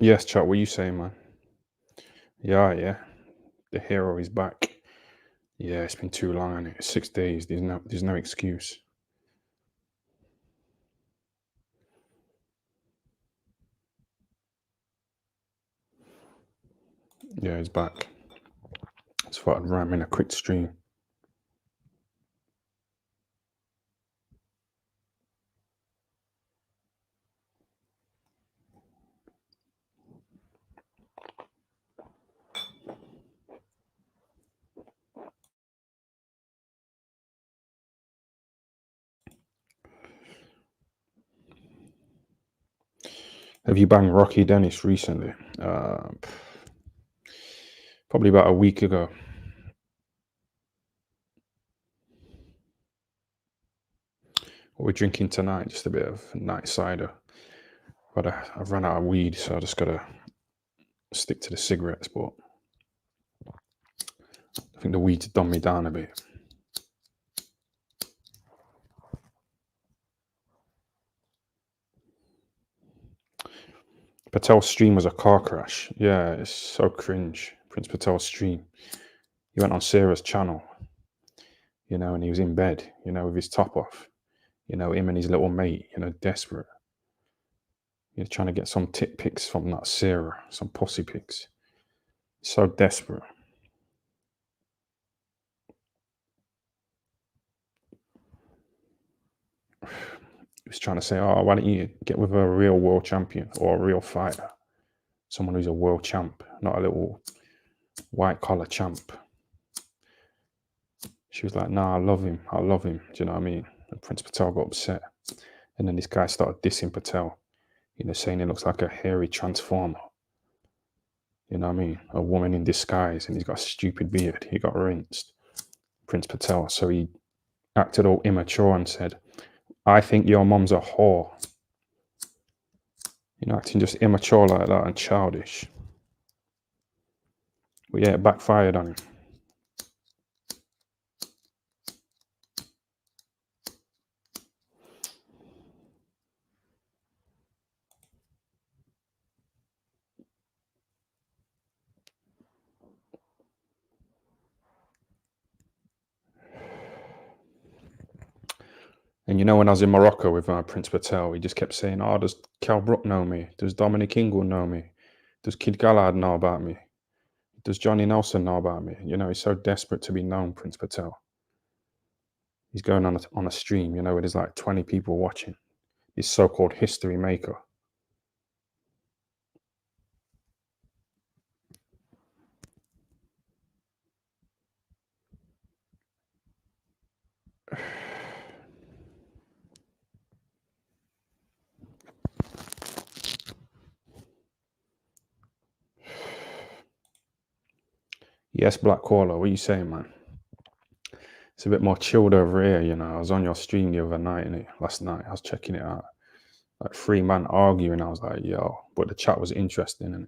Yes, chat. What you saying, man? Yeah, yeah. The hero is back. Yeah, it's been too long, and it? 6 days. There's no excuse. Yeah, he's back. Just thought I'd ram in a quick stream. Have you banged Rocky Dennis recently? Probably about a week ago. What we're drinking tonight, just a bit of night cider. But I've run out of weed, so I just gotta stick to the cigarettes. But I think the weed's done me down a bit. Patel's stream was a car crash. Yeah, it's so cringe. Prince Patel's stream. He went on Sarah's channel, and he was in bed, with his top off. Him and his little mate, desperate. You're trying to get some tit pics from that Sarah, some pussy pics. So desperate. He was trying to say, oh, why don't you get with a real world champion or a real fighter? Someone who's a world champ, not a little white collar champ. She was like, nah, I love him. I love him. Do you know what I mean? And Prince Patel got upset. And then this guy started dissing Patel, saying he looks like a hairy transformer. You know what I mean? A woman in disguise, and he's got a stupid beard. He got rinsed, Prince Patel. So he acted all immature and said, I think your mom's a whore. Acting just immature like that and childish. But yeah, it backfired on him. And when I was in Morocco with Prince Patel, he just kept saying, oh, does Kell Brook know me? Does Dominic Ingle know me? Does Kid Galahad know about me? Does Johnny Nelson know about me? He's so desperate to be known, Prince Patel. He's going on a stream, where there's like 20 people watching. He's so-called history maker. Yes, Black Caller, what are you saying, man? It's a bit more chilled over here, I was on your stream the other night, last night. I was checking it out. Like 3 men arguing. I was like, yo, but the chat was interesting, and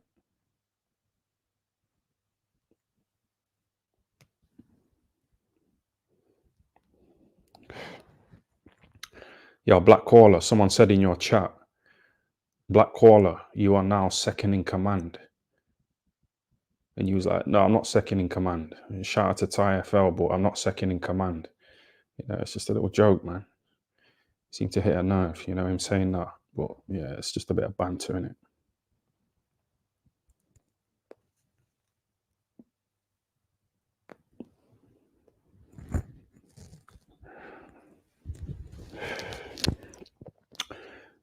yo, Black Caller, someone said in your chat, Black Caller, you are now second in command. And you was like, no, I'm not second in command. And shout out to Ty FL, but I'm not second in command. It's just a little joke, man. Seemed to hit a nerve, him saying that. But yeah, it's just a bit of banter in it.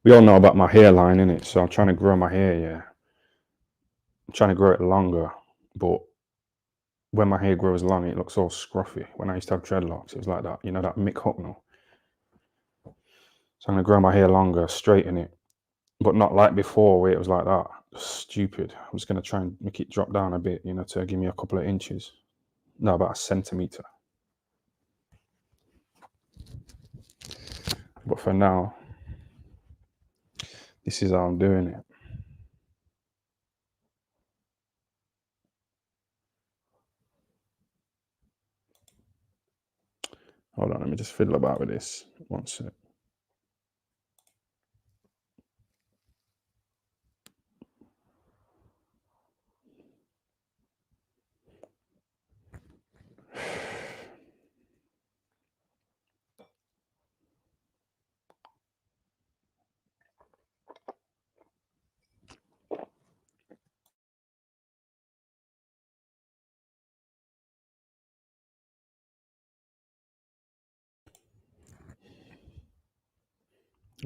We all know about my hairline, innit? So I'm trying to grow my hair, yeah. I'm trying to grow it longer, but when my hair grows long, it looks all scruffy. When I used to have dreadlocks, it was like that, that Mick Hucknall. So I'm going to grow my hair longer, straighten it, but not like before where it was like that. Stupid. I'm just going to try and make it drop down a bit, to give me a couple of inches. No, about a centimetre. But for now, this is how I'm doing it. Hold on, let me just fiddle about with this. One sec.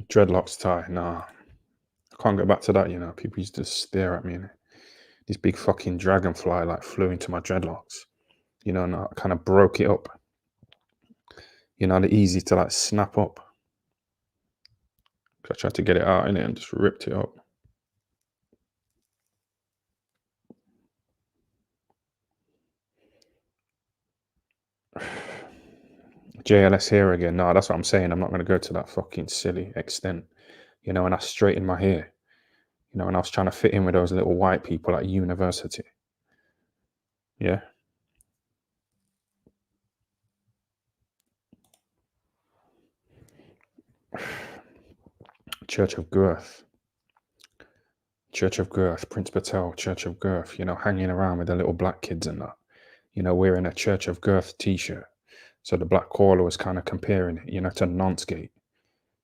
Dreadlocks tie. Nah, I can't go back to that. You know, people used to stare at me and this big fucking dragonfly like flew into my dreadlocks. You know, and I kind of broke it up. You know, they're easy to like snap up. I tried to get it out in it and just ripped it up. JLS here again. No, that's what I'm saying. I'm not going to go to that fucking silly extent. You know, and I straightened my hair. You know, and I was trying to fit in with those little white people at university. Yeah. Church of Girth. Church of Girth, Prince Patel, Church of Girth, you know, hanging around with the little black kids and that, you know, wearing a Church of Girth t-shirt. So the black caller was kind of comparing it, you know, to Nonsgate,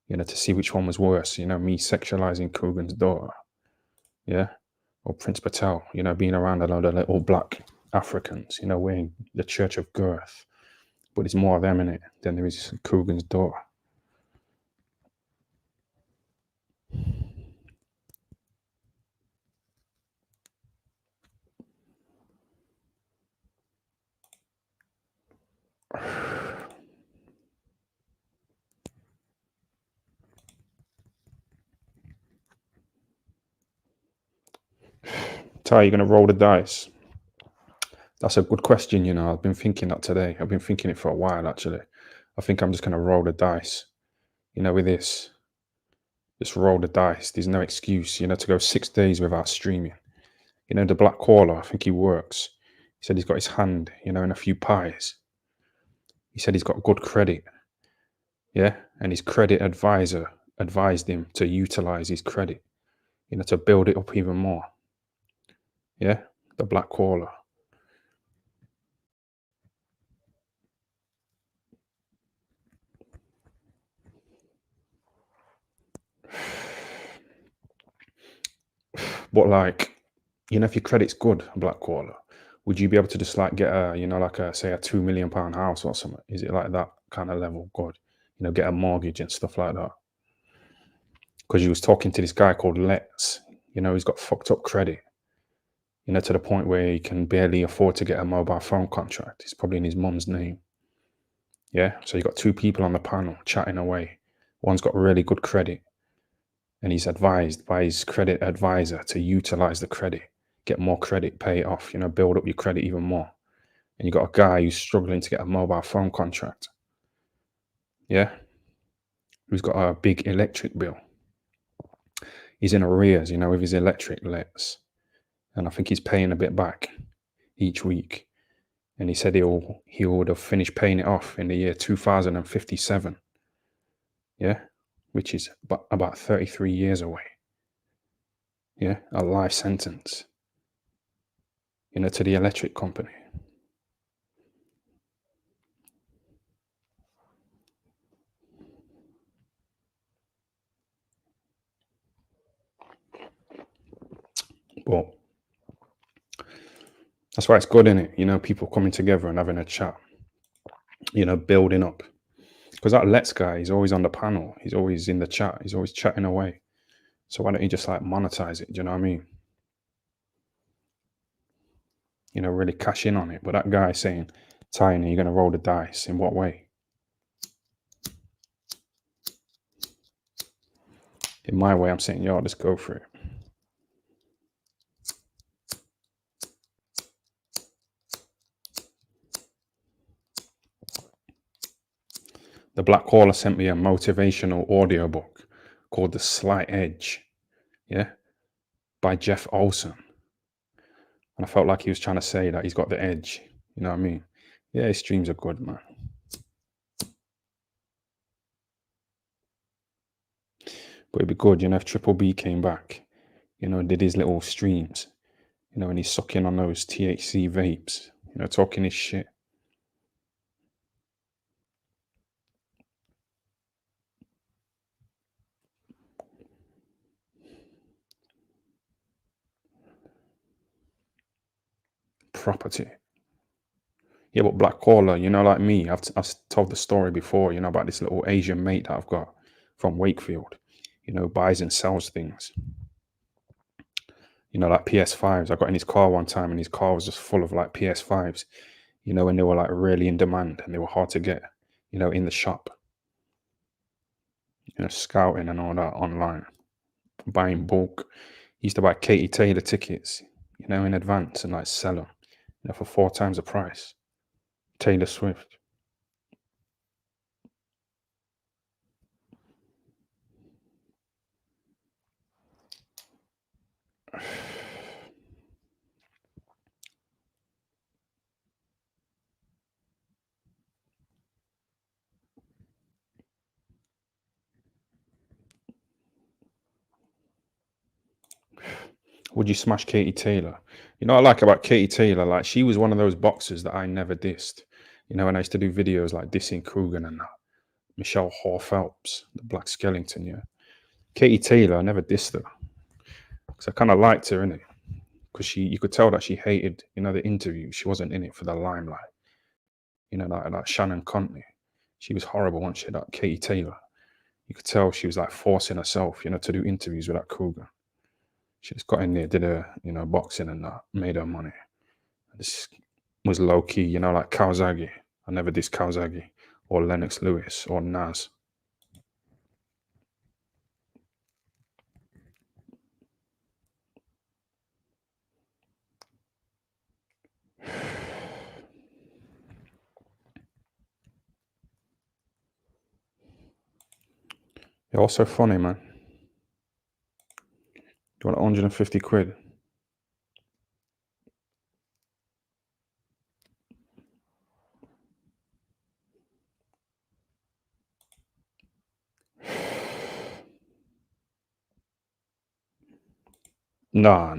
you know, to see which one was worse, you know, me sexualizing Coogan's daughter, yeah, or Prince Patel, you know, being around a lot of little black Africans, you know, wearing the Church of Girth. But there's more of them in it than there is Coogan's daughter. Ty, you're going to roll the dice? That's a good question, you know. I've been thinking that today. I've been thinking it for a while, actually. I think I'm just going to roll the dice, you know, with this. Just roll the dice. There's no excuse, you know, to go 6 days without streaming. You know, the black caller, I think he works. He said he's got his hand, you know, in a few pies. He said he's got good credit. Yeah. And his credit advisor advised him to utilize his credit, you know, to build it up even more. Yeah. The black caller. But like, you know, if your credit's good, a black caller, would you be able to just like get a, you know, like a, say a £2 million house or something? Is it like that kind of level good? You know, get a mortgage and stuff like that. Because you was talking to this guy called Lex, you know, he's got fucked up credit, you know, to the point where he can barely afford to get a mobile phone contract. It's probably in his mum's name. Yeah. So you got two people on the panel chatting away. One's got really good credit and he's advised by his credit advisor to utilize the credit, get more credit, pay it off, you know, build up your credit even more. And you got a guy who's struggling to get a mobile phone contract. Yeah. Who's got a big electric bill. He's in arrears, you know, with his electric lets. And I think he's paying a bit back each week. And he said he would have finished paying it off in the year 2057. Yeah. Which is about 33 years away. Yeah. A life sentence, you know, to the electric company. But that's why it's good, isn't it? You know, people coming together and having a chat, you know, building up. Because that Let's guy, he's always on the panel. He's always in the chat. He's always chatting away. So why don't you just like monetize it? Do you know what I mean? You know, really cash in on it. But that guy saying, Tiny, you're going to roll the dice. In what way? In my way, I'm saying, yo, just go for it. The Black Caller sent me a motivational audiobook called The Slight Edge, yeah, by Jeff Olson. And I felt like he was trying to say that he's got the edge. You know what I mean? Yeah, his streams are good, man. But it'd be good, you know, if Triple B came back, you know, and did his little streams, you know, and he's sucking on those THC vapes, you know, talking his shit. Property. Yeah, but Black Caller, you know, like me, I've told the story before, you know, about this little Asian mate that I've got from Wakefield, buys and sells things. Like PS5s. I got in his car one time and his car was just full of like PS5s, and they were like really in demand and they were hard to get, in the shop, scouting and all that online, buying bulk. He used to buy Katie Taylor tickets, in advance and like sell them, for 4 times the price. Taylor Swift. Would you smash Katie Taylor? I like about Katie Taylor, like she was one of those boxers that I never dissed. When I used to do videos like dissing Kruger and that. Michelle Hall Phelps, the Black Skellington, yeah. Katie Taylor, I never dissed her. Because I kind of liked her, innit? Because you could tell that she hated, the interview. She wasn't in it for the limelight. Like Shannon Contley. She was horrible once she had that Katie Taylor. You could tell she was like forcing herself, to do interviews with that Kruger. She just got in there, did her, boxing and that, made her money. This was low key, like Calzaghe. I never dissed Calzaghe or Lennox Lewis or Nas. You're also funny, man. You want 150 quid? Nah.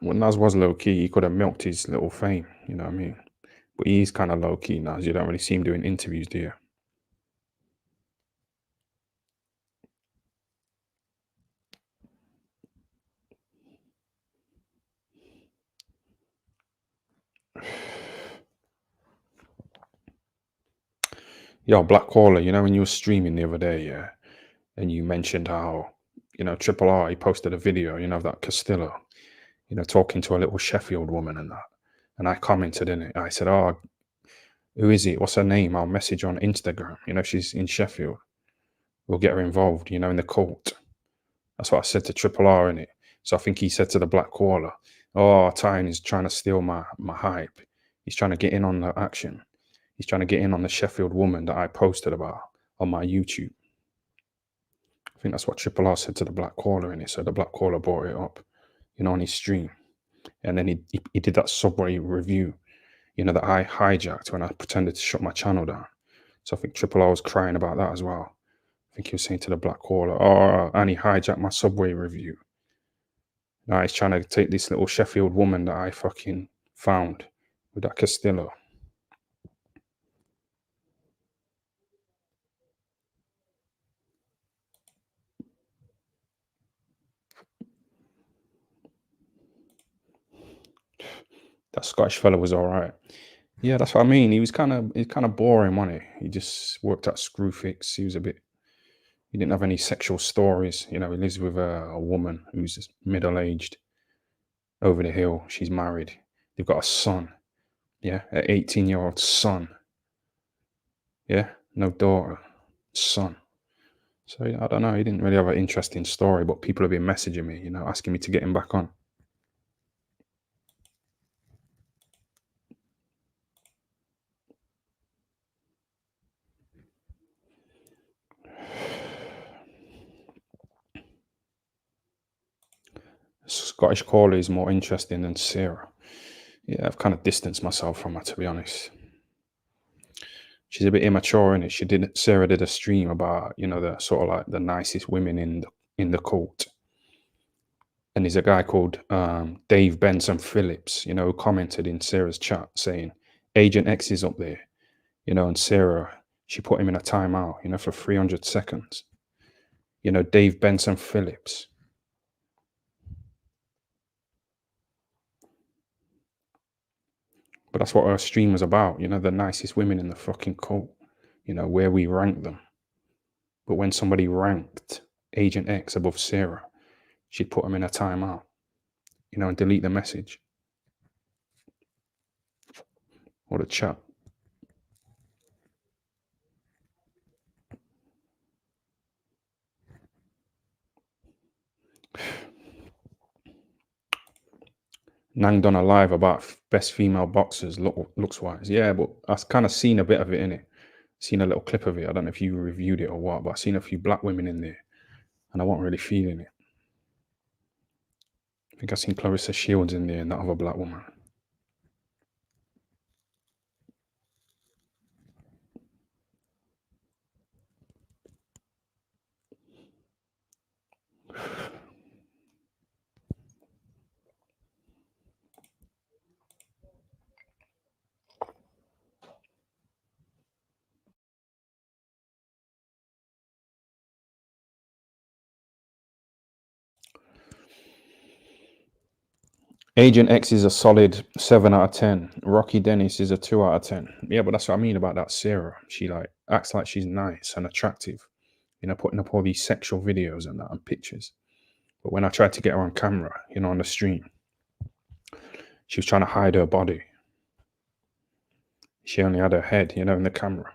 When Nas was low key, he could have milked his little fame, you know what I mean? But he's kind of low key, Nas. You don't really see him doing interviews, do you? Yo, Black Caller, when you were streaming the other day, yeah, and you mentioned how, Triple R, he posted a video, of that Castillo, talking to a little Sheffield woman and that. And I commented in it. I said, oh, who is it? What's her name? I'll message her on Instagram. She's in Sheffield. We'll get her involved, in the cult. That's what I said to Triple R in it. So I think he said to the Black Caller, oh, Tyne is trying to steal my hype. He's trying to get in on the action. He's trying to get in on the Sheffield woman that I posted about on my YouTube. I think that's what Triple R said to the Black Caller in it. So the Black Caller brought it up, on his stream. And then he did that Subway review, that I hijacked when I pretended to shut my channel down. So I think Triple R was crying about that as well. I think he was saying to the Black Caller, oh, and he hijacked my Subway review. Now he's trying to take this little Sheffield woman that I fucking found with that Castillo. That Scottish fella was all right. Yeah, that's what I mean. He's kind of boring, wasn't he? He just worked at Screwfix. He didn't have any sexual stories. He lives with a woman who's middle-aged, over the hill. She's married. They've got a son. Yeah, an 18-year-old son. Yeah, no daughter, son. So I don't know. He didn't really have an interesting story, but people have been messaging me, asking me to get him back on. Scottish Caller is more interesting than Sarah. Yeah, I've kind of distanced myself from her, to be honest. She's a bit immature in it. Sarah did a stream about, the sort of like the nicest women in the cult. And there's a guy called Dave Benson Phillips, who commented in Sarah's chat saying, Agent X is up there, and Sarah, she put him in a timeout, for 300 seconds. Dave Benson Phillips. But that's what our stream was about, the nicest women in the fucking cult, where we rank them. But when somebody ranked Agent X above Sarah, she'd put them in a timeout, and delete the message or the chat. Nang done a live about best female boxers looks wise. Yeah, but I've kind of seen a bit of it in it. Seen a little clip of it. I don't know if you reviewed it or what, but I've seen a few black women in there, and I wasn't really feeling it. I think I've seen Clarissa Shields in there and that other black woman. Agent X is a solid 7 out of 10. Rocky Dennis is a 2 out of 10. Yeah, but that's what I mean about that Sarah. She acts like she's nice and attractive, putting up all these sexual videos and that and pictures. But when I tried to get her on camera, on the stream, she was trying to hide her body. She only had her head, in the camera.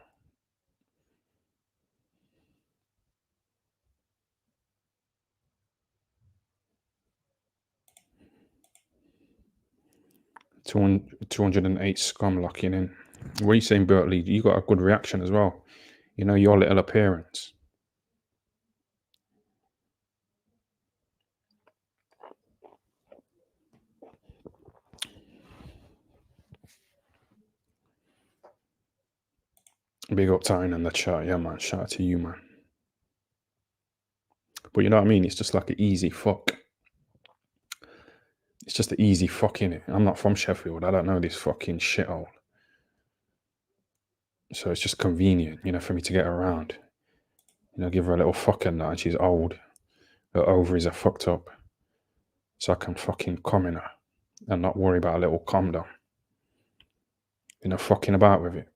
$208 scum locking in. What are you saying, Bertley? You got a good reaction as well. Your little appearance. Big up Tyne in the chat. Yeah, man. Shout out to you, man. But you know what I mean? It's just like an easy fuck. It's just an easy fuck, innit? I'm not from Sheffield. I don't know this fucking shithole. So it's just convenient, for me to get around. Give her a little fucking now, and she's old. Her ovaries are fucked up. So I can fucking come in her and not worry about a little condom. Fucking about with it.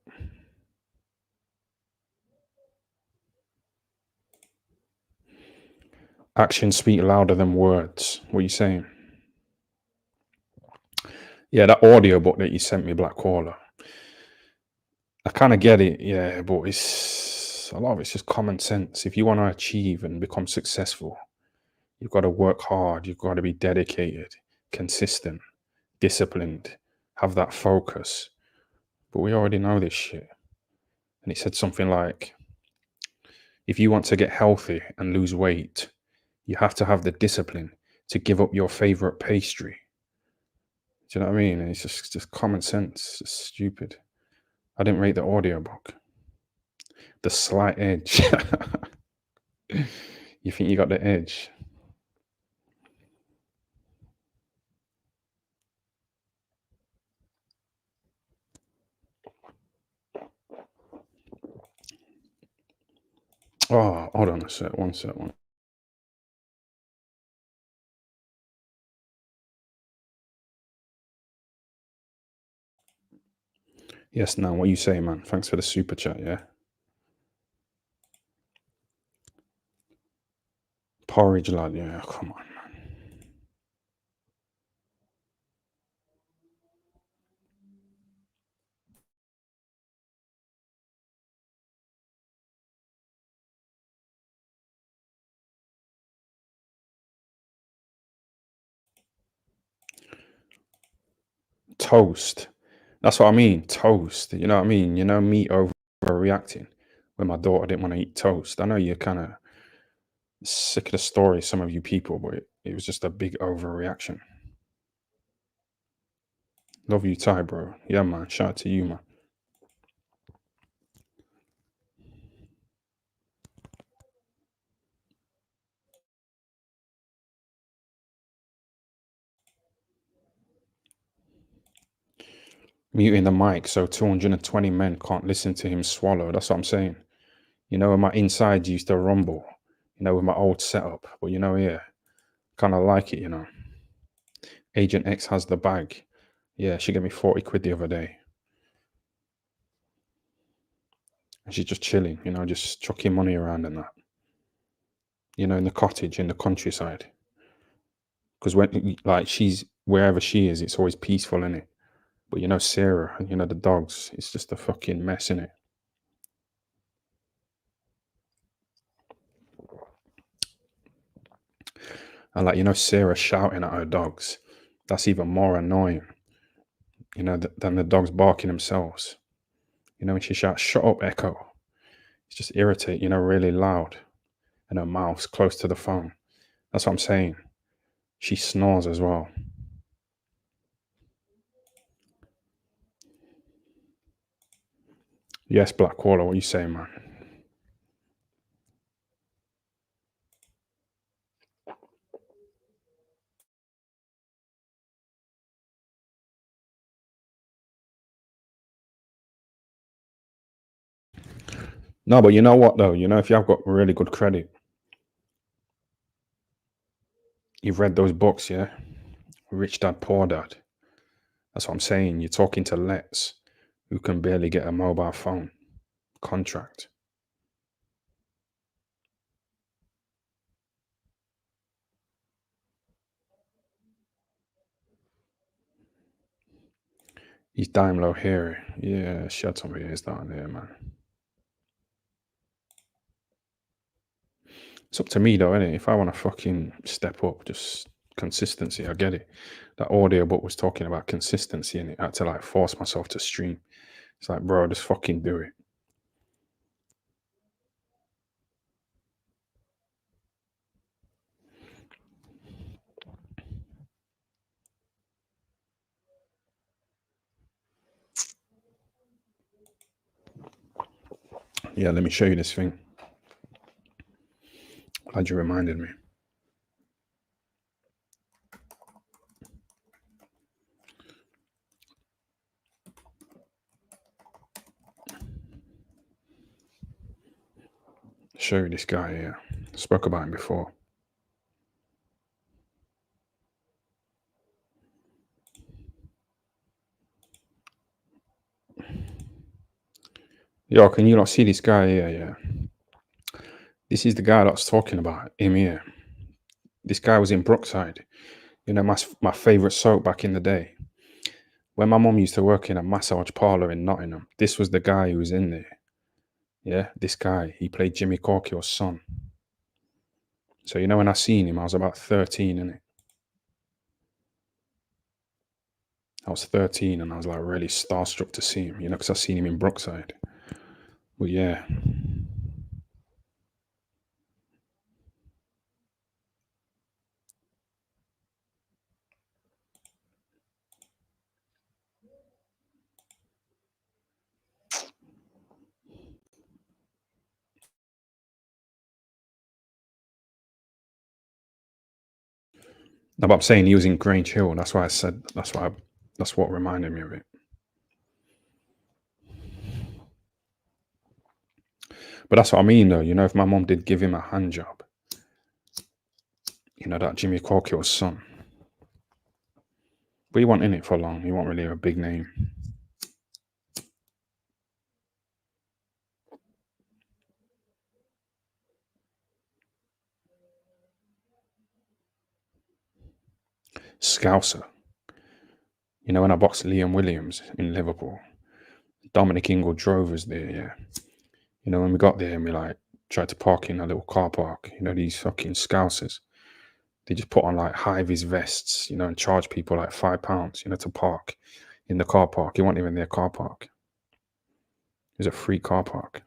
Actions speak louder than words. What are you saying? Yeah, that audio book that you sent me, Black Caller. I kind of get it, yeah, but a lot of it's just common sense. If you want to achieve and become successful, you've got to work hard. You've got to be dedicated, consistent, disciplined, have that focus. But we already know this shit. And it said something like, if you want to get healthy and lose weight, you have to have the discipline to give up your favorite pastry. Do you know what I mean? And it's just common sense. It's stupid. I didn't rate the audiobook. The slight edge. You think you got the edge? Oh, hold on a sec. One sec. Yes, now what you say, man? Thanks for the super chat, yeah? Porridge, lad, yeah, come on, man. Toast. That's what I mean, toast. You know what I mean? Me overreacting when my daughter didn't want to eat toast. I know you're kind of sick of the story, some of you people, but it was just a big overreaction. Love you, Ty, bro. Yeah, man. Shout out to you, man. Muting the mic so 220 men can't listen to him swallow. That's what I'm saying. My insides used to rumble, with my old setup. But yeah, kind of like it, Agent X has the bag. Yeah, she gave me 40 quid the other day. And she's just chilling, just chucking money around and that. you know, in the cottage in the countryside. Because when like she's wherever she is, it's always peaceful in it. But you know, Sarah, you know, the dogs, it's just a fucking mess in it. And like, you know, Sarah shouting at her dogs, that's even more annoying, you know, than the dogs barking themselves. You know, when she shouts, "Shut up, Echo." It's just irritate, you know, really loud. And her mouth's close to the phone. That's what I'm saying. She snores as well. Yes, Blackwater, what you saying, man? No, but you know what though? You know, if you have got really good credit, you've read those books, yeah? Rich Dad, Poor Dad. That's what I'm saying. You're talking to Let's, who can barely get a mobile phone contract. He's damn low here. Yeah, shut some ears down there, man. It's up to me though, innit? If I want to fucking step up, just consistency, I get it. That audio book was talking about consistency and I had to like force myself to stream. It's like, bro, just fucking do it. Yeah, let me show you this thing. Glad you reminded me. Show you this guy here. Spoke about him before. Yo, can you not see this guy here? Yeah. This is the guy that's talking about him here. This guy was in Brookside. You know, my favourite soap back in the day. When my mum used to work in a massage parlour in Nottingham, this was the guy who was in there. Yeah, this guy. He played Jimmy Corkio's son. So, you know, when I seen him, I was about 13, innit? I was 13 and I was like really starstruck to see him, you know, because I seen him in Brookside. But yeah. No, but I'm saying he was in Grange Hill. That's why I said, that's what reminded me of it. But that's what I mean, though. You know, if my mom did give him a hand job, you know, that Jimmy Corkio's son. But he wasn't in it for long. He wasn't really a big name. Scouser. You know, when I boxed Liam Williams in Liverpool, Dominic Ingle drove us there, yeah. You know, when we got there and we like tried to park in a little car park, you know, these fucking Scousers, they just put on like high-vis vests, you know, and charge people like £5, you know, to park in the car park. It wasn't even their car park. It was a free car park.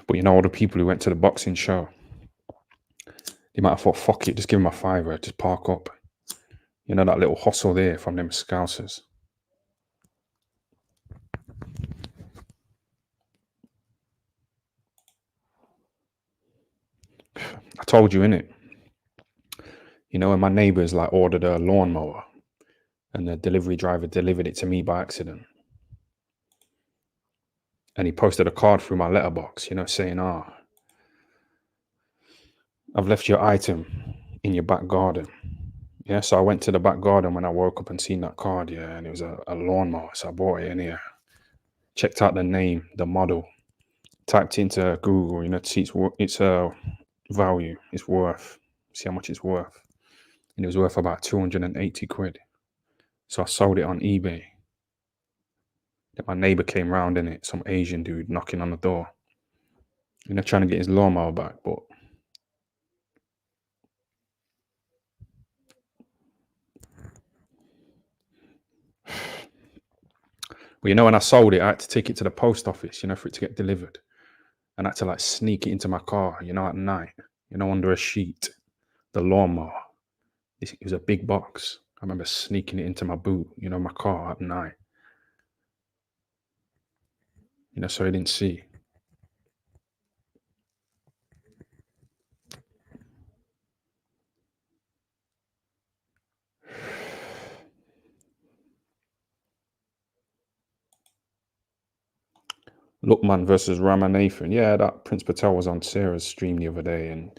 But you know, all the people who went to the boxing show, they might have thought, fuck it, just give them a fiver, just park up. You know, that little hustle there from them Scousers. I told you, innit? You know, when my neighbours like ordered a lawnmower and the delivery driver delivered it to me by accident. And he posted a card through my letterbox, you know, saying, I've left your item in your back garden. Yeah, so I went to the back garden when I woke up and seen that card, yeah, and it was a lawnmower. So I bought it in here. checked out the name, the model, typed into Google, to see its value, its worth, see how much it's worth. And it was worth about 280 quid. So I sold it on eBay. Then my neighbor came round in it, some Asian dude knocking on the door, trying to get his lawnmower back. But when I sold it, I had to take it to the post office, for it to get delivered. And I had to like sneak it into my car, at night, under a sheet, the lawnmower. It was a big box. I remember sneaking it into my boot, my car at night, so I didn't see. Lookman versus Ramanathan. Yeah, that Prince Patel was on Sarah's stream the other day, and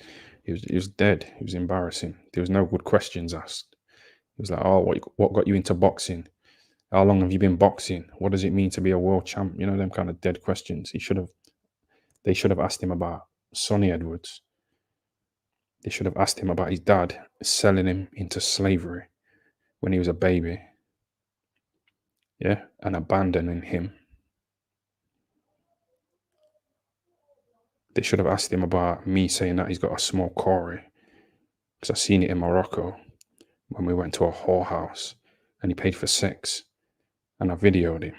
he was dead. It was embarrassing. There was no good questions asked. It was like, oh, what got you into boxing? How long have you been boxing? What does it mean to be a world champ? Them kind of dead questions. They should have asked him about Sonny Edwards. They should have asked him about his dad selling him into slavery when he was a baby. Yeah, and abandoning him. They should have asked him about me saying that he's got a small quarry, because I seen it in Morocco when we went to a whorehouse and he paid for sex, and I videoed him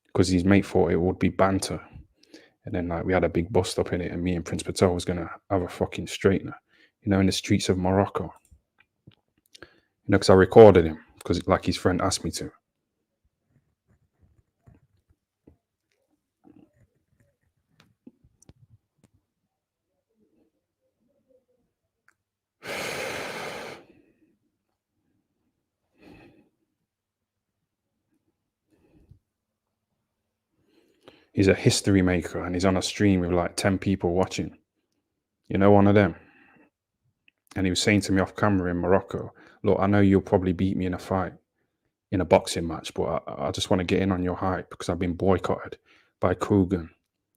because his mate thought it would be banter. And then like we had a big bust up in it, and me and Prince Patel was gonna have a fucking straightener, in the streets of Morocco. Because I recorded him because like his friend asked me to. He's a history maker and he's on a stream with like 10 people watching. One of them. And he was saying to me off camera in Morocco, look, I know you'll probably beat me in a fight, in a boxing match, but I just want to get in on your hype because I've been boycotted by Coogan,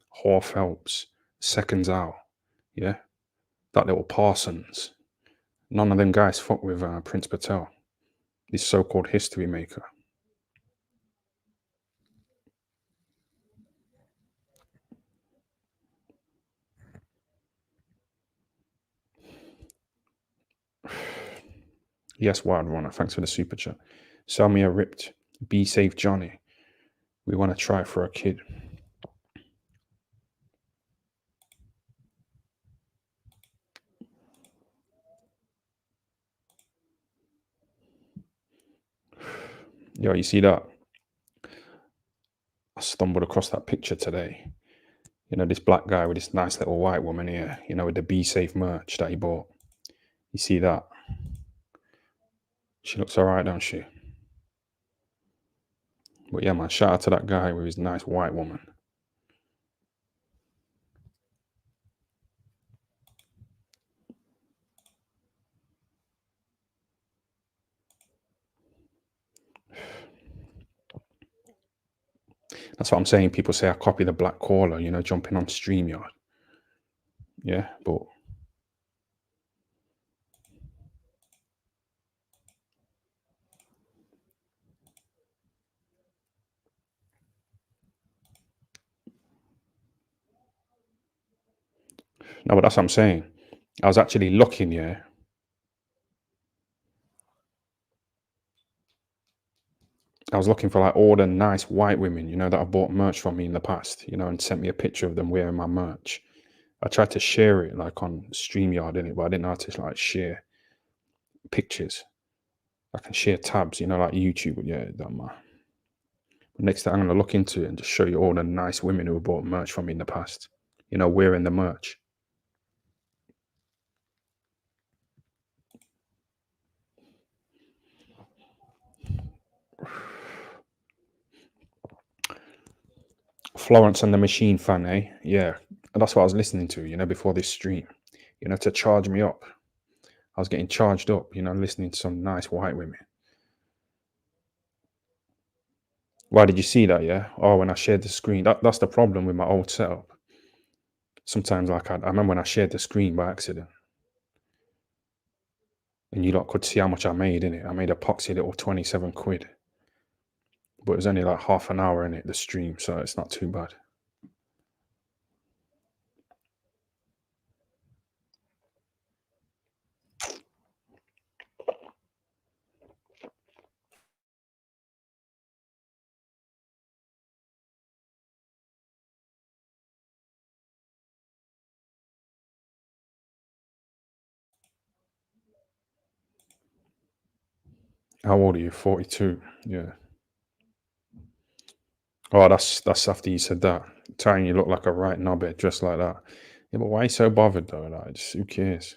Hor Phelps, Seconds Out, yeah? That little Parsons. None of them guys fuck with Prince Patel, this so-called history maker. Yes, Wild Runner, thanks for the super chat. Sell me a ripped, be safe Johnny. We want to try for a kid. Yo, you see that? I stumbled across that picture today. This black guy with this nice little white woman here, with the Be Safe merch that he bought. You see that? She looks all right, don't she? But yeah, man, shout out to that guy with his nice white woman. That's what I'm saying. People say I copy the black caller, jumping on StreamYard. Yeah, but no, but that's what I'm saying. I was actually looking, yeah. I was looking for like all the nice white women, that have bought merch from me in the past, and sent me a picture of them wearing my merch. I tried to share it like on StreamYard, innit, but I didn't know how to like share pictures. I can share tabs, like YouTube. Yeah, it don't matter. Next time I'm gonna look into it and just show you all the nice women who have bought merch from me in the past. Wearing the merch. Florence and the Machine fan, eh? Yeah. And that's what I was listening to, before this stream. To charge me up. I was getting charged up, listening to some nice white women. Why did you see that? Yeah. Oh, when I shared the screen. That's the problem with my old setup. Sometimes, like I remember when I shared the screen by accident, and you lot could see how much I made in it. I made a poxy little 27 quid, but it was only like half an hour in it, the stream, so it's not too bad. How old are you? 42. Yeah. Oh, that's after you said that. Tying you look like a right knobhead, dressed like that. Yeah, but why are you so bothered though? Like, just, who cares?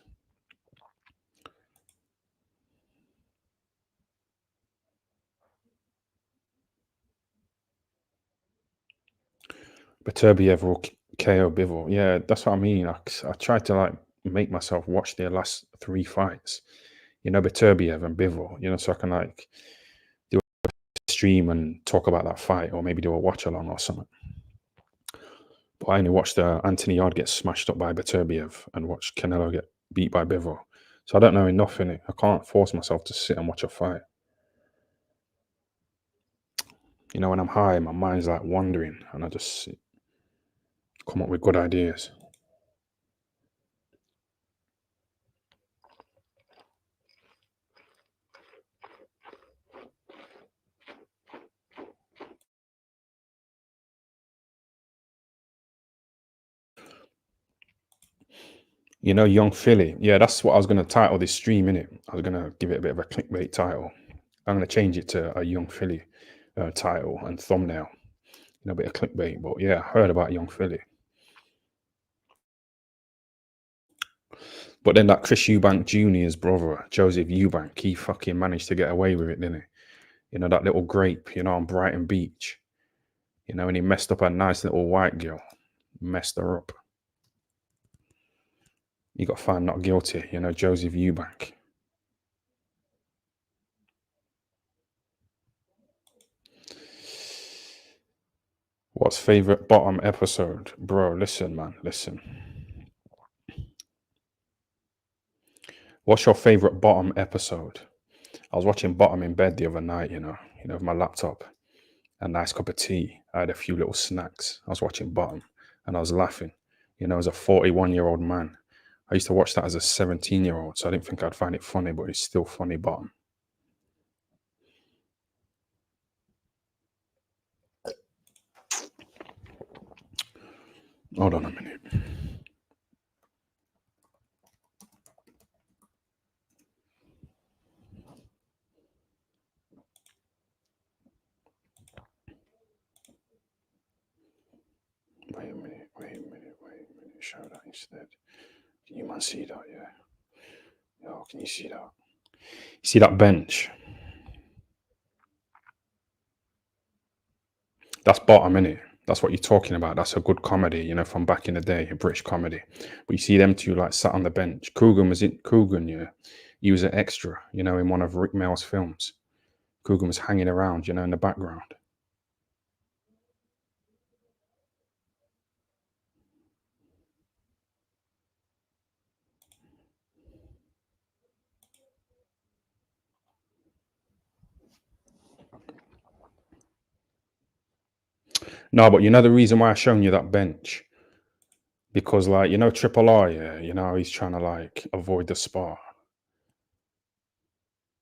Beterbiev or KO Bivol. Yeah, that's what I mean. I tried to like make myself watch their last 3 fights. You know, Beterbiev and Bivol. You know, so I can like do a stream and talk about that fight, or maybe do a watch along or something. But I only watched Anthony Yard get smashed up by Beterbiev and watched Canelo get beat by Bivol. So I don't know enough in it. I can't force myself to sit and watch a fight. You know, when I'm high, my mind's like wandering, and I just come up with good ideas. You know, Young Philly. Yeah, that's what I was going to title this stream, in it. I was going to give it a bit of a clickbait title. I'm going to change it to a Young Philly title and thumbnail. You know, a bit of clickbait. But yeah, I heard about Young Philly. But then that Chris Eubank Jr.'s brother, Joseph Eubank, he fucking managed to get away with it, didn't he? You know, that little grape, you know, on Brighton Beach. You know, and he messed up a nice little white girl. Messed her up. He got found not guilty, you know, Joseph Eubank. What's favorite bottom episode? Bro, listen, man, listen. What's your favorite bottom episode? I was watching Bottom in bed the other night, you know, with my laptop, a nice cup of tea. I had a few little snacks. I was watching Bottom and I was laughing, you know, as a 41-year-old man. I used to watch that as a 17-year-old, so I didn't think I'd find it funny, but it's still funny, Bottom. Hold on a minute. Wait a minute. Show that instead. Can you man see that? Yeah. Oh, can you see that? You see that bench? That's Bottom, innit? That's what you're talking about. That's a good comedy, you know, from back in the day, a British comedy. But you see them two like sat on the bench. Coogan, yeah. He was an extra, you know, in one of Rick Mail's films. Coogan was hanging around, you know, in the background. No, but you know the reason why I've shown you that bench? Because like, you know, Triple R, yeah, you know, he's trying to like avoid the spar.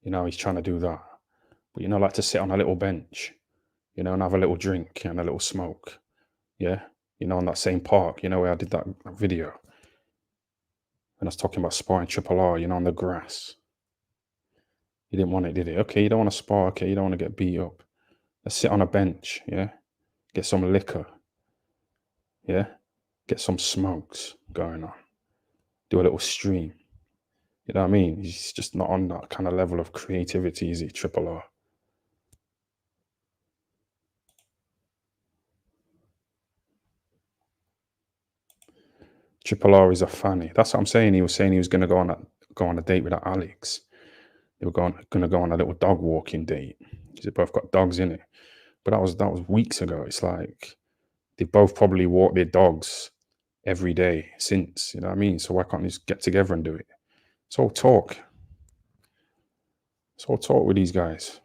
You know, he's trying to do that. But you know, like to sit on a little bench, you know, and have a little drink and a little smoke. Yeah. You know, on that same park, you know, where I did that video. And I was talking about sparring Triple R, you know, on the grass. He didn't want it, did he? Okay, you don't want to spar. Okay, you don't want to get beat up. Let's sit on a bench, yeah? Get some liquor, yeah? Get some smokes going on. Do a little stream. You know what I mean? He's just not on that kind of level of creativity, is he, Triple R? Triple R is a fanny. That's what I'm saying. He was saying he was going to go on a date with that Alex. They were going to go on a little dog walking date. They both got dogs in it. But that was weeks ago. It's like they both probably walk their dogs every day since, you know what I mean? So why can't they just get together and do it? It's all talk. It's all talk with these guys.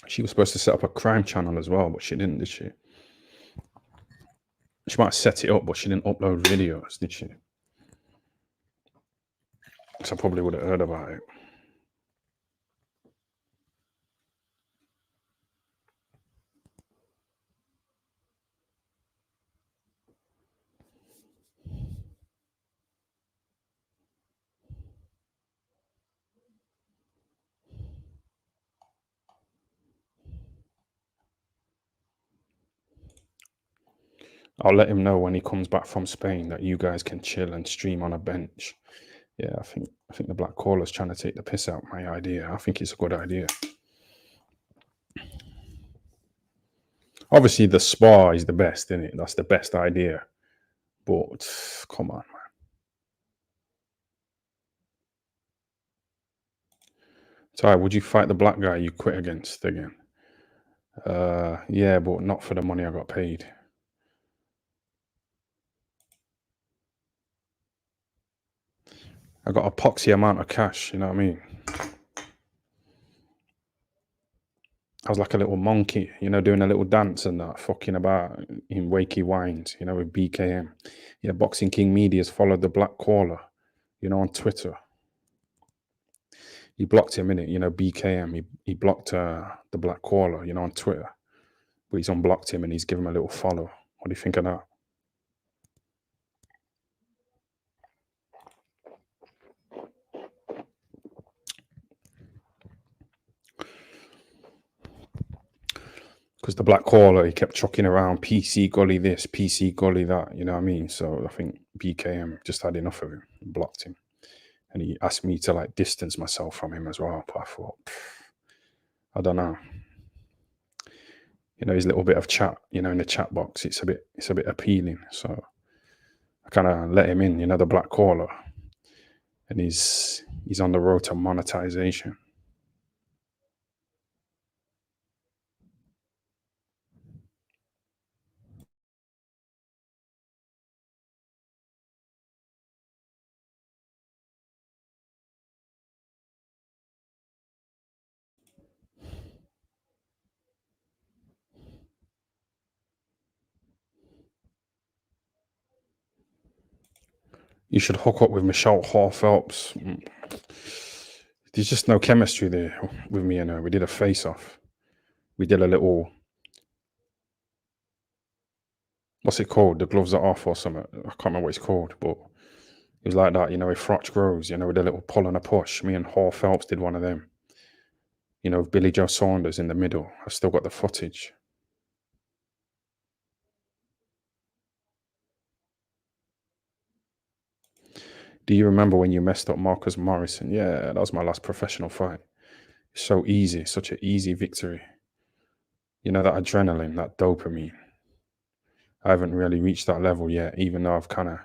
She was supposed to set up a crime channel as well, but she didn't, did she? She might have set it up, but she didn't upload videos, did she? Because I probably would have heard about it. I'll let him know when he comes back from Spain that you guys can chill and stream on a bench. Yeah, I think the Black Caller's trying to take the piss out of my idea. I think it's a good idea. Obviously, the spa is the best, isn't it? That's the best idea. But come on, man. Ty, would you fight the black guy you quit against again? Yeah, but not for the money I got paid. I got a poxy amount of cash, you know what I mean? I was like a little monkey, you know, doing a little dance and that, fucking about in Wakey Wines, you know, with BKM. Yeah, Boxing King Media's followed the Black Caller, you know, on Twitter. He blocked him, innit? You know, BKM. He blocked the Black Caller, you know, on Twitter. But he's unblocked him and he's given him a little follow. What do you think of that? Because the Black Caller, he kept chucking around PC Gully this, PC Gully that, you know what I mean? So I think BKM just had enough of him, blocked him. And he asked me to like distance myself from him as well. But I thought, I don't know. You know, his little bit of chat, you know, in the chat box, it's a bit appealing. So I kind of let him in, you know, the Black Caller. And he's on the road to monetization. You should hook up with Michelle Hall Phelps. There's just no chemistry there with me and her. We did a face off. We did a little, what's it called? The gloves are off or something. I can't remember what it's called, but it was like that, you know, with Frotch Groves, you know, with a little pull and a push. Me and Hall Phelps did one of them. You know, with Billy Joe Saunders in the middle. I've still got the footage. Do you remember when you messed up Marcus Morrison? Yeah, that was my last professional fight. So easy, such an easy victory. You know, that adrenaline, that dopamine. I haven't really reached that level yet, even though I've kind of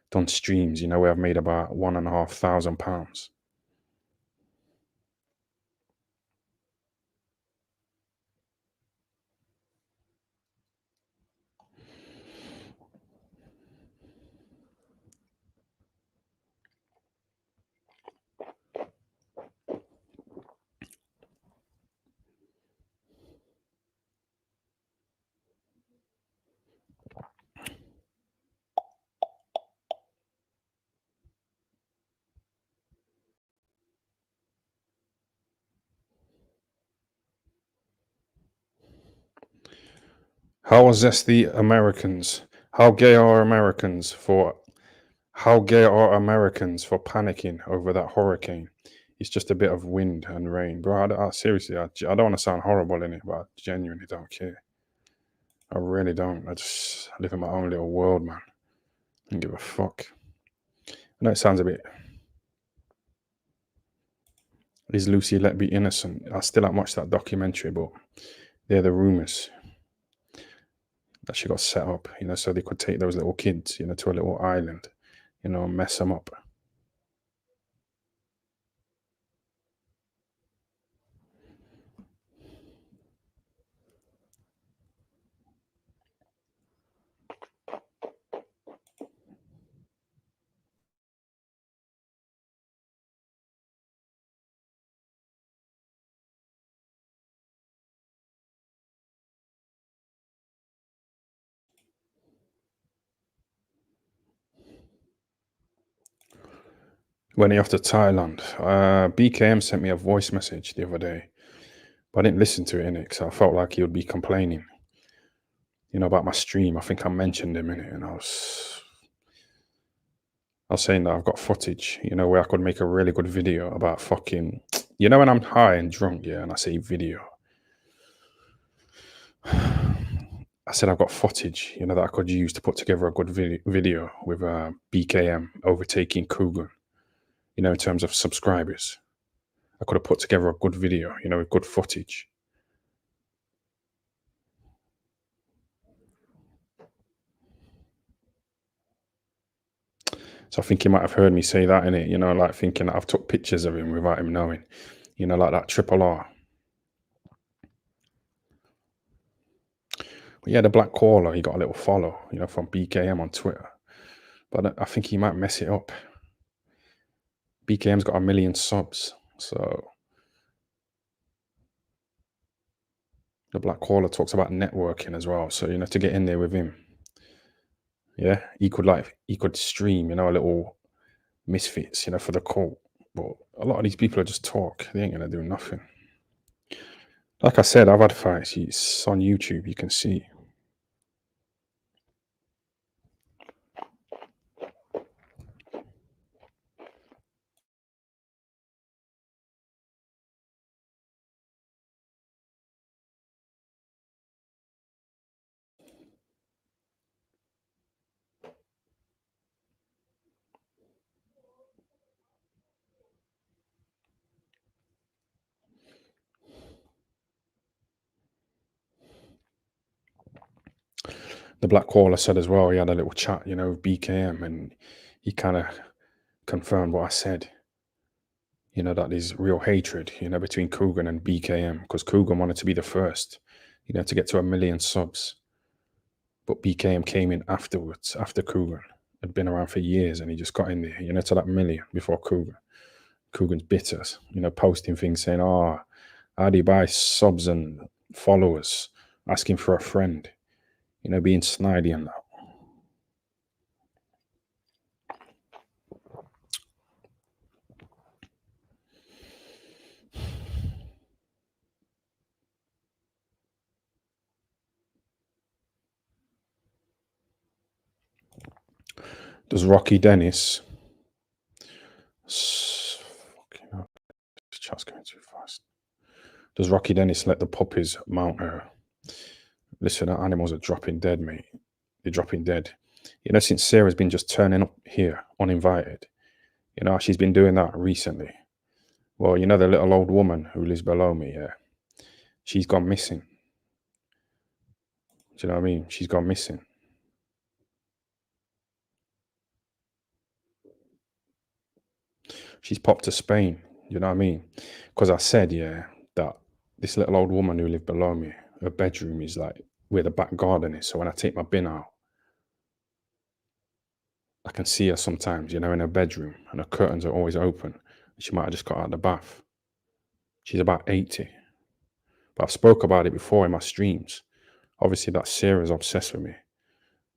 done streams, you know, where I've made about £1,500. How are zesty Americans? How gay are Americans for panicking over that hurricane? It's just a bit of wind and rain, bro. Seriously, I don't want to sound horrible in it, but I genuinely don't care. I really don't. I just live in my own little world, man. I don't give a fuck. I know it sounds a bit. Is Lucy Let Be Innocent? I still haven't watched that documentary, but they're the rumors that she got set up, you know, so they could take those little kids, you know, to a little island, you know, and mess them up. When he off to Thailand, BKM sent me a voice message the other day, but I didn't listen to it in it because I felt like he would be complaining, about my stream. I think I mentioned him in it, and I was saying that I've got footage, where I could make a really good video about fucking, when I'm high and drunk, yeah, and I say video. I said I've got footage, that I could use to put together a good video with BKM overtaking Cougar, in terms of subscribers. I could have put together a good video, with good footage. So I think he might have heard me say that in it, like thinking that I've took pictures of him without him knowing, like that triple R. But yeah, the Black Caller, he got a little follow, from BKM on Twitter. But I think he might mess it up. BKM's got 1 million subs, so the Black Caller talks about networking as well. So to get in there with him, yeah, he could stream, a little misfits, for the cult. But a lot of these people are just talk. They ain't gonna do nothing. Like I said, I've had fights. It's on YouTube. You can see. The Black Caller said as well, he had a little chat, with BKM, and he kind of confirmed what I said, that there's real hatred, between Coogan and BKM, because Coogan wanted to be the first, to get to 1 million subs. But BKM came in afterwards, after Coogan had been around for years, and he just got in there, to that million before Coogan. Coogan's bitter, posting things saying, oh, how do you buy subs and followers, asking for a friend, being snidey and that. Does Rocky Dennis? Fucking hell, this chat's going too fast. Does Rocky Dennis let the puppies mount her? Listen, our animals are dropping dead, mate. They're dropping dead. Since Sarah's been just turning up here uninvited, she's been doing that recently. Well, the little old woman who lives below me, yeah, she's gone missing. Do you know what I mean? She's gone missing. She's popped to Spain. You know what I mean? Because I said, yeah, that this little old woman who lived below me, her bedroom is like where the back garden is. So when I take my bin out, I can see her sometimes, in her bedroom, and her curtains are always open. She might have just got out of the bath. She's about 80. But I've spoke about it before in my streams. Obviously, that Sarah's obsessed with me.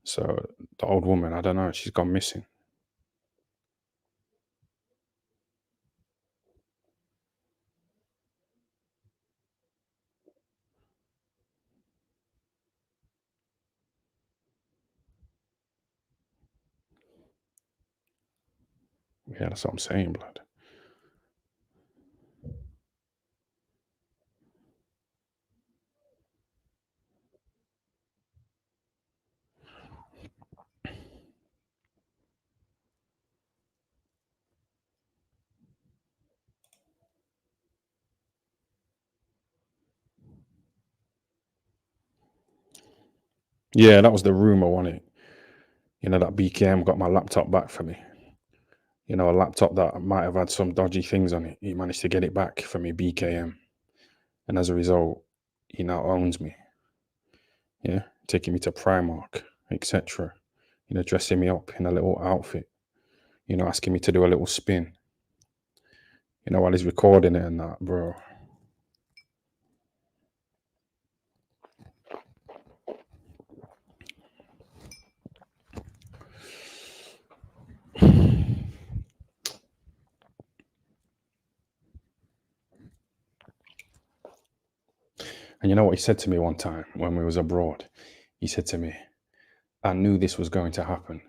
So the old woman, I don't know, she's gone missing. Yeah, that's what I'm saying, blood. Yeah, that was the rumor, wasn't it? That BKM got my laptop back for me. A laptop that might have had some dodgy things on it. He managed to get it back for me, BKM. And as a result, he now owns me. Yeah, taking me to Primark, etc. Dressing me up in a little outfit. Asking me to do a little spin. While he's recording it and that, bro. And you know what he said to me one time when we was abroad? He said to me, I knew this was going to happen.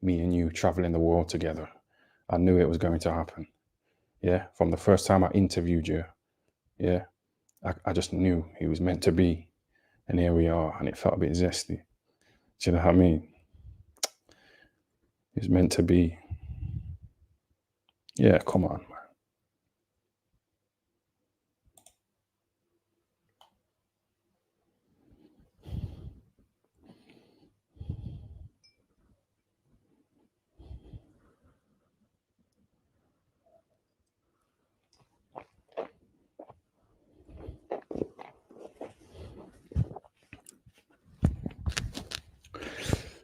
Me and you traveling the world together. I knew it was going to happen. Yeah. From the first time I interviewed you. Yeah. I just knew it was meant to be. And here we are. And it felt a bit zesty. Do you know what I mean? It was meant to be. Yeah, come on, man.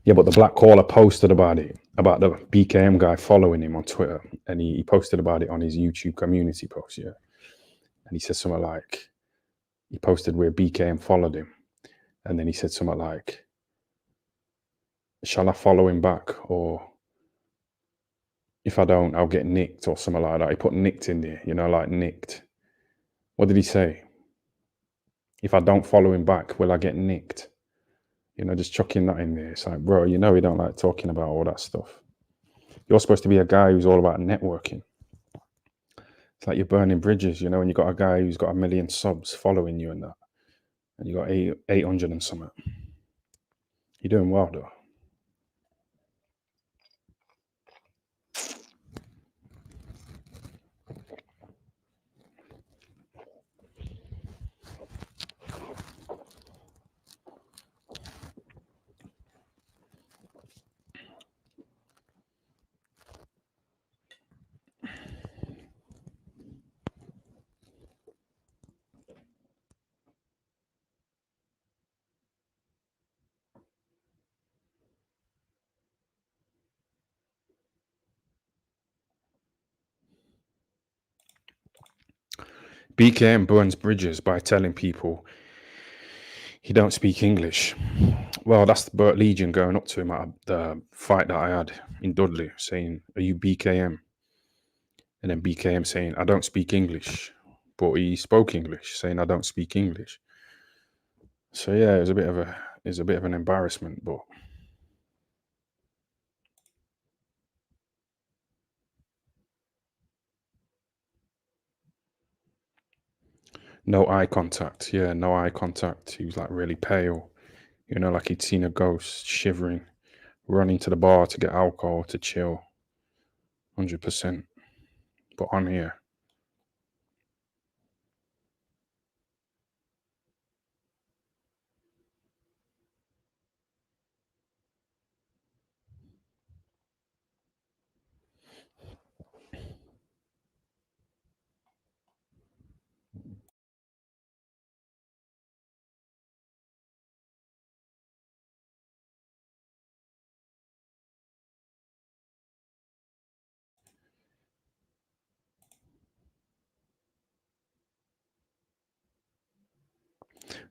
Yeah, but the black caller posted about it, about the BKM guy following him on Twitter. And he posted about it on his YouTube community post. Yeah. And he said something like, he posted where BKM followed him. And then he said something like, shall I follow him back? Or if I don't, I'll get nicked or something like that. He put nicked in there, like nicked. What did he say? If I don't follow him back, will I get nicked? Just chucking that in there. It's like, bro, we don't like talking about all that stuff. You're supposed to be a guy who's all about networking. It's like you're burning bridges, and you got a guy who's got 1 million subs following you and that. And you got 800 and something. You're doing well, though. BKM burns bridges by telling people he don't speak English. Well, that's the Burt Legion going up to him at the fight that I had in Dudley, saying, are you BKM? And then BKM saying, I don't speak English. But he spoke English, saying, I don't speak English. So yeah, it was a bit of an embarrassment, but no eye contact. Yeah, no eye contact. He was like really pale, like he'd seen a ghost, shivering, running to the bar to get alcohol to chill. 100%. But on here,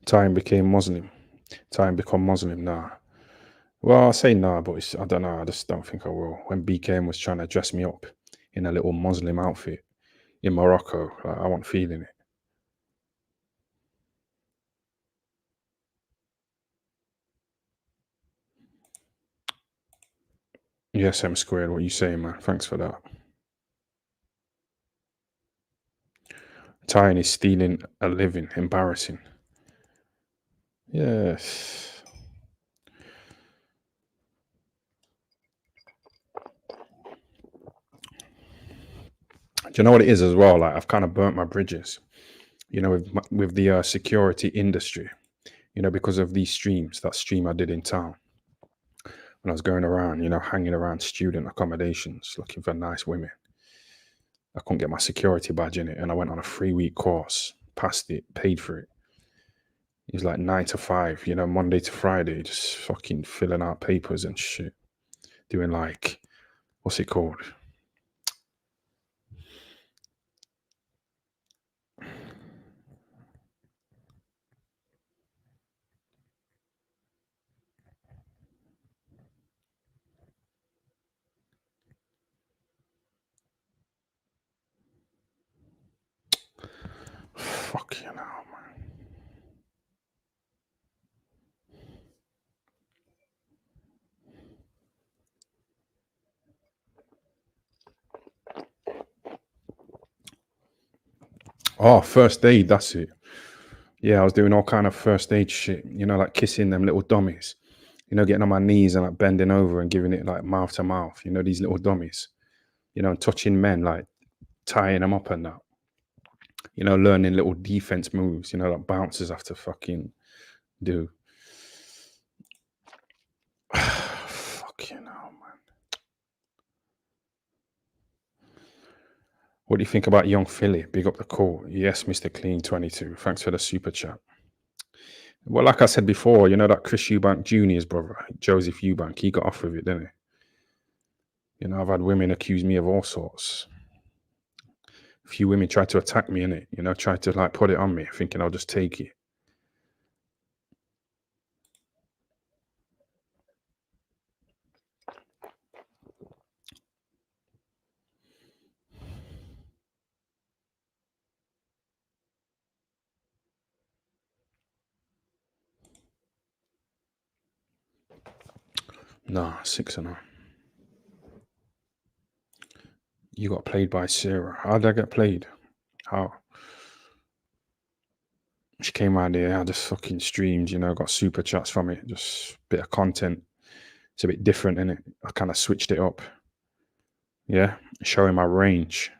Time became Muslim. Time become Muslim. Nah. Well, I say nah, but I don't know. I just don't think I will. When BKM was trying to dress me up in a little Muslim outfit in Morocco, like, I wasn't feeling it. Yes, M squared. What you saying, man? Thanks for that. Tying is stealing a living. Embarrassing. Yes. Do you know what it is as well? Like, I've kind of burnt my bridges, with the security industry, because of these streams. That stream I did in town when I was going around, hanging around student accommodations looking for nice women. I couldn't get my security badge in it, and I went on a 3-week course, passed it, paid for it. It was like 9 to 5, Monday to Friday, just fucking filling out papers and shit, doing like, what's it called? Fuck you know, man. Oh, first aid, that's it. Yeah, I was doing all kind of first aid shit, like kissing them little dummies, getting on my knees and like bending over and giving it like mouth to mouth, these little dummies, and touching men, like tying them up and that, learning little defense moves, that bouncers have to fucking do. Fucking hell, man. What do you think about young Philly? Big up the call. Yes, Mr. Clean 22. Thanks for the super chat. Well, like I said before, that Chris Eubank Jr.'s brother, Joseph Eubank, he got off with it, didn't he? I've had women accuse me of all sorts. A few women tried to attack me, innit? Tried to like put it on me, thinking I'll just take it. Nah, 6-0. You got played by Sarah. How did I get played? How? She came out there, I just fucking streamed, got super chats from it, just a bit of content. It's a bit different, innit? I kind of switched it up. Yeah, showing my range.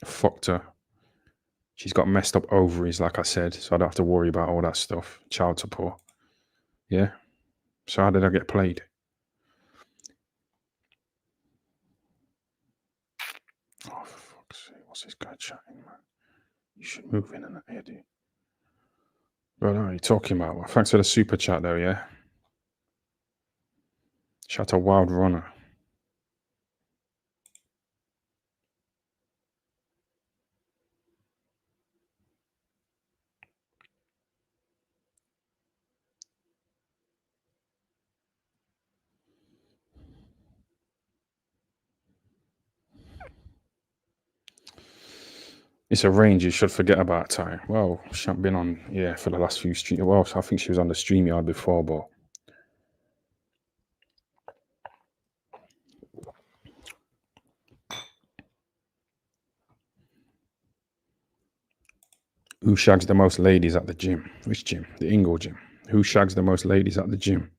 Fucked her. She's got messed up ovaries, like I said, so I don't have to worry about all that stuff. Child support. Yeah. So how did I get played? Oh, for fuck's sake. What's this guy chatting, man? You should move in and here, dude. Bro, what are you talking about? Well, thanks for the super chat, though, yeah? Shout out Wild Runner. It's a range you should forget about, Ty. Well, she hasn't been on, for the last few streams. Well, I think she was on the StreamYard before, but who shags the most ladies at the gym? Which gym? The Ingle gym. Who shags the most ladies at the gym?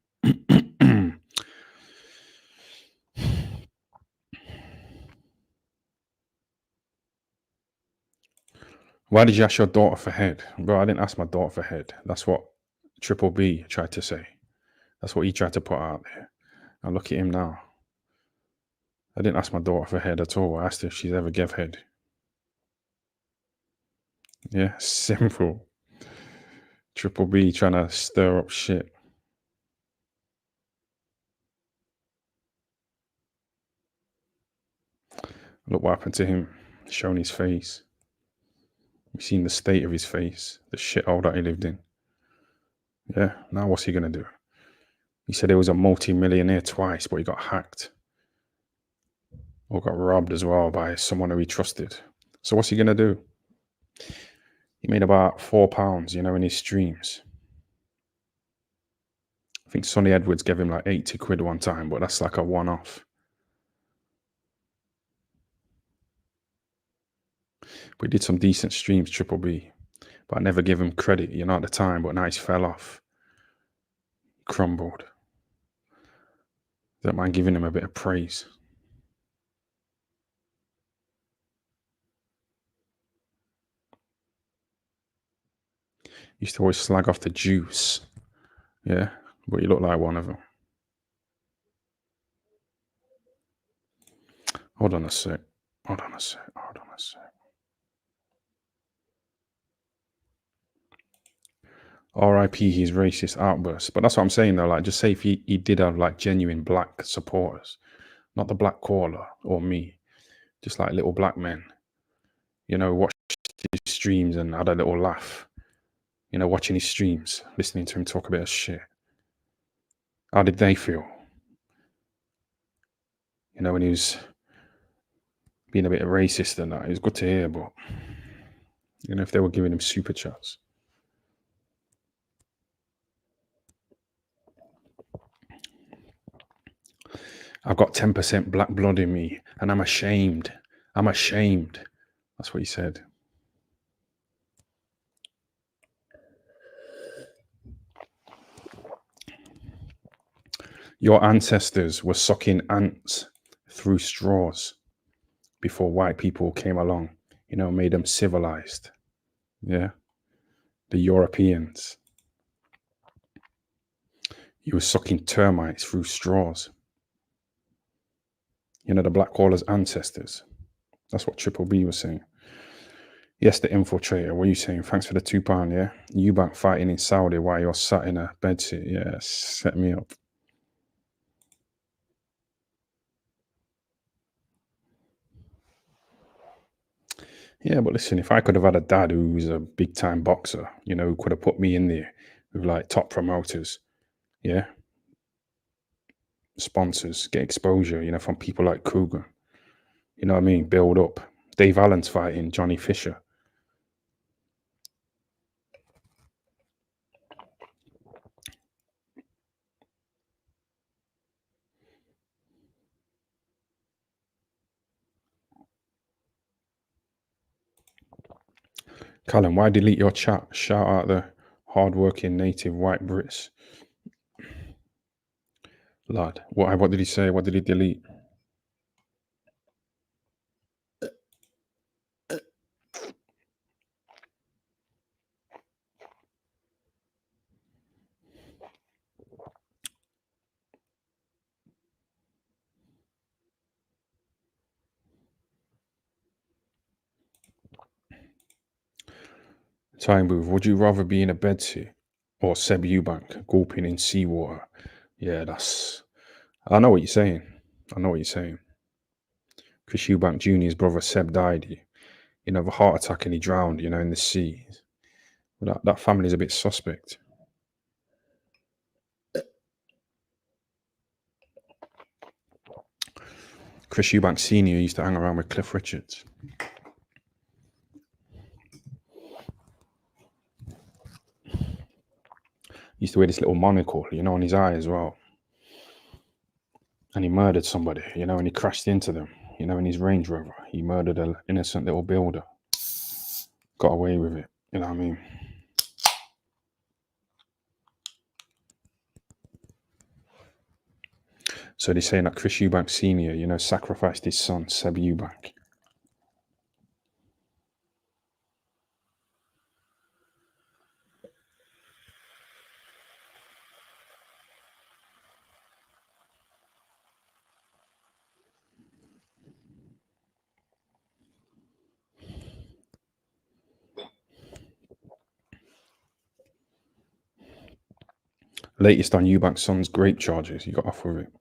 Why did you ask your daughter for head? Bro, I didn't ask my daughter for head. That's what Triple B tried to say. That's what he tried to put out there. Now look at him now. I didn't ask my daughter for head at all. I asked her if she's ever gave head. Yeah, simple. Triple B trying to stir up shit. Look what happened to him. Showing his face. We've seen the state of his face. The shithole that he lived in. Yeah, now what's he going to do? He said he was a multi-millionaire twice, but he got hacked. Or got robbed as well by someone who he trusted. So what's he going to do? He made about £4, in his streams. I think Sonny Edwards gave him like 80 quid one time, but that's like a one-off. But he did some decent streams, Triple B. But I never gave him credit, at the time, but now he's fell off. Crumbled. Don't mind giving him a bit of praise. Used to always slag off the juice. Yeah, but you look like one of them. Hold on a sec. R.I.P. his racist outbursts. But that's what I'm saying though. Like, just say if he did have like genuine black supporters, not the black caller or me, just like little black men, watched his streams and had a little laugh, watching his streams, listening to him talk a bit of shit. How did they feel? When he was being a bit racist and that, it was good to hear, but if they were giving him super chats. I've got 10% black blood in me and I'm ashamed. That's what he said. Your ancestors were sucking ants through straws before white people came along, made them civilized. Yeah. The Europeans. You were sucking termites through straws. The black caller's ancestors. That's what Triple B was saying. Yes, the infiltrator. What are you saying? Thanks for the £2, yeah? Eubank fighting in Saudi while you're sat in a bedsit. Yeah, set me up. Yeah, but listen, if I could have had a dad who was a big time boxer, who could have put me in there with like top promoters, yeah, sponsors, get exposure, from people like Cougar, you know what I mean? Build up. Dave Allen's fighting Johnny Fisher. Callum, why delete your chat? Shout out the hardworking native white Brits. Lad, what did he say? What did he delete? Time Booth, would you rather be in a bedsit or Seb Eubank gulping in seawater? Yeah, I know what you're saying. Chris Eubank Jr.'s brother Seb died, of a heart attack and he drowned, in the sea. That family's a bit suspect. Chris Eubank Sr. used to hang around with Cliff Richards. He used to wear this little monocle, on his eye as well. And he murdered somebody, and he crashed into them, in his Range Rover. He murdered an innocent little builder. Got away with it, you know what I mean? So they're saying that Chris Eubank Sr., sacrificed his son, Seb Eubank. Latest on Eubank's son's grape charges. You got off with it.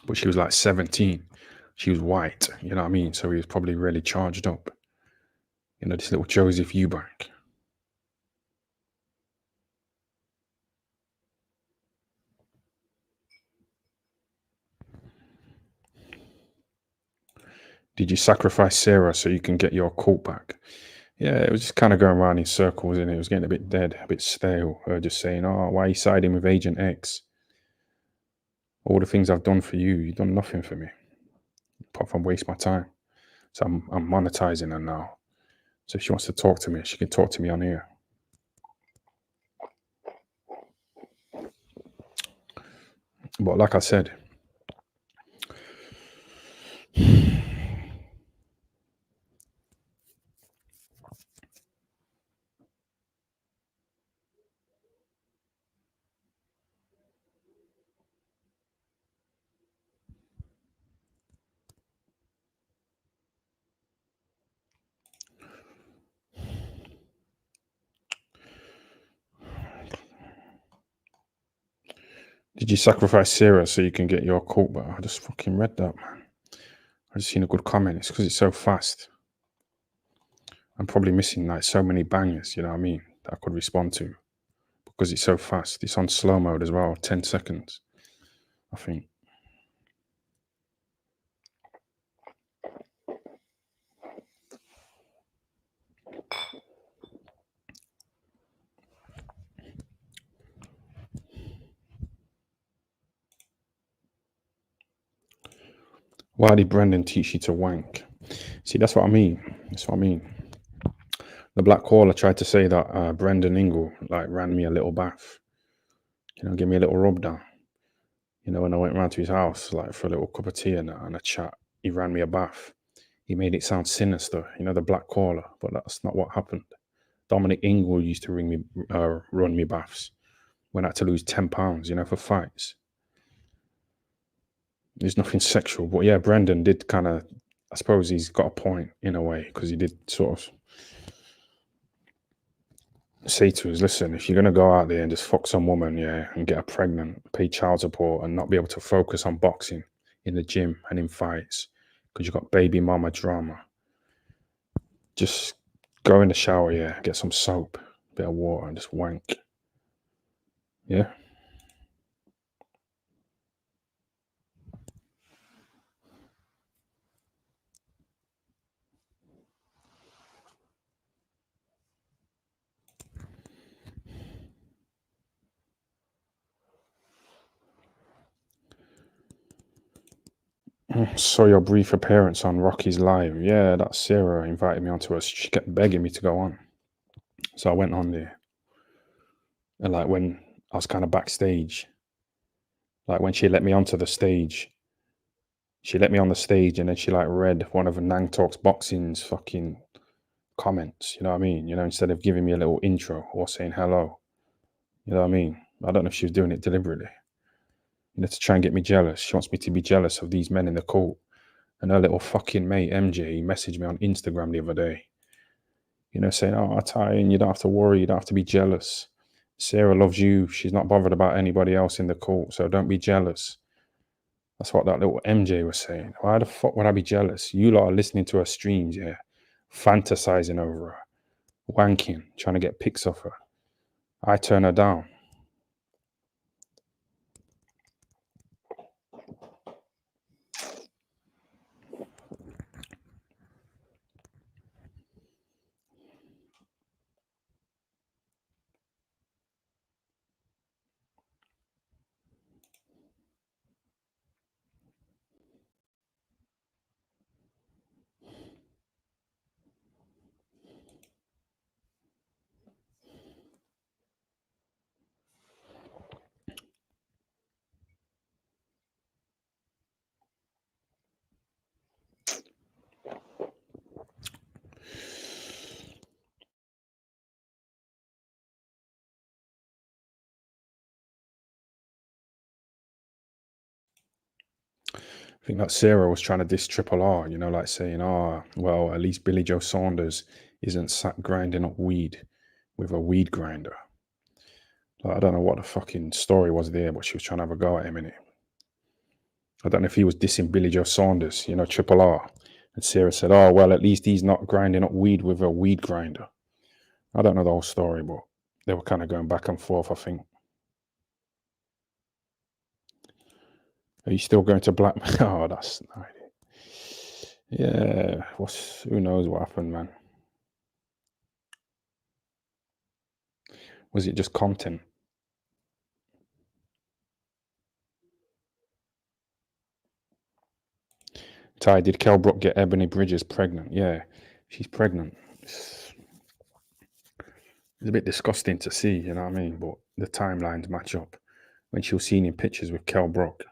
But she was like 17. She was white, you know what I mean? So he was probably really charged up. This little Joseph Eubank. Did you sacrifice Sarah so you can get your cult back? Yeah, it was just kind of going around in circles, and it was getting a bit dead, a bit stale. Just saying, oh, why are you siding with Agent X? All the things I've done for you, you've done nothing for me, apart from waste my time. So I'm monetizing her now. So if she wants to talk to me, she can talk to me on here. But like I said, did you sacrifice Sarah so you can get your cult back? I just fucking read that, man. I just seen a good comment. It's because it's so fast. I'm probably missing like so many bangers, you know what I mean, that I could respond to because it's so fast. It's on slow mode as well, 10 seconds, I think. Why did Brendan teach you to wank? See, that's what I mean. The black caller tried to say that Brendan Ingle like ran me a little bath, give me a little rub down. When I went round to his house, like for a little cup of tea and a chat, he ran me a bath. He made it sound sinister, the black caller, but that's not what happened. Dominic Ingle used to run me baths when I had to lose £10, for fights. There's nothing sexual, but yeah, Brendan did kind of, I suppose he's got a point in a way, because he did sort of say to us, listen, if you're going to go out there and just fuck some woman, and get her pregnant, pay child support, and not be able to focus on boxing in the gym and in fights, because you've got baby mama drama, just go in the shower, get some soap, a bit of water, and just wank. Yeah. Saw your brief appearance on Rocky's live. Yeah, that Sarah invited me onto her. She kept begging me to go on. So I went on there. And like when I was kind of backstage, like when she let me onto the stage, she let me on the stage and then she like read one of Nang Talks Boxing's fucking comments. You know what I mean? Instead of giving me a little intro or saying hello. You know what I mean? I don't know if she was doing it deliberately. To try and get me jealous. She wants me to be jealous of these men in the court. And her little fucking mate, MJ, messaged me on Instagram the other day. Saying, oh, Ty, and you don't have to worry. You don't have to be jealous. Sarah loves you. She's not bothered about anybody else in the court. So don't be jealous. That's what that little MJ was saying. Why the fuck would I be jealous? You lot are listening to her streams, fantasizing over her, wanking, trying to get pics of her. I turn her down. I think that Sarah was trying to diss Triple R, like saying, well, at least Billy Joe Saunders isn't sat grinding up weed with a weed grinder. Like, I don't know what the fucking story was there, but she was trying to have a go at him, innit? I don't know if he was dissing Billy Joe Saunders, Triple R. And Sarah said, oh, well, at least he's not grinding up weed with a weed grinder. I don't know the whole story, but they were kind of going back and forth, I think. Are you still going to Black? Oh, that's nice. Yeah, who knows what happened, man? Was it just content? Ty, did Kell Brook get Ebony Bridges pregnant? Yeah, she's pregnant. It's a bit disgusting to see, you know what I mean? But the timelines match up. When she was seen in pictures with Kell Brook,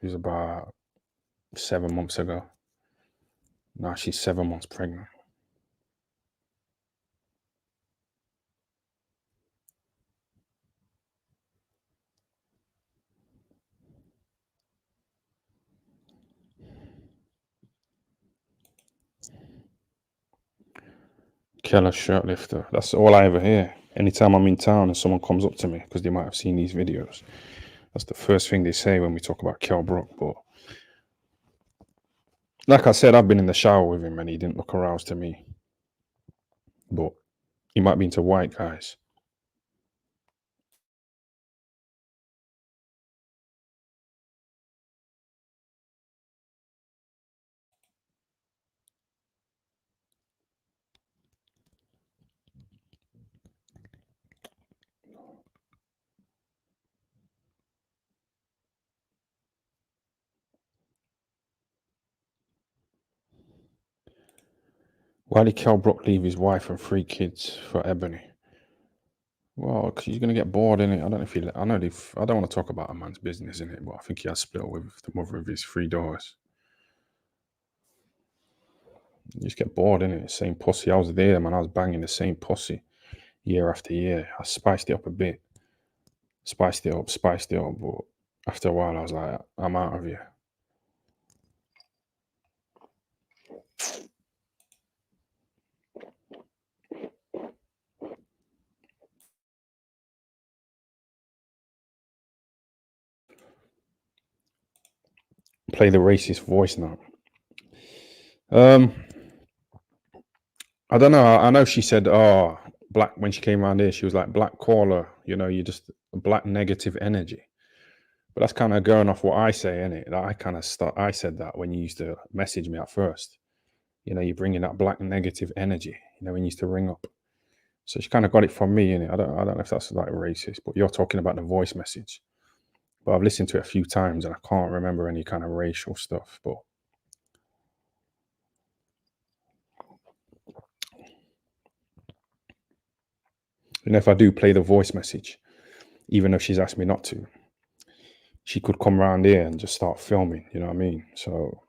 it was about 7 months ago. Now she's 7 months pregnant. Keller shirtlifter. That's all I ever hear. Anytime I'm in town and someone comes up to me, because they might have seen these videos, that's the first thing they say when we talk about Kell Brook. But like I said, I've been in the shower with him and he didn't look aroused to me. But he might be into white guys. Why did Kell Brook leave his wife and 3 kids for Ebony? Well, because he's going to get bored in it. I don't know if he. I know. I don't want to talk about a man's business in it, but I think he has split up with the mother of his 3 daughters. You just get bored in it. Same pussy. I was there, man. I was banging the same pussy year after year. I spiced it up a bit. Spiced it up. But after a while, I was like, I'm out of here. Play the racist voice now. I don't know. I know she said, "Oh, black." When she came around here, she was like, "Black caller." You know, you just black negative energy. But that's kind of going off what I say, innit? I kind of start. I said that when you used to message me at first. You know, you're bringing that black negative energy. You know, when you used to ring up. So she kind of got it from me, innit? I don't know if that's like racist, but you're talking about the voice message. But I've listened to it a few times and I can't remember any kind of racial stuff. But you know, if I do play the voice message, even though she's asked me not to, she could come around here and just start filming. You know what I mean? So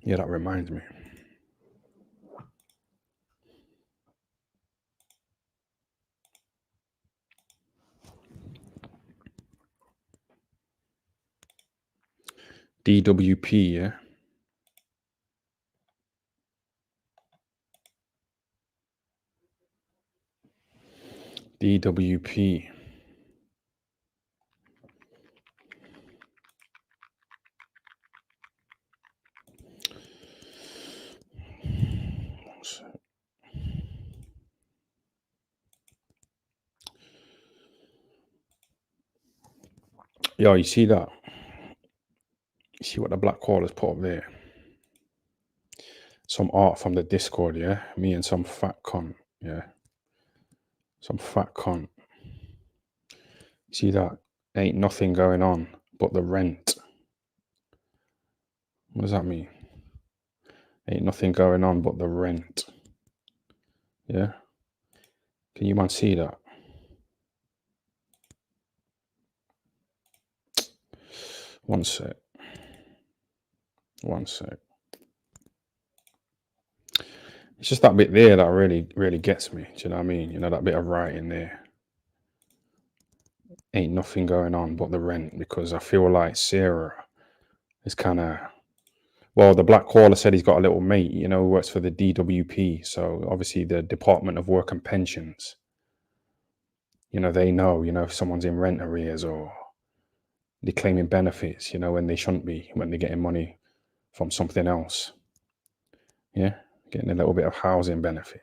yeah, that reminds me. DWP, yeah. DWP. Yo, you see that? You see what the black callers put up there? Some art from the Discord, yeah? Me and some fat cunt, yeah? Some fat cunt. See that? Ain't nothing going on but the rent. What does that mean? Ain't nothing going on but the rent. Yeah? Can you man see that? One sec. One sec. It's just that bit there that really gets me. Do you know what I mean? You know, that bit of writing there. Ain't nothing going on but the rent, because I feel like Sarah is kind of, well, the black caller said he's got a little mate, you know, who works for the DWP. So obviously the Department of Work and Pensions, you know, they know, you know, if someone's in rent arrears or they're claiming benefits, you know, when they shouldn't be, when they're getting money from something else. Yeah. Getting a little bit of housing benefit.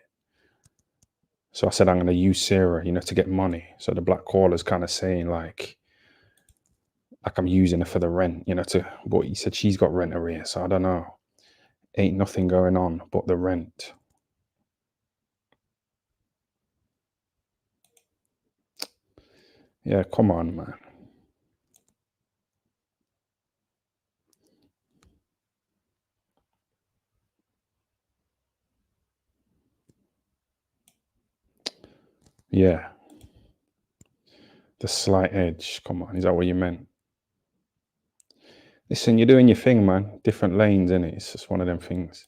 So I said, I'm going to use Sarah, you know, to get money. So the black caller's kind of saying like I'm using her for the rent, you know, but he said she's got rent arrears. So I don't know. Ain't nothing going on but the rent. Yeah, come on, man. Yeah. The slight edge. Come on. Is that what you meant? Listen, you're doing your thing, man. Different lanes, innit? It's just one of them things.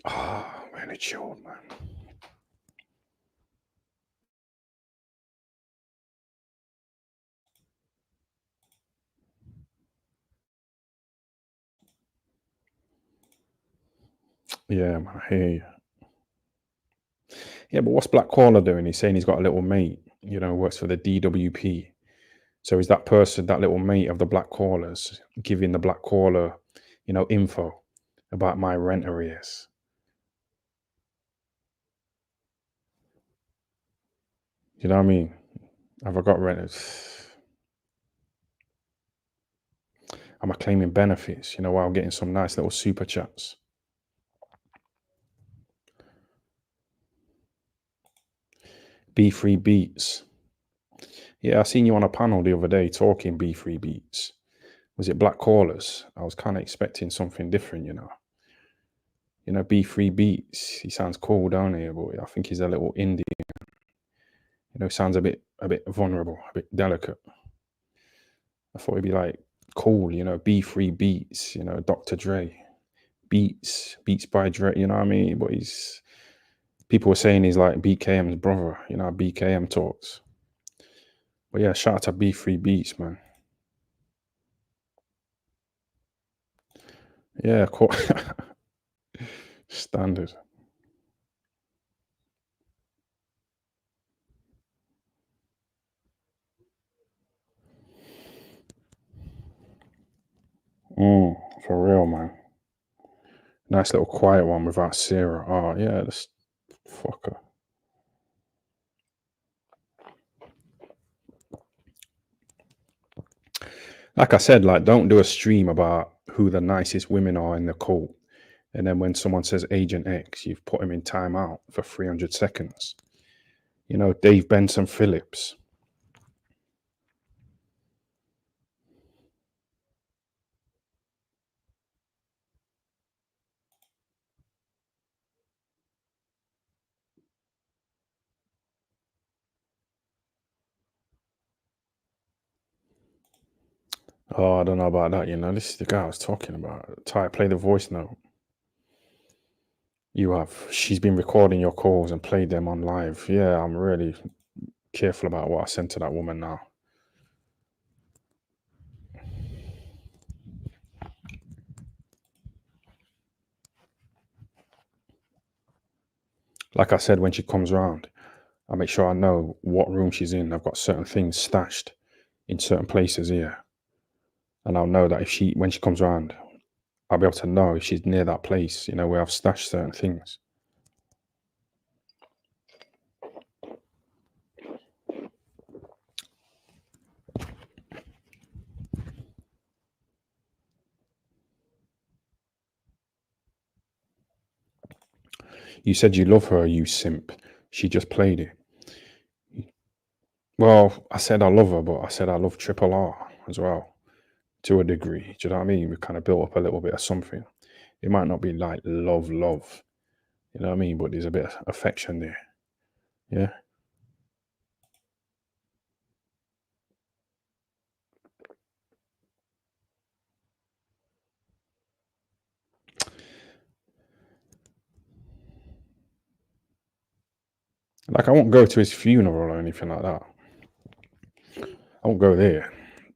Oh, man, it's chilled, man. Yeah, man, I hear you. Yeah, but what's Black Caller doing? He's saying he's got a little mate, you know, works for the DWP. So is that person, that little mate of the Black Callers, giving the Black Caller, you know, info about my rent arrears? You know what I mean? Have I got rented? Am I claiming benefits? You know, while getting some nice little super chats. B3 Beats. Yeah, I seen you on a panel the other day talking B3 Beats. Was it Black Callers? I was kind of expecting something different, you know. You know, B3 Beats. He sounds cool, don't he? But I think he's a little indie. You know, sounds a bit vulnerable, a bit delicate. I thought he'd be like cool, you know, B3 Beats, you know, Dr. Dre. Beats by Dre, you know what I mean? But people were saying he's like BKM's brother, you know, BKM talks. But yeah, shout out to B3 Beats, man. Yeah, cool. Standard. For real, man. Nice little quiet one without Sarah. Oh, yeah, this fucker. Like I said, like, don't do a stream about who the nicest women are in the cult. And then when someone says Agent X, you've put him in timeout for 300 seconds. You know, Dave Benson Phillips. Oh, I don't know about that. You know, this is the guy I was talking about. Ty, play the voice note. You have. She's been recording your calls and played them on live. Yeah, I'm really careful about what I send to that woman now. Like I said, when she comes around, I make sure I know what room she's in. I've got certain things stashed in certain places here. And I'll know that when she comes around, I'll be able to know if she's near that place, you know, where I've stashed certain things. You said you love her, you simp. She just played it. Well, I said I love her, but I said I love Triple R as well, to a degree. Do you know what I mean? We kind of built up a little bit of something. It might not be like love, you know what I mean? But there's a bit of affection there. Yeah. Like, I won't go to his funeral or anything like that. I won't go there.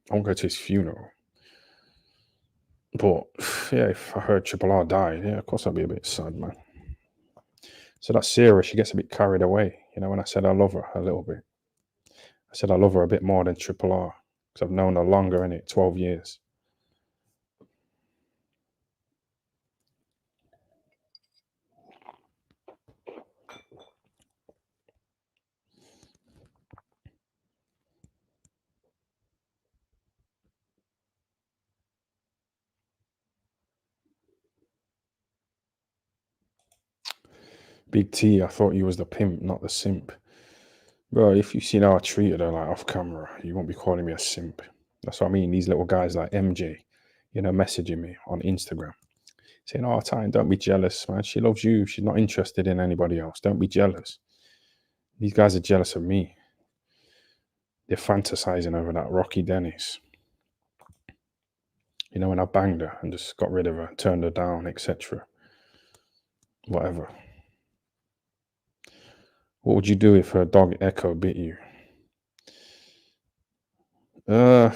I won't go to his funeral. But yeah, if I heard Triple R died, yeah, of course I'd be a bit sad, man. So that's Sarah. She gets a bit carried away. You know, when I said I love her a little bit, I said I love her a bit more than Triple R because I've known her longer, in it, 12 years. Big T, I thought you was the pimp, not the simp. Bro, if you seen how I treated her like off camera, you won't be calling me a simp. That's what I mean. These little guys like MJ, you know, messaging me on Instagram, saying, "Oh, Ty, don't be jealous, man. She loves you. She's not interested in anybody else. Don't be jealous." These guys are jealous of me. They're fantasizing over that Rocky Dennis. You know, when I banged her and just got rid of her, turned her down, etc. Whatever. What would you do if her dog Echo bit you? Well,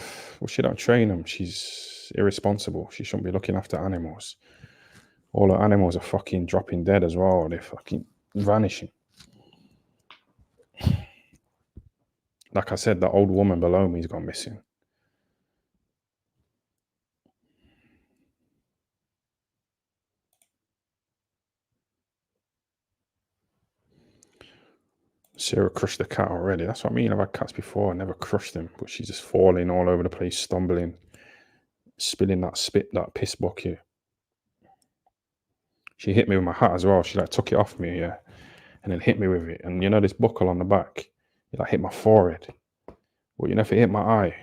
she don't train them. She's irresponsible. She shouldn't be looking after animals. All her animals are fucking dropping dead as well. They're fucking vanishing. Like I said, the old woman below me's gone missing. Sarah crushed the cat already. That's what I mean. I've had cats before. I never crushed them, but she's just falling all over the place, stumbling, spilling that spit, that piss bucket. She hit me with my hat as well. She like took it off me, yeah, and then hit me with it. And you know this buckle on the back, it like hit my forehead. But you know if it hit my eye,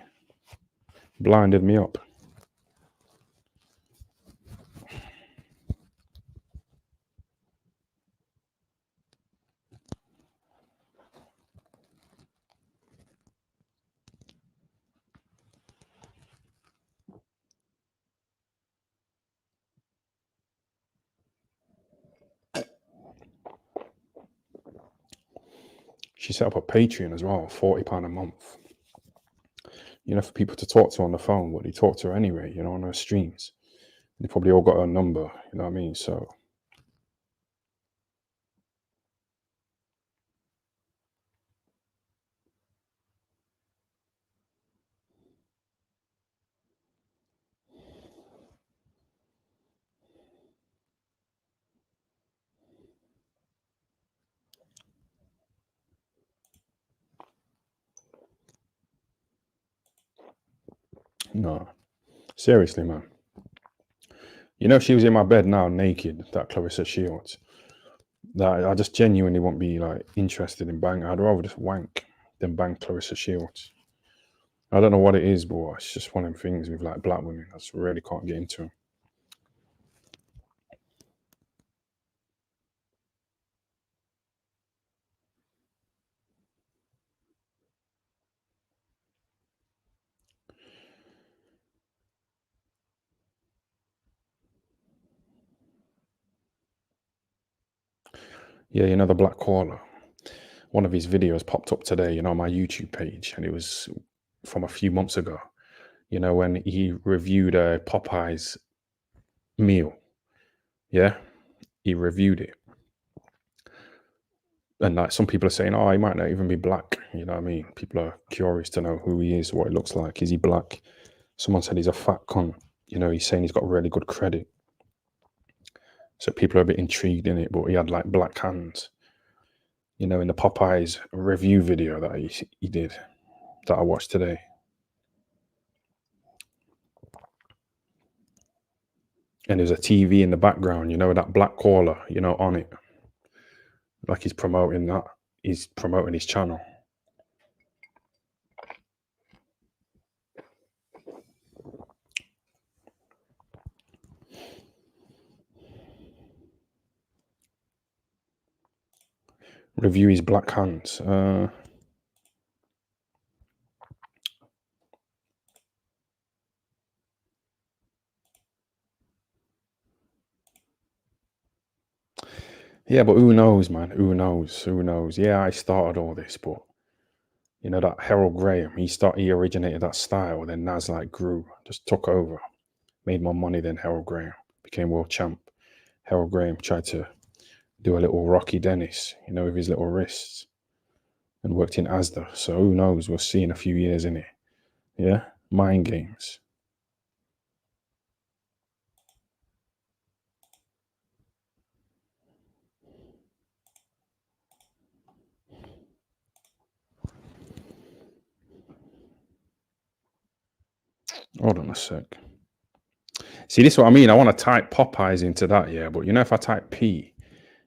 blinded me up. She set up a Patreon as well, £40 a month. You know, for people to talk to on the phone, but they talk to her anyway, you know, on her streams. They probably all got her number, you know what I mean? So no. Seriously, man. You know, if she was in my bed now naked, that Clarissa Shields, that I just genuinely won't be like interested in bang. I'd rather just wank than bang Clarissa Shields. I don't know what it is, but it's just one of them things with like black women. I just really can't get into them. Yeah, you know, the Black Caller. One of his videos popped up today, you know, on my YouTube page, and it was from a few months ago. You know, when he reviewed a Popeyes meal. Yeah, he reviewed it. And like some people are saying, oh, he might not even be black. You know what I mean? People are curious to know who he is, what he looks like. Is he black? Someone said he's a fat cunt. You know, he's saying he's got really good credit. So people are a bit intrigued in it, but he had like black hands. You know, in the Popeyes review video that he did, that I watched today. And there's a TV in the background, you know, that black caller, you know, on it. Like he's promoting that. He's promoting his channel. Review his black hands. Yeah, but who knows, man? Who knows? Who knows? Yeah, I started all this, but you know that Harold Graham, he originated that style. Then Nas like grew, just took over, made more money than Harold Graham, became world champ. Harold Graham tried to do a little Rocky Dennis, you know, with his little wrists, and worked in Asda. So who knows? We'll see in a few years, innit? Yeah, mind games. Hold on a sec. See, this is what I mean. I want to type Popeyes into that, yeah. But you know, if I type P,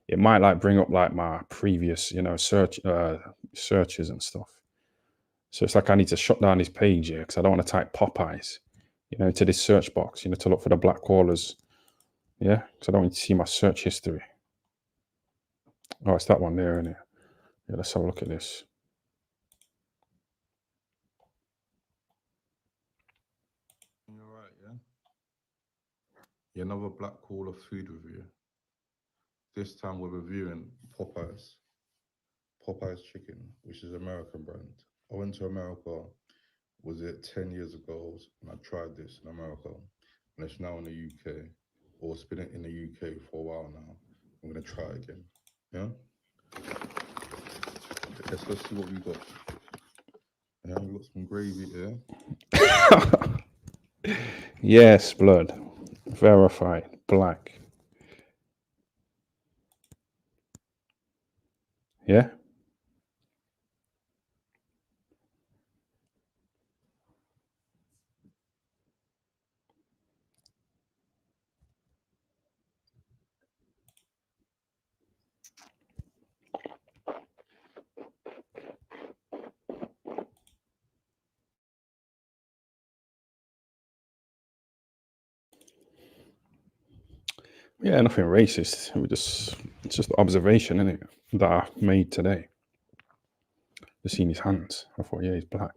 it might like bring up like my previous, you know, searches and stuff. So it's like I need to shut down this page here because I don't want to type Popeyes, you know, into this search box, you know, to look for the black callers. Yeah, because I don't want you to see my search history. Oh, it's that one there, isn't it? Yeah, let's have a look at this. You're right, yeah? Yeah, another black caller food review. This time we're reviewing Popeyes. Popeyes chicken, which is an American brand. I went to America, was it 10 years ago, and I tried this in America. And it's now in the UK, or it's been in the UK for a while now. I'm gonna try it again. Yeah? Let's see what we got. Yeah, we got some gravy here. Yes, blood. Verified. Black. Yeah? Yeah, nothing racist. It's just observation, isn't it, that I made today. Just seen his hands. I thought, yeah, he's black.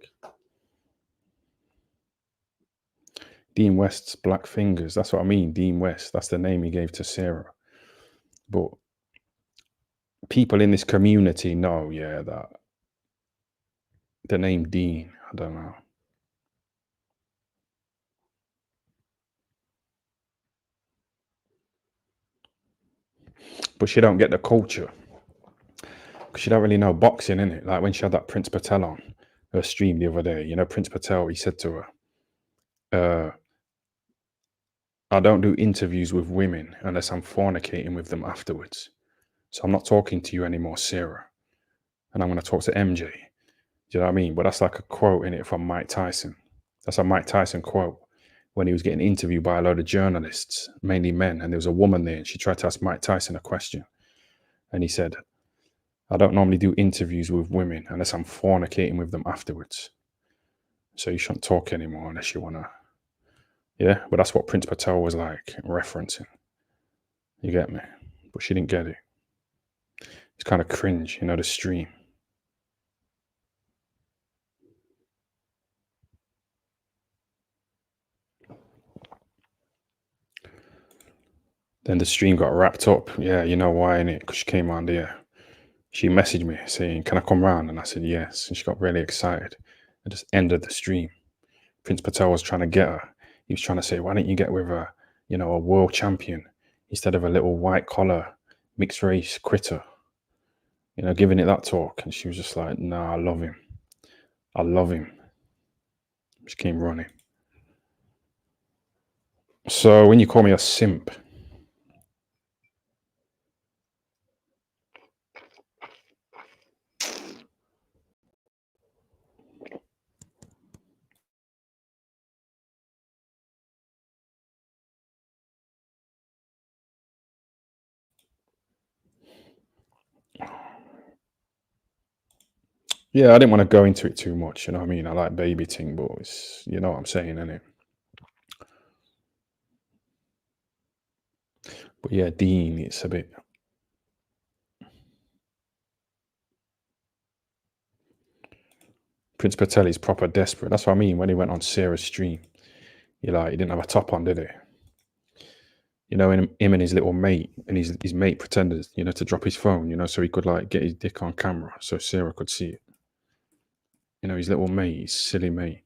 Dean West's Black Fingers. That's what I mean. Dean West. That's the name he gave to Sarah. But people in this community know, yeah, that the name Dean, I don't know. But she don't get the culture. Because she don't really know boxing, innit? Like when she had that Prince Patel on her stream the other day, you know, Prince Patel, he said to her, I don't do interviews with women unless I'm fornicating with them afterwards. So I'm not talking to you anymore, Sarah. And I'm going to talk to MJ. Do you know what I mean? But that's like a quote in it from Mike Tyson. That's a Mike Tyson quote when he was getting interviewed by a load of journalists, mainly men. And there was a woman there and she tried to ask Mike Tyson a question. And he said, I don't normally do interviews with women unless I'm fornicating with them afterwards. So you shouldn't talk anymore unless you want to. Yeah, but that's what Prince Patel was like referencing. You get me? But she didn't get it. It's kind of cringe, you know, the stream. Then the stream got wrapped up. Yeah, you know why, innit? Because she came on there. She messaged me saying, can I come round? And I said, yes. And she got really excited and just ended the stream. Prince Patel was trying to get her. He was trying to say, why don't you get with a, you know, a world champion instead of a little white collar mixed race critter, you know, giving it that talk. And she was just like, nah, I love him. I love him. She came running. So when you call me a simp, yeah, I didn't want to go into it too much. You know what I mean? I like baby ting, but it's, you know what I'm saying, innit? But yeah, Dean, it's a bit. Prince Patel is proper desperate. That's what I mean. When he went on Sarah's stream, he didn't have a top on, did he? You know, him and his little mate, and his mate pretended, you know, to drop his phone, you know, so he could like get his dick on camera so Sarah could see it. You know, his little mate, his silly mate.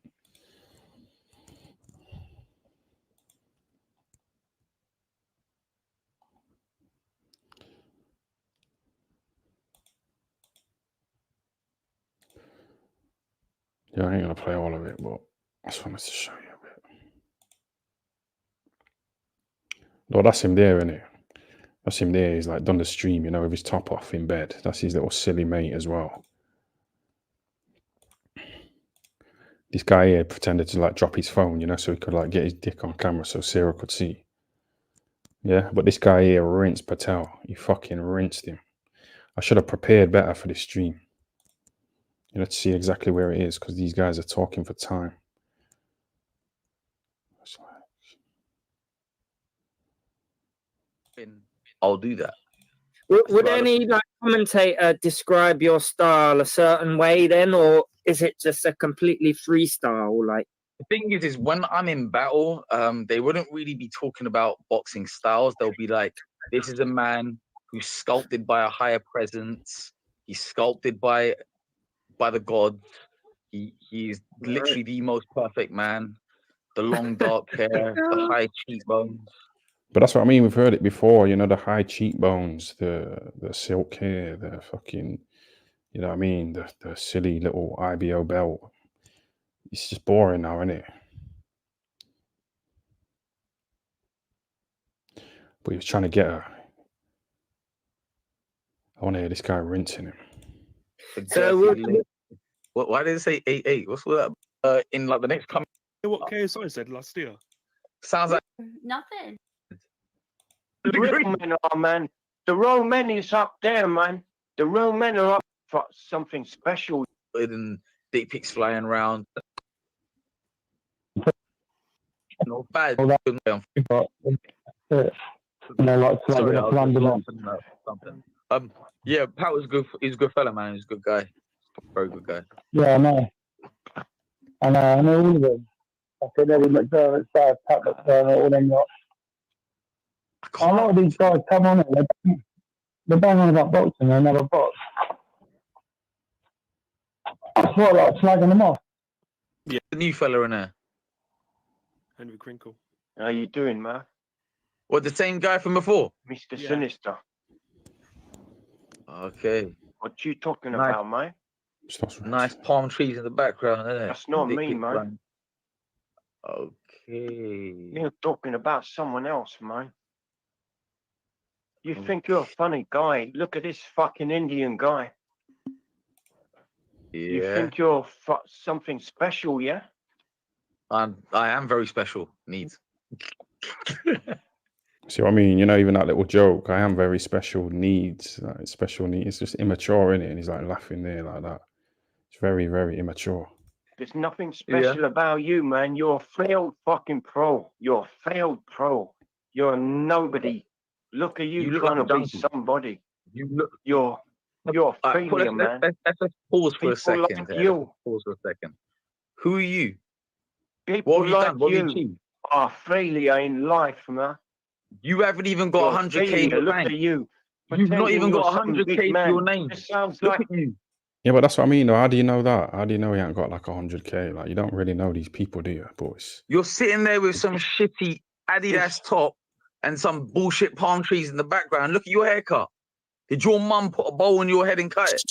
Yeah, I ain't gonna play all of it, but I just wanted to show you a bit. No, that's him there, isn't it? That's him there. He's like done the stream, you know, with his top off in bed. That's his little silly mate as well. This guy here pretended to like drop his phone, you know, so he could like get his dick on camera so Sarah could see. Yeah, but this guy here, Prince Patel, he fucking rinsed him. I should have prepared better for this stream. You know, to see exactly where it is, because these guys are talking for time. I'll do that. Would any like commentator describe your style a certain way then, or is it just a completely freestyle? Like the thing is when I'm in battle, they wouldn't really be talking about boxing styles. They'll be like, this is a man who's sculpted by a higher presence. He's sculpted by the gods. He's literally the most perfect man. The long dark hair, the high cheekbones. But that's what I mean. We've heard it before, you know, the high cheekbones, the silk hair, the fucking, you know what I mean, the silly little IBO belt. It's just boring now, isn't it? But he was trying to get her. I want to hear this guy rinsing him. so, why did it say 8-8? What's that? In like the next comment. What KSI said last year. Sounds like nothing. the real men are, man. The real men is up there, man. The real men are up for something special. And dick pics flying around. Not bad. Well, like Sorry, slugging I a was plan just to laughing at something. Yeah, Pat was good. He's a good fella, man. He's a good guy. Very good guy. Yeah, I know. I know all of them. I said Eddie McDermott, Pat McDermott, all them lot. A lot of these guys come on it, they're bang on about boxing, they never box. That's what, like slagging them off. The new fella in there. Henry Crinkle. How you doing, man? What, the same guy from before? Mr. Yeah. Sinister. Okay. What you talking Nice. about, mate? Nice palm trees in the background, isn't it? That's not Dick me, pics man. flying. Okay. You're talking about someone else, man. You Oh. think you're a funny guy. Look at this fucking Indian guy. You Yeah. think you're something special, yeah? I am very special needs. See what I mean? You know, even that little joke, I am very special needs. Like, special needs. It's just immature, innit? And he's like laughing there like that. It's very, very immature. There's nothing special about you, man. You're a failed fucking pro. You're a failed pro. You're a nobody. Look at you, You look trying like a to be donkey. somebody. You look. You're a failure, man. Let's just pause for a People second. like here. you. Let's pause for a second. Who are you? People What have you like done? What have you you achieved? are failure in life, man. You haven't even got You're a 100k in failure. your Look bank. at you. You've not pretending even got you're some 100k big to man. your name. It sounds Look like at you. Yeah, but that's what I mean, though. How do you know that? How do you know he ain't got like 100k? Like, you don't really know these people, do you, boys? You're sitting there with some shitty Adidas top and some bullshit palm trees in the background. Look at your haircut. Did your mum put a bowl on your head and cut it?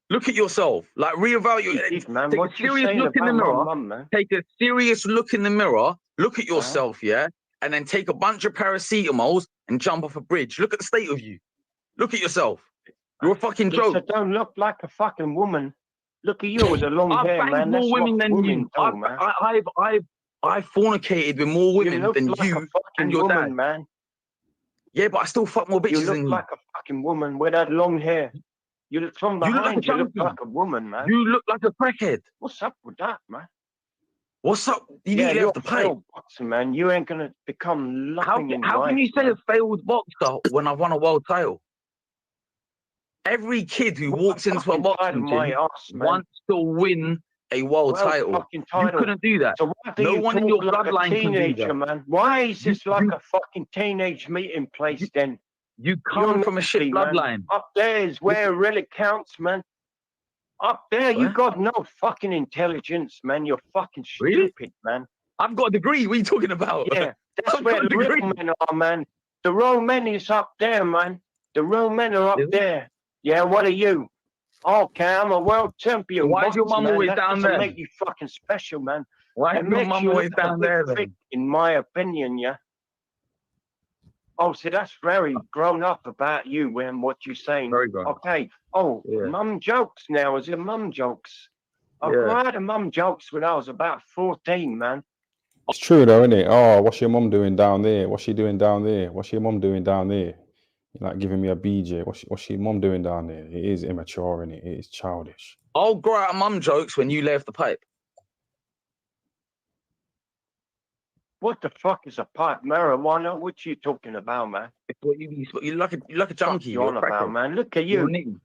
Look at yourself. Like, reevaluate. man. Take What a you serious saying look in the about my mirror. mum, man? Take a serious look in the mirror. Look at yourself, yeah? And then take a bunch of paracetamols and jump off a bridge. Look at the state of you. Look at yourself. You're a fucking Yes, I joke. don't look like a fucking woman. Look at you with a long I've hair, banged man. more That's women what than women you. do, man. I've fornicated with more You women look than like a you fucking and your woman, dad. man. Yeah, but I still fuck more You bitches look than like a fucking woman with that long hair. You look from You look like a behind. You look junkie. like a woman, man. you. You look like a crackhead. What's up with that, man? What's up? You Yeah, need to you're have the a pipe. failed boxer, man. You ain't gonna become How nothing in can life. you say man. a failed boxer when I've won a world title? Every kid who walks into a Fucking title boxing my gym ass, man. wants to win a world title. fucking You title. couldn't do that. So why do No you one in talk your like a bloodline can do teenager, that. man? Why is this like you- a fucking teenage meeting place then? You You're come from a shit nasty, man. bloodline. Up there is where it really counts, man. Up there, you What? got no fucking intelligence, man. You're fucking Really? stupid, man. I've got a degree. What are you talking about? Yeah, that's I've where got a the real degree. men are, man. The real men is up there, man. The real men are up Is it? there. Yeah, what are you? Okay, I'm a world champion. Why is your boxer, mum man. always That down doesn't there? make you fucking special, man. Why It is your makes mum you always look like a down big there prick, then? in my opinion, yeah. Oh, so that's very grown up about you and what you're saying. Very grown up. Okay. Oh, Yeah. mum jokes now. Is it mum jokes? I Yeah. cried at mum jokes when I was about 14, man. It's true, though, isn't it? Oh, what's your mum doing down there? What's she doing down there? What's your mum doing down there? You're like giving me a BJ. What's your mum doing down there? It is immature, innit? It is childish. I'll grow out mum jokes when you left the pipe. What the fuck is a pipe marijuana? What you talking about, man? It's what you're like a junkie. You're on You're a about, crackhead. man. Look at You're you. a nigga.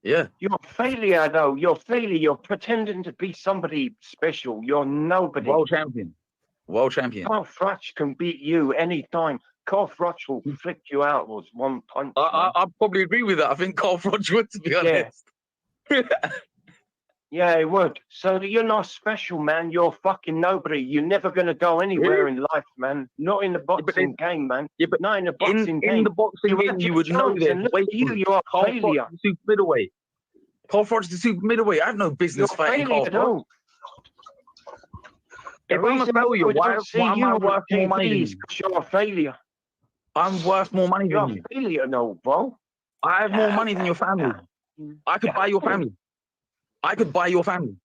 Yeah. You're a failure, though. You're a failure. You're pretending to be somebody special. You're nobody. World champion. World champion. Carl Froch can beat you anytime. Carl Froch will flick you out with one punch. man. I probably agree with that. I think Carl Froch would, to be honest. Yeah, it would. So you're not special, man. You're fucking nobody. You're never gonna go anywhere in life, man. Not in the boxing game, man. Yeah, but Not in the boxing in game. the boxing You game, had you your would know chance, that. and look Wait at you, for it. you're a Carl failure. Froch is the super middleweight. Carl Froch is the super middleweight. I have no business You're a fighting failure, Carl Froch. though. If I'm a failure, why am I worth more money than you? Because you're a failure. I'm worth more money You're than a you. failure, no, bro. I have more money than your family. I could buy your family. I could buy your family.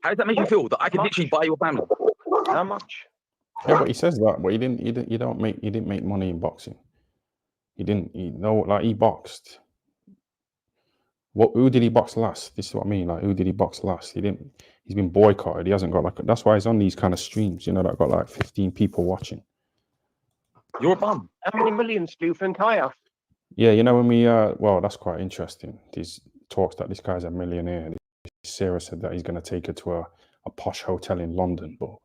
How does that make you feel? That I could literally buy your family? How much? Yeah, but he says that, but he didn't make money in boxing. He didn't. Like he boxed. Who did he box last? This is what I mean. Like, who did he box last? He didn't. He's been boycotted. He hasn't got like. That's why he's on these kind of streams. You know, that got like 15 people watching. You're a bum. How many millions do you think I have? Yeah, you know when we. Well, that's quite interesting. These talks that this guy's a millionaire. Sarah said that he's going to take her to a posh hotel in London, but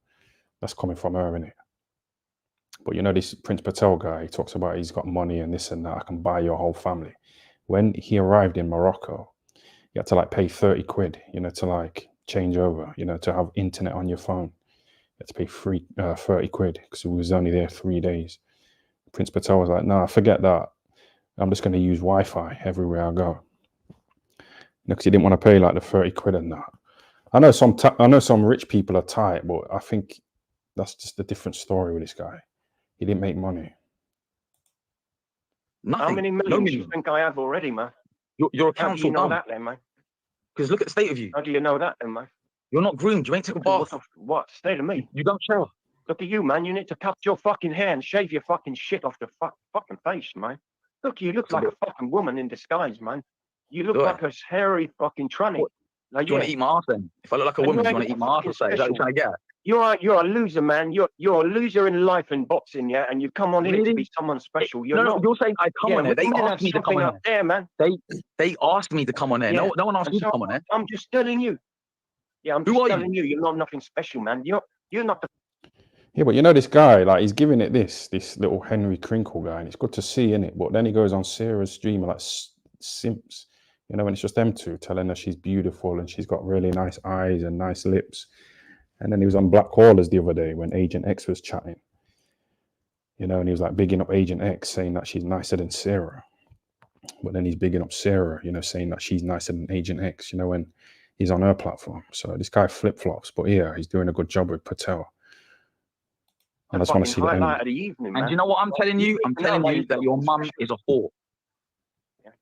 that's coming from her, innit? But you know, this Prince Patel guy, he talks about he's got money and this and that. I can buy your whole family. When he arrived in Morocco, you had to like pay 30 quid, you know, to like change over, you know, to have internet on your phone. You had to pay 30 quid because he was only there 3 days. Prince Patel was like, nah, forget that. I'm just going to use Wi-Fi everywhere I go. Because he didn't want to pay like the 30 quid and that. I know some rich people are tight, but I think that's just a different story with this guy. He didn't make money. Nothing. How many millions do you think I have already, man? You're a How do council you know bum. that then, man? Because look at the state of you. How do you know that then, man? You're not groomed. You ain't took a bath. What? State of me? You don't shower. Look at you, man. You need to cut your fucking hair and shave your fucking shit off the fucking face, man. Look, you look like a fucking woman in disguise, man. You look like a hairy fucking tranny. Like, Do you want to eat my ass then? If I look like a woman, do you want to eat my ass or say? Is that what you're trying to get? You're a loser, man. You're a loser in life in boxing, yeah. And you come on here to be someone special. You're not. You're saying I come on there. They asked me to come on there, man. They asked me to come on there. Yeah. No one asked me to come on there. I'm just telling you. Yeah, I'm just telling you. You're not nothing special, man. You're not the. Yeah, but you know this guy, like he's giving it this little Henry Crinkle guy, and it's good to see, innit? But then he goes on Sarah's stream like simps, you know, and it's just them two telling her she's beautiful and she's got really nice eyes and nice lips. And then he was on Black Callers the other day when Agent X was chatting, you know, and he was like bigging up Agent X, saying that she's nicer than Sarah. But then he's bigging up Sarah, you know, saying that she's nicer than Agent X, you know, when he's on her platform. So this guy flip-flops, but yeah, he's doing a good job with Patel. I just want to see the end. Of the evening, and you know what I'm telling you? I'm telling you that your mum is a whore.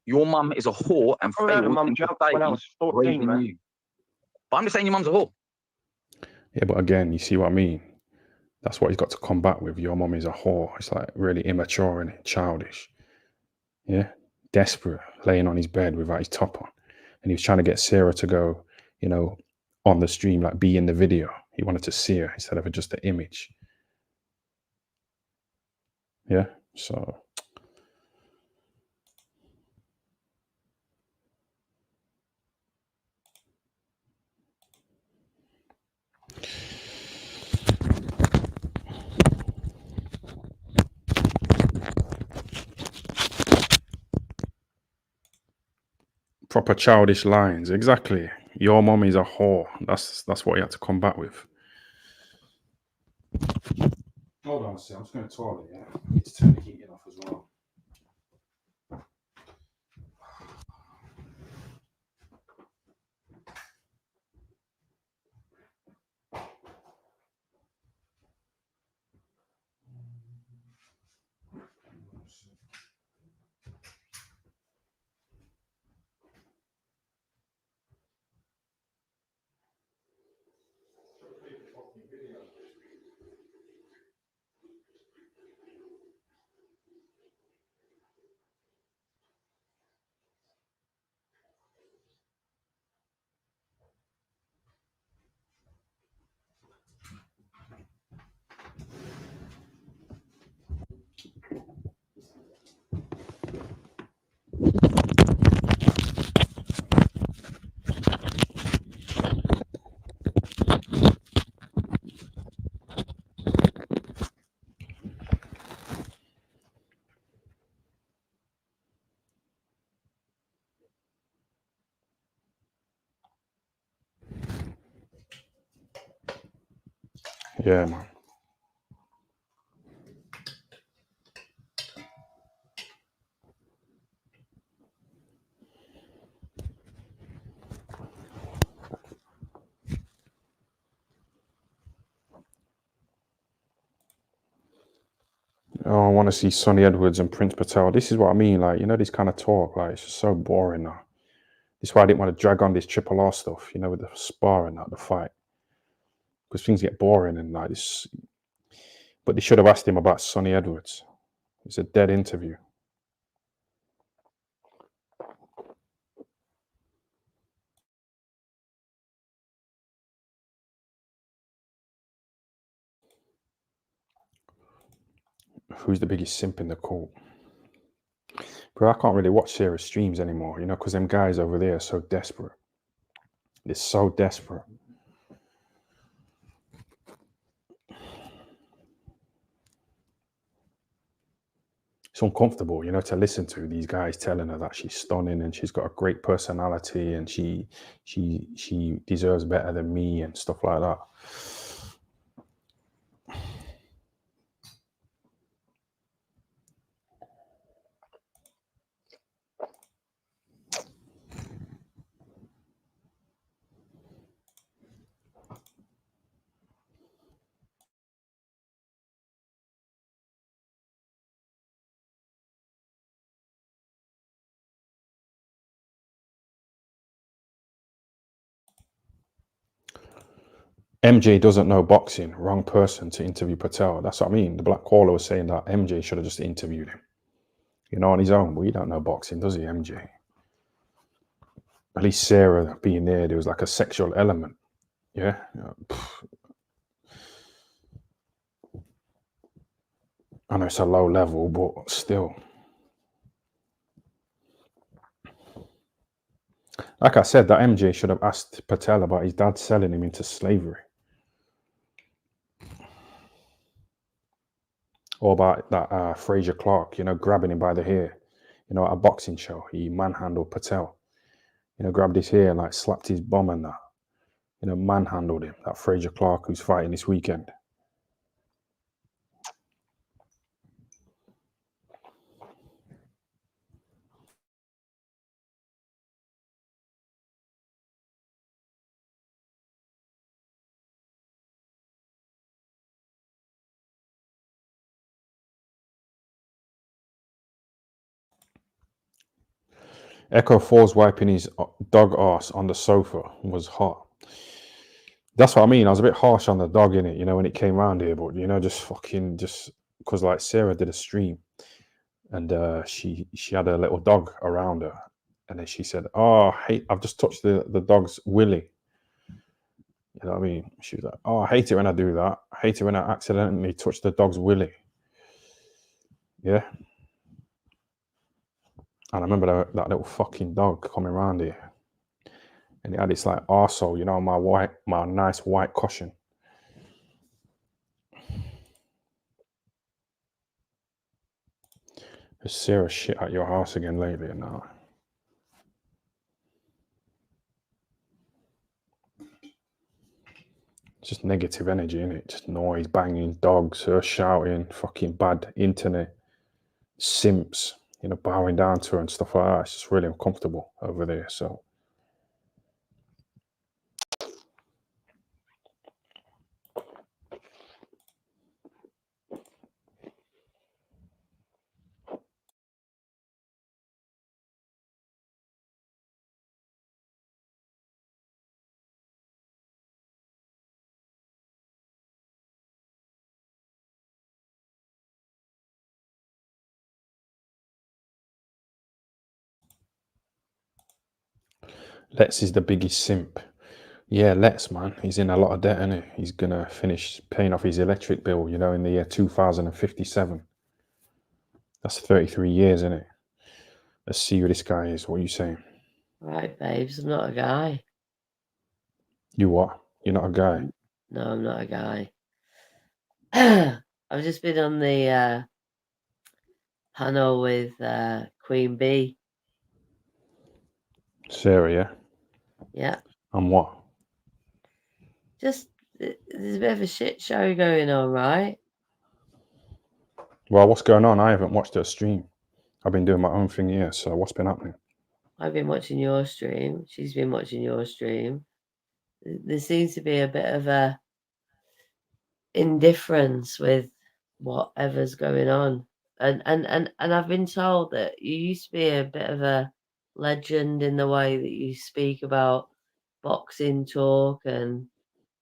Your mum is a whore and failed in society raising you. But I'm just saying your mum's a whore. Yeah, but again, you see what I mean? That's what he's got to combat with. Your mum is a whore. It's like really immature and childish. Yeah, desperate, laying on his bed without his top on. And he was trying to get Sarah to go, you know, on the stream, like be in the video. He wanted to see her instead of just the image. Yeah, so. Proper childish lines, exactly. Your mom is a whore. That's what he had to combat with. Hold on a second, I'm just going to toilet, yeah? I need to turn the heating off as well. Yeah, man. Oh, I want to see Sonny Edwards and Prince Patel. This is what I mean. Like, you know, this kind of talk, like, it's just so boring now. This is why I didn't want to drag on this Triple R stuff, you know, with the sparring, not the fight. Because things get boring and like this. But they should have asked him about Sonny Edwards. It's a dead interview. Who's the biggest simp in the court? Bro, I can't really watch Sarah's streams anymore, you know, because them guys over there are so desperate. They're so desperate. It's uncomfortable, you know, to listen to these guys telling her that she's stunning and she's got a great personality and she deserves better than me and stuff like that. MJ doesn't know boxing. Wrong person to interview Patel. That's what I mean. The Black Caller was saying that MJ should have just interviewed him, you know, on his own. But he don't know boxing, does he, MJ? At least Sarah being there was like a sexual element. Yeah. I know it's a low level, but still. Like I said, that MJ should have asked Patel about his dad selling him into slavery. Or about that Fraser Clark, you know, grabbing him by the hair. You know, at a boxing show, he manhandled Patel. You know, grabbed his hair and like slapped his bum and that. You know, manhandled him. That Fraser Clark who's fighting this weekend. Echo 4's wiping his dog arse on the sofa was hot. That's what I mean. I was a bit harsh on the dog in it, you know, when it came around here, but you know, just because like Sarah did a stream and she had a little dog around her, and then she said, "Oh, hey, I've just touched the dog's willy." You know what I mean? She was like, "Oh, I hate it when I do that. I hate it when I accidentally touch the dog's willy." Yeah. And I remember that little fucking dog coming around here. And it had its like arsehole, you know, my nice white cushion. Is Sarah shit at your house again lately? No. It's just negative energy, innit? Just noise, banging, dogs, her shouting, fucking bad internet, simps, you know, bowing down to her and stuff like that. It's just really uncomfortable over there. So Let's is the biggest simp. Yeah, Let's, man. He's in a lot of debt, isn't he? He's going to finish paying off his electric bill, you know, in the year 2057. That's 33 years, isn't it? Let's see who this guy is. What are you saying? Right, babes, I'm not a guy. You what? You're not a guy? No, I'm not a guy. I've just been on the panel with Queen Bee. Sarah, yeah? Yeah. And what? Just, there's a bit of a shit show going on, right? Well, what's going on? I haven't watched her stream. I've been doing my own thing here, so what's been happening? I've been watching your stream. She's been watching your stream. There seems to be a bit of a indifference with whatever's going on. And I've been told that you used to be a bit of a legend in the way that you speak about boxing talk and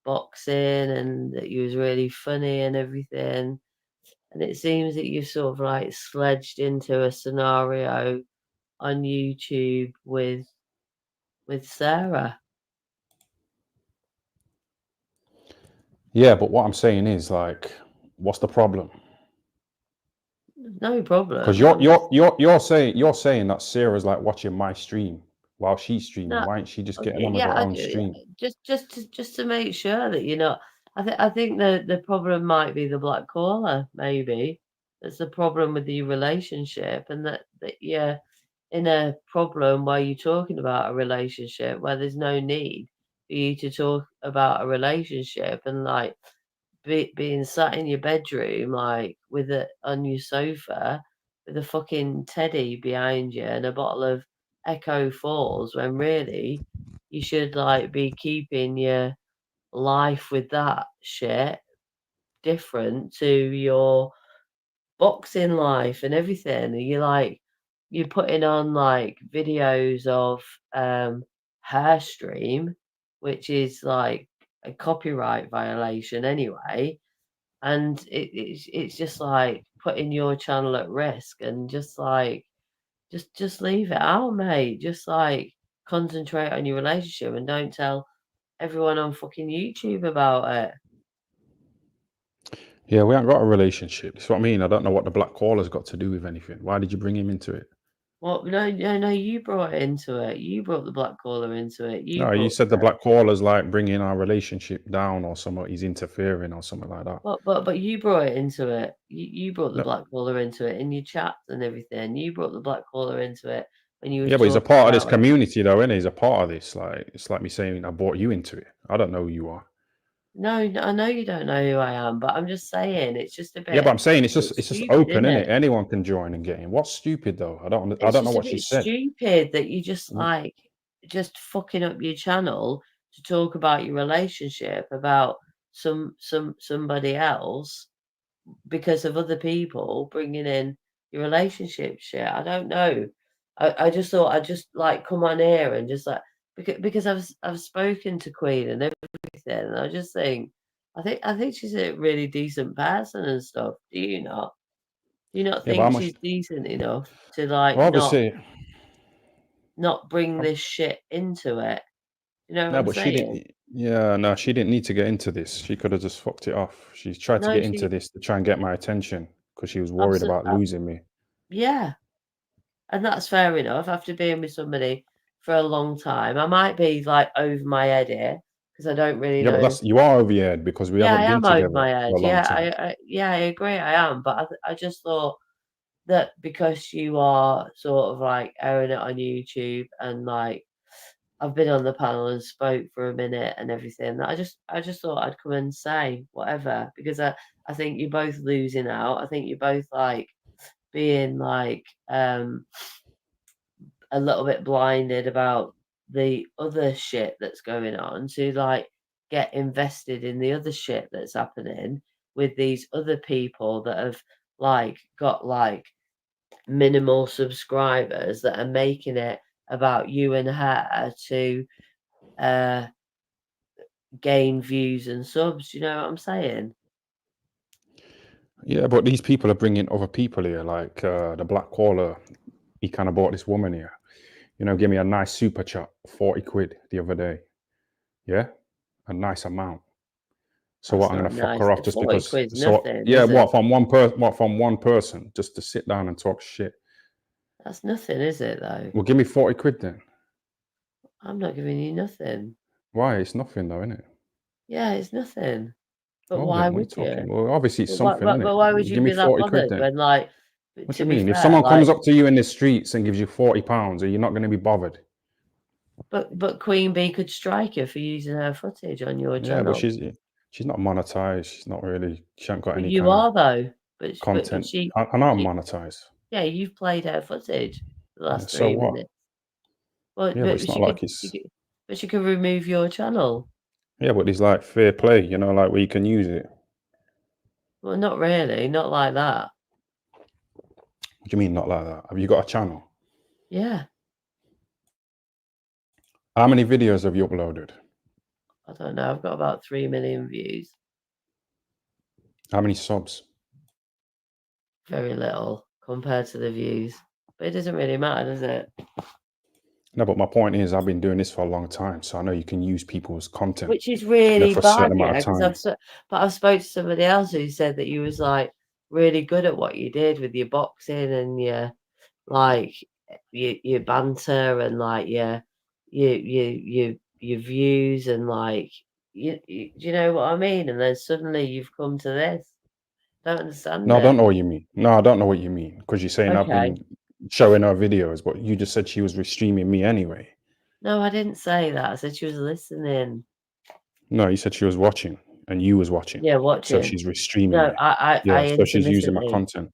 boxing, and that you was really funny and everything. And it seems that you've sort of like sledged into a scenario on YouTube with Sarah. Yeah, but what I'm saying is, like, what's the problem? No problem. Because you're saying that Sarah's like watching my stream while she's streaming. No, Why ain't she just getting on with yeah, her I own do. stream? Just to make sure that you're not. I think the problem might be the black caller. Maybe that's the problem with the relationship, and that you're in a problem where you're talking about a relationship where there's no need for you to talk about a relationship, and like being sat in your bedroom like with it on your sofa with a fucking teddy behind you and a bottle of Echo Falls, when really you should like be keeping your life with that shit different to your boxing life and everything. And you're putting on like videos of her stream, which is like a copyright violation anyway, and it's just like putting your channel at risk, and just like just leave it out, mate. Just like concentrate on your relationship and don't tell everyone on fucking YouTube about it. Yeah, we haven't got a relationship. That's what I mean. I don't know what the black caller's got to do with anything. Why did you bring him into it? Well, no, you brought it into it. You brought the black caller into it. No, you said the black caller's like bringing our relationship down or something. He's interfering or something like that. But you brought it into it. You brought the No. black caller into it in your chats and everything. You brought the black caller into it when you was Yeah, but he's a talking part of this about it. community, though, isn't he? He's a part of this. Like, it's like me saying I brought you into it. I don't know who you are. No, I know you don't know who I am, but I'm just saying it's just a bit. Yeah, but I'm saying it's just stupid, open, isn't isn't it? Anyone can join and get in. What's stupid though? I don't know what she said. It's stupid that you just like just fucking up your channel to talk about your relationship about somebody else because of other people bringing in your relationship shit. I don't know. I just thought I'd just like come on here and just like because I've spoken to Queen and everything, and I just think I think she's a really decent person and stuff. Do you not? Do you not think she's decent enough to like well, obviously, not bring this shit into it? You know what no, I'm but saying? she didn't. Yeah, no, she didn't need to get into this. She could have just fucked it off. She tried to get into this to try and get my attention because she was worried about losing me. Yeah, and that's fair enough. After being with somebody for a long time, I might be like over my head here because I don't really know. Yeah, but you are over your head because we haven't been together over my head. for a long time. I agree. I am, but I just thought that because you are sort of like airing it on YouTube and like I've been on the panel and spoke for a minute and everything, I just thought I'd come and say whatever, because I think you're both losing out. I think you're both like being like a little bit blinded about the other shit that's going on to like get invested in the other shit that's happening with these other people that have like got like minimal subscribers that are making it about you and her to gain views and subs. You know what I'm saying? Yeah, but these people are bringing other people here, like the black caller. He kind of bought this woman here. You know, give me a nice super chat, 40 quid the other day. Yeah, a nice amount. So That's what? I'm gonna not fuck nice. her off just because. So nothing, yeah, what from one person? What from one person just to sit down and talk shit? That's nothing, is it though? Well, give me 40 quid then. I'm not giving you nothing. Why? It's nothing though, isn't it? Yeah, it's nothing. But Well, why then, would you? Well, obviously it's something, but why would you give me be that 40 quid bothered then. when like? What do you mean? If someone comes up to you in the streets and gives you £40, are you not going to be bothered? But Queen Bee could strike you for using her footage on your channel. Yeah, but she's not monetized. She's not really. She hasn't got but any. You are though. But content. But she. I know I'm monetized. Yeah, you've played her footage the last 3 so what? minutes. Well, yeah, but it's not like it's. But she could remove your channel. Yeah, but it's like fair play, you know, like where you can use it. Well, not really, not like that. What do you mean, not like that? Have you got a channel? Yeah. How many videos have you uploaded? I don't know. I've got about 3 million views. How many subs? Very little compared to the views. But it doesn't really matter, does it? No, but my point is, I've been doing this for a long time, so I know you can use people's content. Which is really for a certain bad, amount yeah. of time. But I've spoke to somebody else who said that you was like really good at what you did with your boxing and your your banter and like your views and like do you know what I mean? And then suddenly you've come to this. Don't understand No, I it. don't know what you mean. No, I don't know what you mean because you're saying I've Okay. been showing her videos, but you just said she was restreaming me anyway. No, I didn't say that. I said she was listening. No, you said she was watching and you was watching. Yeah, So watching. she's restreaming No, you. I Yeah, so she's using my intermittently content.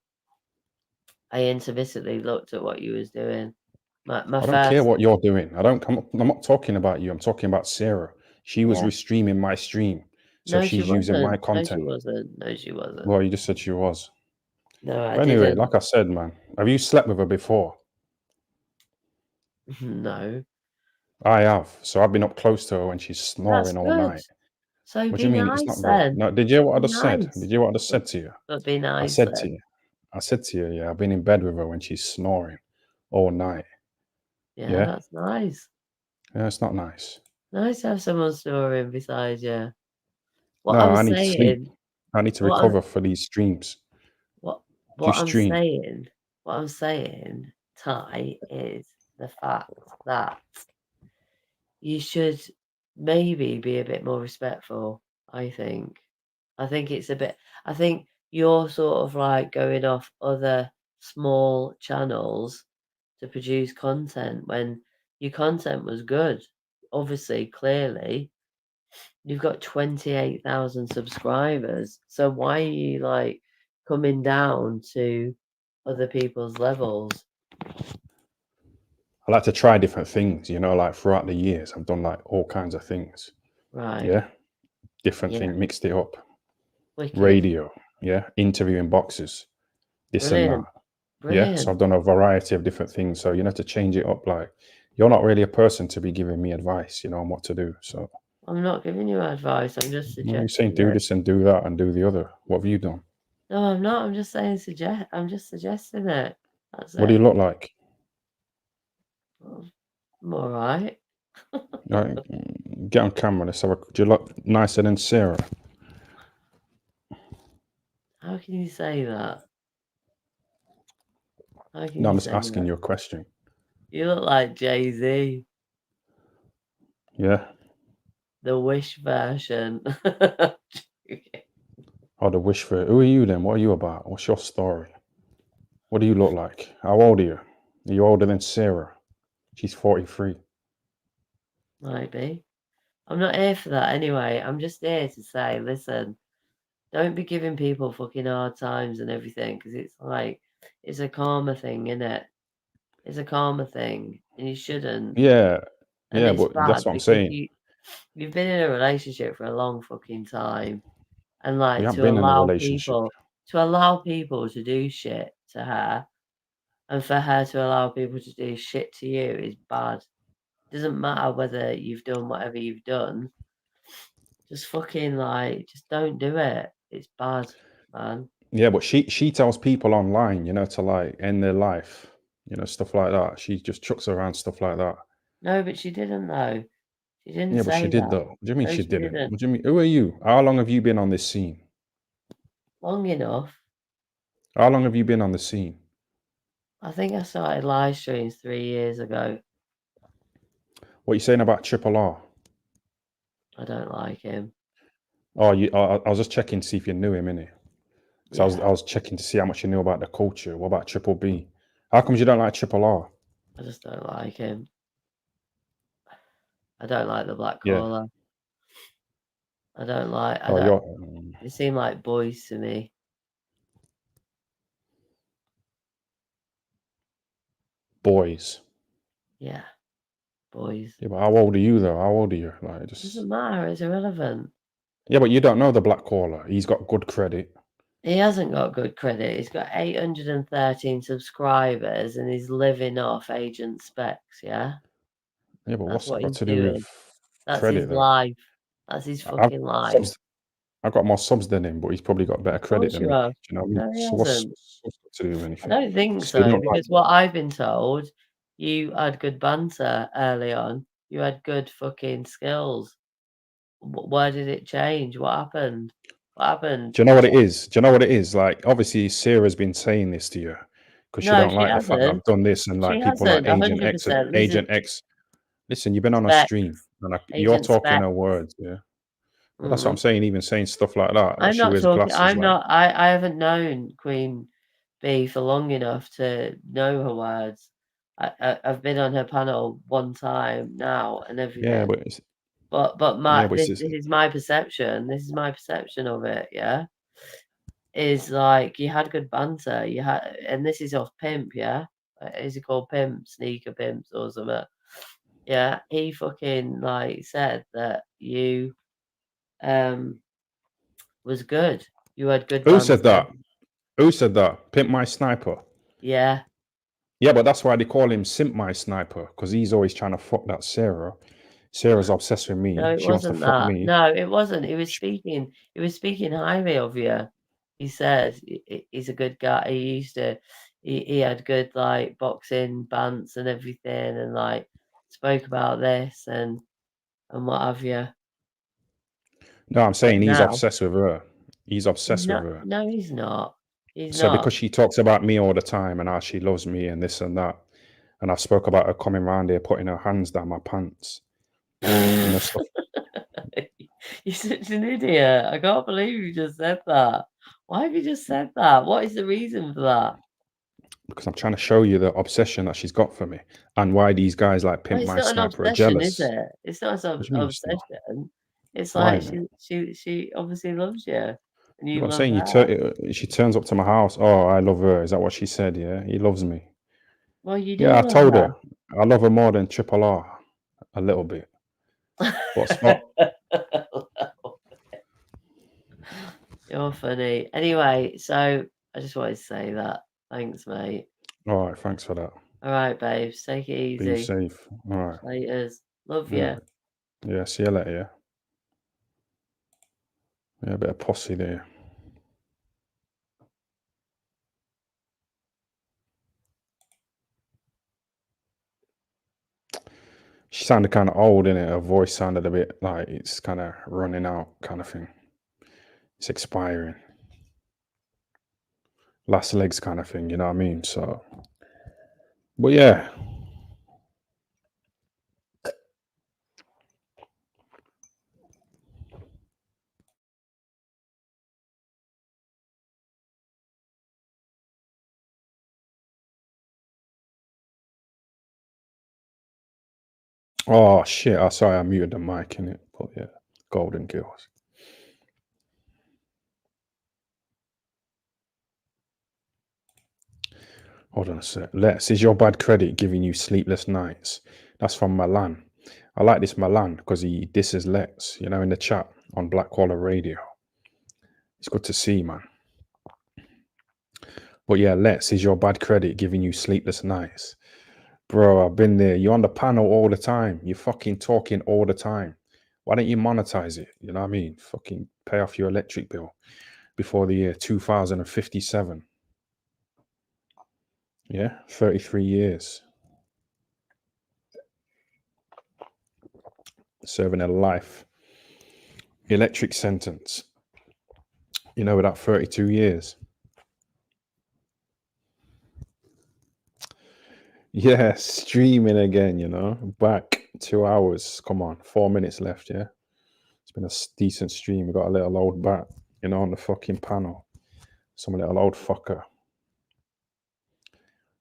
I intermittently looked at what you was doing. My I don't care first what you're doing. I'm not talking about you. I'm talking about Sarah. She was Yeah. restreaming my stream. So No, she she's using my wasn't. No, she content. wasn't. No, she wasn't. Well, you just said she was. No, I But anyway, didn't. like I said, man, have you slept with her before? No. I have. So I've been up close to her when she's That's snoring all good. night. So What do be you mean it's not nice good? then. No, did you hear what I Be just said? nice. Did you hear what I just said to you? But be I nice said to then. you, yeah, I've been in bed with her when she's snoring all night. Yeah, Yeah? that's nice. Yeah, it's not nice. Nice to have someone snoring beside you. What No, I'm I need sleep. saying, I need to what I'm, recover for these streams. what You what I'm stream. saying, Ty, is the fact that you should maybe be a bit more respectful, I think. I think it's a bit I think you're sort of like going off other small channels to produce content when your content was good. Obviously, clearly, you've got 28,000 subscribers. So why are you like coming down to other people's levels? I like to try different things, like throughout the years. I've done like all kinds of things. Right. Yeah. Different Yeah. thing, mixed it up. Wicked. Radio, yeah, interviewing boxes, this and Brilliant. that. Brilliant. Yeah. So I've done a variety of different things. So you have to change it up. Like you're not really a person to be giving me advice, on what to do. So I'm not giving you advice. I'm just suggesting. you're saying do this and do that and do the other. What have you done? No, I'm not. I'm just saying I'm just suggesting it. That's What do it. you look like? I'm all right. Right, get on camera. Let's have a. Do you look nicer than Sarah? How can you say that? How can No, I'm you just say asking that? you a question. You look like Jay-Z, Yeah. the Wish version. Oh, the wish for. Who are you then? What are you about? What's your story? What do you look like? How old are you? Are you older than Sarah? She's 43. Might be. I'm not here for that anyway. I'm just here to say, listen, don't be giving people fucking hard times and everything because it's like, it's a karma thing, innit? It's a karma thing and you shouldn't. Yeah. And Yeah, it's but bad that's what I'm because saying. you've been in a relationship for a long fucking time. And We like haven't to been in a allow relationship. people to do shit to her and for her to allow people to do shit to you is bad. Doesn't matter whether you've done whatever you've done. Just fucking like just don't do it. It's bad, man. Yeah, but she tells people online, to like end their life, stuff like that. She just chucks around stuff like that. No, but she didn't though. She didn't Yeah, but she say did that. though. What do you mean No, she she didn't? didn't. What do you mean? Who are you? How long have you been on this scene? Long enough. How long have you been on the scene? I think I started live streams 3 years ago. What are you saying about Triple R? I don't like him. Oh, I was just checking to see if you knew him, innit? Because I was checking to see how much you knew about the culture. What about Triple B? How comes you don't like Triple R? I just don't like him. I don't like the black Yeah. caller. I don't like. They seem like boys to me. Boys. Yeah, boys. Yeah, but how old are you though? How old are you? Like, It doesn't matter. It's irrelevant. Yeah, but you don't know the black caller. He's got good credit. He hasn't got good credit. He's got 813 subscribers and he's living off agent specs. Yeah. Yeah, but what's That's that what got he's to do doing. with That's credit his though? life. That's his fucking life. I've got more subs than him, but he's probably got better credit than me. Do you know what I mean? No, he So what's hasn't. got to do with I anything? don't think So you so don't because what I've been told, you had good banter early on. You had good fucking skills. Why did it change? What happened? What happened? Do you know what it is? Do you know what it is? Like, obviously, Sarah's been saying this to you because she No, don't she like the fact that I've hasn't. done this, and She like people like hasn't. Agent X, 100%. Agent X. Listen, you've been on a Specs. stream, and you're Agent talking her Specs. words, yeah. Well, that's what I'm saying. Even saying stuff like that. I'm she not wears talking. glasses. I'm like, not. I haven't known Queen Bee for long enough to know her words. I've been on her panel one time now and everything. Yeah, but it's, but my yeah, but this is my perception. This is my perception of it. Yeah, is like you had good banter. You had, and this is off Pimp. Yeah, is he called Pimp? Sneaker Pimps or something? Yeah, he fucking like said that you was good. You had good who banter. said that? Who said that? Pimp my sniper. Yeah. Yeah, but that's why they call him Simp my sniper, because he's always trying to fuck that Sarah. Sarah's obsessed with me. No, it she wants to wasn't fuck that. me. No, it wasn't. He was speaking highly of you. He said he's a good guy. He used to he had good like boxing bants and everything, and like spoke about this and what have you. No, I'm saying he's now- obsessed with her. He's obsessed No, with her. no, he's not. He's So not. because she talks about me all the time and how she loves me and this and that, and I've spoke about her coming around here putting her hands down my pants. You know, stuff. You're such an idiot. I can't believe you just said that. Why have you just said that? What is the reason for that? Because I'm trying to show you the obsession that she's got for me and why these guys like Pimp It's My not an Sniper are obsession, jealous. is it? It's not an What do you mean it's not? obsession. It's Why, like mate? she obviously loves you, and you I'm love saying her. she turns up to my house. Oh, I love her. Is that what she said? Yeah, he loves me. Well, you do Yeah, I love told her. her I love her more than Triple R, a little bit. But You're funny. Anyway, so I just wanted to say that. Thanks, mate. all right, thanks for that. All right, babes. Take it easy. Be safe. All right. Laters. Love Yeah. you. Yeah, see you later, yeah. Yeah, a bit of posse there. She sounded kind of old, innit? Her voice sounded a bit like it's kind of running out kind of thing. It's expiring. Last legs kind of thing, you know what I mean? So, but yeah. Oh shit! Oh, sorry, I muted the mic in it. But yeah, Golden Girls. Hold on a sec. Let's. Is your bad credit giving you sleepless nights? That's from Milan. I like this Milan because this is Lex, you know, in the chat on Black Collar Radio. It's good to see, man. But yeah, Lex, is your bad credit giving you sleepless nights? Bro, I've been there. You're on the panel all the time. You're fucking talking all the time. Why don't you monetize it? You know what I mean? Fucking pay off your electric bill before the year 2057. Yeah, 33 years. Serving a life electric sentence. You know, without 32 years. Yeah, streaming again, you know. Back 2 hours. Come on, 4 minutes left, yeah. It's been a decent stream. We got a little old bat, you know, on the fucking panel. Some little old fucker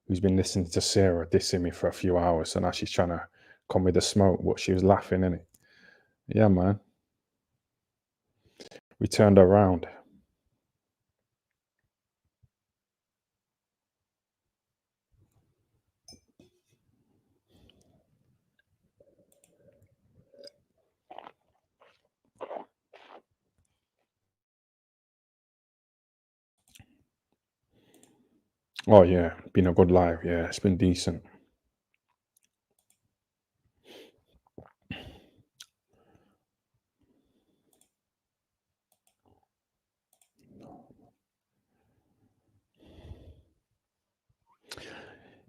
who's been listening to Sarah dissing me for a few hours. So now she's trying to come with the smoke, but she was laughing, innit? Yeah, man. We turned around. Oh, yeah. Been a good live. Yeah, it's been decent.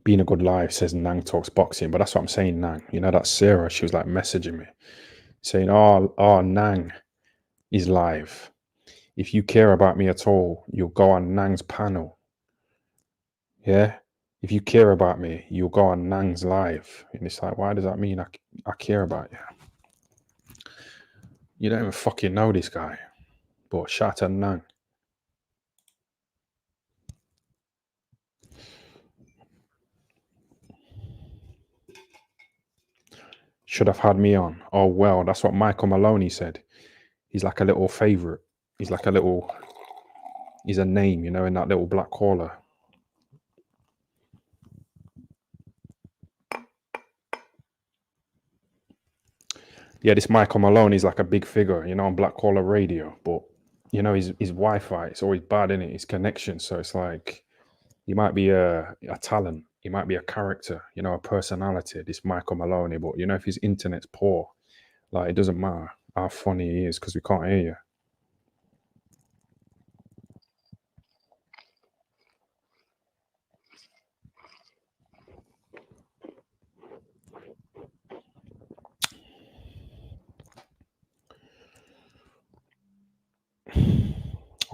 Being a good live, says Nang Talks Boxing, but that's what I'm saying, Nang. You know, that Sarah, she was like messaging me saying, oh, Nang is live. if you care about me at all, you'll go on Nang's panel. Yeah? If you care about me, you'll go on Nang's live. And it's like, why does that mean I care about you? You don't even fucking know this guy. But shout out to Nang. Should have had me on. Oh, well, that's what Michael Maloney said. He's like a little favorite. He's like a little, he's a name, you know, in that little black caller. Yeah, this Michael Maloney is like a big figure, you know, on Black Caller Radio. But, you know, his Wi-Fi, it's always bad, isn't it? His connection. So it's like, he might be a talent. He might be a character, you know, a personality, this Michael Maloney. But, you know, if his internet's poor, like, it doesn't matter how funny he is because we can't hear you.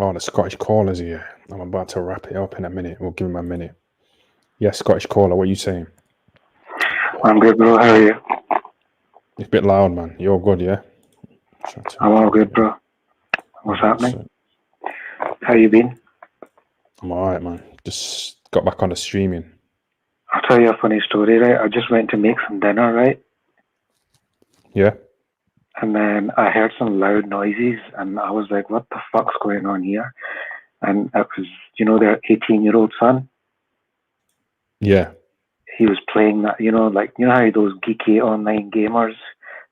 Oh, the Scottish caller's here. I'm about to wrap it up in a minute. We'll give him a minute. Yeah, Scottish caller, what are you saying? I'm good, bro. How are you? It's a bit loud, man. You're good, yeah? I'm all good, bro. What's happening? How you been? I'm alright, man. Just got back on the streaming. I'll tell you a funny story, right? I just went to make some dinner, right? Yeah? And then I heard some loud noises, and I was like, what the fuck's going on here? And it was, you know, their 18-year-old son. Yeah. He was playing that, you know, like, you know how those geeky online gamers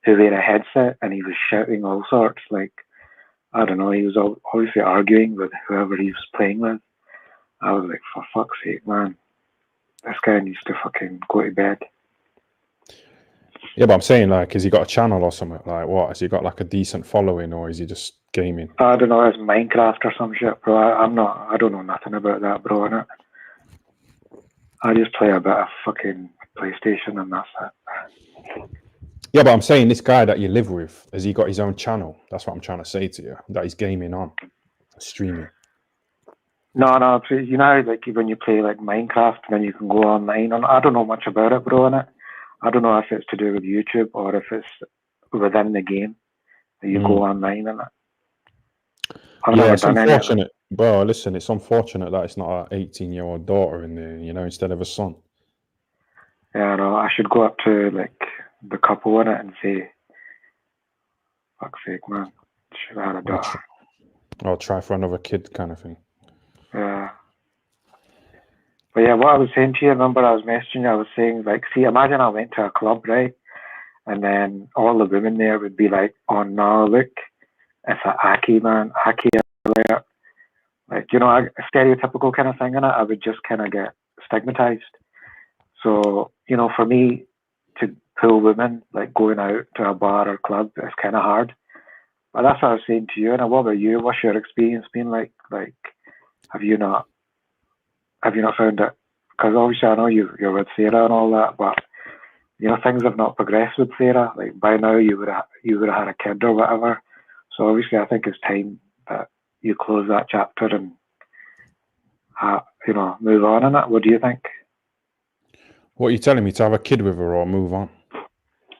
who wear a headset, and he was shouting all sorts, like, I don't know, he was obviously arguing with whoever he was playing with. I was like, for fuck's sake, man, this guy needs to fucking go to bed. Yeah, but I'm saying, like, has he got a channel or something? Like, what? Has he got, like, a decent following, or is he just gaming? I don't know, it's Minecraft or some shit, bro. I don't know nothing about that, bro, innit? I just play a bit of fucking PlayStation and that's it. Yeah, but I'm saying this guy that you live with, has he got his own channel? That's what I'm trying to say to you, that he's gaming on, streaming. No, you know, like when you play like Minecraft, then you can go online. And I don't know much about it, bro, innit? I don't know if it's to do with YouTube or if it's within the game that you go online, innit? I've never it's done unfortunate. Bro, listen, it's unfortunate that it's not an 18-year-old daughter in there, you know, instead of a son. Yeah, no, I should go up to like the couple in it and say, fuck's sake, man, should have had a daughter. Or try for another kid kind of thing. Yeah. But yeah, what I was saying to you, remember I was messaging you, I was saying, like, see, imagine I went to a club, right? And then all the women there would be like, oh no, look, it's an Aki, man, Aki alert. Like, you know, a stereotypical kind of thing, and I would just kind of get stigmatized. So, you know, for me to pull women, like going out to a bar or club, is kind of hard. But that's what I was saying to you. And what about you? What's your experience been like? Like, have you not found it? Because obviously I know you're with Sarah and all that, but you know things have not progressed with Sarah. Like by now you would have had a kid or whatever. So obviously I think it's time that you close that chapter and you know, move on in it. What do you think? What are you telling me, to have a kid with her or move on?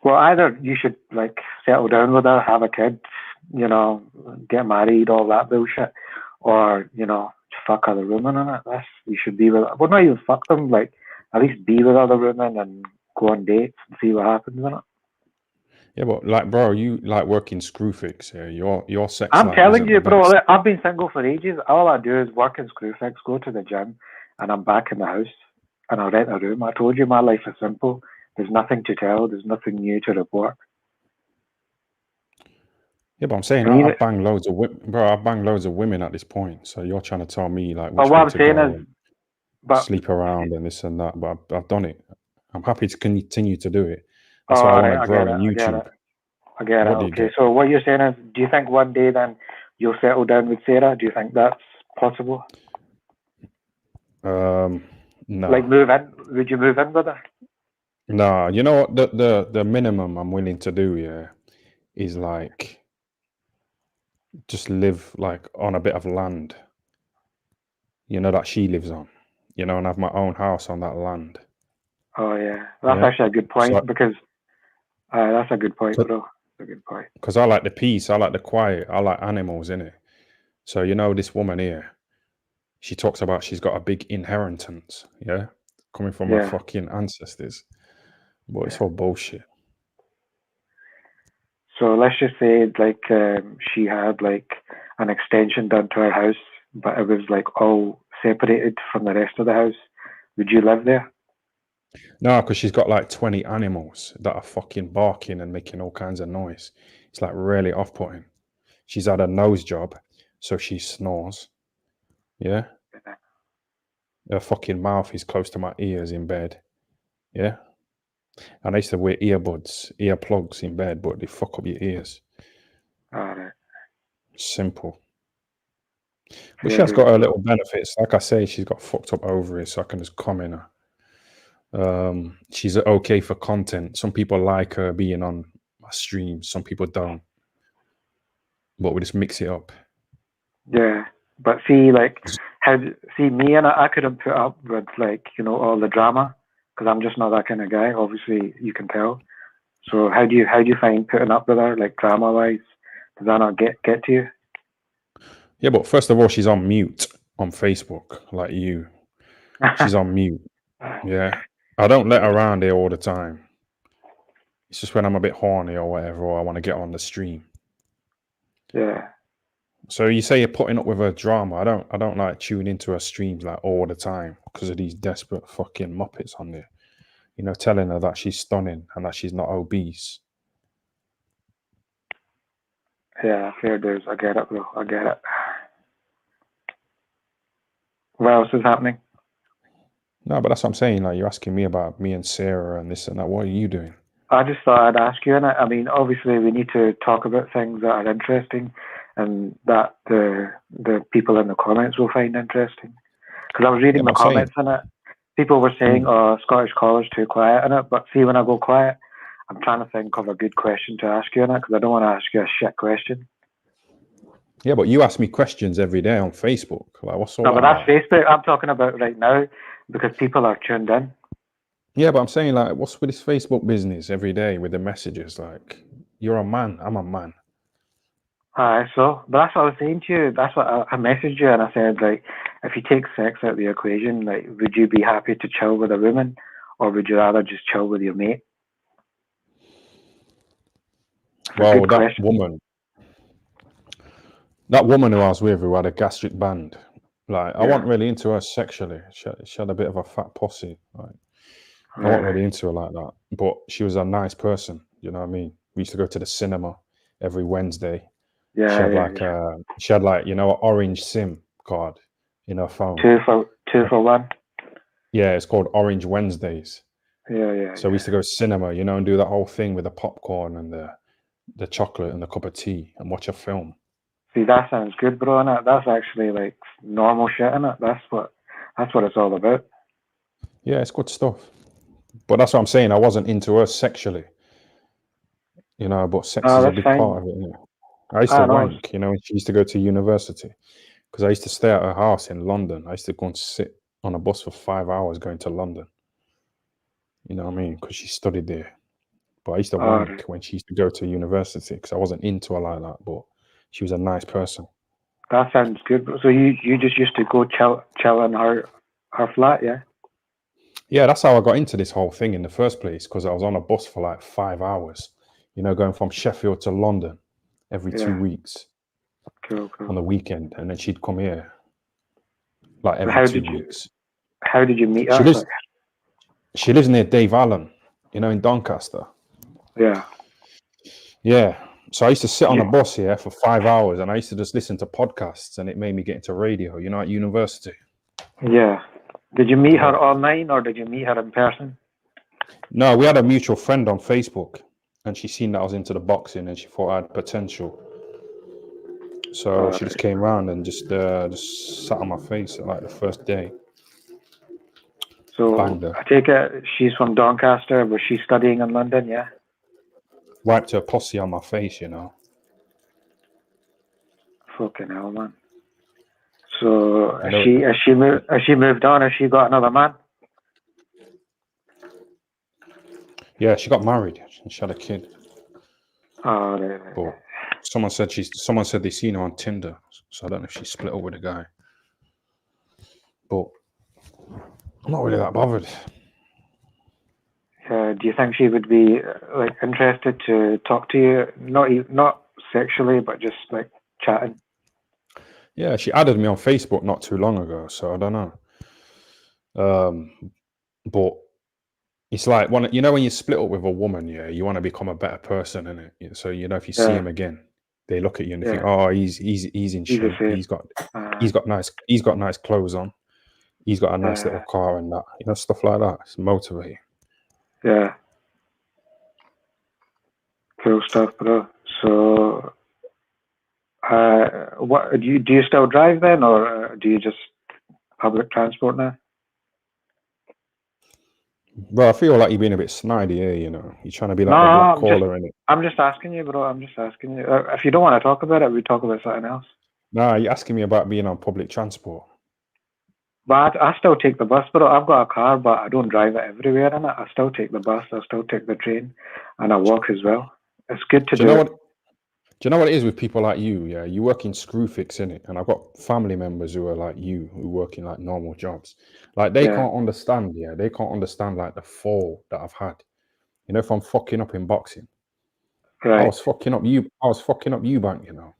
Well, either you should like settle down with her, have a kid, you know, get married, all that bullshit, or you know, fuck other women in it. You should be with. Well, not even fuck them. Like at least be with other women and go on dates and see what happens in it. Yeah, but like, bro, you like working Screwfix here. Your sex. I'm life telling isn't you, the bro. best. I've been single for ages. All I do is work in Screwfix, go to the gym, and I'm back in the house, and I rent a room. I told you my life is simple. There's nothing to tell. There's nothing new to report. Yeah, but I'm saying I bang loads of women, bro. I bang loads of women at this point. So you're trying to tell me like which way to go, sleep around and this and that. But I've done it. I'm happy to continue to do it. That's why I want to grow in YouTube. I get it. Okay, so what you're saying is, do you think one day then you'll settle down with Sarah? Do you think that's possible? No. Like move in? Would you move in with her? No, you know what? The minimum I'm willing to do, yeah, is like just live like on a bit of land, you know, that she lives on, you know, and have my own house on that land. Oh yeah, that's Yeah. actually a good point So, because that's a good point, bro. That's a good point. because I like the peace, I like the quiet, I like animals, innit? So, you know, this woman here, she talks about she's got a big inheritance, yeah, coming from her Yeah. fucking ancestors. But it's all bullshit. So let's just say like she had like an extension done to her house, but it was like all separated from the rest of the house. Would you live there? No, because she's got like 20 animals that are fucking barking and making all kinds of noise. It's like really off-putting. She's had a nose job, so she snores. Yeah. Her fucking mouth is close to my ears in bed. Yeah. And I used to wear earplugs in bed, but they fuck up your ears. Alright. Simple. But she Fair has got dues, her bro. little benefits. Like I say, she's got fucked up ovaries, so I can just comment her. She's okay for content. Some people like her being on my streams, some people don't. But we just mix it up. Yeah, but see, like, me and I couldn't put up with like all the drama because I'm just not that kind of guy. Obviously, you can tell. So how do you find putting up with her, like drama wise? Does that not get to you? Yeah, but first of all, she's on mute on Facebook, like you. She's on mute. Yeah. I don't let her around here all the time. It's just when I'm a bit horny or whatever, or I want to get on the stream. Yeah. So you say you're putting up with her drama. I don't like tune into her streams like all the time because of these desperate fucking muppets on there. You know, telling her that she's stunning and that she's not obese. Yeah, fair dues. I get it, bro. I get it. What else is happening? No, but that's what I'm saying. Like, you're asking me about me and Sarah and this and that. What are you doing? I just thought I'd ask you, and I mean, obviously, we need to talk about things that are interesting, and that the people in the comments will find interesting. Because I was reading the comments in it, people were saying, "Oh, Scottish Collar's too quiet in it." But see, when I go quiet, I'm trying to think of a good question to ask you in it because I don't want to ask you a shit question. Yeah, but you ask me questions every day on Facebook. Like, what's all No, that but that's about? Facebook. I'm talking about right now because people are tuned in. Yeah, but I'm saying, like, what's with this Facebook business every day with the messages? Like, you're a man, I'm a man. So, but that's what I was saying to you. That's what I messaged you, and I said, like, if you take sex out of the equation, like, would you be happy to chill with a woman, or would you rather just chill with your mate? Well, that woman who I was with, who had a gastric band, like, I wasn't really into her sexually. She had a bit of a fat pussy. Like, I wasn't really into her like that. But she was a nice person. You know what I mean? We used to go to the cinema every Wednesday. She had like an orange SIM card in her phone. Two for one. Yeah, it's called Orange Wednesdays. Yeah. So we used to go cinema, and do that whole thing with the popcorn and the chocolate and the cup of tea and watch a film. See, that sounds good, bro. Innit? That's actually like normal shit, innit? That's what it's all about. Yeah, it's good stuff. But that's what I'm saying. I wasn't into her sexually. But sex is a big part of it. I used to wank, when she used to go to university. Because I used to stay at her house in London. I used to go and sit on a bus for 5 hours going to London. You know what I mean? Because she studied there. But I used to wank when she used to go to university because I wasn't into her like that. But she was a nice person. That sounds good. So you just used to go chill in her flat, yeah? Yeah, that's how I got into this whole thing in the first place, because I was on a bus for like 5 hours, going from Sheffield to London every 2 weeks. Cool. On the weekend, and then she'd come here like every 2 weeks. How did you meet her? She lives near Dave Allen, in Doncaster. Yeah. So I used to sit on the bus here for 5 hours, and I used to just listen to podcasts, and it made me get into radio, at university. Yeah. Did you meet her online, or did you meet her in person? No, we had a mutual friend on Facebook, and she seen that I was into the boxing, and she thought I had potential. So she just came around and just sat on my face at like the first day. So I take it she's from Doncaster. Was she studying in London? Yeah. Wiped her pussy on my face, Fucking hell, man. So You know, has she moved on? Has she got another man? yeah, she got married. She had a kid. Oh, right. But someone said they seen her on Tinder. So I don't know if she split up with a guy. But I'm not really that bothered. Do you think she would be like interested to talk to you? Not sexually, but just like chatting. Yeah, she added me on Facebook not too long ago, so I don't know. But it's like when you split up with a woman, yeah, you want to become a better person, innit? So if you see him again, they look at you and they think, oh, he's in shape. He's got nice clothes on. He's got a nice little car and that, stuff like that. It's motivating. Yeah. Cool stuff, bro. So, what do you still drive then, or do you just public transport now? Well, I feel like you're being a bit snidey here, You're trying to be like No, the black I'm caller, innit? I'm just asking you, bro. I'm just asking you. If you don't want to talk about it, we talk about something else. Nah, you're asking me about being on public transport. But I still take the bus, bro. I've got a car, but I don't drive it everywhere, innit? I still take the bus, I still take the train, and I walk as well. It's good to do. Do you know what it is with people like you? Yeah, you work in Screwfix, innit? And I've got family members who are like you, who work in like normal jobs. Like they can't understand, they can't understand like the fall that I've had. If I'm fucking up in boxing, Right. I was fucking up Eubank,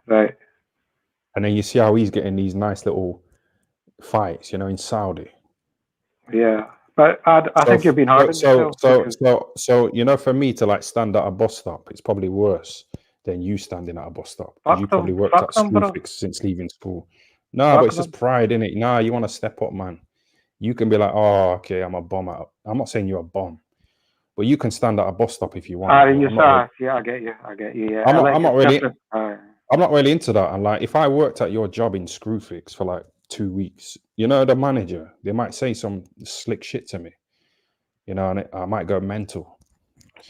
Right. And then you see how he's getting these nice little fights, in Saudi. Yeah, but I think you've been hard on yourself. So for me to like stand at a bus stop, it's probably worse than you standing at a bus stop. Because you probably worked at Screwfix since leaving school. No, but it's just pride, innit? Nah, you want to step up, man. You can be like, oh, okay, I'm a bum. I'm not saying you're a bum, but you can stand at a bus stop if you want. Yeah, I get you. Yeah, I'm not really into that. And like, if I worked at your job in Screwfix for like 2 weeks, the manager, they might say some slick shit to me, and I might go mental.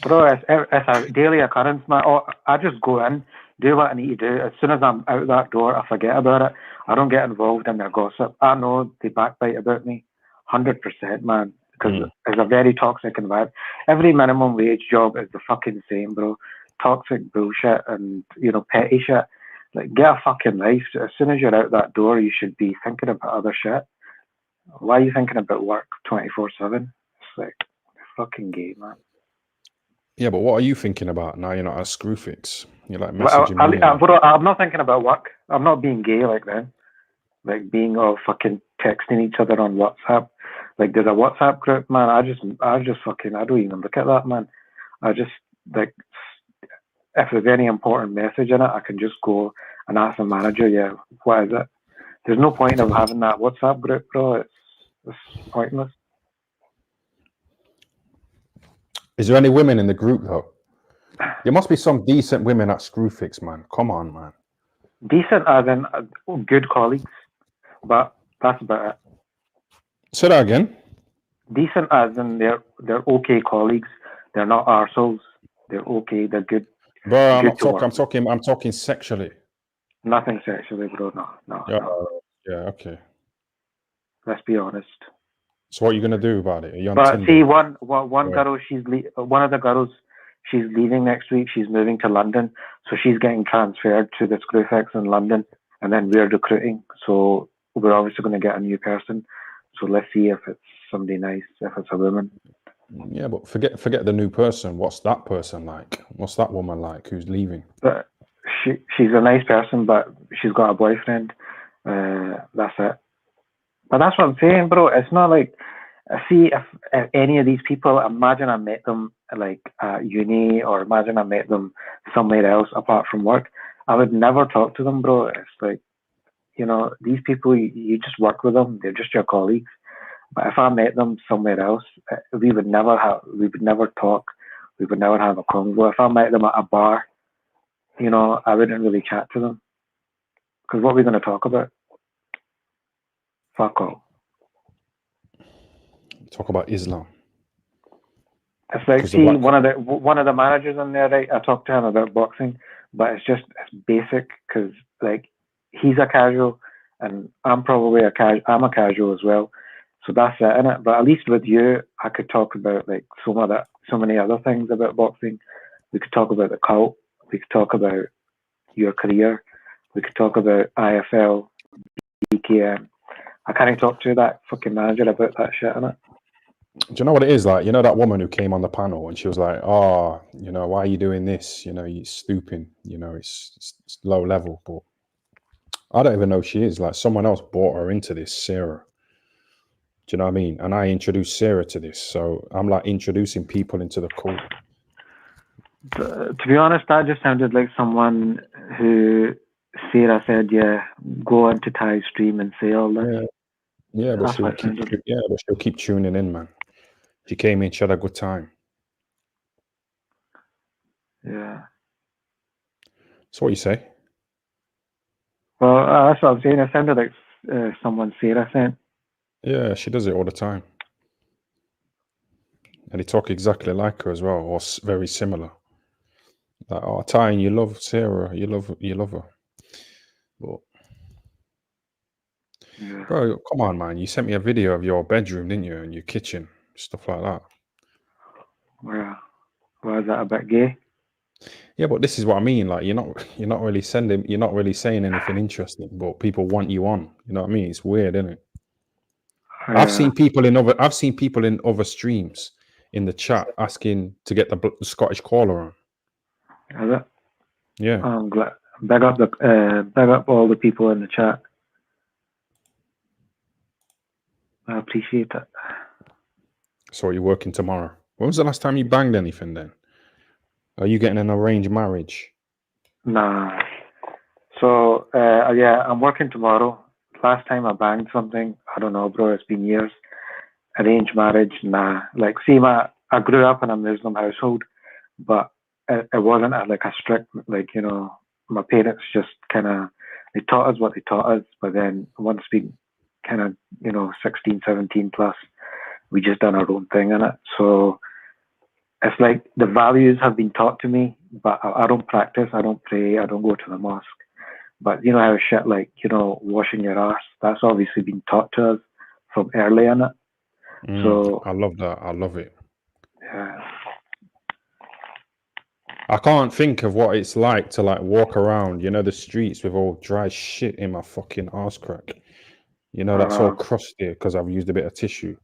Bro, it's a daily occurrence, man. I just go in, do what I need to do. As soon as I'm out that door, I forget about it. I don't get involved in their gossip. I know they backbite about me, 100%, man. Because it's a very toxic environment. Every minimum wage job is the fucking same, bro. Toxic bullshit and petty shit. Like, get a fucking life. As soon as you're out that door, you should be thinking about other shit. Why are you thinking about work 24/7? It's like fucking gay, man. Yeah, but what are you thinking about now? You're not at Screwfix. You're like messaging me. I'm not thinking about work. I'm not being gay like that. Like being all fucking texting each other on WhatsApp. Like there's a WhatsApp group, man. I don't even look at that, man. I just like, if there's any important message in it, I can just go and ask the manager, yeah, what is it? There's no point of having that WhatsApp group, bro. It's pointless. Is there any women in the group though? There must be some decent women at Screwfix, man. Come on, man. Decent as in good colleagues, but that's about it. Say that again. Decent as in they're okay colleagues. They're not arseholes. They're okay. They're good. Bro, I'm talking sexually. Nothing sexually, bro. No. Yeah, okay. Let's be honest. So what are you gonna do about it? Are you on But Tinder? see, one girl, one of the girls, she's leaving next week. She's moving to London, so she's getting transferred to the Screwfix in London, and then we're recruiting. So we're obviously going to get a new person. So let's see if it's somebody nice, if it's a woman. Yeah, but forget the new person. What's that person like? What's that woman like who's leaving? But she's a nice person, but she's got a boyfriend. That's it. But that's what I'm saying, bro. It's not like, see, if any of these people, imagine I met them like at uni, or imagine I met them somewhere else apart from work, I would never talk to them, bro. It's like, these people, you just work with them. They're just your colleagues. But if I met them somewhere else, we would never talk. We would never have a convo. If I met them at a bar, I wouldn't really chat to them. Because what are we going to talk about? Fuck all. Talk about Islam. It's like, see, one of the managers in there, right? I talked to him about boxing, but it's basic, because like he's a casual, and I'm probably I'm a casual as well. So that's it, innit? But at least with you, I could talk about like so many other things about boxing. We could talk about the cult. We could talk about your career. We could talk about IFL, BKM. I can't talk to that fucking manager about that shit, innit? Do you know what it is like? You know that woman who came on the panel and she was like, "Oh, you know, why are you doing this? You know, you're stooping. You know, it's low level." But I don't even know who she is. Like, someone else brought her into this, Sarah. Do you know what I mean? And I introduced Sarah to this, so I'm like introducing people into the cult. To be honest, that just sounded like someone who Sarah said, "Yeah, go onto Ty's stream and say all this." Yeah, but That's what it sounded like. she'll keep tuning in, man. She came in, she had a good time. Yeah. So what you say? Well, that's what I'm saying. It sounded like someone Sarah sent. Yeah, she does it all the time. And they talk exactly like her as well, or very similar. Like, oh, Ty, you love Sarah, you love her. But Yeah. bro, come on, man. You sent me a video of your bedroom, didn't you? And your kitchen, stuff like that. Yeah. Why is that a bit gay? Yeah, but this is what I mean. Like, you're not really saying anything interesting, but people want you on. You know what I mean? It's weird, isn't it? I've seen people in other streams in the chat asking to get the Scottish caller on. Is it? Yeah. I'm glad. Big up all the people in the chat. I appreciate it. So you're working tomorrow. When was the last time you banged anything then? Are you getting an arranged marriage? Nah. So, yeah, I'm working tomorrow. Last time I banged something, I don't know, bro, it's been years. Arranged marriage, nah. Like, see, I grew up in a Muslim household, but it wasn't like a strict, like, you know, my parents just kind of, they taught us what they taught us, but then once we kind of, you know, 16, 17 plus, we just done our own thing in it. So it's like the values have been taught to me, but I don't practice, I don't pray, I don't go to the mosque. But you know how shit like, you know, washing your ass, that's obviously been taught to us from early in it. So I love that. I love it. yeah. I can't think of what it's like to like walk around, you know, the streets with all dry shit in my fucking arse crack. You know, that's all crusty because I've used a bit of tissue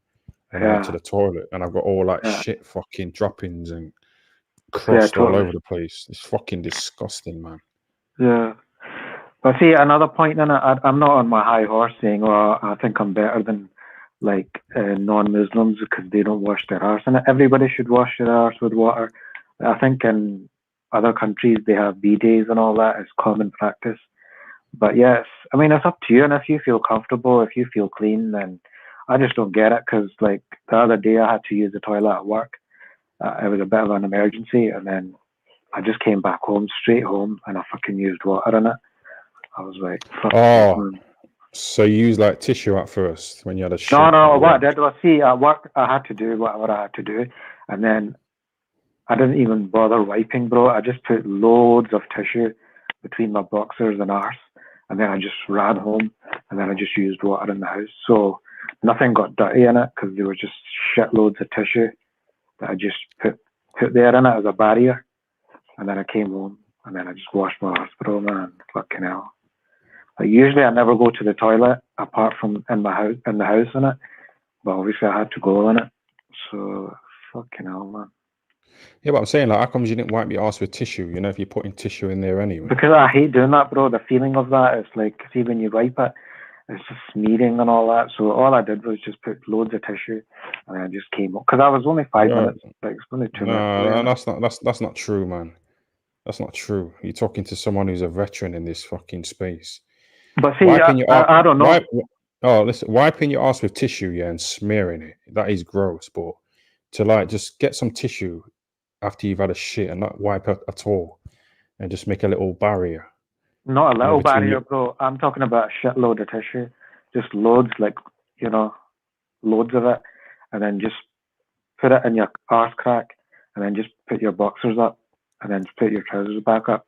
and I went to the toilet and I've got all like shit fucking droppings and crust all over the place. It's fucking disgusting, man. Yeah. But see, another point in it, I'm not on my high horse saying, oh, I think I'm better than like non-Muslims because they don't wash their arse. And everybody should wash their arse with water. I think in other countries they have bidets and all that. It's common practice. But yes, I mean, it's up to you. And if you feel comfortable, if you feel clean, then I just don't get it because like the other day I had to use the toilet at work. It was a bit of an emergency. And then I just came back home, straight home, and I fucking used water in it. I was like, fuck. Oh, so you used like tissue at first when you had a shit? No, what I did was, see, at work, I had to do whatever I had to do. And then I didn't even bother wiping, bro. I just put loads of tissue between my boxers and arse. And then I just ran home. And then I just used water in the house. So nothing got dirty in it because there were just shitloads of tissue that I just put there in it as a barrier. And then I came home. And then I just washed my arse, bro, man. Fucking hell. Like, usually I never go to the toilet apart from in the house in it, but obviously I had to go in it. So fucking hell, man. Yeah, but I'm saying like, how comes you didn't wipe your ass with tissue? You know, if you're putting tissue in there anyway. Because I hate doing that, bro. The feeling of that is like, see, when you wipe it, it's just smearing and all that. So all I did was just put loads of tissue, and I just came up because I was only 5 minutes. Like it's only 2 minutes. No, that's not true, man. That's not true. You're talking to someone who's a veteran in this fucking space. But see, I don't know. Listen, wiping your ass with tissue, yeah, and smearing it, that is gross. But to like just get some tissue after you've had a shit and not wipe it at all and just make a little barrier. Not a little barrier, bro. I'm talking about a shitload of tissue. Just loads, like, you know, loads of it. And then just put it in your arse crack and then just put your boxers up and then put your trousers back up.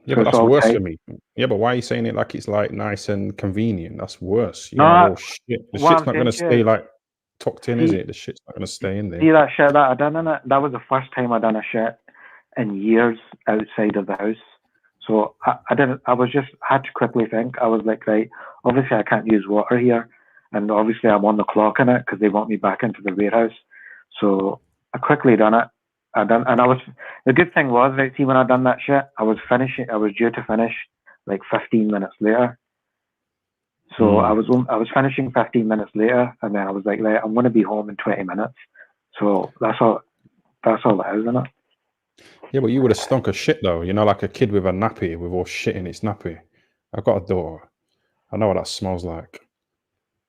Yeah, So but it's that's all worse tight. for me. Yeah, but why are you saying it like it's like nice and convenient? That's worse. You're No, gonna have all shit. The what shit's I'm not saying gonna to you stay is, like tucked in, is see, it? The shit's not gonna stay in see there. that shit that I done in it? That was the first time I done a shit in years outside of the house. So I didn't. I was just had to quickly think. I was like, right, obviously I can't use water here, and obviously I'm on the clock in it because they want me back into the warehouse. So I quickly done it. I done, and I was. The good thing was, right, see, when I done that shit, I was finishing. I was due to finish like 15 minutes later. So I was finishing 15 minutes later, and then I was like, right, I'm going to be home in 20 minutes. So that's all. That's all that is, isn't it? Yeah, but you would have stunk of shit though. You know, like a kid with a nappy with all shit in its nappy. I've got a daughter. I know what that smells like.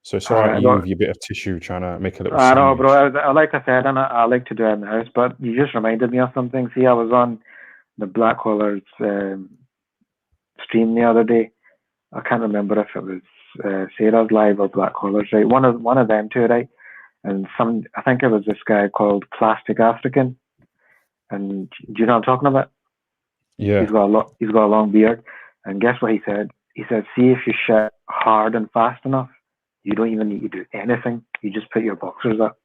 So it's all right, you with your bit of tissue trying to make a little I know, sandwich. bro. Like I said, and I like to do it in the house. But you just reminded me of something. See, I was on the Black Collars stream the other day. I can't remember if it was Sarah's Live or Black Collars, right? One of them two, right? And I think it was this guy called Plastic African. And do you know what I'm talking about? Yeah. He's got a long beard. And guess what he said? He said, see if you shit hard and fast enough, you don't even need to do anything. You just put your boxers up.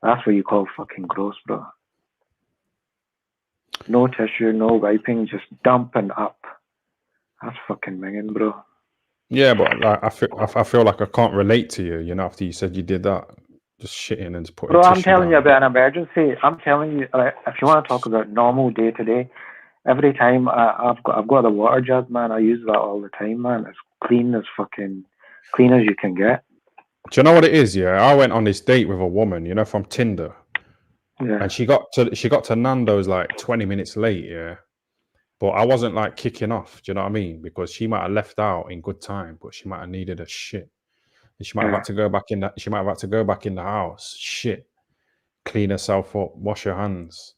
That's what you call fucking gross, bro. No tissue, no wiping, just dumping up. That's fucking minging, bro. Yeah, but like, I feel like I can't relate to you, you know, after you said you did that. Just shitting and just putting Bro, tissue I'm telling down. you about an emergency. I'm telling you, if you want to talk about normal day to day, every time I've got a water jug, man. I use that all the time, man. It's clean as you can get. Do you know what it is? Yeah, I went on this date with a woman, you know, from Tinder, Yeah, and she got to Nando's like 20 minutes late. Yeah, but I wasn't like kicking off. Do you know what I mean? Because she might have left out in good time, but she might have needed a shit, and she might have had to go back in. She might have had to go back in the house, shit, clean herself up, wash her hands,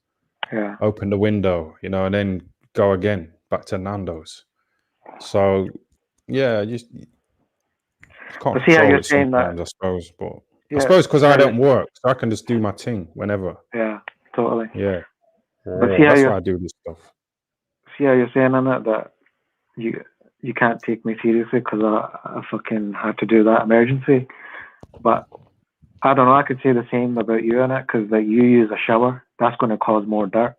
yeah. open the window, you know, and then go again back to Nando's. So yeah, you can't But see how control you're it saying sometimes, that? I suppose. But I Yeah, suppose because see I how don't work, so I can just do my thing whenever. yeah, totally. Yeah. But Oh, that's why I do this stuff. see how you're saying on it that you can't take me seriously because I fucking had to do that emergency. But I don't know. I could say the same about you in it because like you use a shower, that's going to cause more dirt.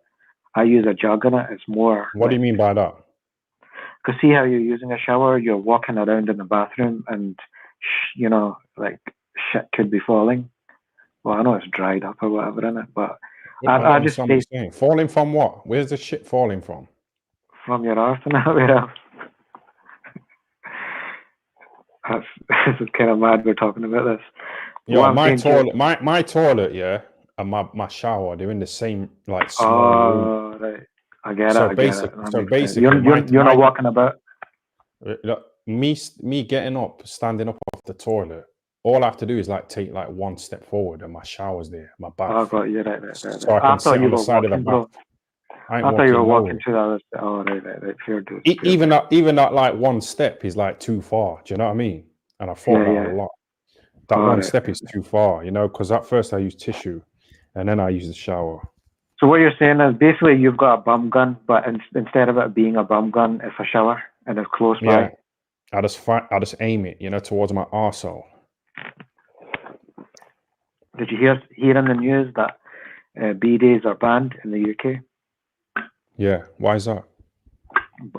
I use a jug in it. It's more. What do you mean by that? Because see how you're using a shower, you're walking around in the bathroom and you know like shit could be falling. Well, I know it's dried up or whatever in it, but I don't I just understand what say you're saying. Falling from what? Where's the shit falling from? from your arse and everywhere else. This is kind of mad we're talking about this. Yo, my toilet, yeah, and my shower, they're in the same like small room. Oh, right. I get it. So I get it. That makes sense. basically, You're not walking about. look, me getting up, standing up off the toilet, all I have to do is like take like one step forward, and my shower's there, my bath. Oh, got you. Right. So I can sit on the side of the bath. Bro. I thought you were walking nowhere. to the other side. Oh, right. Fair dude. Even that like one step is like too far. Do you know what I mean? And I thought that a lot. That one step is too far, you know, because at first I use tissue, and then I use the shower. So what you're saying is basically you've got a bum gun, but instead of it being a bum gun, it's a shower and it's close by. I just aim it, you know, towards my arsehole. Did you hear in the news that bidets are banned in the UK? Yeah, why is that?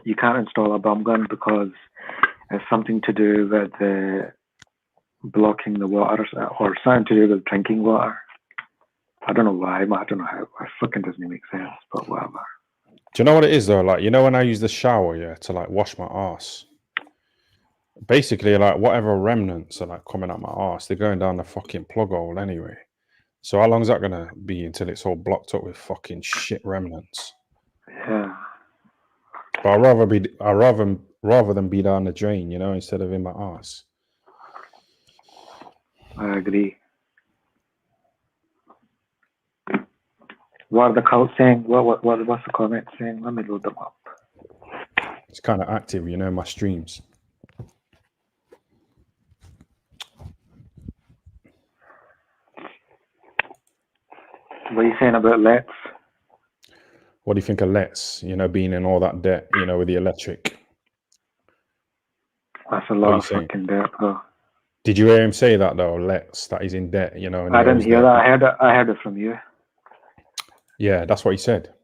You can't install a bum gun because it's something to do with blocking the water or something to do with drinking water. I don't know why, but I don't know how. It fucking doesn't make sense, but whatever. Do you know what it is though? Like, you know, when I use the shower, yeah, to like wash my arse, basically like whatever remnants are like coming out my arse, they're going down the fucking plug hole anyway. So how long is that gonna be until it's all blocked up with fucking shit remnants? Yeah. But I'd rather than be down the drain, you know, instead of in my arse. I agree. What are the comments saying? What's the comment saying? Let me load them up. It's kind of active, you know, my streams. What are you saying about Let's? What do you think of Let's, you know, being in all that debt, you know, with the electric? That's a What are lot you of saying? fucking debt, bro. Did you hear him say that though? Let's, that he's in debt, you know, and I he didn't owes hear debt. that. I heard it from you. Yeah, that's what he said.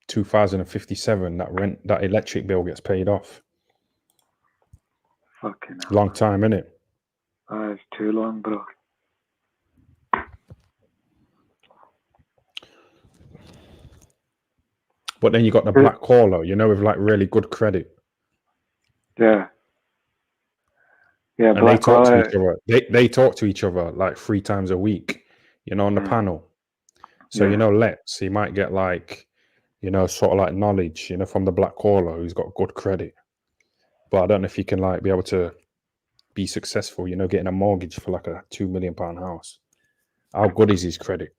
2057, that electric bill gets paid off. Fucking hell. Long time, innit? It's too long, bro. But then you got the black caller, you know, with like really good credit. Yeah. Yeah, And they talk to each other. They talk to each other like 3 times a week, you know, on the panel. So, you know, Let's, he might get like, you know, sort of like knowledge, you know, from the black caller who's got good credit. But I don't know if he can like be able to be successful, you know, getting a mortgage for like a £2 million house. How good is his credit?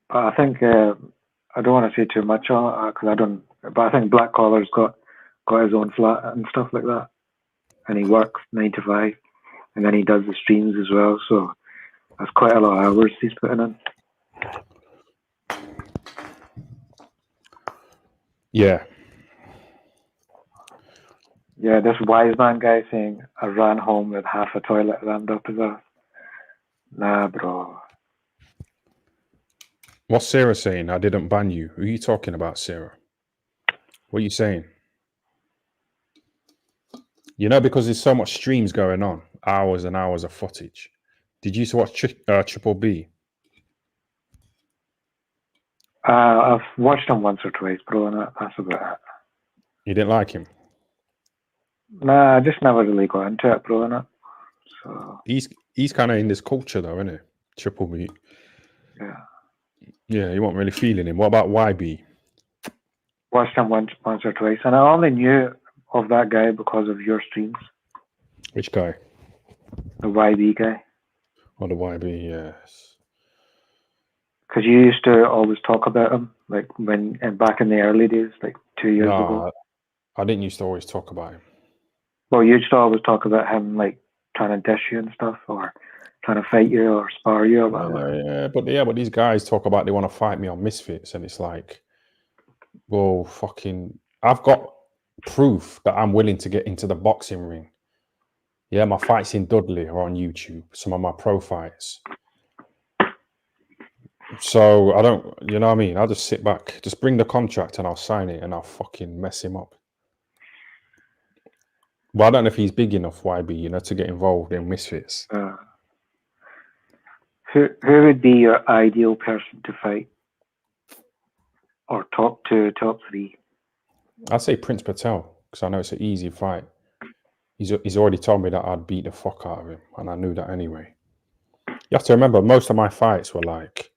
I think I don't want to say too much on it because I don't. But I think Black Collar's got his own flat and stuff like that, and he works 9 to 5, and then he does the streams as well. So that's quite a lot of hours he's putting in. Yeah. Yeah, this wise man guy saying I ran home with half a toilet rammed up his ass. Nah, bro. What's Sarah saying? I didn't ban you. Who are you talking about, Sarah? What are you saying? You know, because there's so much streams going on, hours and hours of footage. Did you used to watch Triple B? I've watched him once or twice, bro, and that's about it. You didn't like him? Nah, I just never really got into it, bro, innit? So he's kind of in this culture though, isn't it? Triple B. Yeah. Yeah, you weren't really feeling him. What about YB? Watched him once or twice, and I only knew of that guy because of your streams. Which guy? The YB guy. Oh, the YB, yes. Because you used to always talk about him, like back in the early days, like 2 years ago. I didn't used to always talk about him. Well, you used to always talk about him, like trying to dish you and stuff, or trying to fight you or spar you or whatever. But these guys talk about they want to fight me on Misfits, and it's like, well, fucking, I've got proof that I'm willing to get into the boxing ring. Yeah, my fights in Dudley are on YouTube, some of my pro fights. So I don't, you know what I mean? I'll just sit back, just bring the contract and I'll sign it and I'll fucking mess him up. Well, I don't know if he's big enough, YB, you know, to get involved in Misfits. Who would be your ideal person to fight? Or top 2, top 3? I'd say Prince Patel, because I know it's an easy fight. He's already told me that I'd beat the fuck out of him, and I knew that anyway. You have to remember, most of my fights were like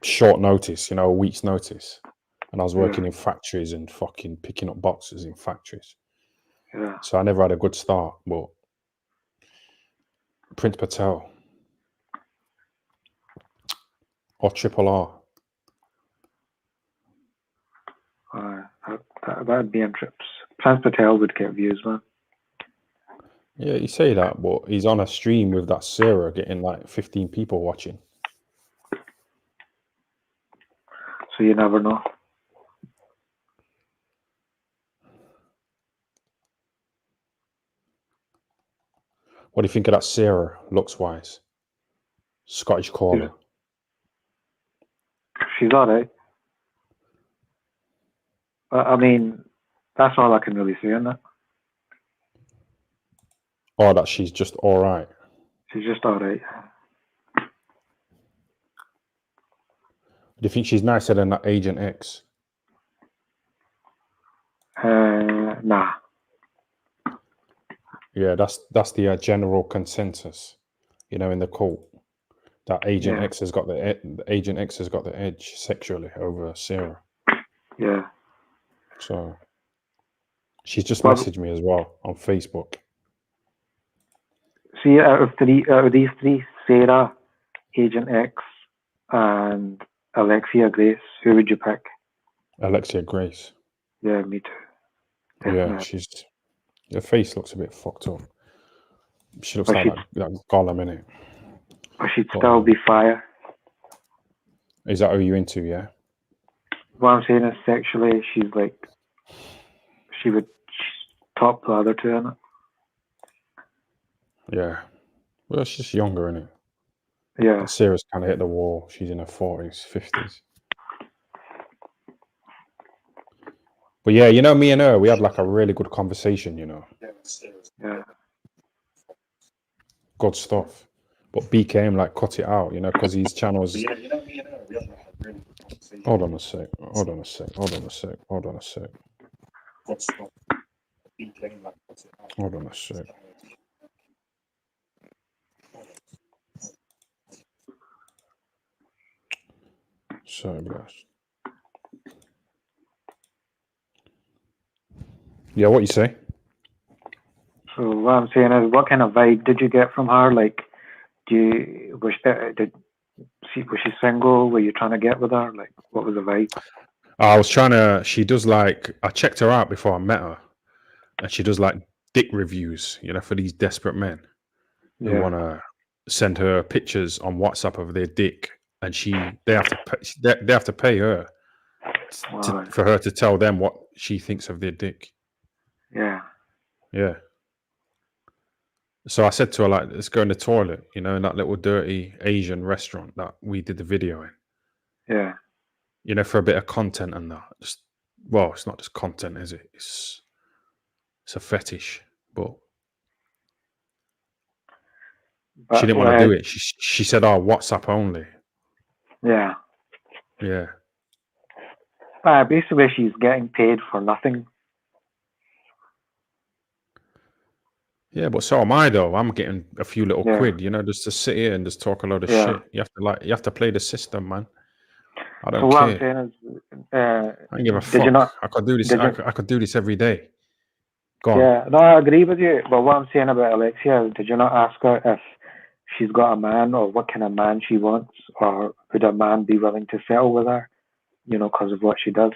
short notice, you know, a week's notice. And I was working in factories and fucking picking up boxes in factories. Yeah. So I never had a good start, but Prince Patel or Triple R. That'd be on trips. Prince Patel would get views, man. Yeah, you say that, but he's on a stream with that Sarah getting like 15 people watching. So you never know. What do you think of that Sarah, looks-wise? Scottish caller. She's alright. I mean, that's all I can really say on that. Or that she's just all right. She's just alright. Do you think she's nicer than that Agent X? Nah. Yeah, that's the general consensus, you know, in the cult. That Agent X has got Agent X has got the edge sexually over Sarah. Yeah. So she's just messaged me as well on Facebook. See, out of these 3, Sarah, Agent X, and Alexia Grace, who would you pick? Alexia Grace. Yeah, me too. Definitely. Yeah, her face looks a bit fucked up. She looks like that Gollum, innit? But she'd still be fire. Is that who you into, yeah? what I'm saying is sexually, she's like, she would top the other two in it. Yeah. Well, she's younger, isn't it? Yeah. Sarah's kind of hit the wall. She's in her 40s, 50s. But yeah, you know, me and her, we had like a really good conversation, you know. Yeah. Good stuff. But BKM like cut it out, you know, because his channels. Hold on a sec. Hold on a sec. Hold on a sec. Hold on a sec. Hold on a sec. Sorry, bless. Yeah, what you say? So what I'm saying is, what kind of vibe did you get from her? Like, was she single? Were you trying to get with her? Like, what was the vibe? I was trying to. She does like. I checked her out before I met her, and she does like dick reviews, you know, for these desperate men who Yeah. want to send her pictures on WhatsApp of their dick, and they have to pay, they have to pay her Wow. for her to tell them what she thinks of their dick. Yeah. Yeah. So I said to her, like, let's go in the toilet, you know, in that little dirty Asian restaurant that we did the video in, Yeah. you know, for a bit of content and that. Just, well, it's not just content, is it? It's a fetish, but she didn't want to do it. She said, "Oh, WhatsApp only." Yeah. Yeah. Basically, she's getting paid for nothing. Yeah, but so am I though. I'm getting a few little Yeah. quid, you know, just to sit here and just talk a load of Yeah. shit. You have to play the system, man. I So don't what I'm care. saying is, I don't give a did you fuck. not? I could do this. Did you? I could do this every day. Go on. Yeah. No, I agree with you. But what I'm saying about Alexia, did you not ask her if she's got a man or what kind of man she wants, or would a man be willing to settle with her? You know, because of what she does.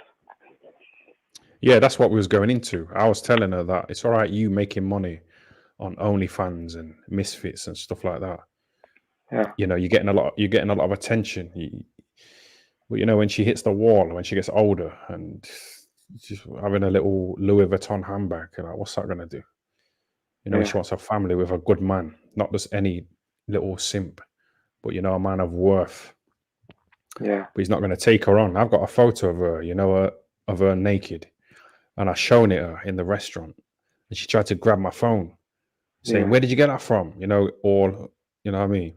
Yeah, that's what we was going into. I was telling her that it's all right, you making money on OnlyFans and Misfits and stuff like that. Yeah. You know, you're getting a lot of attention. But you know, when she hits the wall, when she gets older, and she's having a little Louis Vuitton handbag, you're like, what's that gonna do? You know, when Yeah. she wants a family with a good man, not just any little simp, but you know, a man of worth. Yeah. But he's not going to take her on. I've got a photo of her, you know, of her naked, and I shown it her in the restaurant, and she tried to grab my phone, saying, Yeah. "Where did you get that from?" You know, all, you know what I mean,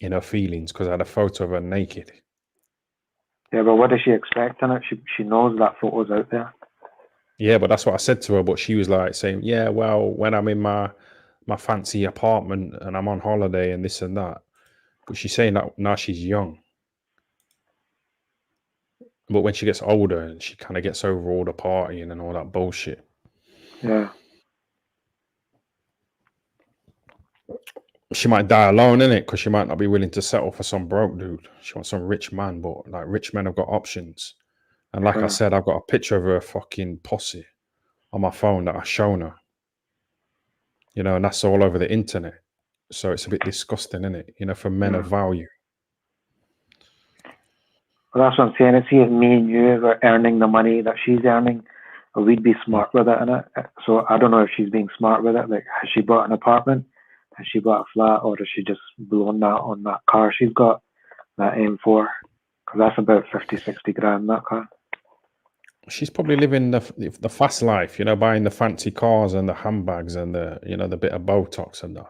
in her feelings, because I had a photo of her naked. Yeah, but what does she expect in it? She knows that photo's out there. Yeah, but that's what I said to her. But she was like saying, "Yeah, well, when I'm in my fancy apartment and I'm on holiday and this and that." But she's saying that now she's young. But when she gets older and she kind of gets over all the partying and all that bullshit. Yeah. She might die alone, innit? Because she might not be willing to settle for some broke dude. She wants some rich man, but like rich men have got options. And like I said, I've got a picture of her fucking posse on my phone that I've shown her. You know, and that's all over the internet. So it's a bit disgusting, innit? You know, for men of value. Well, that's what I'm saying. See, if me and you were earning the money that she's earning, we'd be smart with it, innit? So I don't know if she's being smart with it. Like, has she bought an apartment? Has she bought a flat? Or does she just blown that on that car she's got, that M4? Because that's about 50, 60 grand, that car. She's probably living the fast life, you know, buying the fancy cars and the handbags and the, you know, the bit of Botox and that.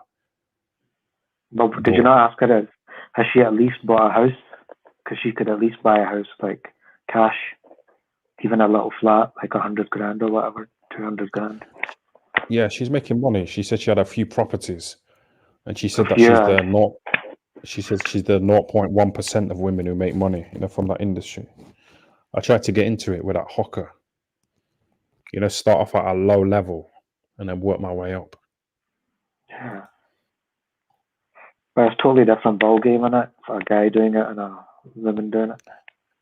But did you not ask her, has she at least bought a house? Because she could at least buy a house, like, cash. Even a little flat, like 100 grand or whatever, 200 grand. Yeah, she's making money. She said she had a few properties. And she said that she's the 0.1% of women who make money, you know, from that industry. I tried to get into it with that hawker. You know, start off at a low level and then work my way up. Yeah. But it's totally different ball game in it for a guy doing it and a woman doing it.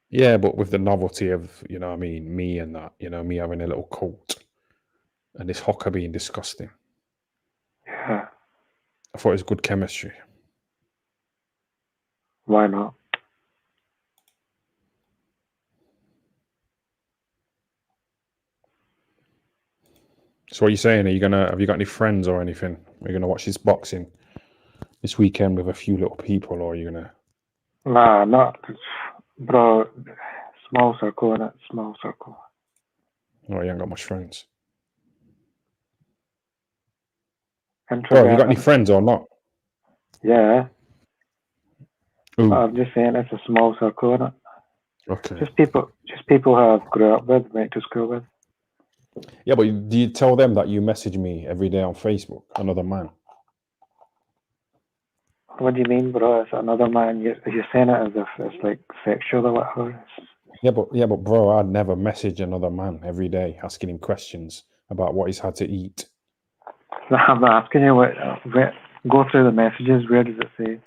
Yeah, but with the novelty of, you know what I mean, me and that, you know, me having a little cult and this hawker being disgusting. Yeah. I thought it was good chemistry. Why not? So what are you saying? Have you got any friends or anything? Are you gonna watch this boxing this weekend with a few little people, or are you gonna? Nah, not, bro. Small circle, innit? Small circle. Oh, you ain't got much friends. Bro, have you Introvert, got any innit? friends or not? Yeah, Ooh, I'm just saying it's a small circle, innit? okay. Just people who I've grew up with, went to school with. Yeah, but do you tell them that you message me every day on Facebook, another man? What do you mean, bro? It's another man. You're saying it as if it's like sexual or whatever. Yeah, but bro, I'd never message another man every day asking him questions about what he's had to eat. I'm not asking you go through the messages. Where does it say?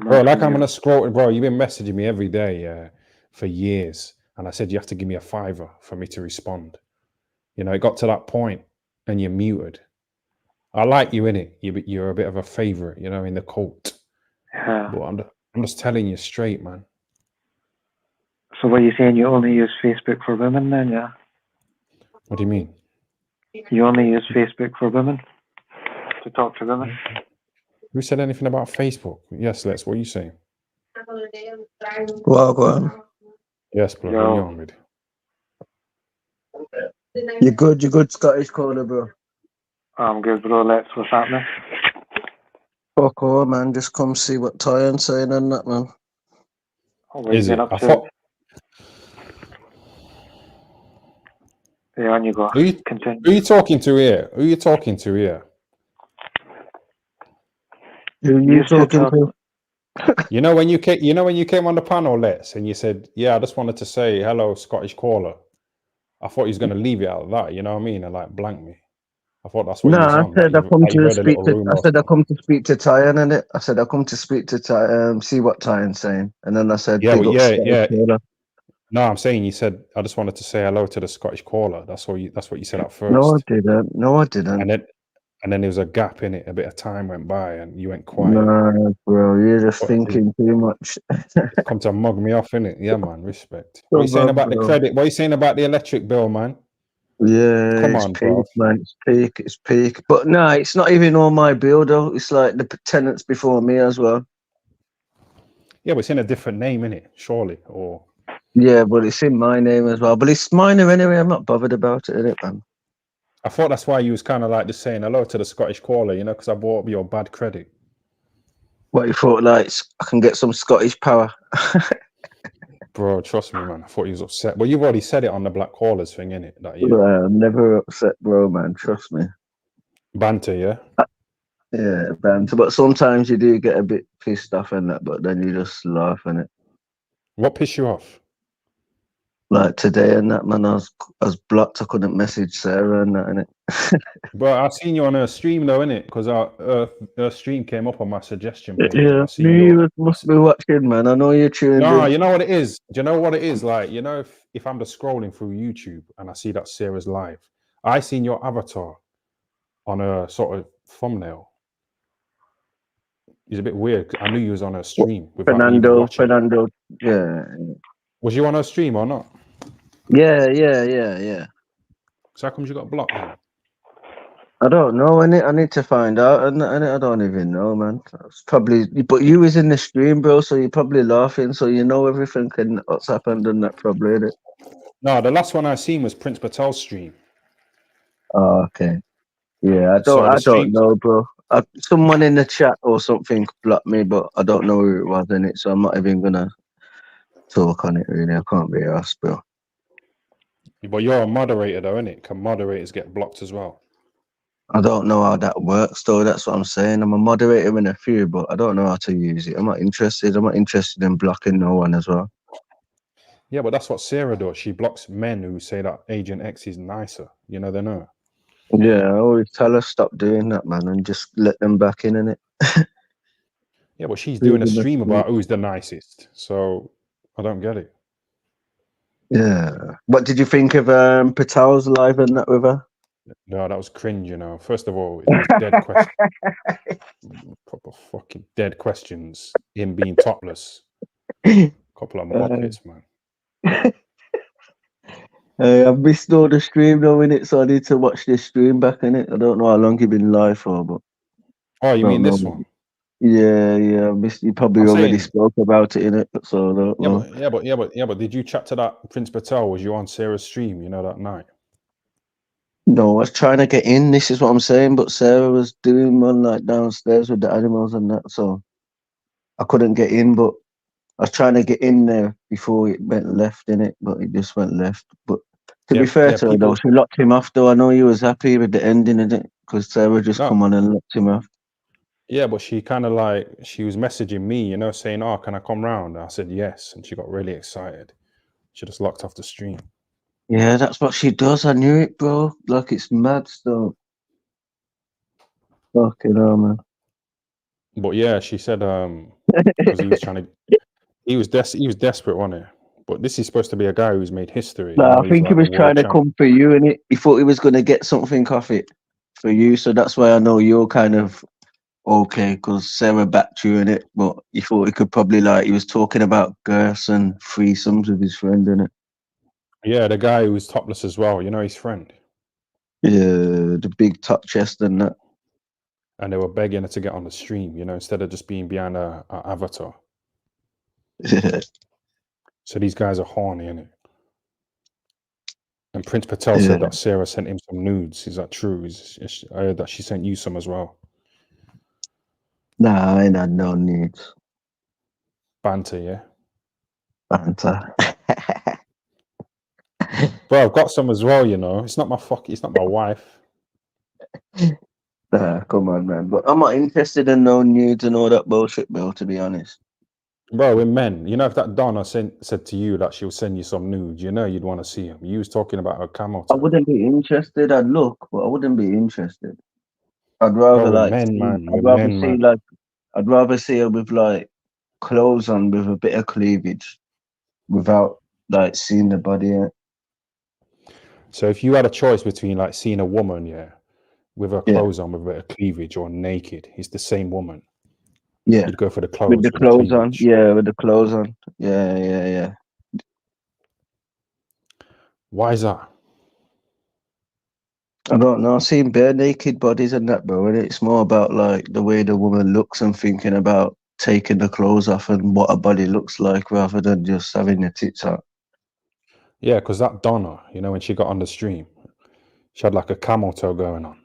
Bro, like I'm gonna scroll, bro. You've been messaging me every day for years, and I said you have to give me a $5 for me to respond. You know, it got to that point, and you're muted. I like you, innit? You're a bit of a favorite, you know, in the cult. Yeah. But I'm just telling you straight, man. So what are you saying? You only use Facebook for women, then? Yeah. What do you mean? You only use Facebook for women to talk to women. Who said anything about Facebook? Yes, Les. What are you saying? Well, go on. Yes, bro. What are you on with? You good, Scottish corner, bro. I'm good, bro. What's happening? Fuck all, man. Just come see what Tyan's saying and that, man. Oh, what you Is been it? up I to? thought. Yeah, on you go. Who Continue. you talking to here? Who you talking to here? Who you talking to? You know when you came on the panel, Let's, and you said, "Yeah, I just wanted to say hello, Scottish caller." I thought he was going to leave it out of that. You know what I mean? And like blank me. I thought that's what you was I on. said I come to speak to. I said I I come to speak to Tyan, innit? I said I come to speak to Tyan, see what Tyan's saying, and then I said, Yeah, big well, up Scottish yeah. caller. No, I'm saying you said I just wanted to say hello to the Scottish caller. That's what you said at first. No, I didn't. And then there was a gap in it. A bit of time went by, and you went quiet. No, bro, you're just thinking too much. Come to mug me off, innit? Yeah, man. Respect. What are you saying about the credit? What are you saying about the electric bill, man? Yeah, Come it's on, peak, bro. man. It's peak. But no, it's not even on my bill, though. It's like the tenants before me as well. Yeah, but it's in a different name, innit? Surely, or yeah, but it's in my name as well. But it's minor anyway. I'm not bothered about it, innit, man? I thought that's why you was kind of like just saying hello to the Scottish caller, you know, because I brought up your bad credit. What you thought, like I can get some Scottish power? Bro, trust me, man. I thought you was upset. Well, you've already said it on the Black Callers thing, innit? That I'm never upset, bro, man. Trust me. Banter, yeah. Yeah, banter. But sometimes you do get a bit pissed off and that, but then you just laugh in it. What pissed you off? Like today and that, man, I was blocked. I couldn't message Sarah and that, innit? Bro, I seen you on her stream though, innit? Because her stream came up on my suggestion page. Yeah, you must be watching, man. I know you're tuned No, in. you know what it is? Do you know what it is? Like, you know, if I'm just scrolling through YouTube and I see that Sarah's live, I seen your avatar on a sort of thumbnail. It's a bit weird. I knew you was on her stream without me even watching. Fernando, yeah. Was you on her stream or not? Yeah. So how come you got blocked then? I don't know. I need to find out. And I don't even know, man. It's probably, but you was in the stream, bro. So you're probably laughing. So you know everything and what's happened and that probably. Innit? No, the last one I seen was Prince Patel's stream. Oh, okay. Yeah, I So the don't stream- know, bro. Someone in the chat or something blocked me, but I don't know who it was in it. So I'm not even gonna talk on it. Really, I can't be asked, bro. But you're a moderator though, innit? Can moderators get blocked as well? I don't know how that works, though. That's what I'm saying. I'm a moderator in a few, but I don't know how to use it. I'm not interested. I'm not interested in blocking no one as well. Yeah, but that's what Sarah does. She blocks men who say that Agent X is nicer. You know, they know. Yeah, I always tell her stop doing that, man, and just let them back in it. Yeah, but she's doing a stream about who's the nicest. So I don't get it. Yeah. What did you think of Patel's live and that with her? No, that was cringe, you know. First of all, it was dead questions. Proper fucking dead questions. Him being topless. Couple of muppets, man. Hey, I've missed all the stream though, innit? So I need to watch this stream back, innit? I don't know how long you've been live for, but Oh, you I mean don't this know. one? Yeah, I missed. You probably I'm already saying, spoke about it, innit? So I don't yeah, know. but did you chat to that Prince Patel? Was you on Sarah's stream? You know, that night. No, I was trying to get in. This is what I'm saying, but Sarah was doing one like downstairs with the animals and that, so I couldn't get in. But I was trying to get in there before it went left, in it, but it just went left. But to be fair to her, though, she locked him off. Though I know he was happy with the ending of it because Sarah just come on and locked him off. Yeah, but she kind of like, she was messaging me, you know, saying, "Oh, can I come round?" I said yes, and she got really excited. She just locked off the stream. Yeah, that's what she does. I knew it, bro. Like, it's mad stuff. Fucking hell, man. But yeah, she said because he was trying to, he was desperate, wasn't he? But this is supposed to be a guy who's made history. You know, I he's think he like the was trying world to champ. come for you, and he thought he was going to get something off it for you. So that's why I know you're kind of okay, because Sarah backed you in it. But he thought he could probably, like, he was talking about girths and threesomes with his friend, innit? Yeah, the guy who was topless as well. You know, his friend. Yeah, the big top chest and that. And they were begging her to get on the stream, you know, instead of just being behind a avatar. Yeah. So these guys are horny, innit? And Prince Patel said that Sarah sent him some nudes. Is that true? I heard that she sent you some as well. Nah, I ain't had no needs. Banter, yeah? Banter. Bro, I've got some as well, you know. It's not my wife. Nah, come on, man. But I'm not interested in no nudes and all that bullshit, bro, to be honest. Bro, with men, you know, if that Donna said to you that she'll send you some nudes, you know you'd want to see them. You was talking about her camel toe. I wouldn't be interested. I'd look, but I wouldn't be interested. I'd rather Bro, with like men, see, man. I'd With rather men, see man. like I'd rather see her with like clothes on with a bit of cleavage without like seeing the body. So if you had a choice between like seeing a woman, yeah, with her Yeah. clothes on with a bit of cleavage or naked, it's the same woman. Yeah. You'd go for the clothes With the with clothes on. cleavage. Yeah, with the clothes on. Yeah. Why is that? I don't know. I've seen bare naked bodies and that, bro. And it's more about like the way the woman looks and thinking about taking the clothes off and what a body looks like rather than just having the tits out. Yeah, because that Donna, you know, when she got on the stream, she had like a camel toe going on.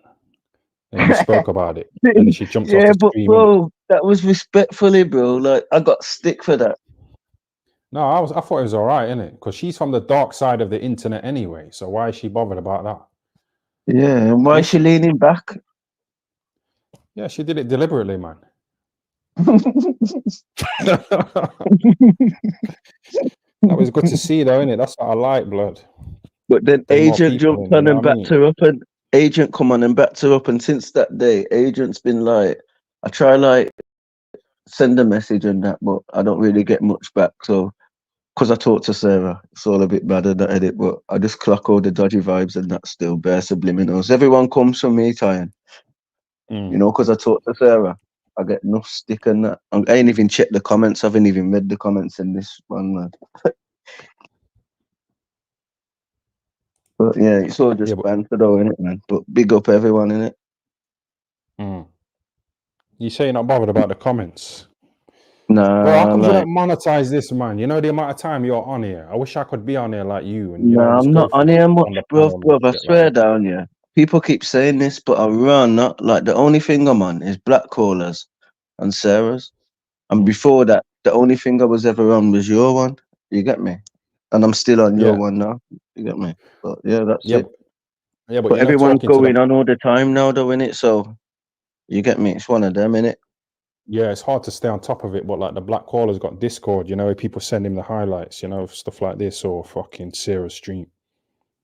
And you spoke about it. And then she jumped off the but stream. bro, that was respectfully, bro. Like, I got stick for that. No, I thought it was all right, innit? Because she's from the dark side of the internet anyway. So why is she bothered about that? Yeah, and why is she leaning back? Yeah, she did it deliberately, man. That was good to see, though, innit? That's what I like, blood. But then There's more Agent people jumped in, on you know and what I backed mean? her up, and Agent come on and backed her up. And since that day, Agent's been like, I try like send a message and that, but I don't really get much back. So, because I talked to Sarah, it's all a bit bad in that edit, but I just clock all the dodgy vibes and that still bare subliminals. Everyone comes from me, Tyan. You know, because I talked to Sarah, I get enough stick and that. I ain't even checked the comments. I haven't even read the comments in this one, man. But yeah, it's all just banter though, innit, man? But big up everyone, innit? You say you're not bothered about the comments? Nah, bro, how come you like, don't monetize this, man? You know the amount of time you're on here. I wish I could be on here like you and, you know, nah, just I'm go not for on here much, on the bruv, panel and I shit swear like that. down, yeah. People keep saying this, but I run, not like the only thing I'm on is Black Callers and Sarah's. And before that, the only thing I was ever on was your one. You get me? And I'm still on your one now. You get me? But yeah, that's it. Yeah, but But you know, everyone's talking to going the on all the time now, though, innit? So you get me? It's one of them, innit? yeah, it's hard to stay on top of it, but like the Black Caller's got Discord, you know, where people send him the highlights, you know, stuff like this or fucking Sarah's stream.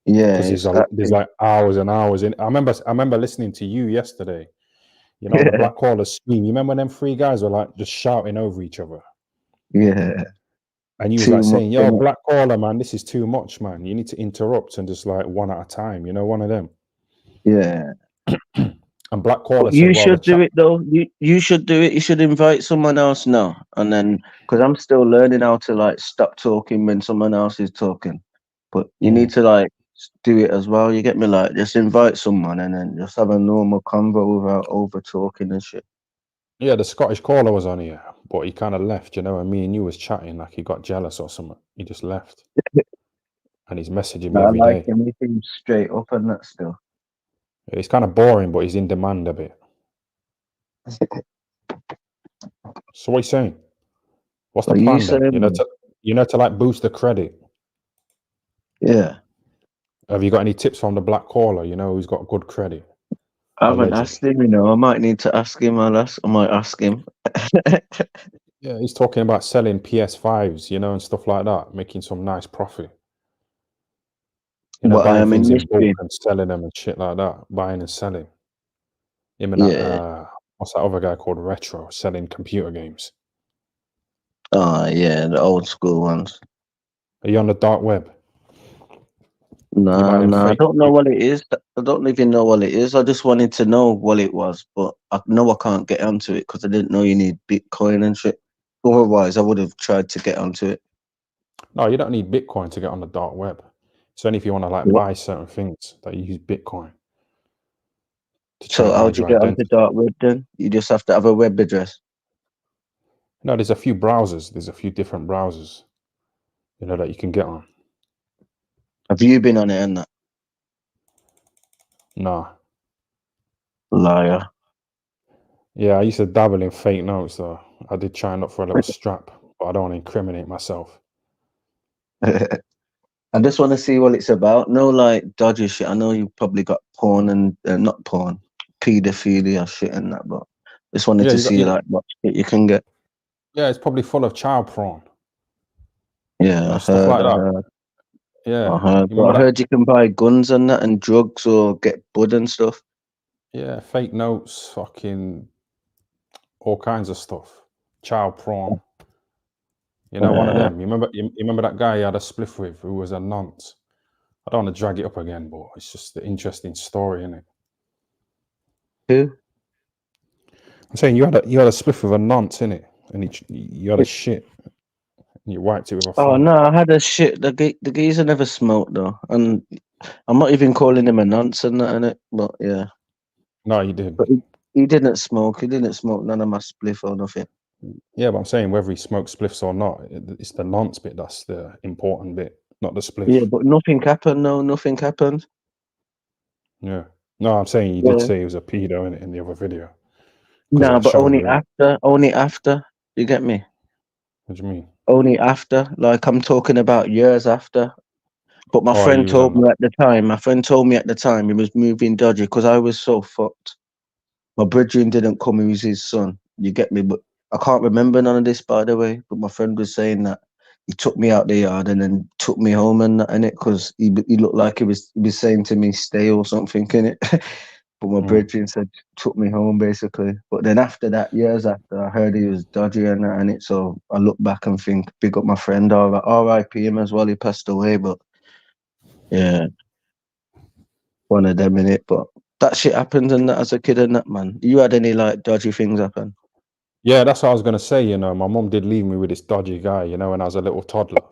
Yeah, Because there's like hours and hours in. I remember listening to you yesterday, you know, on the Black Caller's stream. You remember when them three guys were like just shouting over each other? Yeah. And you was like saying, yo, Black Caller, man, this is too much, man. You need to interrupt and just like one at a time, you know, one of them. Yeah. And Black Caller But said, you well, should do it though. You should do it. You should invite someone else now, and then because I'm still learning how to like stop talking when someone else is talking. But you need to like do it as well. You get me? Like, just invite someone and then just have a normal convo without over talking and shit. Yeah, the Scottish caller was on here, but he kind of left, you know, and me and you was chatting like he got jealous or something. He just left. And he's messaging me I every like day. him. He seems straight up and that still. It's kind of boring, but he's in demand a bit. So what are you saying? What's the What you plan then? saying, man? To like boost the credit. Yeah. Have you got any tips from the black caller, you know, who's got good credit? I haven't Allegedly. asked him, you know. I might need to ask him. I might ask him. Yeah, he's talking about selling PS5s, you know, and stuff like that, making some nice profit. You know, But buying I'm in things in bulk mystery. and selling them and shit like that. Buying and selling. Him and Yeah. that, what's that other guy called Retro, selling computer games. Oh, yeah, the old school ones. Are you on the dark web? You buy No, them no, I fake. don't know what it is. I don't even know what it is. I just wanted to know what it was, but I know I can't get onto it because I didn't know you need Bitcoin and shit. Otherwise, I would have tried to get onto it. No, you don't need Bitcoin to get on the dark web. It's only if you want to like What? buy certain things that you use Bitcoin to try So and how hide do you your get onto identity. dark web then? You just have to have a web address. No, there's a few browsers. There's a few different browsers, you know, that you can get on. Have you been on it and that? Nah. Liar. Yeah, I used to dabble in fake notes though. I did try and look for a little strap, but I don't want to incriminate myself. I just want to see what it's about. No, like dodgy shit. I know you probably got porn and not porn, pedophilia shit and that, but just wanted Yeah, to see like what shit you can get. yeah, it's probably full of child porn, Yeah, you know, I stuff heard. like that. Yeah, I heard. you But remember I that? heard you can buy guns and that and drugs or get bud and stuff. Yeah, fake notes, fucking all kinds of stuff, child porn. You know, one of them. You remember that guy you had a spliff with who was a nonce? I don't want to drag it up again, but it's just an interesting story, isn't it? Who? I'm saying you had a spliff with a nonce, innit? And you had a shit and you wiped it with a Oh phone. no, I had a shit. The geezer never smoked though, and I'm not even calling him a nonce and that in it. But yeah, No, you did. but he didn't smoke. He didn't smoke none of my spliff or nothing. Yeah, but I'm saying whether he smokes spliffs or not, it's the nonce bit that's the important bit, not the spliff. Yeah, but nothing happened. No, nothing happened. Yeah. No, I'm saying you did Yeah. say he was a pedo in the other video. No, I but showed only you, innit? after. Only after. You get me? What do you mean? Only after. Like I'm talking about years after. But my Oh, friend you was told on me that. at the time. My friend told me at the time he was moving dodgy because I was so fucked. My brethren didn't come. He was his son. You get me? But I can't remember none of this, by the way. But my friend was saying that he took me out the yard and then took me home and that in it because he looked like he was saying to me stay or something in it. But my brethren said took me home basically. But then after that, years after, I heard he was dodgy and that in it. So I look back and think, big up my friend. R.I.P. him as well. He passed away, but yeah, one of them in it. But that shit happened and that as a kid and that, man. You had any like dodgy things happen? Yeah, that's what I was gonna say. You know, my mum did leave me with this dodgy guy. You know, when I was a little toddler.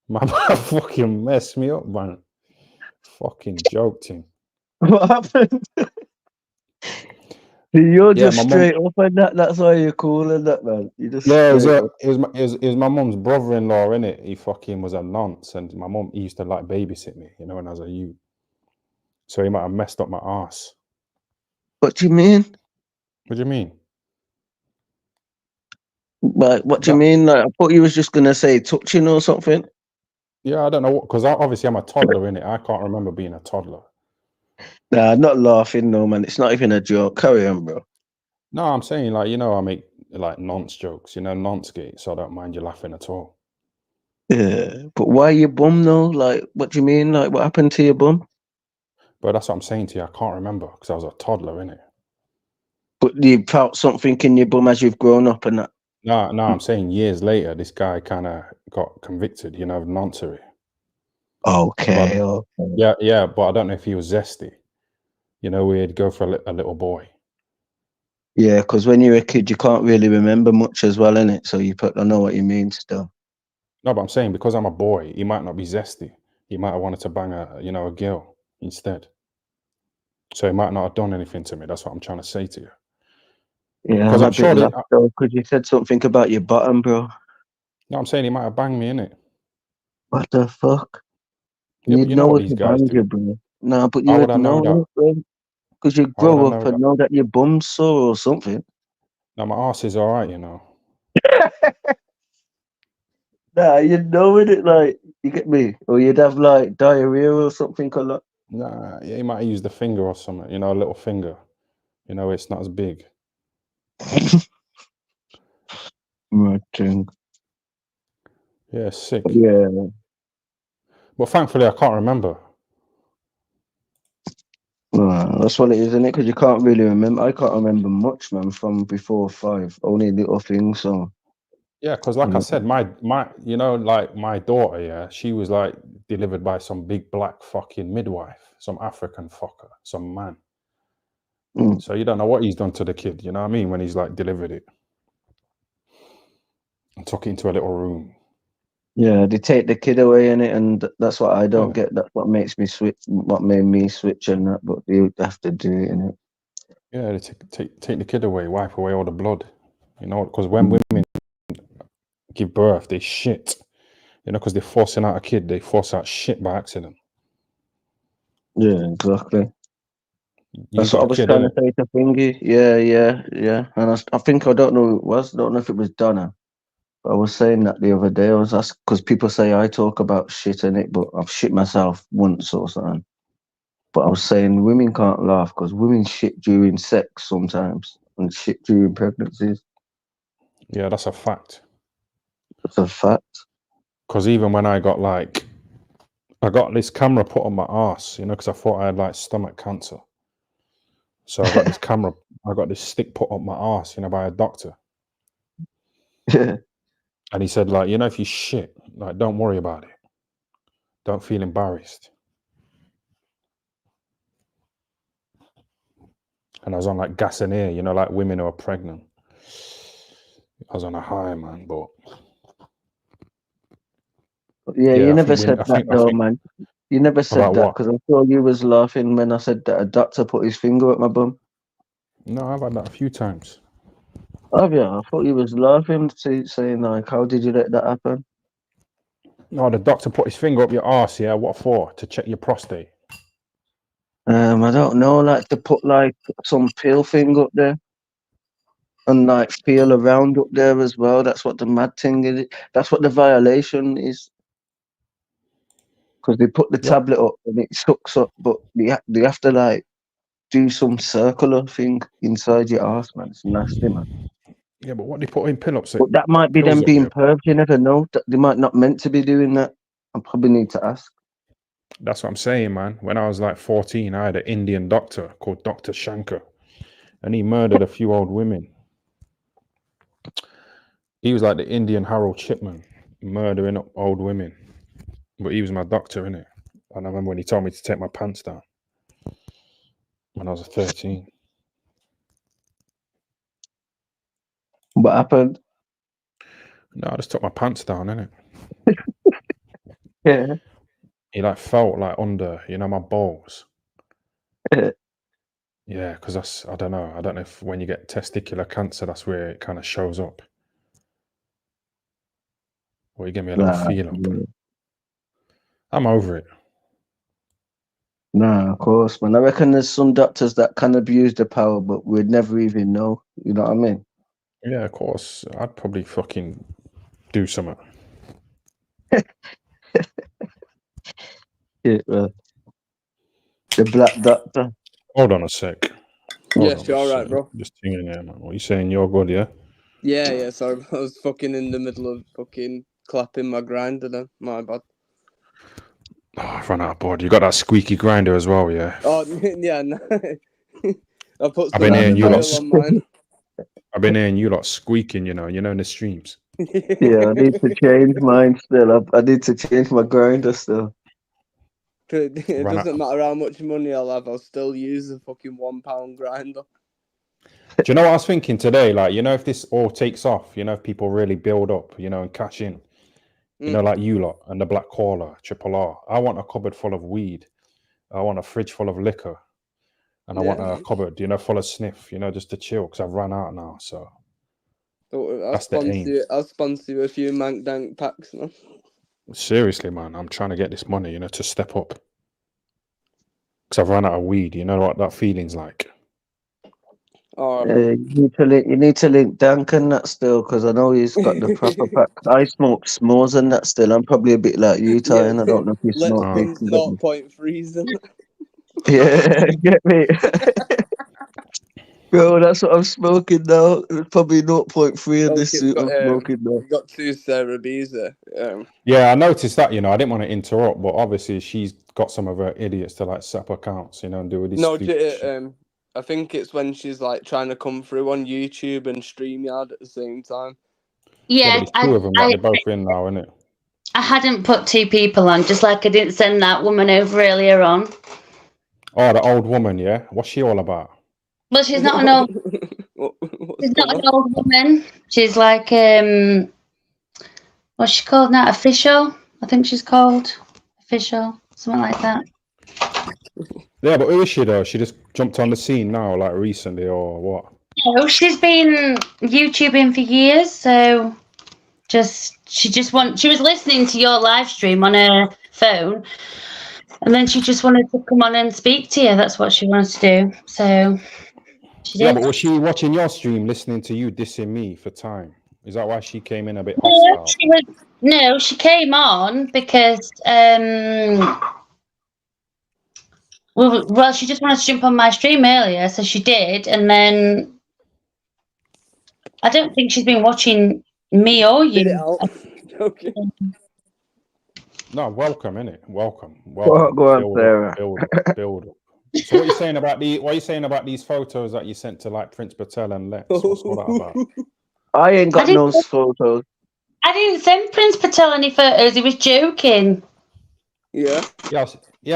My mum fucking messed me up, man. Fucking joked him. What happened? You're Yeah, just my mum. straight up and that. That's why you're cool and that, man. You just Yeah, straight up. it was my mum's brother-in-law, innit? He fucking was a nonce, and my mum he used to like babysit me, you know, when I was a youth. So he might have messed up my ass. What do you mean? What do you mean? Like, what do you That, mean? Like, I thought you was just gonna say touching or something. yeah, I don't know, because obviously I'm a toddler, innit? I can't remember being a toddler. Nah, not laughing, no, man. It's not even a joke. Carry on, bro. No, I'm saying, like, you know, I make like nonce jokes, you know, nonce gate, so I don't mind you laughing at all. Yeah, but why your bum though? Like, what do you mean? Like, what happened to your bum? But that's what I'm saying to you. I can't remember because I was a toddler, innit? But you felt something in your bum as you've grown up and that. No, I'm saying years later, this guy kind of got convicted, you know, of noncery. Okay, But okay. yeah, but I don't know if he was zesty. You know, we'd go for a little boy. Yeah, because when you're a kid, you can't really remember much as well, innit? So you put, I know what you mean still. No, but I'm saying because I'm a boy, he might not be zesty. he might have wanted to bang a girl instead. So he might not have done anything to me. That's what I'm trying to say to you. Yeah, 'Cause I'm a I'm bit sure lost though, because you said something about your bottom, bro. No, I'm saying he might have banged me, innit? What the fuck? Yeah, but You'd you know know what if these you guys banged do. you, bro. No, but How would you'd I know know that? it, bro. Because you How would I grow know up and that? know that your bum's sore or something. No, my arse is all right, you know. Nah, you'd know it, like, you get me? Or you'd have, like, diarrhea or something a lot. Nah, yeah, he might have used the finger or something, a little finger. It's not as big. Right thing. Yeah, sick. Yeah. But thankfully, I can't remember. That's what it is, isn't it? Because you can't really remember. I can't remember much, man, from before 5. Only little things, so. Yeah, because like I said, my like my daughter, yeah, she was like delivered by some big black fucking midwife, some African fucker, some man. Mm. So you don't know what he's done to the kid, you know what I mean, when he's like delivered it and took it into a little room. Yeah, they take the kid away in it, and that's what I don't Yeah. get. That's what makes me switch. What made me switch and that, but you have to do it in it. Yeah, they take the kid away, wipe away all the blood, because when women give birth, they shit, because they're forcing out a kid, they force out shit by accident. Yeah, exactly. You That's what got I a was kid, trying to innit? say to Thingy. Yeah. And I think I don't know who it was. Don't know if it was Donna. But I was saying that the other day. I was asked because people say I talk about shit in it, but I've shit myself once or something. But I was saying women can't laugh because women shit during sex sometimes and shit during pregnancies. Yeah, that's a fact. That's a fact. Because even when I got this camera put on my ass, because I thought I had like stomach cancer. So I got this stick put up my ass, by a doctor. Yeah. And he said, like, if you shit, like, don't worry about it. Don't feel embarrassed. And I was on like gas and air, like women who are pregnant. I was on a high, man, but Yeah, yeah, you I never think women. said that though, man. You never said About that what? because I saw you was laughing when I said that a doctor put his finger at my bum. No, I've had that a few times. Oh yeah, I thought you was laughing, saying like, "How did you let that happen?" No, the doctor put his finger up your ass. Yeah, what for? To check your prostate. I don't know, like to put like some pill thing up there and like feel around up there as well. That's what the mad thing is. That's what the violation is. Because they put the What? tablet up and it sucks up, but they have to like do some circular thing inside your ass, man. It's nasty, man. Yeah, but what they put in pills? But that might be them being perved. You never know. They might not meant to be doing that. I probably need to ask. That's what I'm saying, man. When I was like 14, I had an Indian doctor called Dr. Shankar, and he murdered a few old women. He was like the Indian Harold Shipman, murdering old women. But he was my doctor, innit? And I remember when he told me to take my pants down when I was 13. What happened? No, I just took my pants down, innit? Yeah. He like felt like under, my balls. Yeah, because I don't know if when you get testicular cancer, that's where it kind of shows up. Or you give me a little feel up. I'm over it. Nah, of course, man. I reckon there's some doctors that can abuse the power, but we'd never even know. You know what I mean? Yeah, of course. I'd probably fucking do something. Yeah, the black doctor. Hold on a sec. Yes, you're alright, bro. Just hanging there, man. What are you saying? You're good, yeah? Yeah, sorry. I was fucking in the middle of fucking clapping my grinder then. My bad. Oh, I've run out of board. You got that squeaky grinder as well, yeah? Oh, yeah, no. I put I've some been hearing you lot. oil on mine. I've been hearing you lot squeaking, in the streams. Yeah, I need to change mine still. I need to change my grinder still. It doesn't matter how much money I'll have, I'll still use a fucking £1 grinder. Do you know what I was thinking today? Like, if this all takes off, if people really build up, and cash in, You know, like you lot and the Black Caller, Triple R. I want a cupboard full of weed. I want a fridge full of liquor. And I want a cupboard, you know, full of sniff, you know, just to chill because I've run out now. So that's the aim. I'll sponsor you a few Mank Dank packs, man. Seriously, man, I'm trying to get this money, you know, to step up. Because I've run out of weed. You know what that feeling's like. You need to link Dank and that still, because I know he's got the proper pack. I smoke s'mores and that still. I'm probably a bit like you, Ty, and I don't know if you smoke. Let's think 0.3s them. Yeah, get me. Bro, that's what I'm smoking now. It's probably 0.3 in this suit I'm smoking now. You got 2 Sarah B's there. Yeah, I noticed that, you know. I didn't want to interrupt, but obviously she's got some of her idiots to like set up accounts, you know, and do all this. No, I think it's when she's like trying to come through on YouTube and StreamYard at the same time. Yeah, but two of them that they're both in now, isn't it? I hadn't put 2 people on, just like I didn't send that woman over earlier on. Oh, the old woman, yeah? What's she all about? Well, she's not an old. She's not an old woman. She's like what's she called now? Official, I think she's called. Official, something like that. Yeah, but who is she though? She just jumped on the scene now, like recently, or what? No, she's been YouTubing for years. So she was listening to your live stream on her phone, and then she just wanted to come on and speak to you. That's what she wanted to do. So she did. Yeah, but was she watching your stream, listening to you dissing me for time? Is that why she came in a bit hostile? No, she came on because well, she just wanted to jump on my stream earlier, so she did, and then I don't think she's been watching me or you. Okay. No, welcome, innit? Welcome. Go on, Sarah. Build up. So what are you saying about these photos that you sent to like Prince Patel and Lex? What's all that about? I ain't got no photos. I didn't send Prince Patel any photos. He was joking. Yeah,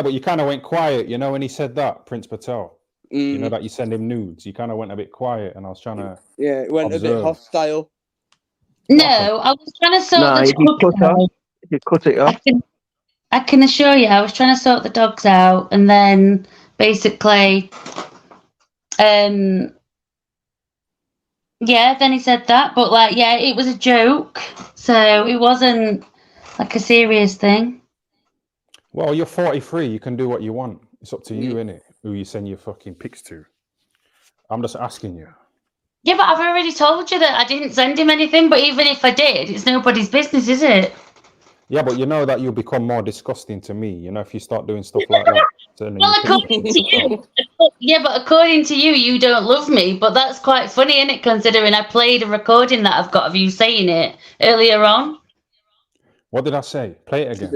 but you kind of went quiet, you know, when he said that, Prince Patel. You know that you send him nudes. You kind of went a bit quiet, and I was trying to. Yeah, it went observe. a bit hostile. No, I was trying to sort the dogs out. You cut it off. I can assure you, I was trying to sort the dogs out, and then basically, then he said that, but like, yeah, it was a joke, so it wasn't like a serious thing. Well, you're 43. You can do what you want. It's up to you, innit? Who you send your fucking pics to. I'm just asking you. Yeah, but I've already told you that I didn't send him anything, but even if I did, it's nobody's business, is it? Yeah, but you know that you'll become more disgusting to me, you know, if you start doing stuff like that. Well, according to you, but according to you, you don't love me. But that's quite funny, isn't it, considering I played a recording that I've got of you saying it earlier on. What did I say? Play it again.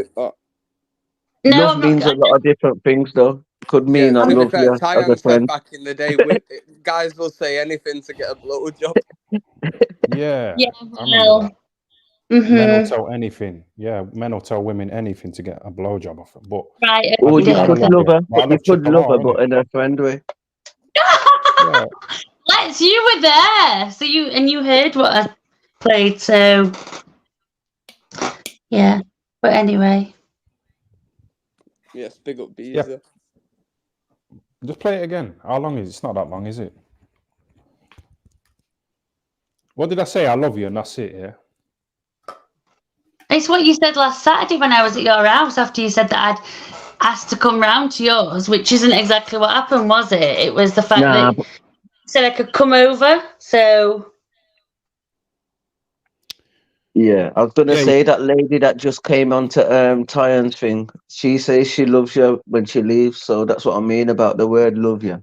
No, love means a lot of different things, though. Could mean I love you as a friend. Back in the day, guys will say anything to get a blowjob. Yeah. Well, men will tell anything. Yeah, men will tell women anything to get a blowjob off it. But right, you could love her. You could love her, but in a friend way. Yeah. Lex, you were there, so you heard what I played. So yeah, but anyway. Yes, big up bees. Yeah. Just play it again. How long is it? It's not that long, is it? What did I say? I love you, and that's it, yeah? It's what you said last Saturday when I was at your house after you said that I'd asked to come round to yours, which isn't exactly what happened, was it? It was the fact that you said I could come over, so... Yeah, I was going to say that lady that just came onto Tyan's thing, she says she loves you when she leaves, so that's what I mean about the word love you.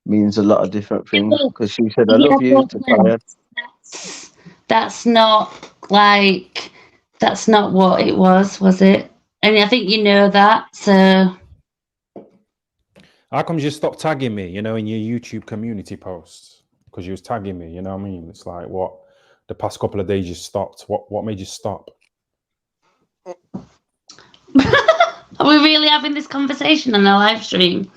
Means a lot of different things, because she said, I love you to Tyan. That's not what it was it? And I think you know that, so... How come you stopped tagging me, you know, in your YouTube community posts? Because you was tagging me, you know what I mean? It's like, what? The past couple of days you stopped. What made you stop? Are we really having this conversation on a live stream?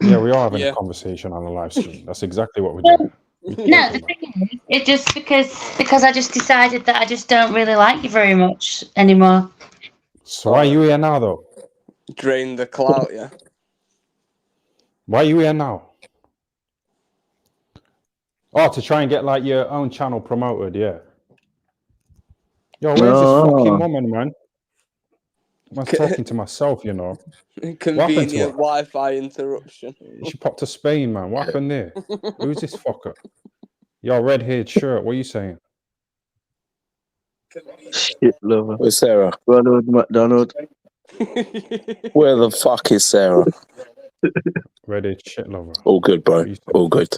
Yeah, we are having a conversation on a live stream. That's exactly what we're doing. No, the thing is, it just because I just decided that I just don't really like you very much anymore. So why are you here now, though? Drain the clout, yeah. Why are you here now? Oh, to try and get like your own channel promoted, yeah. Yo, where's this fucking woman, man? I'm talking to myself, you know. Convenient Wi-Fi interruption. She popped to Spain, man. What happened there? Who's this fucker? Yo, red-haired shirt. What are you saying? Shit lover. Where's Sarah? Ronald McDonald. Where the fuck is Sarah? Red-haired shit lover. All good, bro. All good.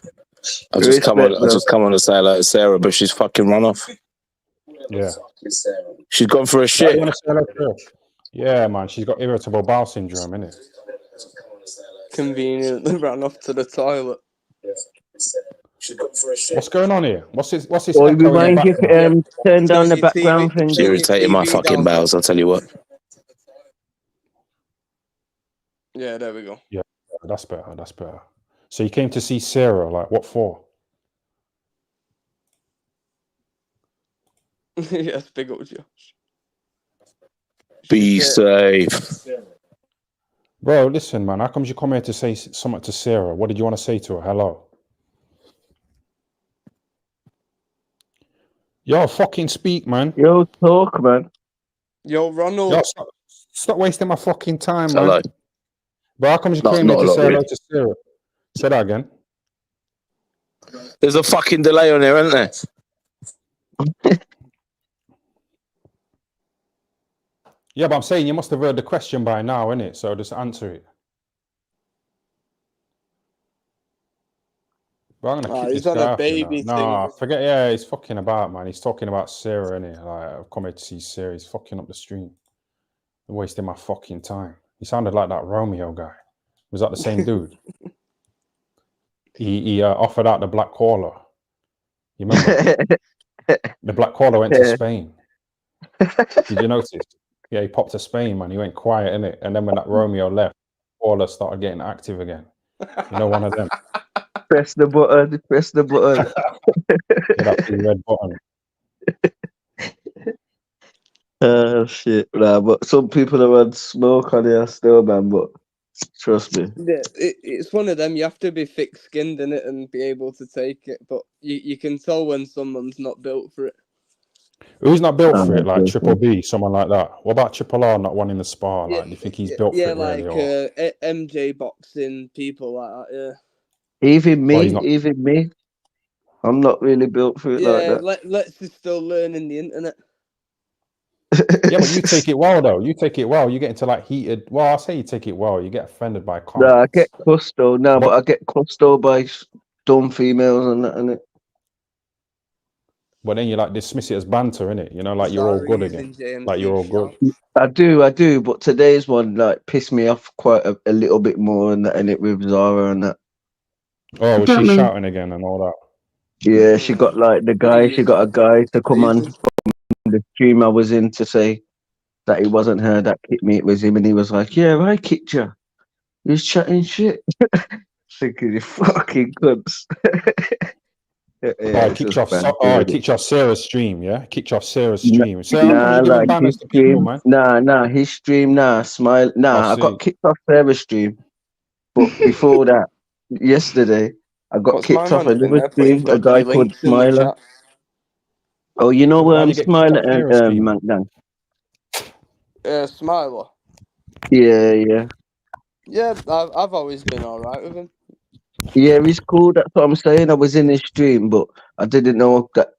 I just come on to say hello to Sarah, but she's fucking run off. Yeah. She's gone for a shit. Yeah, man. She's got irritable bowel syndrome, innit? Conveniently ran off to the toilet. What's going on here? What's this? Or we mind you turn down the background thing. It's irritating my fucking bowels, I'll tell you what. Yeah, there we go. Yeah, that's better. That's better. So you came to see Sarah, like what for? Yes, big up Josh. Be safe. Bro, listen, man. How comes you come here to say something to Sarah? What did you want to say to her? Hello. Yo, fucking speak, man. Yo, talk, man. Yo, Ronald. Yo, stop wasting my fucking time, man. Hello. But how comes you came here to say hello to Sarah? Say that again. There's a fucking delay on here, isn't there? Yeah, but I'm saying you must have heard the question by now, innit? So just answer it. But I'm gonna kick he's this on guy a off, baby you thing. know. Nah, forget. Yeah, he's fucking about, man. He's talking about Sarah, innit? Like, I've come here to see Sarah. He's fucking up the stream. I'm wasting my fucking time. He sounded like that Romeo guy. Was that the same dude? He offered out the black caller. You remember? The black caller went to Spain. Did you notice? Yeah, he popped to Spain, man. He went quiet, innit? And then when that Romeo left, caller started getting active again. You know, one of them. Press the button. Press the button. Get that big red button. Oh shit, nah, but some people have had smoke on here still, man. But trust me, Yeah, it's one of them. You have to be thick-skinned in it and be able to take it. But you can tell when someone's not built for it. Who's not built for it? Like Triple B, someone like that. What about Triple R not wanting the spar? Like, do you think he's built for it really? Yeah, like MJ boxing, people like that. yeah. Even me, I'm not really built for it like that. Lex is still learning the internet. Yeah, but you take it well though. You take it well. You get into like heated. Well, I say you take it well. You get offended by comments. Nah, I get cussed though. Nah, but I get cussed though by dumb females and that, innit? But then you like dismiss it as banter, innit? You know, like you're all good again. Like you're all good. I do. But today's one like pissed me off quite a little bit more, and it with Zara and that. Oh, was she shouting again and all that? Yeah, she got like the guy. She got a guy to come on from the stream I was in to say that it wasn't her that kicked me. It was him, and he was like, "Yeah, I kicked you. He was chatting shit." Thinking you fucking cunts. Yeah, kicked you off Sarah's stream, yeah? Kicked you off Sarah's stream. Nah, like his stream, nah, his stream, smile. Nah, I got kicked off Sarah's stream. But before that, yesterday, I got kicked off another stream, a guy called Smiler. Oh, you know Smiler and Mankdan? Smiler. Yeah. Yeah, I've always been alright with him. Yeah, he's cool. That's what I'm saying. I was in his stream, but I didn't know that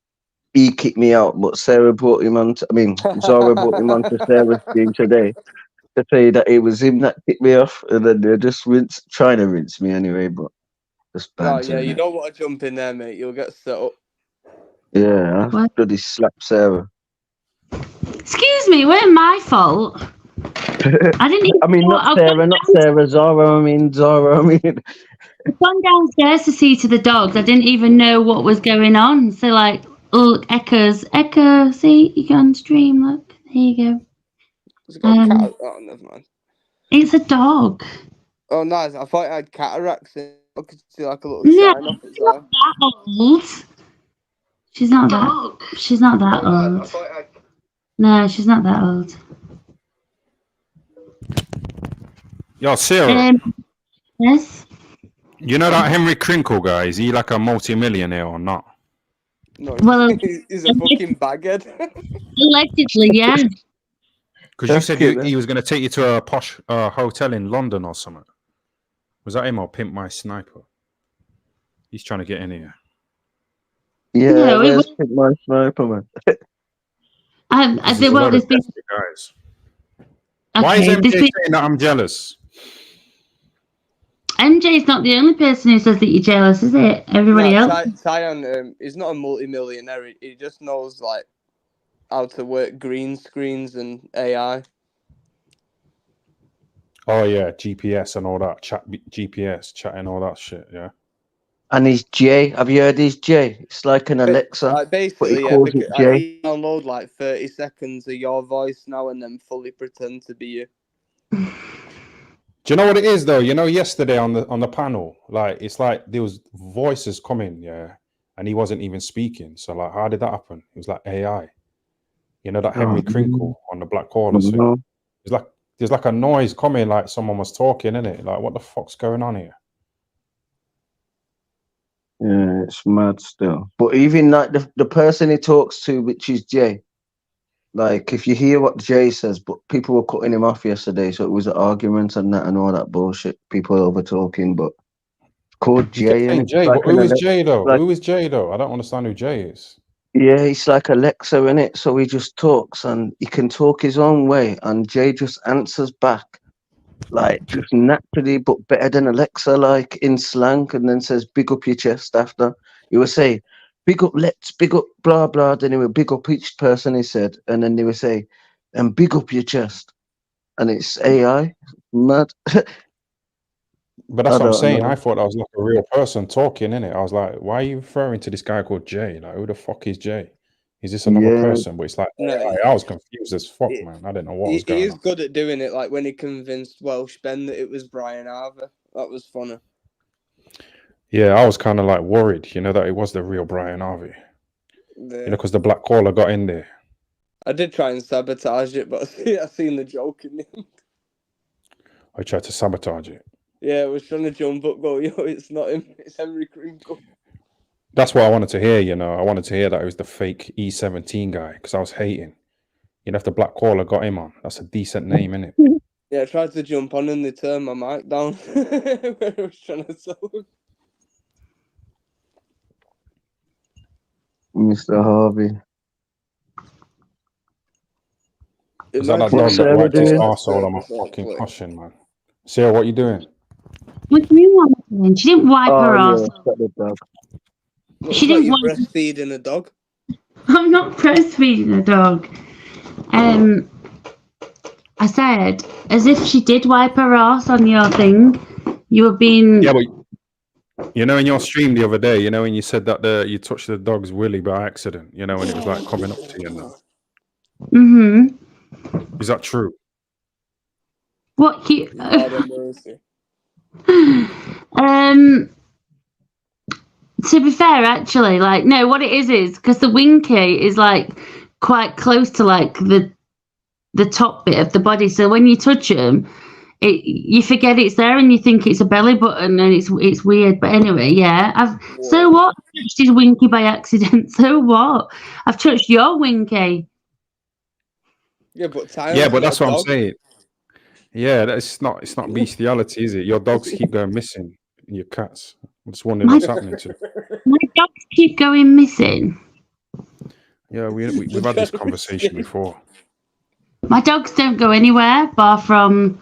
he kicked me out. But Sarah brought him on. Zara brought him on to Sarah's stream today to say that it was him that kicked me off, and then they're just trying to rinse me anyway. But just banter. Oh yeah, you don't want to jump in there, mate. You'll get set up. Yeah, I bloody slapped Sarah. Excuse me, weren't my fault. I didn't even. I mean, not Sarah, Zara. I mean, Zara. I've gone downstairs to see to the dogs. I didn't even know what was going on. So, like, oh, look, Echo, see, you go on stream, look, there you go. Has it got a cat? Oh, never mind. It's a dog. Oh, nice. I thought it had cataracts in I could see like a little No, shine off its she's not eye. that old. She's not that. She's not that old. No, she's not that old. Yo, Sarah, Yes. you know that Henry Crinkle guy? Is he like a multi-millionaire or not? No, Well, he's a fucking baghead. allegedly, yeah. Because you said he was going to take you to a posh hotel in London or something. Was that him or Pimp My Sniper? He's trying to get in here. Yeah, No, it where's was- Pimp My Sniper, man? There's a load of desperate guys. Why is MJ saying that I'm jealous? MJ's not the only person who says that you're jealous, is it? Everybody else. Tyon, he's not a multi-millionaire. He just knows like how to work green screens and AI. Oh yeah, GPS and all that. GPS, chatting, all that shit. Yeah. And he's Jay. Have you heard his Jay? It's like an Alexa, Like but basically, he yeah, calls it because Jay. he download like 30 seconds of your voice now and then fully pretend to be you. Do you know what it is though? You know, yesterday on the panel, like it's like there was voices coming, yeah, and he wasn't even speaking. So like, how did that happen? It was like AI. You know that Henry Crinkle on the Black Caller thing. It's like there's like a noise coming, like someone was talking, innit? Like, what the fuck's going on here? Yeah, it's mad still. But even like the person he talks to, which is Jay, like if you hear what Jay says, but people were cutting him off yesterday, so it was an argument and that and all that bullshit. People over talking, but it's called You kept Jay. saying And Jay, like but who is Alexa, Jay though? like, Who is Jay though? I don't understand who Jay is. yeah, it's like Alexa in it. So he just talks and he can talk his own way, and Jay just answers back. Like just naturally, but better than Alexa, like in slang, and then says "big up your chest" after. He would say, "Big up, let's big up, blah blah." Then he would big up each person. He said, and then they would say, "And big up your chest," and it's AI. Mad. But that's what I'm saying. know. I thought that was like a real person talking, innit? I was like, why are you referring to this guy called Jay? Like, who the fuck is Jay? Is this another Yeah. person? But it's like, No, I was confused as fuck, man. I didn't know what was He going is on. good at doing it. Like when he convinced Welsh Ben that it was Brian Harvey. That was funny. Yeah, I was kind of like worried, you know, that it was the real Brian Harvey. Yeah. You know, because the Black Caller got in there. I did try and sabotage it, but I seen the joke in it. I tried to sabotage it. Yeah, I was trying to jump up, go, yo, it's not him, it's Henry Crinkle. That's what I wanted to hear, you know. I wanted to hear that it was the fake E17 guy because I was hating. You know, if the Black Caller got him on, that's a decent name, innit? Yeah, I tried to jump on and they turned my mic down where I was trying to tell him. Mr. Harvey. Is that dog What's that Sarah wiped his doing? arsehole on my fucking cushion, man? Sarah, what you doing? What do you mean? What am I doing? She didn't wipe her ass. got the dog. Looks She like didn't you're wipe. breastfeeding a dog. I'm not breastfeeding a dog. I said as if she did wipe her ass on your thing. You were being. Yeah, but you know, in your stream the other day, you know, when you said that you touched the dog's willy by accident, you know, when it was like coming up to you now. Mm-hmm. Is that true? What you? Lord have mercy. To be fair, actually, like no, what it is because the winky is like quite close to like the top bit of the body. So when you touch them, you forget it's there and you think it's a belly button and it's weird. But anyway, yeah. So what? I touched his winky by accident. So what? I've touched your winky. Yeah, but That's what I'm saying. Yeah, it's not bestiality, is it? Your dogs keep going missing. And your cats. I'm just wondering what's happening to them. My dogs keep going missing. Yeah, we've had this conversation before. My dogs don't go anywhere bar from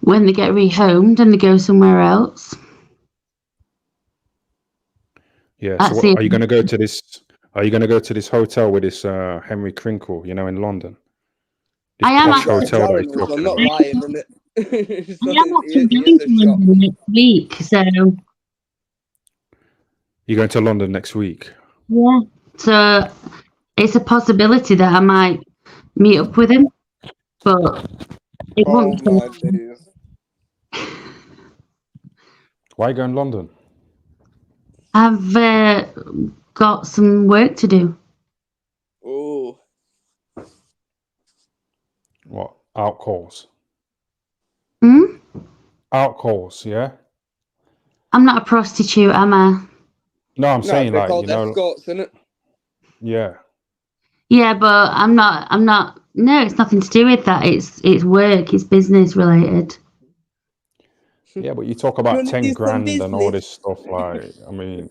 when they get rehomed and they go somewhere else. Yeah. So are you going to go to this? Are you going to go to this hotel with this Henry Crinkle? You know, in London. This I am posh hotel that he's I'm talking not about. lying, isn't it? I am actually going to London next week, so You're going to London next week. yeah. So it's a possibility that I might meet up with him, but it won't be. Why are you going to London? I've got some work to do. Oh. What? Out calls? Hmm? Out calls, yeah? I'm not a prostitute, am I? No, I'm No, saying they're like, called you know, escorts, innit? yeah. Yeah, but I'm not. No, it's nothing to do with that. It's work. It's business related. Yeah, but you talk about Wanna 10 do some grand and all business? this stuff. Like, I mean,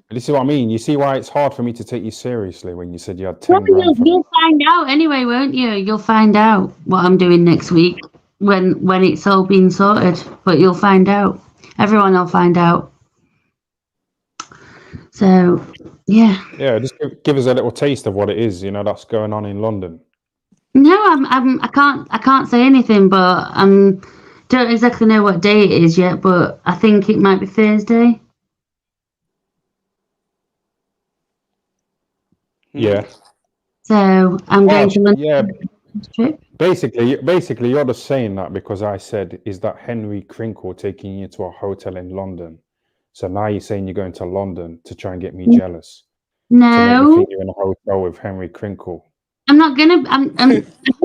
you see what I mean? You see why it's hard for me to take you seriously when you said you had 10 grand for me? You'll find out anyway, won't you? You'll find out what I'm doing next week when it's all been sorted. But you'll find out. Everyone will find out. So, yeah. Yeah, just give us a little taste of what it is, you know, that's going on in London. No, I can't say anything, but don't exactly know what day it is yet, but I think it might be Thursday. Yeah. So I'm going to London. Yeah. Trip. Basically, you're just saying that because I said, is that Henry Crinkle taking you to a hotel in London? So now you're saying you're going to London to try and get me jealous. To make me No, think you're in a hotel with Henry Crinkle. I'm not gonna. I've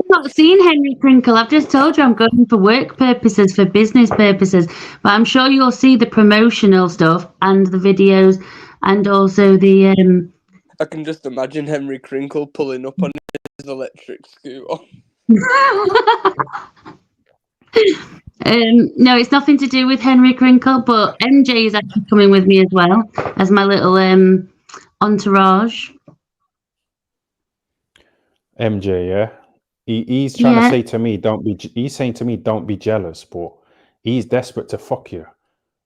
not seen Henry Crinkle. I've just told you I'm going for work purposes, for business purposes. But I'm sure you'll see the promotional stuff and the videos, and also the. I can just imagine Henry Crinkle pulling up on his electric scooter. No, it's nothing to do with Henry Crinkle, but MJ is actually coming with me as well as my little entourage. MJ, yeah, he's trying to say to me, he's saying to me, don't be jealous, but he's desperate to fuck you,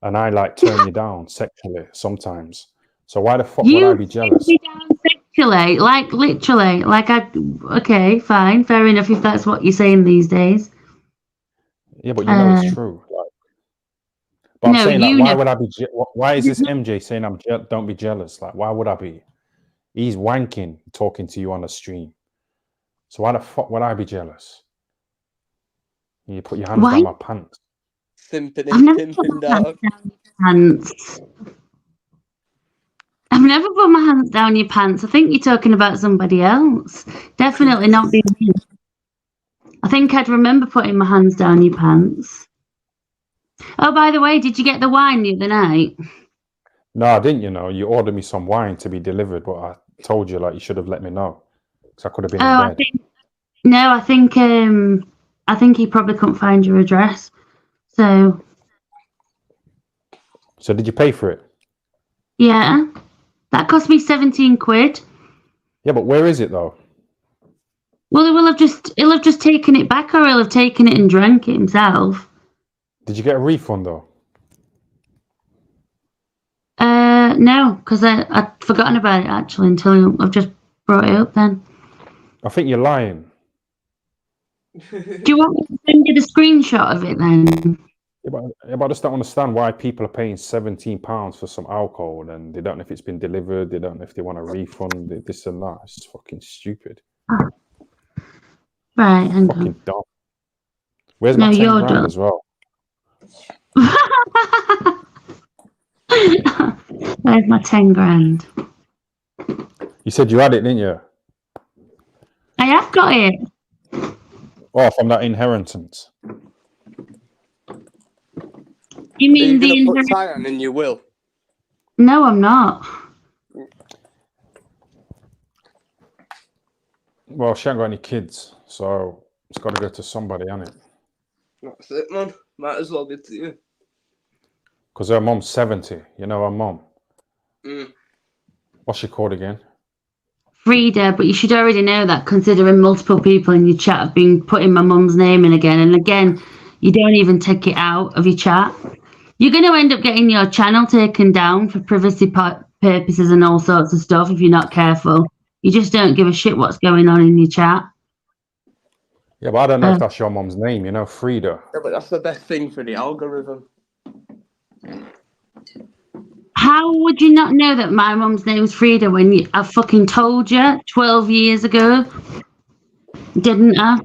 and I like turn you down sexually sometimes. So why the fuck would I be jealous? You turn me down sexually, like literally, like okay, fine, fair enough if that's what you're saying these days. Yeah, but you know it's true. Like, but I'm saying, like, why would I be? Why is this MJ saying don't be jealous? Like, why would I be? He's wanking talking to you on the stream. So why the fuck would I be jealous? You put your hands down my pants. Simping and pimping down. Pants. I've never put my hands down your pants. I think you're talking about somebody else. Definitely not me. I think I'd remember putting my hands down your pants. Oh, by the way, did you get the wine the other night? No, I didn't. You know, you ordered me some wine to be delivered, but I told you, like, you should have let me know, because I could have been in bed. I think he probably couldn't find your address. So did you pay for it? Yeah, that cost me 17 quid. Yeah, but where is it though? Well, he'll have just taken it back, or he'll have taken it and drank it himself. Did you get a refund though? No, because I'd forgotten about it actually until I've just brought it up then. I think you're lying. Do you want me to send you the screenshot of it then? Yeah, but I just don't understand why people are paying £17 for some alcohol and they don't know if it's been delivered, they don't know if they want a refund, this and that. It's just fucking stupid. Oh. Right, hang fucking on. dumb. Where's my 10 grand as well? Where's my 10 grand? You said you had it, didn't you? I have got it. Oh, from that inheritance. You mean the put Titan in your will? No, I'm not. Well, she ain't got any kids, so it's got to go to somebody, hasn't it? That's it, man. Might as well be to you. Because her mum's 70. You know her mum. Mm. What's she called again? Frida, but you should already know that, considering multiple people in your chat have been putting my mum's name in again and again. You don't even take it out of your chat. You're going to end up getting your channel taken down for privacy purposes and all sorts of stuff if you're not careful. You just don't give a shit what's going on in your chat. Yeah, but I don't know if that's your mum's name, you know, Frida. Yeah, but that's the best thing for the algorithm. How would you not know that my mum's name is Frida when I fucking told you 12 years ago? Didn't I?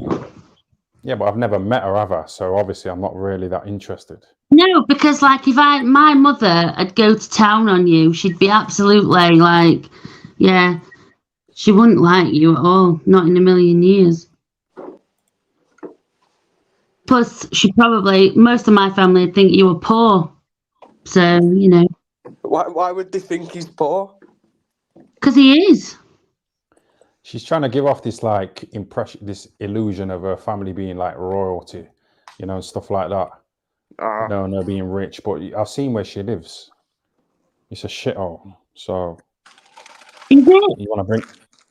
Yeah, but I've never met her, have I? So obviously I'm not really that interested. No, because like if my mother would go to town on you, she'd be absolutely like, yeah, she wouldn't like you at all, not in a million years. Plus, most of my family would think you were poor. So, you know. Why would they think he's poor? Because he is. She's trying to give off this like impression, this illusion of her family being like royalty, you know, stuff like that. No, being rich. But I've seen where she lives. It's a shithole. So is it?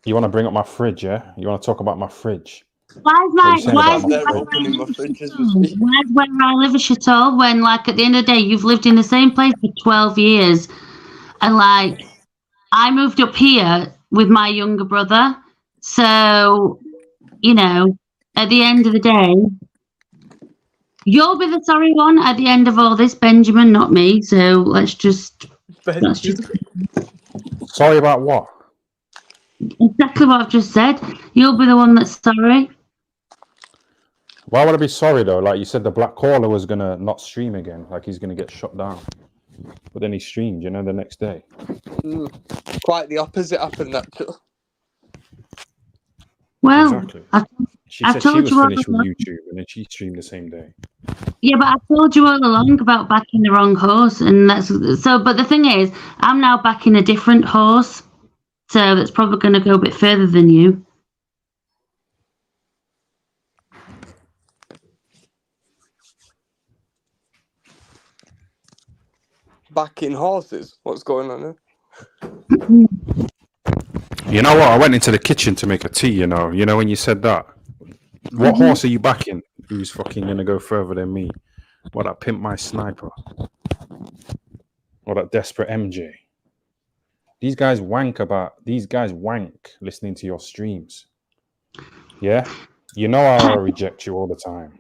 You want to bring up my fridge, yeah? You want to talk about my fridge? Why is where I live a shithole when, like, at the end of the day, you've lived in the same place for 12 years, and like, I moved up here with my younger brother, so you know, at the end of the day, you'll be the sorry one at the end of all this, Benjamin, not me. So let's just. Sorry about what? Exactly what I've just said. You'll be the one that's sorry. Why would I be sorry though? Like you said, the Black Caller was gonna not stream again. Like he's gonna get shut down. But then he streamed, you know, the next day. Quite the opposite happened, actually. Well, exactly. She I've said told she was you all finished with along. YouTube, and then she streamed the same day. Yeah, but I've told you all along about backing the wrong horse, and that's so. But the thing is, I'm now backing a different horse, so that's probably going to go a bit further than you. Backing horses? What's going on here? You know what? I went into the kitchen to make a tea, you know. You know when you said that? What horse are you backing? Who's fucking gonna go further than me? What, that Pimp My Sniper? Or that Desperate MJ? These guys wank listening to your streams. Yeah? You know I reject you all the time.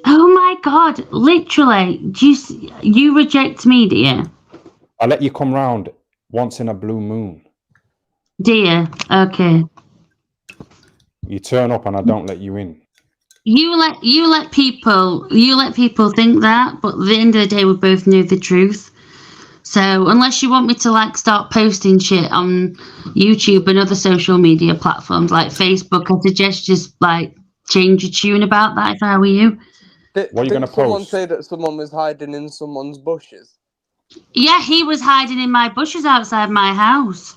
Oh my God! Literally, you reject me, do you? I let you come round once in a blue moon. Dear, okay. You turn up and I don't let you in. You let people think that, but at the end of the day, we both know the truth. So unless you want me to like start posting shit on YouTube and other social media platforms like Facebook, I suggest just like change your tune about that if I were you. What are you going to post? Someone say that someone was hiding in someone's bushes? Yeah, he was hiding in my bushes outside my house.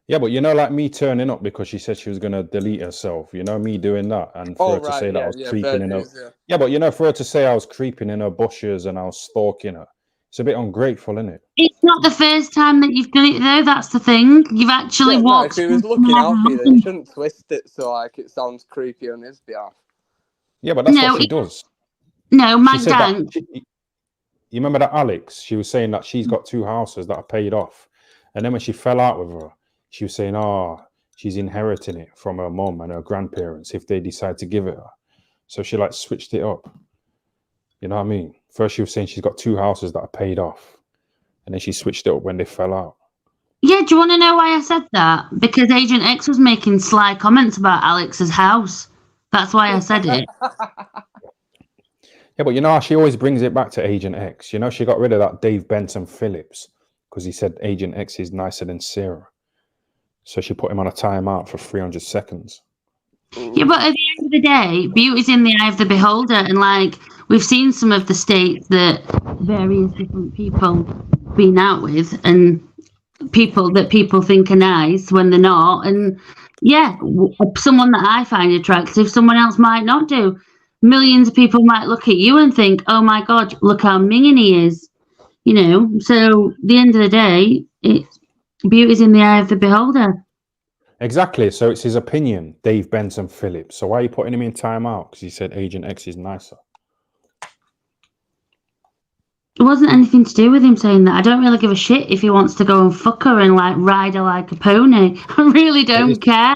Yeah, but you know, like me turning up because she said she was going to delete herself. You know, me doing that, and for her to say that I was creeping in her. Yeah, but you know, for her to say I was creeping in her bushes and I was stalking her, it's a bit ungrateful, isn't it? It's not the first time that you've done it, though. That's the thing. You've actually walked. If he was looking out for you, then you shouldn't twist it so like it sounds creepy on his behalf. Yeah, but that's what she does. No, my dad. You remember that Alex? She was saying that she's got 2 houses that are paid off, and then when she fell out with her, she was saying, she's inheriting it from her mom and her grandparents if they decide to give it her. So she like switched it up. You know what I mean? First she was saying she's got 2 houses that are paid off, and then she switched it up when they fell out. Yeah, do you want to know why I said that? Because Agent X was making sly comments about Alex's house. That's why I said it. Yeah, but you know how she always brings it back to Agent X. You know, she got rid of that Dave Benson Phillips because he said Agent X is nicer than Sarah. So she put him on a timeout for 300 seconds. Yeah, but at the end of the day, beauty's in the eye of the beholder. And like, we've seen some of the states that various different people been out with and people that people think are nice when they're not. And yeah, someone that I find attractive, someone else might not do. Millions of people might look at you and think, oh my God, look how minging he is. You know, so at the end of the day, beauty's in the eye of the beholder. Exactly. So it's his opinion, Dave Benson Phillips. So why are you putting him in timeout? Because he said Agent X is nicer. It wasn't anything to do with him saying that. I don't really give a shit if he wants to go and fuck her and like ride her like a pony. I really don't care.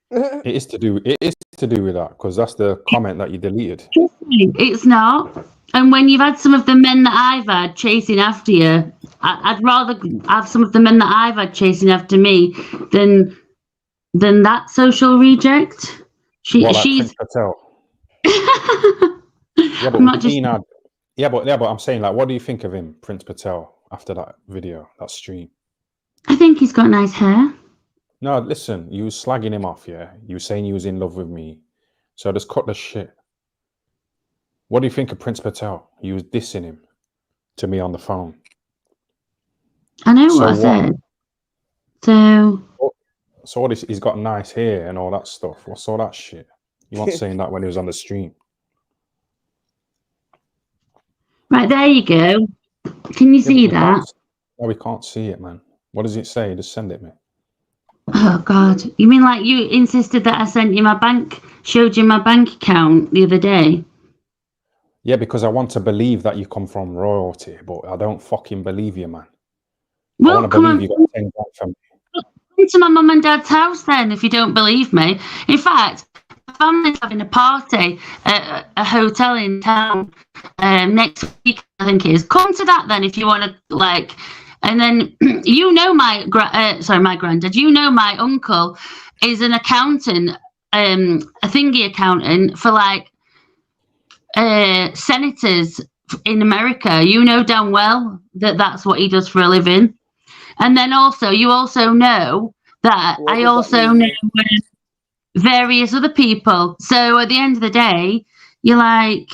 It is to do with that because that's the comment that you deleted. It's not. And when you've had some of the men that I've had chasing after you, I'd rather have some of the men that I've had chasing after me than that social reject. She's Prince Patel. Yeah, but I'm not we've just. seen our, yeah, but I'm saying, like, what do you think of him, Prince Patel, after that video, that stream? I think he's got nice hair. No, listen, you was slagging him off, yeah? You were saying he was in love with me. So just cut the shit. What do you think of Prince Patel? You was dissing him to me on the phone. I know So what I what? said. So So what is, he's got nice hair and all that stuff. What's all that shit? You weren't saying that when he was on the stream. right there you go. Can you Yeah, see but that? no, we can't see it, man. What does it say? Just send it me. Oh God! You mean like you insisted that I sent you my bank, showed you my bank account the other day? Yeah, because I want to believe that you come from royalty, but I don't fucking believe you, man. I Well, want to come believe on. you got 10 grand from me. Come to my mum and dad's house then if you don't believe me. In fact, my family's having a party at a hotel in town next week, I think it is. Come to that then if you want to, like. And then you know my granddad. You know my uncle is an accountant, a thingy accountant for like senators in America. You know damn well that that's what he does for a living. And then also, you also know that What I does that also mean, know various other people. So at the end of the day, you're like,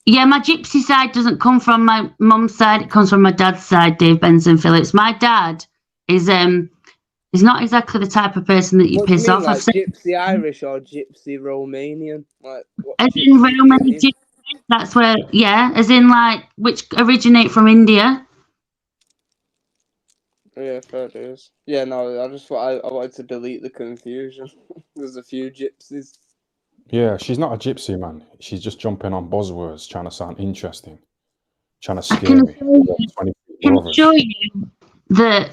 yeah, my gypsy side doesn't come from my mum's side; it comes from my dad's side, Dave Benson Phillips. My dad is not exactly the type of person that you What do you piss mean, off. like I've said, Gypsy Irish or Gypsy Romanian? Like what? as in Gypsy Roman do you mean? gypsy, that's where, yeah, as in like which originate from India. Yeah, fair dues. Yeah, no, I just I wanted to delete the confusion. There's a few gypsies. Yeah, she's not a gypsy, man. She's just jumping on buzzwords, trying to sound interesting, trying to I scare can me. assure you that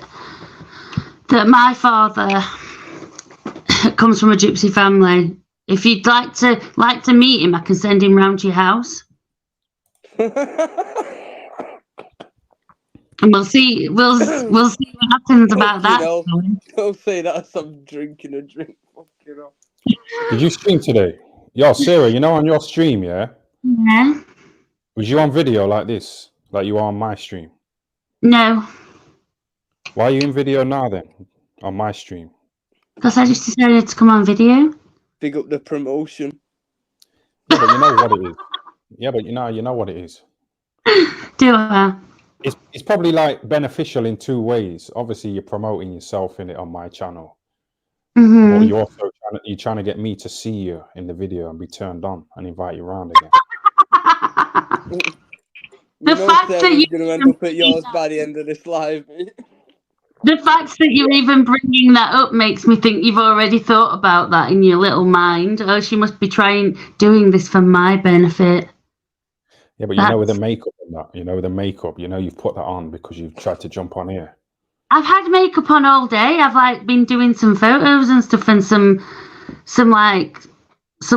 my father comes from a gypsy family. If you'd like to meet him, I can send him round to your house, and we'll see what happens about that. Don't say that as I'm drinking a drink. Fucking hell. Did you stream today? Yo, Sarah, you know on your stream, yeah? Yeah. Was you on video like this? Like you are on my stream? No, Why are you in video now then? On my stream? because I just decided to come on video. Big up the promotion. Yeah, but you know what it is. Yeah, but you know what it is. Do I? It's probably like beneficial in two ways. Obviously, you're promoting yourself in it on my channel. But you're also trying to get me to see you in the video and be turned on and invite you around again. You know Sarah's going to end up at yours by the end of this live. The fact that you're even bringing that up makes me think you've already thought about that in your little mind. Oh, she must be doing this for my benefit. Yeah, but you know with the makeup and that, with the makeup, you've put that on because you've tried to jump on here. I've had makeup on all day. I've been doing some photos and stuff and some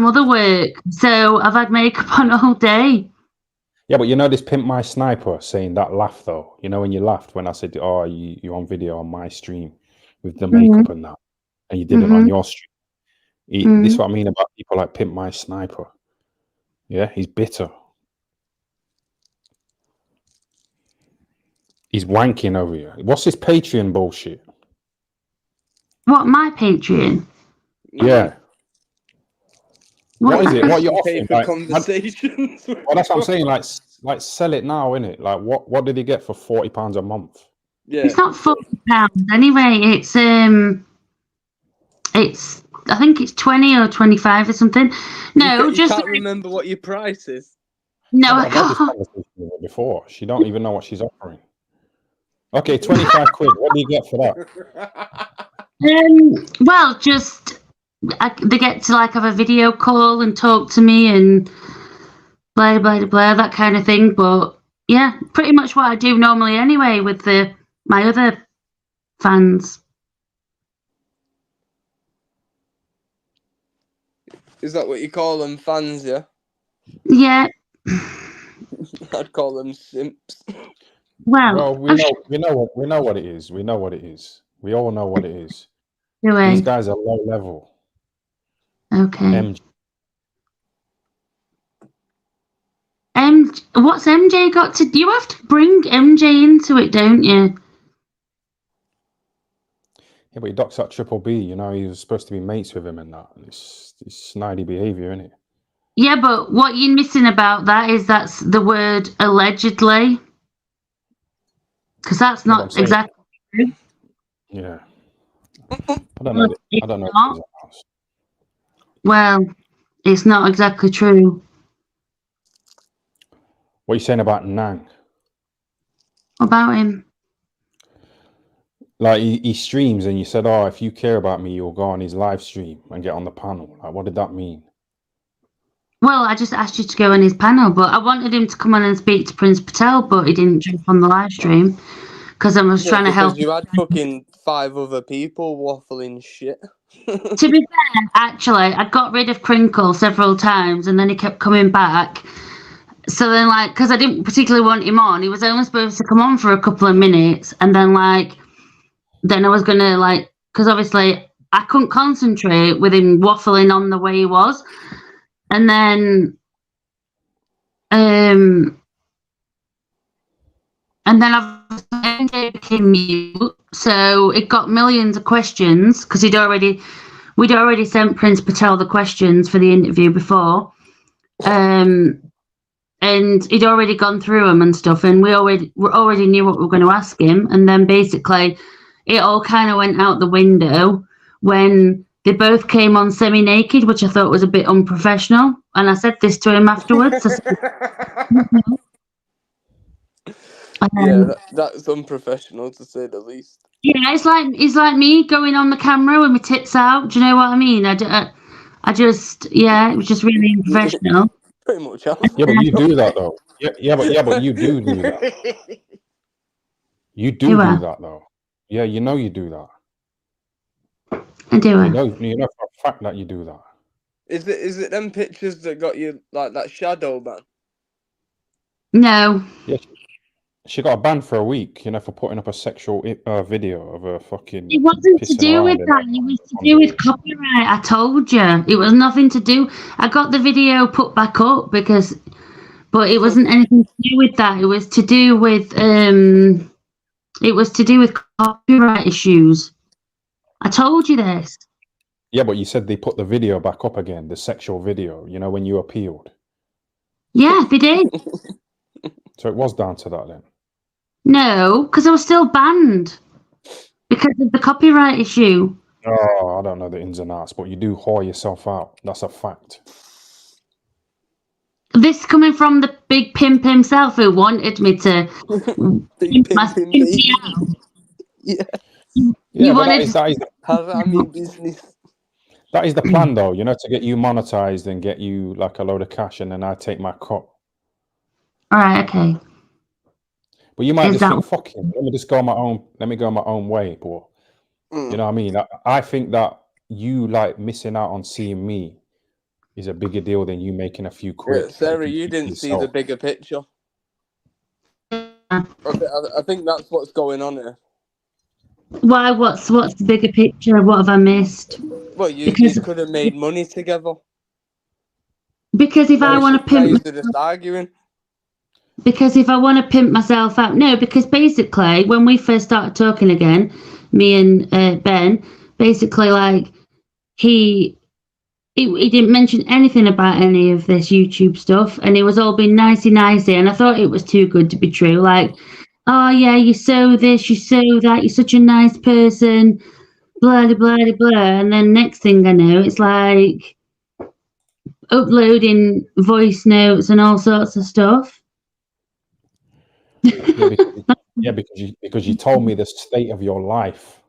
other work. So I've had makeup on all day. Yeah, but this Pimp My Sniper saying that laugh though. When you laughed when I said, "Oh, you're on video on my stream with the makeup and that," and you did it on your stream. This is what I mean about people like Pimp My Sniper. Yeah, he's bitter. He's wanking over you. What's this Patreon bullshit? What, my Patreon? Yeah. What is it? What are you offering? Like, conversations. Well, that's what I'm saying. Like sell it now, innit? Like, what did he get for £40 a month? Yeah. It's not £40 anyway. It's I think it's 20 or 25 or something. No, you can't remember what your price is. No, I've had this conversation with her before. She don't even know what she's offering. Okay, 25 quid. What do you get for that? Well, they get to have a video call and talk to me and blah blah blah, that kind of thing. But yeah, pretty much what I do normally anyway with my other fans. Is that what you call them, fans? Yeah. Yeah. I'd call them simps. Well, we know what it is. We know what it is. We all know what it is. Anyway. These guys are low level. Okay. What's MJ got to? You have to bring MJ into it, don't you? Yeah, but he docks at Triple B. You know, he was supposed to be mates with him and that. It's snidey behaviour, isn't it? Yeah, but what you're missing about that is that's the word allegedly, because that's Yeah, but I'm not saying, exactly true. yeah. I don't know. It's I don't know. not. Well, it's not exactly true. What are you saying about Nang? About him. Like he streams and you said, oh, if you care about me, you'll go on his live stream and get on the panel. Like, what did that mean? Well, I just asked you to go on his panel, but I wanted him to come on and speak to Prince Patel, but he didn't jump on the live stream because I was trying to help. Because you had fucking 5 other people waffling shit. To be fair, actually, I got rid of Crinkle several times and then he kept coming back. So then, like, because I didn't particularly want him on, he was only supposed to come on for a couple of minutes. And then, like, then I was going to, like, because obviously I couldn't concentrate with him waffling on the way he was. And then, and then I became mute. So it got millions of questions because we'd already sent Prince Patel the questions for the interview before. And he'd already gone through them and stuff, and we already knew what we were going to ask him. And then basically, it all kind of went out the window when they both came on semi-naked, which I thought was a bit unprofessional. And I said this to him afterwards. Yeah, that's unprofessional to say the least. Yeah, it's like me going on the camera with my tits out. Do you know what I mean? I just, it was just really unprofessional. Pretty much. Yeah, but you do that though. Yeah, but you do that. You do that though. Yeah, you know you do that. I do. You know for a fact that you do that. Is it them pictures that got you like that shadow ban? No. Yeah, she got a ban for a week, for putting up a sexual video of a fucking. It wasn't to do with that. It was to do with copyright. I told you. It was nothing to do. I got the video put back up but it wasn't anything to do with that. It was to do with copyright issues. I told you this. Yeah, but you said they put the video back up again, the sexual video, when you appealed. Yeah, they did. So it was down to that then? No, because I was still banned because of the copyright issue. Oh, I don't know the ins and outs, but you do whore yourself out. That's a fact. This coming from the big pimp himself who wanted me to pimp my out. Yeah. You wanted that is the plan though, to get you monetized and get you like a load of cash, and then I take my cut. All right, okay. But you might just think, fuck him. Let me go my own way. But you know what I mean? I think that you like missing out on seeing me is a bigger deal than you making a few quid. Yeah, Sarah, you didn't see the bigger picture. I think that's what's going on here. Why? What's the bigger picture? What have I missed? Well, you could have made money together. Because if I want to pimp, just arguing. Because if I want to pimp myself out, no. Because basically, when we first started talking again, me and Ben, basically, like he didn't mention anything about any of this YouTube stuff, and it was all being nicey, and I thought it was too good to be true. Like, oh yeah, you sow this, you sow that, you're such a nice person, blah blah blah, and then next thing I know, it's like uploading voice notes and all sorts of stuff. Because you told me the state of your life.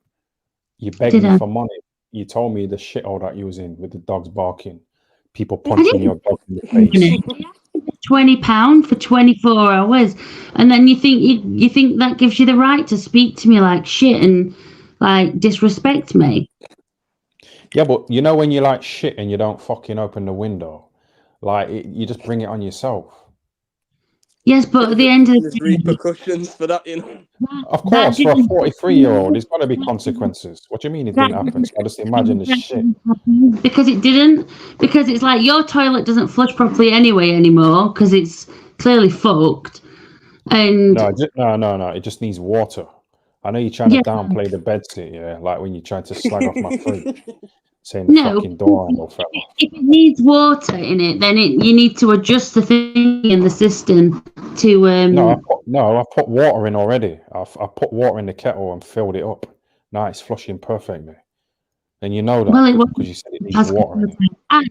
You begged me for money. You told me the shithole that you was in with the dogs barking, people punching your dog in the face. £20 for 24 hours, and then you think that gives you the right to speak to me like shit and like disrespect me. Yeah, but when you like shit and you don't fucking open the window, like you just bring it on yourself. Yes, but at the end of the day, repercussions for that, Of course, for a 43-year-old, there's got to be consequences. What do you mean it didn't happen? So I just imagine this shit. Because it didn't. Because it's like your toilet doesn't flush properly anyway anymore. Because clearly fucked. And No, no. It just needs water. I know you're trying to downplay the bedsit, yeah, like when you tried to slag off my fridge, saying the fucking door handle fell off. if it needs water in it, then you need to adjust the thing in the system to. No, I put water in already. I put water in the kettle and filled it up. Now it's flushing perfectly, and you know that Well, it because you said it needs water in it. and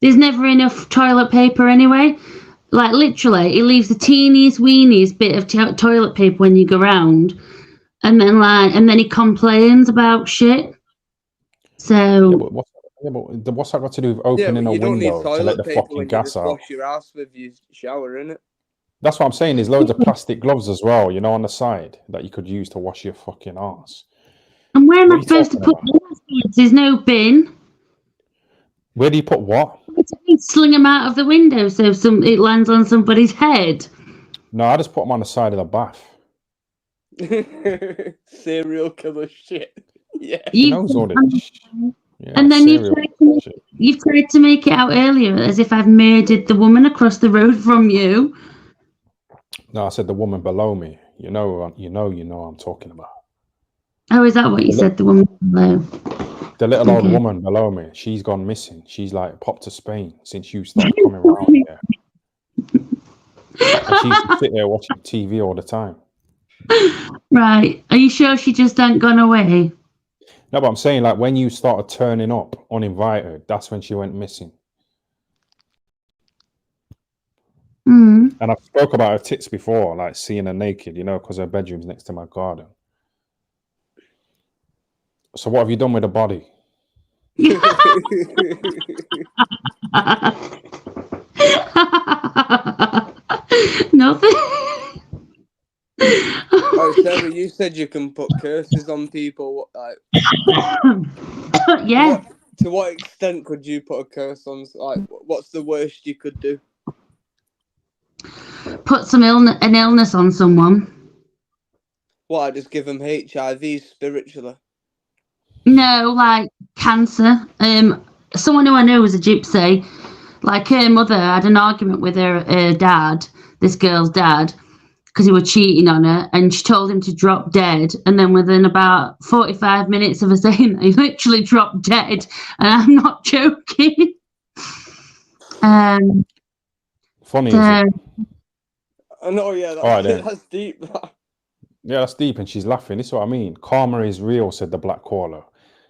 there's never enough toilet paper anyway. Like literally, it leaves the teeniest weeniest bit of toilet paper when you go round, and then he complains about shit. So but what's that got to do with opening a window to let the fucking gas out? Wash your ass with your shower, innit? That's what I'm saying. There's loads of plastic gloves as well, you know, on the side that you could use to wash your fucking ass. And where am I supposed to put the There's no bin. Where do you put what? Sling them out of the window so it lands on somebody's head. No, I just put them on the side of the bath. Serial killer shit. Yeah. She knows all this. Yeah, and then you've tried to make it out earlier as if I've murdered the woman across the road from you. No, I said the woman below me. You know I'm talking about. Oh, is that what you said? The woman below. The little old woman below me. She's gone missing. She's like popped to Spain since you started coming around here. And she used to sit there watching TV all the time. Right. Are you sure she just ain't gone away? No, but I'm saying like when you started turning up uninvited, that's when she went missing. Mm. And I've spoke about her tits before, like seeing her naked, you know, because her bedroom's next to my garden. So what have you done with the body? Nothing. Oh, Sarah, you said you can put curses on people. Like, yeah. To what extent could you put a curse on? Like, what's the worst you could do? Put an illness on someone. What? I just give them HIV spiritually. No, like cancer. Someone who I know was a gypsy. Like her mother had an argument with her dad, this girl's dad, because he was cheating on her, and she told him to drop dead. And then within about 45 minutes of her saying that, he literally dropped dead, and I'm not joking. Funny, is it? I know, yeah, that's deep. Yeah, that's deep, and she's laughing. This is what I mean. Karma is real, said the black caller.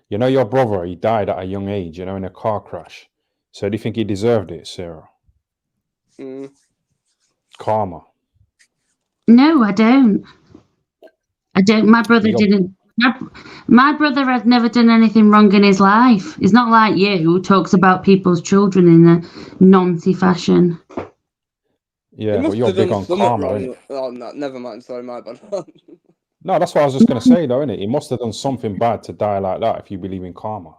You know your brother, he died at a young age, you know, in a car crash. So do you think he deserved it, Sarah? Karma. No, I don't. My brother didn't. My brother had never done anything wrong in his life. He's not like you, who talks about people's children in a noncy fashion. Yeah, but you're big on karma, innit? Oh, no, never mind. Sorry, my bad. No, that's what I was just going to say, though, innit? He must have done something bad to die like that if you believe in karma.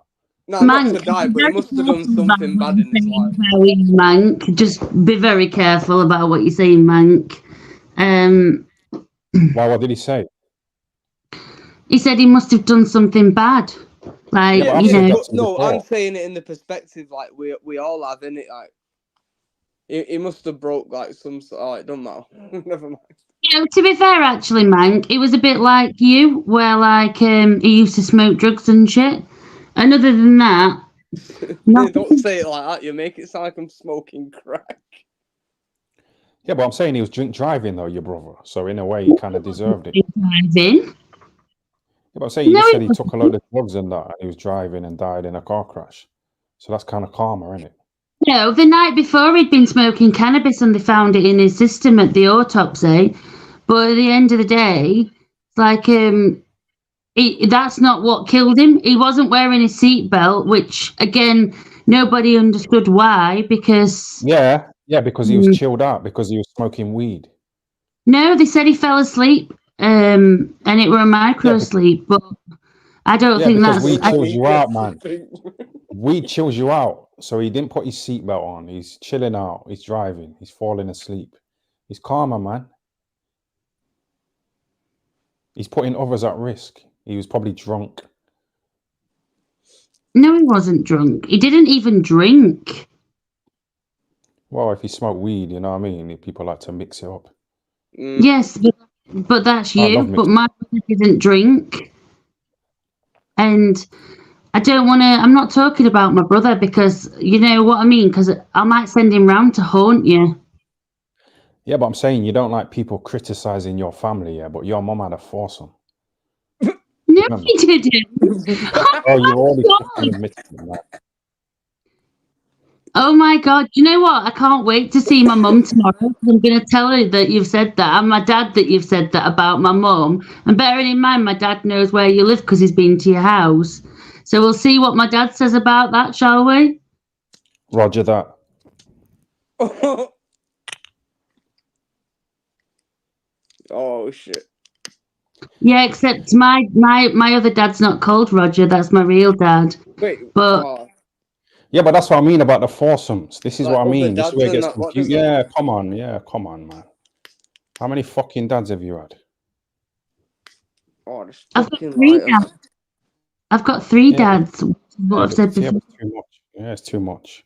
No, not to die, but he must have done something bad in his life. Mank, just be very careful about what you're saying, Mank. Why? What did he say? He said he must have done something bad. Like, yeah, you know. No, I'm saying it in the perspective, like, we all have, innit? Like, he must have broke, like, some sort of, like, don't know. Never mind. You know, to be fair, actually, Mank, it was a bit like you, where, like, he used to smoke drugs and shit. And other than that... Don't say it like that. You make it sound like I'm smoking crack. Yeah, but I'm saying he was drink driving, though, your brother. So, in a way, he kind of deserved it. Driving? Yeah, but I'm saying you said he took a load of drugs and that, and he was driving and died in a car crash. So that's kind of karma, isn't it? No, the night before he'd been smoking cannabis and they found it in his system at the autopsy. But at the end of the day, it's like, that's not what killed him. He wasn't wearing his seatbelt, which, again, nobody understood why, because... Yeah, because he was chilled out, because he was smoking weed. No, they said he fell asleep, and it were a micro sleep, but I don't think that's... weed chills you out, man. Weed chills you out. So he didn't put his seatbelt on. He's chilling out. He's driving. He's falling asleep. He's karma, man. He's putting others at risk. He was probably drunk. No, he wasn't drunk. He didn't even drink. Well, if you smoke weed, you know what I mean? People like to mix it up. Yes, but that's I you. love But mixing. my brother doesn't drink, and I don't want to. I'm not talking about my brother because you know what I mean. Because I might send him round to haunt you. Yeah, but I'm saying you don't like people criticizing your family, yeah? But your mum had a foursome. No, Remember? he didn't. Oh, you already God. fucking admitted that. Oh my God! You know what? I can't wait to see my mum tomorrow. I'm going to tell her that you've said that, and my dad that you've said that about my mum. And bearing in mind, my dad knows where you live because he's been to your house. So we'll see what my dad says about that, shall we? Roger that. Oh shit. Yeah, except my other dad's not called Roger. That's my real dad. Wait. But Oh, Yeah, but that's what I mean about the foursomes. This is like what I other mean. This is dads where it and gets that. What confused. does that? Yeah, come on. Yeah, come on, man. How many fucking dads have you had? Oh, this I've got fucking three liars. dads. I've got three Yeah, but, dads. What I've said yeah, before. but too much. Yeah, it's too much.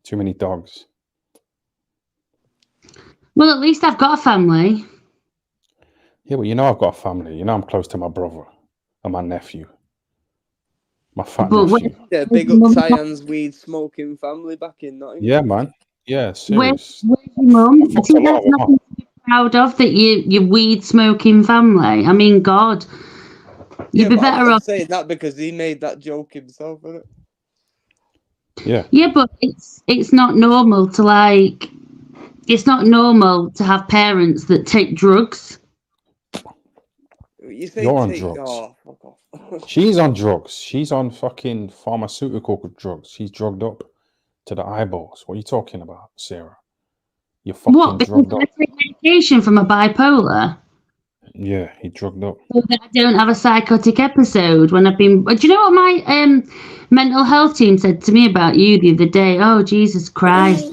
Too many dogs. Well, at least I've got a family. Yeah, but you know I've got a family. You know I'm close to my brother and my nephew. My fat But nephew. Yeah, where's big your up mum? Cyan's weed smoking family back in Nottingham. Yeah, man. Yeah, Where's serious. your mum? I I fucked a think lot that's of them up. nothing to be proud of. That you weed smoking family. I mean, God, you'd Yeah, be but I'm better not off. saying that because he made that joke himself, isn't it? Yeah. Yeah, but it's not normal to like. It's not normal to have parents that take drugs. You say You're on take. drugs. Oh, fuck off. She's on drugs. She's on fucking pharmaceutical drugs. She's drugged up to the eyeballs. What are you talking about, Sarah? You're What? fucking Because drugged I up. take medication from a bipolar. Yeah, he drugged up. So that I don't have a psychotic episode when I've been. Do you know what my mental health team said to me about you the other day? Oh, Jesus Christ.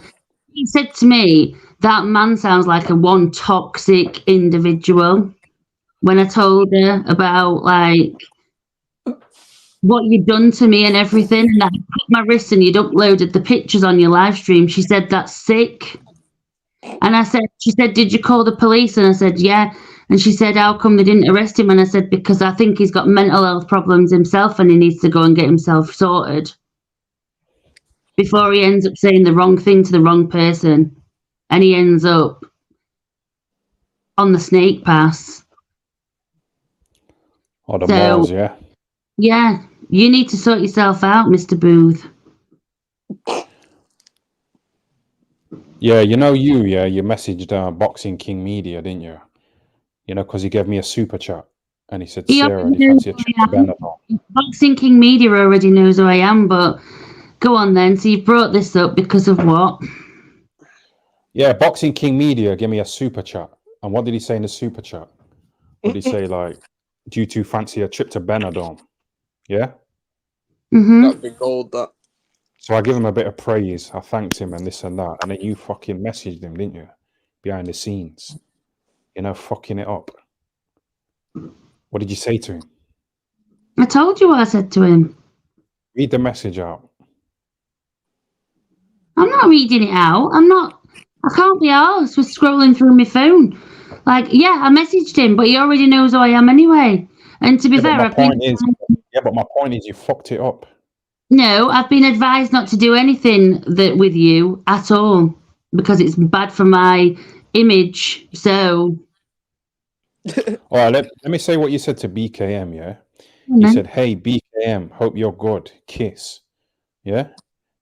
He said to me, that man sounds like a one toxic individual. When I told her about like what you'd done to me and everything, and I cut my wrist and you'd uploaded the pictures on your live stream, she said, that's sick. And she said, did you call the police? And I said, yeah. And she said, how come they didn't arrest him? And I said, because I think he's got mental health problems himself and he needs to go and get himself sorted before he ends up saying the wrong thing to the wrong person and he ends up on the snake pass. Or the balls, yeah. Yeah, you need to sort yourself out, Mr. Booth. Yeah, you know you messaged Boxing King Media, didn't you? You know, because he gave me a super chat and he said, He Sarah, already do you knows fancy a who trip I to am. Benidorm? Boxing King Media already knows who I am, but go on then. So you brought this up because of what? Yeah, Boxing King Media gave me a super chat. And what did he say in the super chat? What did he say, like, do you two fancy a trip to Benidorm? Yeah? That'd be gold, that. So I give him a bit of praise. I thanked him and this and that. And then you fucking messaged him, didn't you? Behind the scenes. You know, fucking it up. What did you say to him? I told you what I said to him. Read the message out. I'm not reading it out. I can't be arsed with scrolling through my phone. Like, yeah, I messaged him, but he already knows who I am anyway. And to be fair, But my point is you fucked it up. No, I've been advised not to do anything with you at all because it's bad for my image. So, All right, let me say what you said to BKM, yeah? You said, hey, BKM, hope you're good. Kiss. Yeah?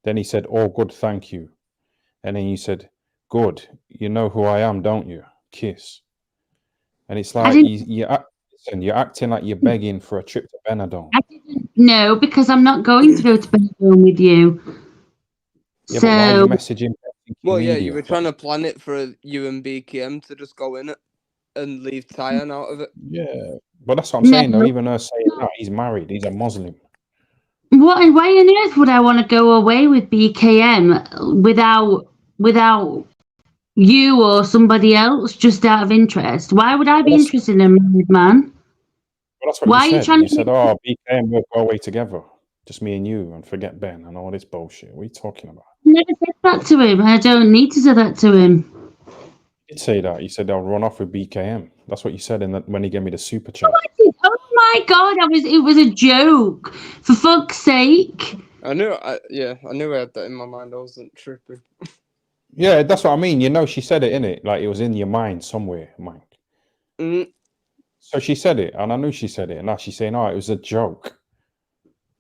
Then he said, all good, thank you. And then you said, good. You know who I am, don't you? Kiss. And it's like you're acting like you're begging for a trip to Benidorm. I didn't know because I'm not going to go to Benidorm with you. Yeah, but why are you messaging? Well, yeah, you were trying to plan it for you and BKM to just go in it and leave Tyan out of it. Yeah, but that's what I'm saying though. Even her saying that he's married, he's a Muslim. Why on earth would I want to go away with BKM without you or somebody else just out of interest? Why would I be interested in a married man? Well, that's what Why you are you said. trying You to said, "Oh, BKM will go away together, just me and you, and forget Ben and all this bullshit." What are you talking about? never said that to him. I don't need to say that to him. You did say that. You said I'll run off with BKM. That's what you said when he gave me the super chat. Oh my god, it was a joke. For fuck's sake. I knew I had that in my mind. I wasn't tripping. Yeah, that's what I mean. You know, she said it, innit? Like, it was in your mind somewhere, Mike. Mm. So she said it, and I knew she said it, and now she's saying, oh, it was a joke.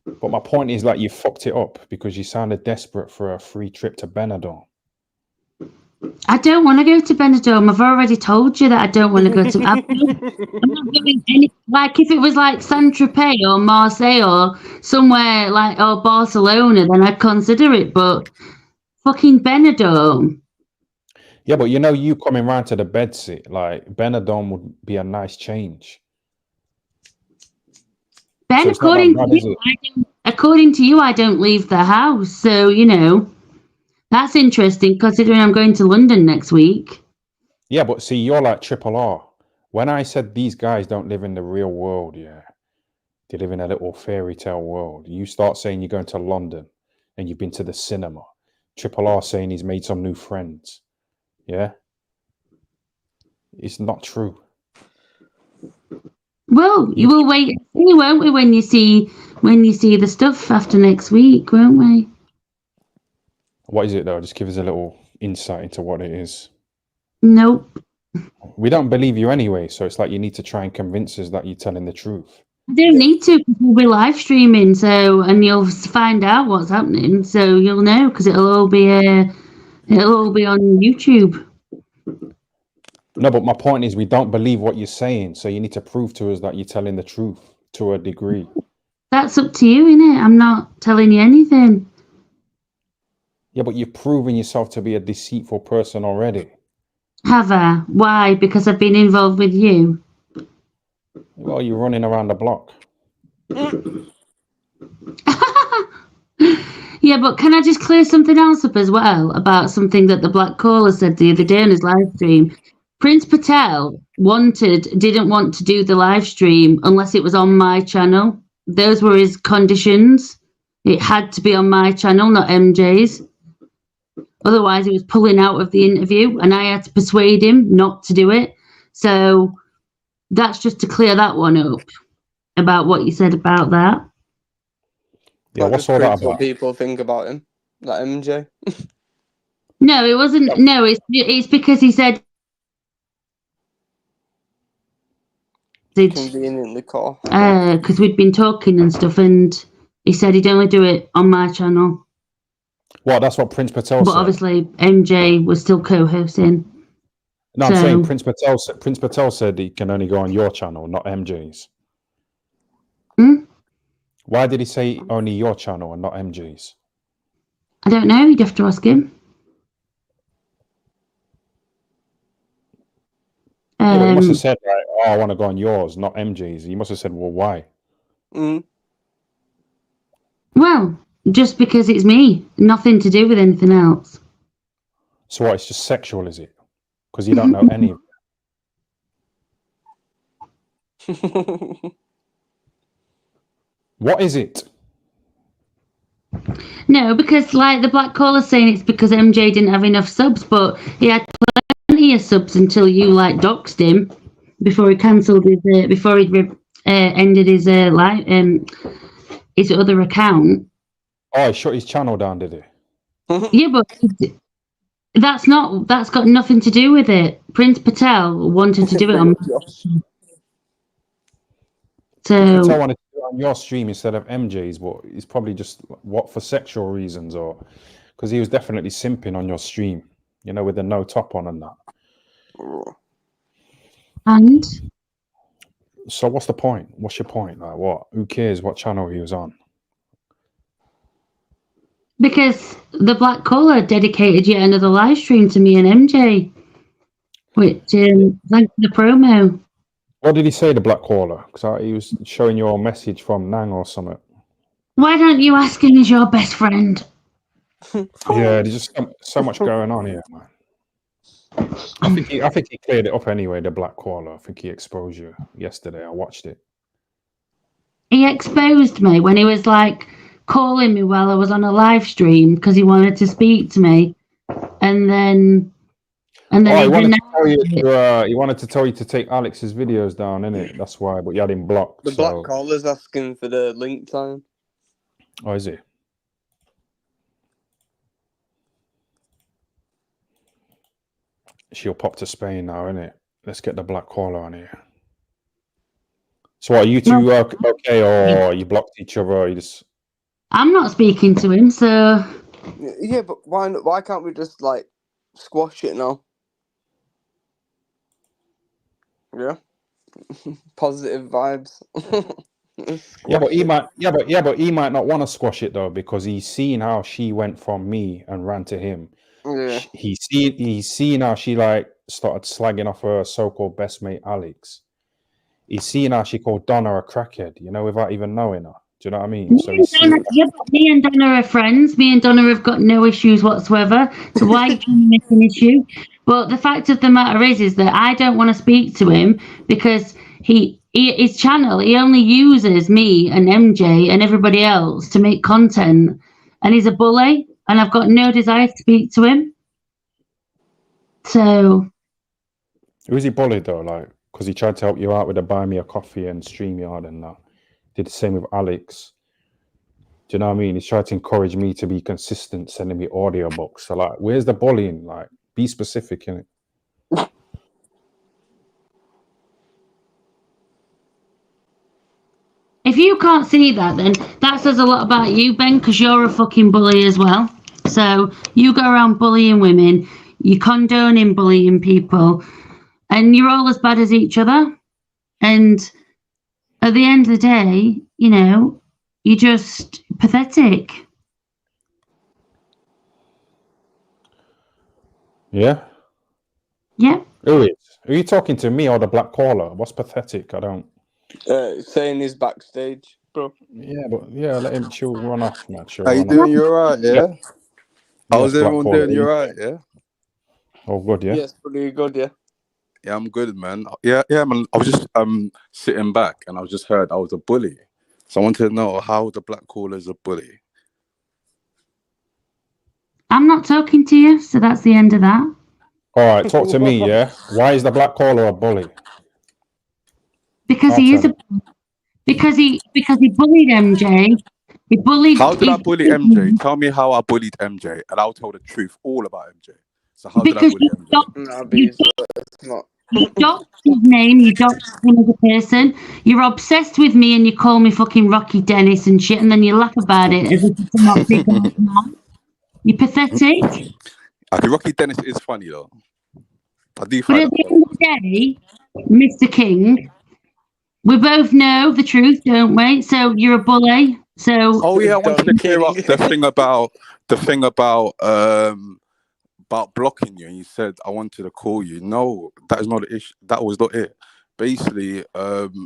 But my point is, like, you fucked it up because you sounded desperate for a free trip to Benidorm. I don't want to go to Benidorm. I've already told you that I don't want to go to. I'm not doing any. Like, if it was like Saint-Tropez or Marseille or somewhere like or Barcelona, then I'd consider it. But fucking Benidorm. Yeah, but you know, you coming round to the bedsit, like Benidorm would be a nice change. Ben, So it's not that bad, is it? according to you, I don't leave the house. So you know. That's interesting, considering I'm going to London next week. Yeah, but see, you're like Triple R. When I said these guys don't live in the real world, yeah, they live in a little fairy tale world. You start saying you're going to London and you've been to the cinema. Triple R saying he's made some new friends. Yeah, it's not true. Well, you will wait and see, won't we? When you see the stuff after next week, won't we? What is it though? Just give us a little insight into what it is. Nope. We don't believe you anyway, so it's like you need to try and convince us that you're telling the truth. I don't need to, because we'll be live streaming, and you'll find out what's happening, so you'll know, because it'll all be on YouTube. No, but my point is we don't believe what you're saying, so you need to prove to us that you're telling the truth to a degree. That's up to you, innit? I'm not telling you anything. Yeah, but you've proven yourself to be a deceitful person already. Have I? Why? Because I've been involved with you. Well, you're running around the block. Yeah, but can I just clear something else up as well about something that the Black Caller said the other day on his live stream? Prince Patel didn't want to do the live stream unless it was on my channel. Those were his conditions. It had to be on my channel, not MJ's. Otherwise, he was pulling out of the interview, and I had to persuade him not to do it. So that's just to clear that one up about what you said about that. Yeah, what's all that about? What people think about him, like MJ. No, it wasn't. No, it's because he said. Conveniently call. Because we'd been talking and stuff, and he said he'd only do it on my channel. Well, that's what Prince Patel But said. obviously, MJ was still co-hosting. No, I'm saying Prince Patel said he can only go on your channel, not MJ's. Hmm? Why did he say only your channel and not MJ's? I don't know. You'd have to ask him. Yeah, but he must have said, like, oh, I want to go on yours, not MJ's. He must have said, well, why? Well, just because it's me. Nothing to do with anything else. So what, it's just sexual, is it? Because you don't know any of it. What is it? No, because like the Black Caller's saying it's because MJ didn't have enough subs, but he had plenty of subs until you like doxed him before he cancelled his before he ended his his other account. Oh, he shut his channel down, did he? Yeah, but that's got nothing to do with it. Prince Patel wanted to do it on. So Patel wanted to do it on your stream instead of MJ's, but it's probably just what for sexual reasons, or because he was definitely simping on your stream, you know, with the no top on and that. And so, what's the point? What's your point? Like, what? Who cares what channel he was on? Because the Black Caller dedicated yet another live stream to me and MJ, which thanks for the promo. What did he say, the Black Caller? Because he was showing your message from Nang or something. Why don't you ask him as your best friend? Yeah, there's just so much going on here, man. I think he cleared it up anyway, the Black Caller. I think he exposed you yesterday. I watched it. He exposed me when he was like calling me while I was on a live stream because he wanted to speak to me, and then Oh, he he wanted to denied tell you. it. He wanted to tell you to take Alex's videos down, innit? That's why. But you had him blocked. The black So, collar's asking for the link time. oh, is he? She'll pop to Spain now, innit? Let's get the black collar on here. So, what, are you two okay, or you blocked each other? Or you just... I'm not speaking to him, so Yeah, but why can't we just like squash it now? Yeah. Positive vibes. Yeah, but he might. Yeah, but he might not want to squash it though, because he's seen how she went from me and ran to him. Yeah. He's seen how she like started slagging off her so-called best mate Alex. He's seen how she called Donna a crackhead, you know, without even knowing her. Do you know what I mean? So he's seen... me and Donna are friends. Me and Donna have got no issues whatsoever. So why are you trying to make an issue? But the fact of the matter is that I don't want to speak to him because his channel, he only uses me and MJ and everybody else to make content, and he's a bully, and I've got no desire to speak to him. So who is he bullied though? Like, because he tried to help you out with the buy me a coffee and StreamYard and that. Did the same with Alex. Do you know what I mean? He's tried to encourage me to be consistent, sending me audiobooks. So like, where's the bullying? Like, be specific, innit? if you can't see that, then that says a lot about you, Ben, because you're a fucking bully as well. So you go around bullying women, you condoning bullying people, and you're all as bad as each other. And at the end of the day, you know, you're just pathetic. Yeah? Yeah. Who is? Are you talking to me or the black caller? What's pathetic? I don't... Saying he's backstage, bro. Yeah, but yeah, let him chill, run off, man. Chill, How you run doing? off. You alright, yeah? How's Yes, everyone Black doing? Caller. You alright, yeah? Oh, good, yeah? Yes, pretty good, yeah. Yeah, I'm good, man. Yeah, man. I was just sitting back and I was just heard I was a bully. So I wanted to know how the black caller is a bully. I'm not talking to you, so that's the end of that. All right, talk to me, yeah? Why is the black caller a bully? Because he is a because he bullied MJ. He bullied. How did I bully MJ? Tell me how I bullied MJ, and I'll tell the truth all about MJ. So how did I bully MJ? You doxed his name, you doxed him as a person. You're obsessed with me and you call me fucking Rocky Dennis and shit, and then you laugh about it as if it's not big enough. You're pathetic. Okay, Rocky Dennis is funny though. I do But find at the end of the day, Mr. King, we both know the truth, don't we? So you're a bully. So oh yeah, I wanted to clear up the thing about blocking you, and you said I wanted to call you. No, that is not the issue. That was not it. Basically,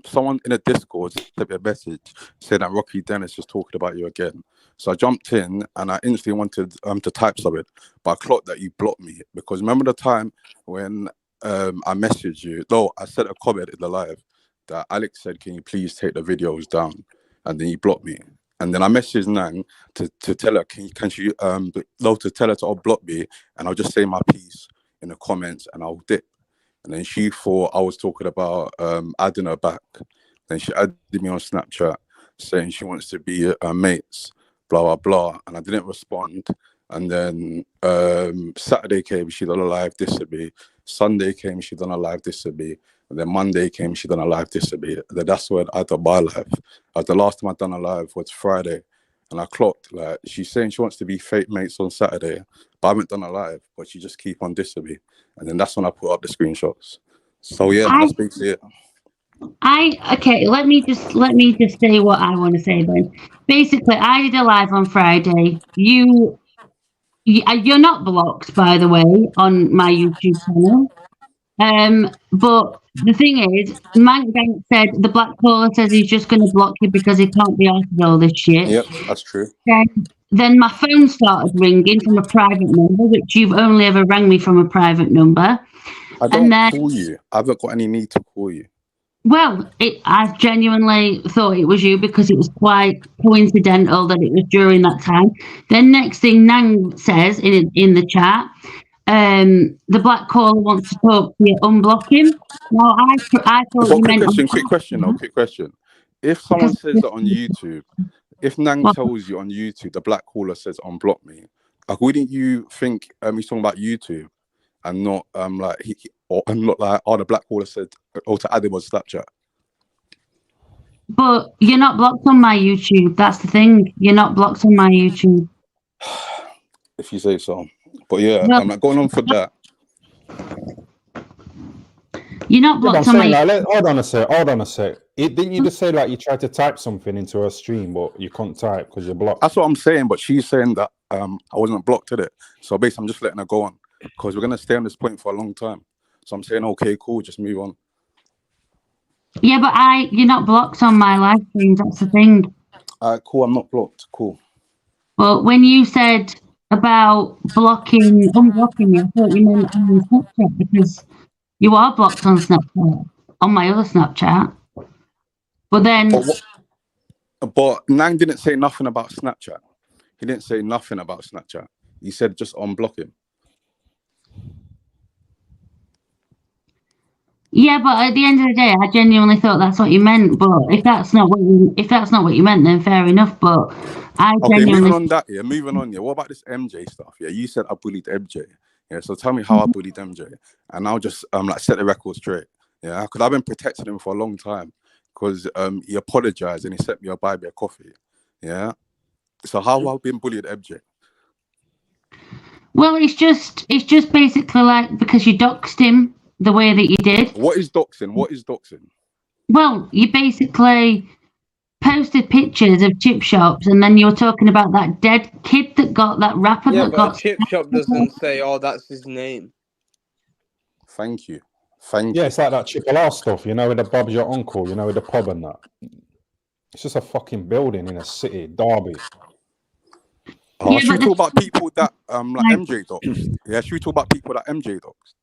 someone in a Discord sent me a message saying that Rocky Dennis was talking about you again. So I jumped in and I instantly wanted to type something, but I clocked that you blocked me, because remember the time when I messaged you? No, I sent a comment in the live that Alex said, "Can you please take the videos down?" And then you blocked me. And then I messaged Nang to tell her, can she to tell her to unblock me, and I'll just say my piece in the comments and I'll dip. And then she thought I was talking about adding her back. Then she added me on Snapchat saying she wants to be mates, blah, blah, blah. And I didn't respond. And then Saturday came, she done a live disagree. Sunday came, she done a live disagree. And then Monday came, she done a live disagree. Then that's when I done my live. The last time I done a live was Friday. And I clocked, like, she's saying she wants to be fake mates on Saturday, but I haven't done a live, but she just keep on disagree. And then that's when I put up the screenshots. So yeah, that's basically it. Okay, let me just say what I want to say then. Basically, I did a live on Friday. You're not blocked, by the way, on my YouTube channel. But the thing is, Bank said the black caller says he's just going to block you because he can't be asked all this shit. Yep, that's true. Then my phone started ringing from a private number, which you've only ever rang me from a private number. I don't call you. I haven't got any need to call you. Well, I genuinely thought it was you because it was quite coincidental that it was during that time. Then next thing Nang says in the chat, the black caller wants to talk to you, unblock him. Now I thought But you meant quick question. If someone says that on YouTube, if Nang tells you on YouTube, the black caller says unblock me, like wouldn't you think he's talking about YouTube and not like not like the black caller said to Adam was Snapchat? But you're not blocked on my YouTube. That's the thing. You're not blocked on my YouTube. If you say so. But yeah, Well, I'm not going on for that. You're not Yeah, but I'm blocked on my saying, like, hold on a sec. Didn't you just say like you tried to type something into her stream, but you couldn't type because you're blocked? That's what I'm saying, but she's saying that I wasn't blocked to it. So basically, I'm just letting her go on because we're gonna stay on this point for a long time. So I'm saying, okay, cool, just move on. Yeah, but you're not blocked on my live streams. That's the thing. Cool, I'm not blocked. Cool. But when you said about unblocking me, I thought you meant on Snapchat because you are blocked on Snapchat, on my other Snapchat. But then... But Nang didn't say nothing about Snapchat. He didn't say nothing about Snapchat. He said just unblock him. Yeah, but at the end of the day, I genuinely thought that's what you meant. But if that's not what you meant, then fair enough. But Moving on that. Yeah, moving on. Yeah, what about this MJ stuff? Yeah, you said I bullied MJ. Yeah, so tell me how I bullied MJ, and I'll just like set the record straight. Yeah, because I've been protecting him for a long time. Because he apologized and he sent me a buy me a coffee. Yeah, so how have I been bullied MJ? Well, it's just basically like because you doxed him the way that you did. What is doxing? What is doxing? Well, you basically posted pictures of chip shops, and then you were talking about that dead kid that got that rapper that but got. a chip shop doesn't say, "Oh, that's his name." Thank you. Yeah, it's like that Triple R stuff, you know, with the Bob's your uncle, you know, with the pub and that. It's just a fucking building in a city, Derby. Oh, should we talk about people that like MJ doxed? Yeah, should we talk about people that MJ doxed?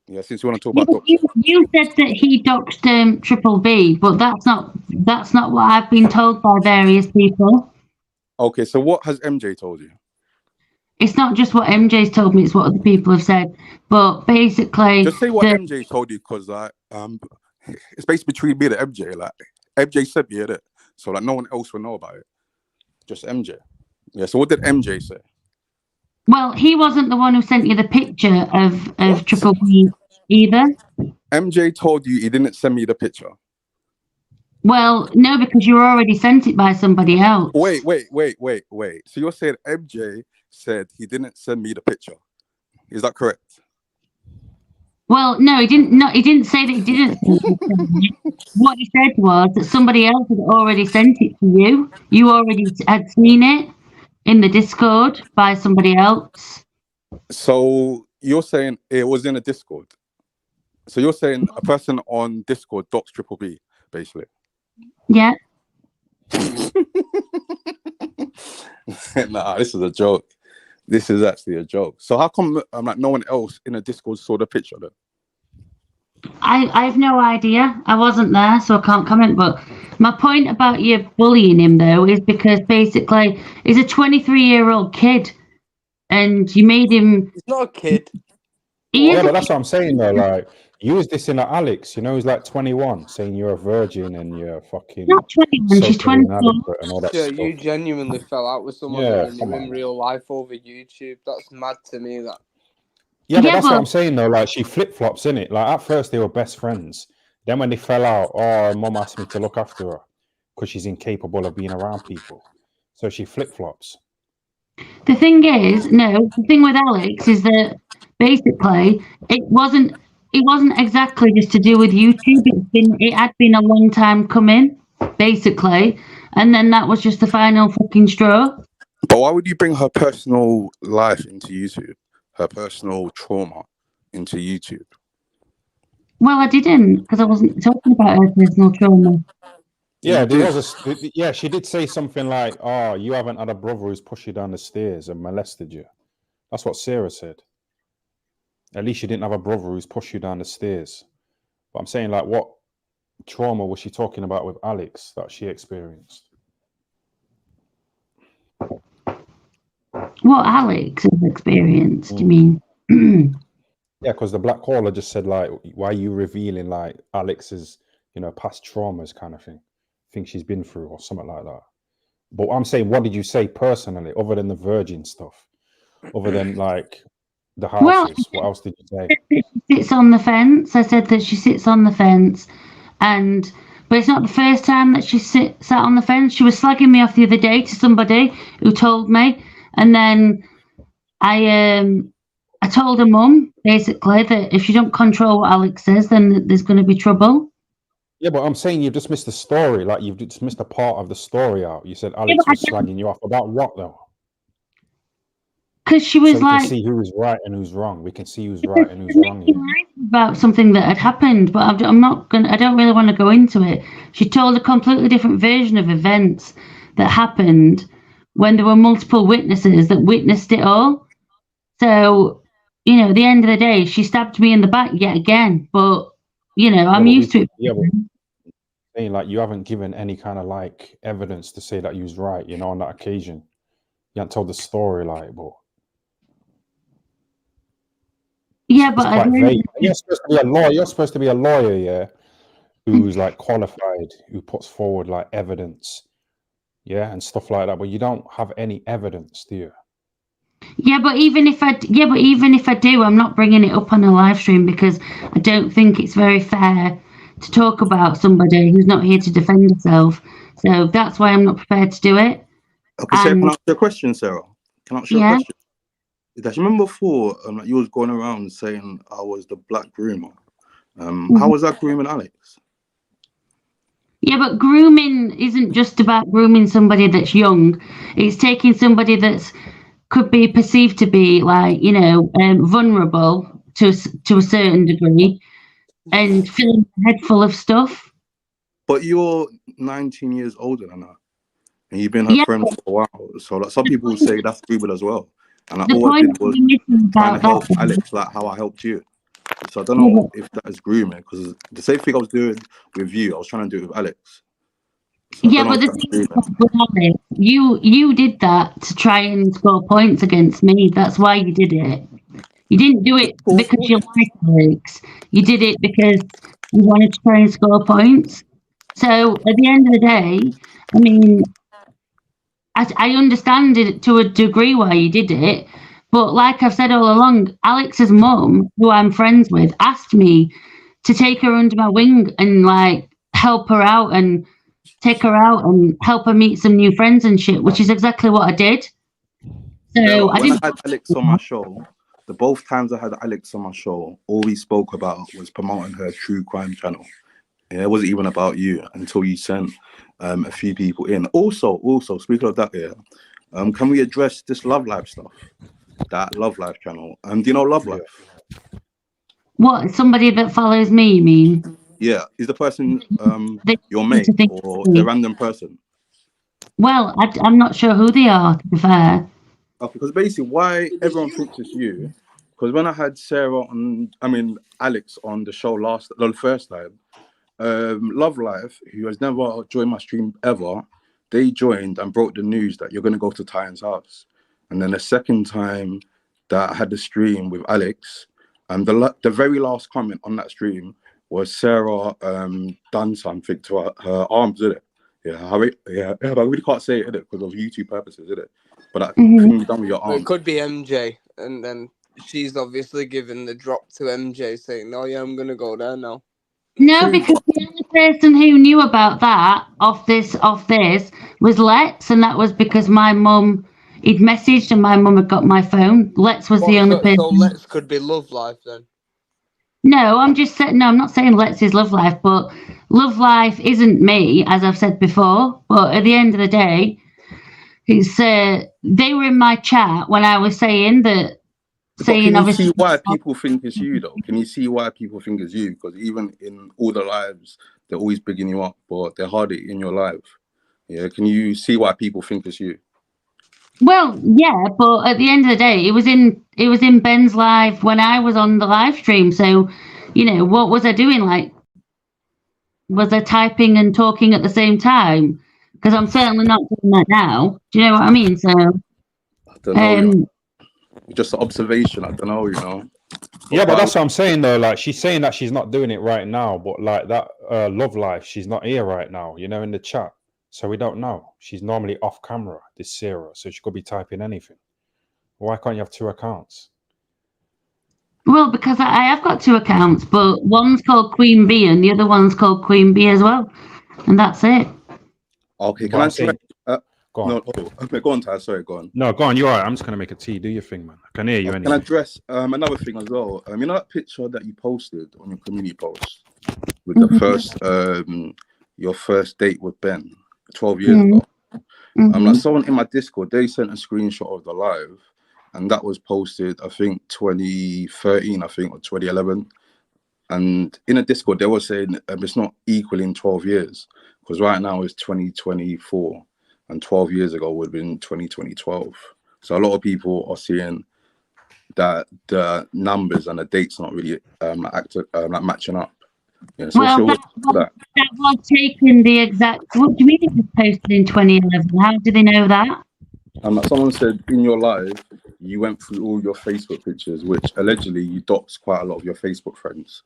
Yeah, since you want to talk about doxing. You said that he doxed Triple B, but that's not what I've been told by various people. Okay, so what has MJ told you? It's not just what MJ's told me; it's what other people have said. But basically, just say what MJ told you, because like it's basically between me and MJ. Like MJ sent me it, so like no one else will know about it. Just MJ. Yeah. So what did MJ say? Well, he wasn't the one who sent you the picture of Triple B either. MJ told you he didn't send me the picture. Well, no, because you already sent it by somebody else. Wait. So you're saying MJ said he didn't send me the picture? Is that correct? Well, no, he didn't. No, he didn't say that he didn't. What he said was that somebody else had already sent it to you. You already had seen it in the Discord by somebody else. So you're saying it was in a Discord? So you're saying a person on Discord doxed Triple B, basically? Yeah. Nah, this is a joke. This is actually a joke. So how come like no one else in the Discord saw the picture then? I have no idea. I wasn't there, so I can't comment. But my point about you bullying him, though, is because basically he's a 23-year-old kid, and you made him. He's not a kid. Yeah, but that's what I'm saying though. Like, use this in Alex. You know, he's like 21, saying you're a virgin and you're fucking. Not 21. She's 24. And all that Sure, stuff. you genuinely fell out with someone that you knew in real life over YouTube. That's mad to me. That. Yeah, but that's what I'm saying though. Like, she flip flops, innit? Like, at first they were best friends. Then when they fell out, mom asked me to look after her because she's incapable of being around people. So she flip flops. The thing is, the thing with Alex is that basically it wasn't exactly just to do with YouTube. It had been a long time coming, basically, and then that was just the final fucking straw. But why would you bring her personal life into YouTube? Her personal trauma into YouTube? Well, I didn't, because I wasn't talking about her personal trauma. Yeah, she did say something like, "Oh, you haven't had a brother who's pushed you down the stairs and molested you." That's what Sarah said. At least you didn't have a brother who's pushed you down the stairs. But I'm saying, like, what trauma was she talking about with Alex that she experienced? What Alex has experienced, you mean? Yeah, because the black caller just said, like, why are you revealing, like, Alex's, you know, past traumas kind of thing she's been through or something like that. But I'm saying, what did you say personally, other than the virgin stuff? Other than, like, the houses? What else did you say? She sits on the fence. I said that she sits on the fence. But it's not the first time that she sat on the fence. She was slagging me off the other day to somebody who told me. And then I told her mum, basically, that if she don't control what Alex says, then there's going to be trouble. Yeah, but I'm saying you've just missed the story. Like, you've just missed a part of the story out. You said Alex was slagging you off. About what, though? Because she was so we like... can see who's right and who's wrong. We can see who's right and who's wrong here. About something that had happened, but I'm not going to... I don't really want to go into it. She told a completely different version of events that happened when there were multiple witnesses that witnessed it all. So, you know, at the end of the day, she stabbed me in the back yet again. But, you know, I'm used to it. Yeah, but saying, like, you haven't given any kind of, like, evidence to say that you was right, you know, on that occasion. You haven't told the story, like, but... Yeah, but it's quite vague. You're supposed to be a lawyer. You're supposed to be a lawyer, yeah, who's like qualified, who puts forward like evidence, yeah, and stuff like that. But you don't have any evidence, do you? Yeah, but even if I do, I'm not bringing it up on a live stream because I don't think it's very fair to talk about somebody who's not here to defend herself. So that's why I'm not prepared to do it. Okay, so can I ask you a question, Sarah? Can I ask you a question? Does you remember before you was going around saying I was the black groomer? How was that grooming Alex? Yeah, but grooming isn't just about grooming somebody that's young. It's taking somebody that's could be perceived to be like, you know, vulnerable to a certain degree and filling their head full of stuff. But you're 19 years older than her, and you've been her friend for a while. So like, some people say that's grooming as well. And like, all I did was trying to help Alex like how I helped you. So I don't know if that is grooming, because the same thing I was doing with you, I was trying to do it with Alex. So yeah, but the thing with Alex, you did that to try and score points against me. That's why you did it. You didn't do it because you like Alex. You did it because you wanted to try and score points. So at the end of the day, I mean, I understand it to a degree why you did it, but like I've said all along, Alex's mum, who I'm friends with, asked me to take her under my wing and like help her out and take her out and help her meet some new friends and shit, which is exactly what I did. So I had Alex on my show, the both times I had Alex on my show, all we spoke about was promoting her true crime channel. Yeah, it wasn't even about you until you sent a few people in. Also, speaking of that, yeah, can we address this Love Life stuff? That Love Life channel. Do you know Love Life? What, somebody that follows me, you mean? Yeah, is the person your mate or a random person? Well, I'm not sure who they are, to be fair. Because basically, why everyone thinks it's you? Because when I had Alex on the show the first time, Love Life, who has never joined my stream ever, they joined and broke the news that you're going to go to Tyne's house. And then the second time that I had the stream with Alex, and the very last comment on that stream was Sarah done something to her arms, did it? Yeah, but I really can't say it, innit, because of YouTube purposes, isn't it? But that couldn't be done with your arms. It could be MJ, and then she's obviously given the drop to MJ saying, "Oh yeah, I'm gonna go there now." No, because the only person who knew about that off this was Lex, and that was because my mum he'd messaged and my mum had got my phone. Lex was the only person. So Lex could be Love Life then. No, I'm just saying. No, I'm not saying Lex is Love Life, but Love Life isn't me, as I've said before. But at the end of the day, it's they were in my chat when I was saying that. Can you see why people think it's you, though? Can you see why people think it's you? Because even in all the lives, they're always bigging you up, but they're hardly in your life. Yeah, can you see why people think it's you? Well, yeah, but at the end of the day, it was in Ben's live when I was on the live stream. So, you know, what was I doing? Like, Was I typing and talking at the same time? Because I'm certainly not doing that now. Do you know what I mean? So, I don't know. Just an observation. I don't know. You know. Yeah, but that's what I'm saying though. Like she's saying that she's not doing it right now, but like that love life, she's not here right now. You know, in the chat, so we don't know. She's normally off camera. This Sarah, so she could be typing anything. Why can't you have 2 accounts? well, because I have got 2 accounts, but one's called Queen Bee and the other one's called Queen Bee as well, and that's it. Okay, But I'm saying, go on. No, okay, go on, Ty. Sorry, go on. No, go on. You're all right. I'm just gonna make a tea. Do your thing, man. I can hear you Can anyway. I address another thing as well? You know that picture that you posted on your community post with the first your first date with Ben 12 years ago. Like someone in my Discord, they sent a screenshot of the live, and that was posted, I think 2013, I think, or 2011. And in a Discord, they were saying it's not equaling 12 years because right now it's 2024, and 12 years ago would have been 2012. So a lot of people are seeing that the numbers and the dates are not really like matching up. Yeah, so Well, that was taken the exact. What do you mean it was posted in 2011? How do they know that? Like someone said in your live, you went through all your Facebook pictures, which allegedly you doxed quite a lot of your Facebook friends.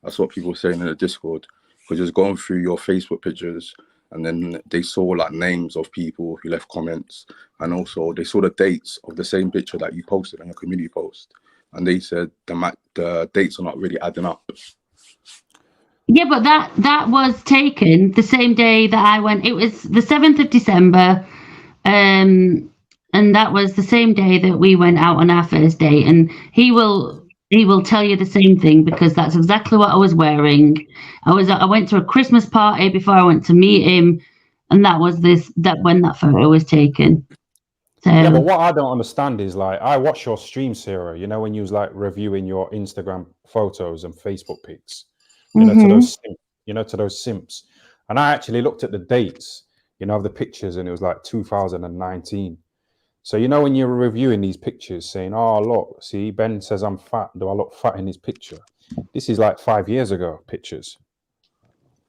That's what people were saying in the Discord, because just going through your Facebook pictures, and then they saw like names of people who left comments, and also they saw the dates of the same picture that you posted on your community post, and they said the dates are not really adding up. Yeah, but that was taken the same day that I went. It was the 7th of December, and that was the same day that we went out on our first date. And he will tell you the same thing, because that's exactly what I was wearing. I went to a Christmas party before I went to meet him, and that was when that photo was taken. So, yeah, but what I don't understand is like I watch your stream, Sarah. You know when you was like reviewing your Instagram photos and Facebook pics. You know, to those simps. And I actually looked at the dates, you know, of the pictures, and it was like 2019. So, you know, when you're reviewing these pictures saying, oh, look, see, Ben says I'm fat. Do I look fat in his picture? This is like 5 years ago pictures.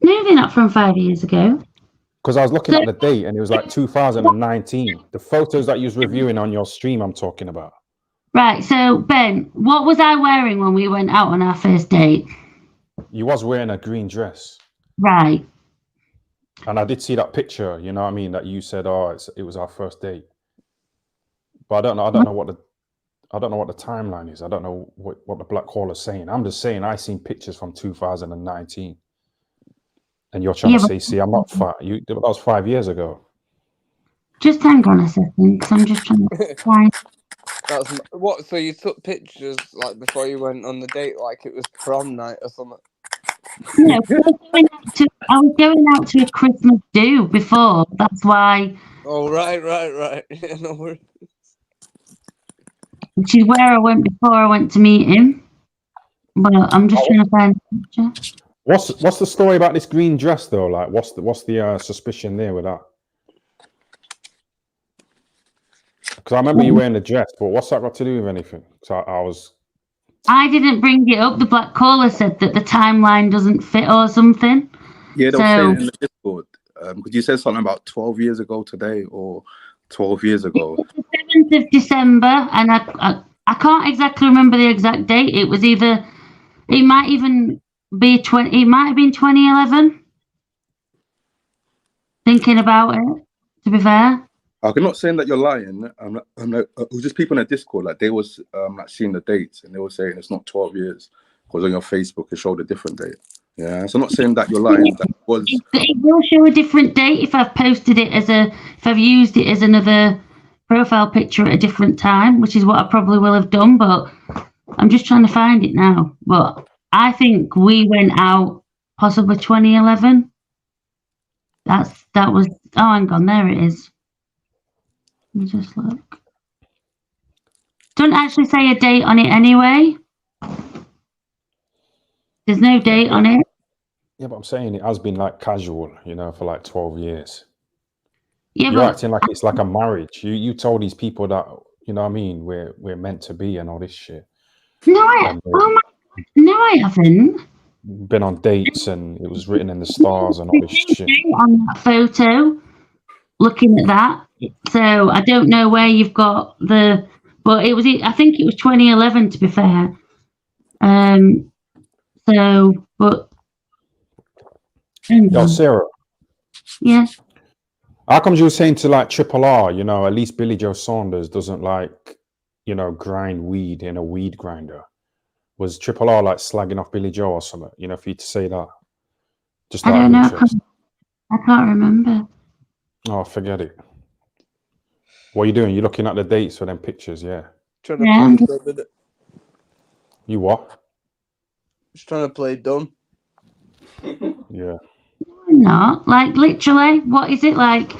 No, they're not from 5 years ago. Because I was looking at the date and it was like 2019. The photos that you was reviewing on your stream, I'm talking about. Right. So, Ben, what was I wearing when we went out on our first date? You was wearing a green dress. Right. And I did see that picture, you know what I mean, that you said, oh, it was our first date. But I don't know what the timeline is. I don't know what the black hole is saying. I'm just saying I seen pictures from 2019. And you're trying to say, see, I'm not fat. That was 5 years ago. Just hang on a second, because I'm just trying to find. That's what. So you took pictures like before you went on the date, like it was prom night or something. No, I was going out to a Christmas do before. That's why. Oh right. Yeah, no worries. Which is where I went before I went to meet him. But I'm just trying to find a picture. What's the story about this green dress though? Like, what's the suspicion there with that? Because I remember you wearing the dress, but what's that got to do with anything? So I didn't bring it up. The black caller said that the timeline doesn't fit or something. Yeah, they were saying in the Discord. Because you said something about 12 years ago today, or 12 years ago. It's the 7th of December, and I can't exactly remember the exact date. It was either, it might even be it might have been 2011. Thinking about it, to be fair. I'm not saying that you're lying. I'm like, it was just people in the Discord, like they was like seeing the dates, and they were saying it's not 12 years because on your Facebook it showed a different date. Yeah, so I'm not saying that you're lying. That was. It will show a different date if I've posted it if I've used it as another profile picture at a different time, which is what I probably will have done. But I'm just trying to find it now. But I think we went out possibly 2011. That was. Oh, hang on, there it is. Let me just look. Don't actually say a date on it anyway. There's no date on it. Yeah, but I'm saying it has been like casual, you know, for like 12 years. Yeah, you're acting like it's like a marriage. You told these people that, you know what I mean, we're meant to be and all this shit. No, I haven't. been on dates and it was written in the stars and all this shit. On that photo, looking at that, so I don't know where you've got the, but it was, I think it was 2011 to be fair. So, but Yo, Sarah, yeah, how comes you were saying to like Triple R, you know, at least Billy Joe Saunders doesn't like, you know, grind weed in a weed grinder? Was Triple R like slagging off Billy Joe or something? You know, for you to say that? Just I out don't of know. interest. I can't remember. Oh, forget it. What are you doing? You looking at the dates for them pictures? Yeah. Trying to play dumb with it. You what? Just trying to play dumb. Yeah. Not like literally. What is it like?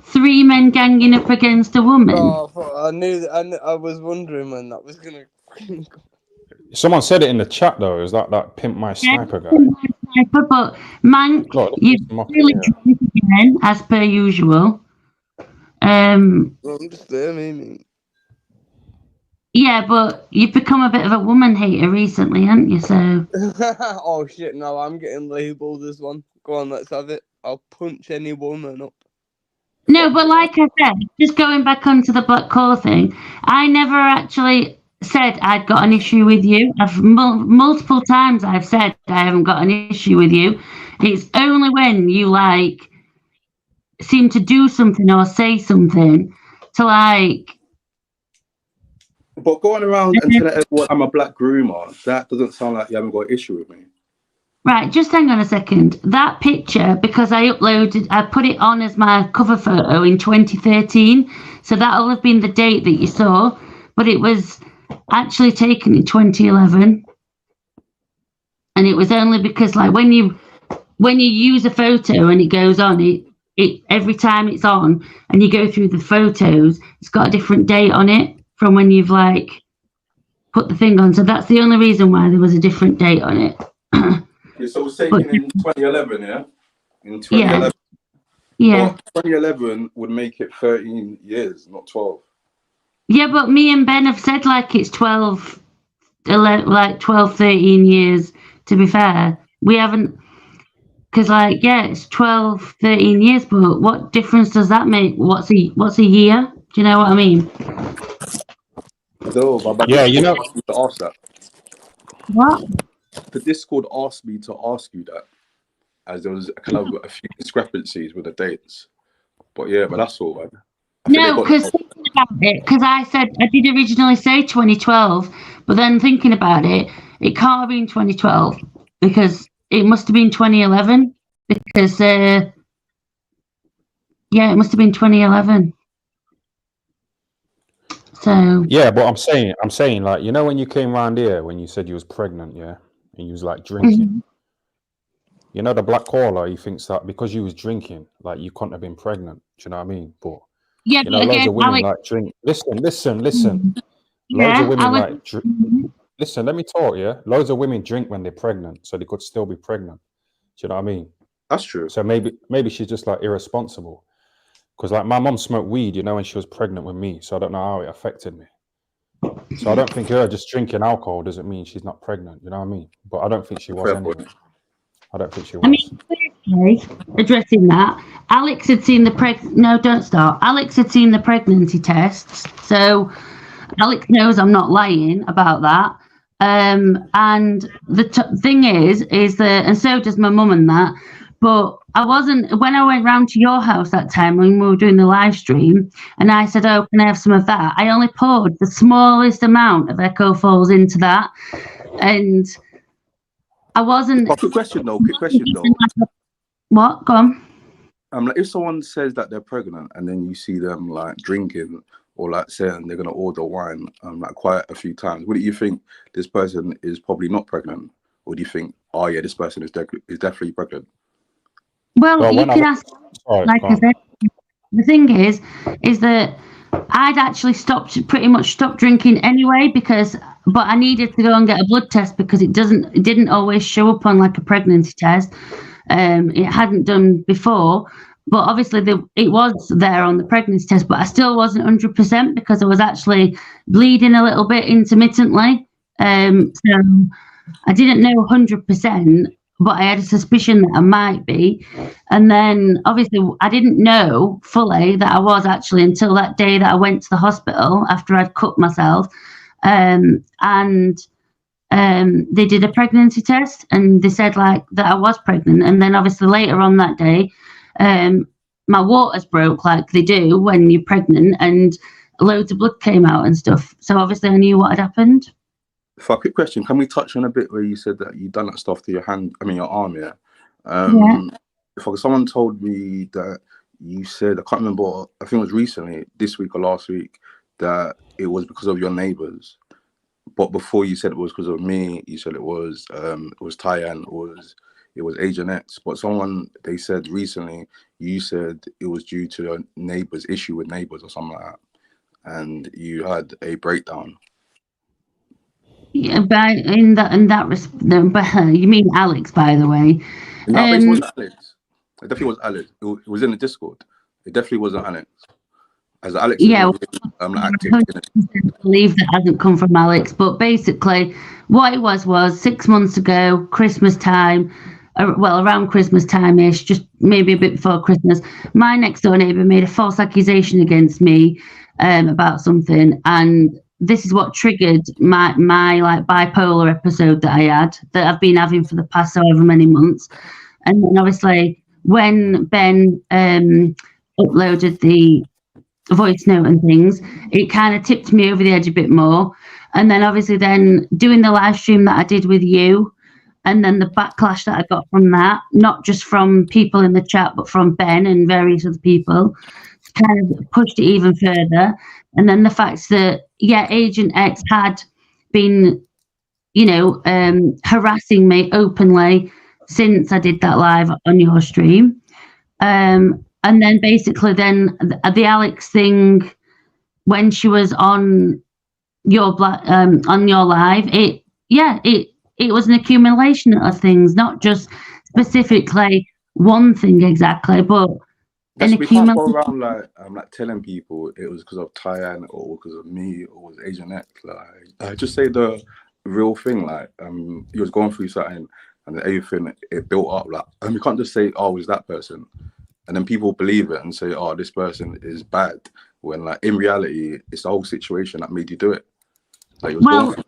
3 men ganging up against a woman. Oh, I knew that. I was wondering when that was gonna. Someone said it in the chat though. Is that Pimp My Sniper guy? Sniper, but man, you've really drunk again, as per usual. I'm just there, maybe. Yeah, but you've become a bit of a woman hater recently, haven't you? So. Oh shit! No, I'm getting labelled as one. Go on, let's have it. I'll punch any woman up. No, but like I said, just going back onto the black collar thing, I never actually said I'd got an issue with you. Multiple times I've said I haven't got an issue with you. It's only when you like seem to do something or say something to like. But going around and telling everyone I'm a black groomer, that doesn't sound like you haven't got an issue with me. Right, just hang on a second. That picture, because I put it on as my cover photo in 2013. So that'll have been the date that you saw, but it was actually taken in 2011. And it was only because like when you use a photo and it goes on, it every time it's on and you go through the photos, it's got a different date on it from when you've like put the thing on. So that's the only reason why there was a different date on it. So it was taken in 2011, yeah? In 2011. Yeah. Well, 2011 would make it 13 years, not 12. Yeah, but me and Ben have said like it's 12, 13 years, to be fair. We haven't, because like, yeah, it's 12, 13 years, but what difference does that make? What's a year? Do you know what I mean? No, but yeah, you know. To ask that. What? The Discord asked me to ask you that, as there was kind of a few discrepancies with the dates. But yeah, but that's all, man. No, because thinking about it, because I said I did originally say 2012, but then thinking about it, it can't have been 2012 because it must have been 2011. Because yeah, it must have been 2011. So yeah, but I'm saying like, you know, when you came around here when you said you was pregnant, yeah, and you was like drinking. You know, the black caller, he thinks that because you was drinking, like you couldn't have been pregnant. Do you know what I mean? But yeah, you know, loads of women like drink. Listen. Yeah, Loads of women like drink. Listen, let me talk. Yeah, loads of women drink when they're pregnant, so they could still be pregnant. Do you know what I mean? That's true. So maybe she's just like irresponsible. Because like my mom smoked weed, you know, when she was pregnant with me, so I don't know how it affected me. So I don't think her just drinking alcohol doesn't mean she's not pregnant. You know what I mean? But I don't think she was anyway. I don't think she was. I mean, addressing that, Alex had seen the No, don't start. Alex had seen the pregnancy tests, so Alex knows I'm not lying about that. And the thing is that, and so does my mum and that. But I wasn't, when I went round to your house that time when we were doing the live stream, and I said, oh, can I have some of that? I only poured the smallest amount of Echo Falls into that. And I wasn't. Quick question though. What? Go on. Like if someone says that they're pregnant and then you see them like drinking or like saying they're gonna order wine like quite a few times, wouldn't you think this person is probably not pregnant? Or do you think, oh yeah, this person is definitely pregnant? Well, you can ask. Like I said, the thing is that I'd actually pretty much stopped drinking anyway but I needed to go and get a blood test because it didn't always show up on like a pregnancy test. It hadn't done before, but obviously it was there on the pregnancy test, but I still wasn't 100% because I was actually bleeding a little bit intermittently. So I didn't know 100%, but I had a suspicion that I might be. And then obviously I didn't know fully that I was actually until that day that I went to the hospital after I'd cut myself. And they did a pregnancy test and they said like that I was pregnant. And then obviously later on that day, my waters broke like they do when you're pregnant, and loads of blood came out and stuff. So obviously I knew what had happened. For a quick question, can we touch on a bit where you said that you done that stuff to your hand, I mean your arm, yeah? If someone told me that you said, I can't remember, I think it was recently, this week or last week, that it was because of your neighbours. But before you said it was because of me, you said it was Tyann, it was Agent X. But they said recently, you said it was due to your neighbours, issue with neighbours or something like that. And you had a breakdown. Yeah, you mean Alex, by the way? No, it wasn't Alex. It definitely was Alex. It was in the Discord. It definitely wasn't Alex. As Alex is not really, active. I believe that hasn't come from Alex, but basically what it was 6 months ago, Christmas time, around Christmas time-ish, just maybe a bit before Christmas, my next door neighbour made a false accusation against me about something, and this is what triggered my like bipolar episode that I had, that I've been having for the past however many months. And then obviously when Ben uploaded the voice note and things, it kind of tipped me over the edge a bit more. And then obviously then doing the live stream that I did with you, and then the backlash that I got from that, not just from people in the chat, but from Ben and various other people, kind of pushed it even further. And then the fact that, Agent X had been, harassing me openly since I did that live on your stream. And then basically then the Alex thing, when she was on your live, it was an accumulation of things, not just specifically one thing exactly, but we can't go around like telling people it was because of Tyann or because of me or was Agent X. Like, just say the real thing. Like, he was going through something and then everything it built up. Like, and we can't just say, "Oh, it was that person," and then people believe it and say, "Oh, this person is bad." When like in reality, it's the whole situation that made you do it. Like, but the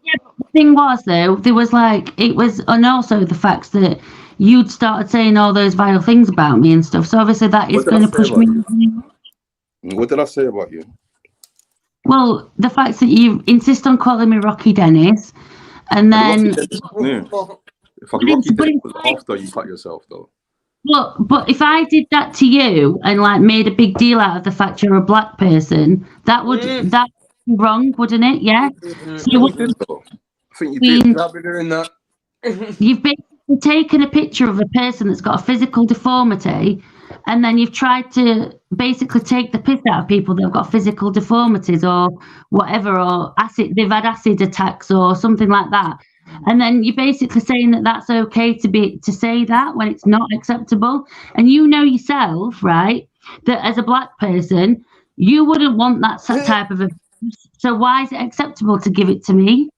thing was though, there was and also the fact that you'd started saying all those vile things about me and stuff. So obviously that is going to push me. What did I say about you? Well, the fact that you insist on calling me Rocky Dennis, and then. Rocky Dennis was after you cut yourself, though. Well, but if I did that to you and like made a big deal out of the fact you're a black person, that would be wrong, wouldn't it? Yeah. So I think you did. I'll be doing that. You've basically taken a picture of a person that's got a physical deformity, and then you've tried to basically take the piss out of people that have got physical deformities or whatever, or they've had acid attacks or something like that. And then you're basically saying that that's okay to say that when it's not acceptable. And you know yourself, right, that as a black person, you wouldn't want that type of abuse. So why is it acceptable to give it to me?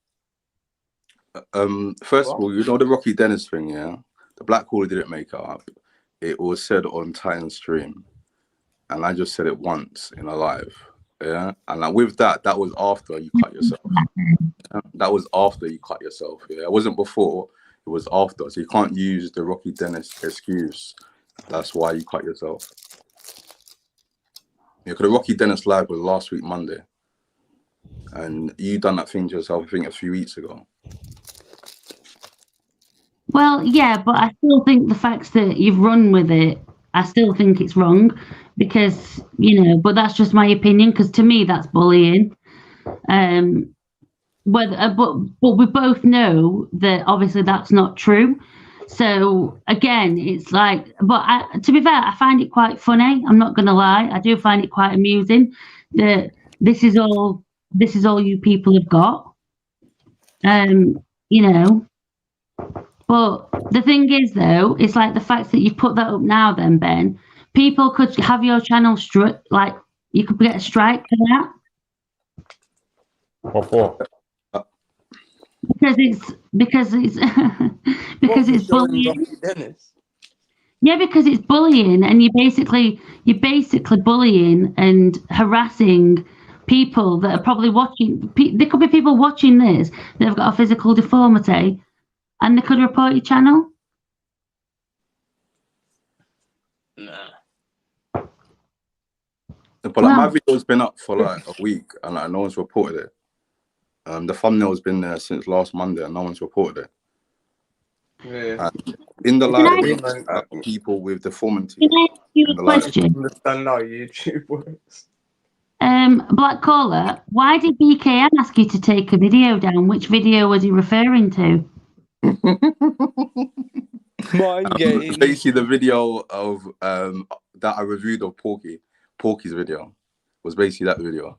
First of all, the Rocky Dennis thing, yeah? The black caller didn't make it up. It was said on Tyan's stream. And I just said it once in a live. Yeah, and like with that was after you cut yourself. That was after you cut yourself. Yeah, it wasn't before. It was after. So you can't use the Rocky Dennis excuse. That's why you cut yourself. Yeah, because the Rocky Dennis live was last week Monday, and you done that thing to yourself, I think, a few weeks ago. Well, yeah, but I still think the fact that you've run with it, I still think it's wrong. Because, but that's just my opinion, because to me that's bullying. But we both know that obviously that's not true. So again, it's like, to be fair, I find it quite funny. I'm not going to lie. I do find it quite amusing that this is all you people have got. But the thing is though, it's like the fact that you've put that up now then, Ben, people could have your channel like you could get a strike for that. What for? because it's because it's bullying. Yeah, because it's bullying, and you're basically bullying and harassing people that are probably watching. There could be people watching this that have got a physical deformity, and they could report your channel. But like, my video's been up for like a week, and like, no one's reported it. The thumbnail's been there since last Monday, and no one's reported it. Yeah. And in the live, people with deformities. Can I ask you a question? Understand how YouTube works. Black Caller, why did BKM ask you to take a video down? Which video was he referring to? Basically, the video of that I reviewed of Porky's video was basically that video.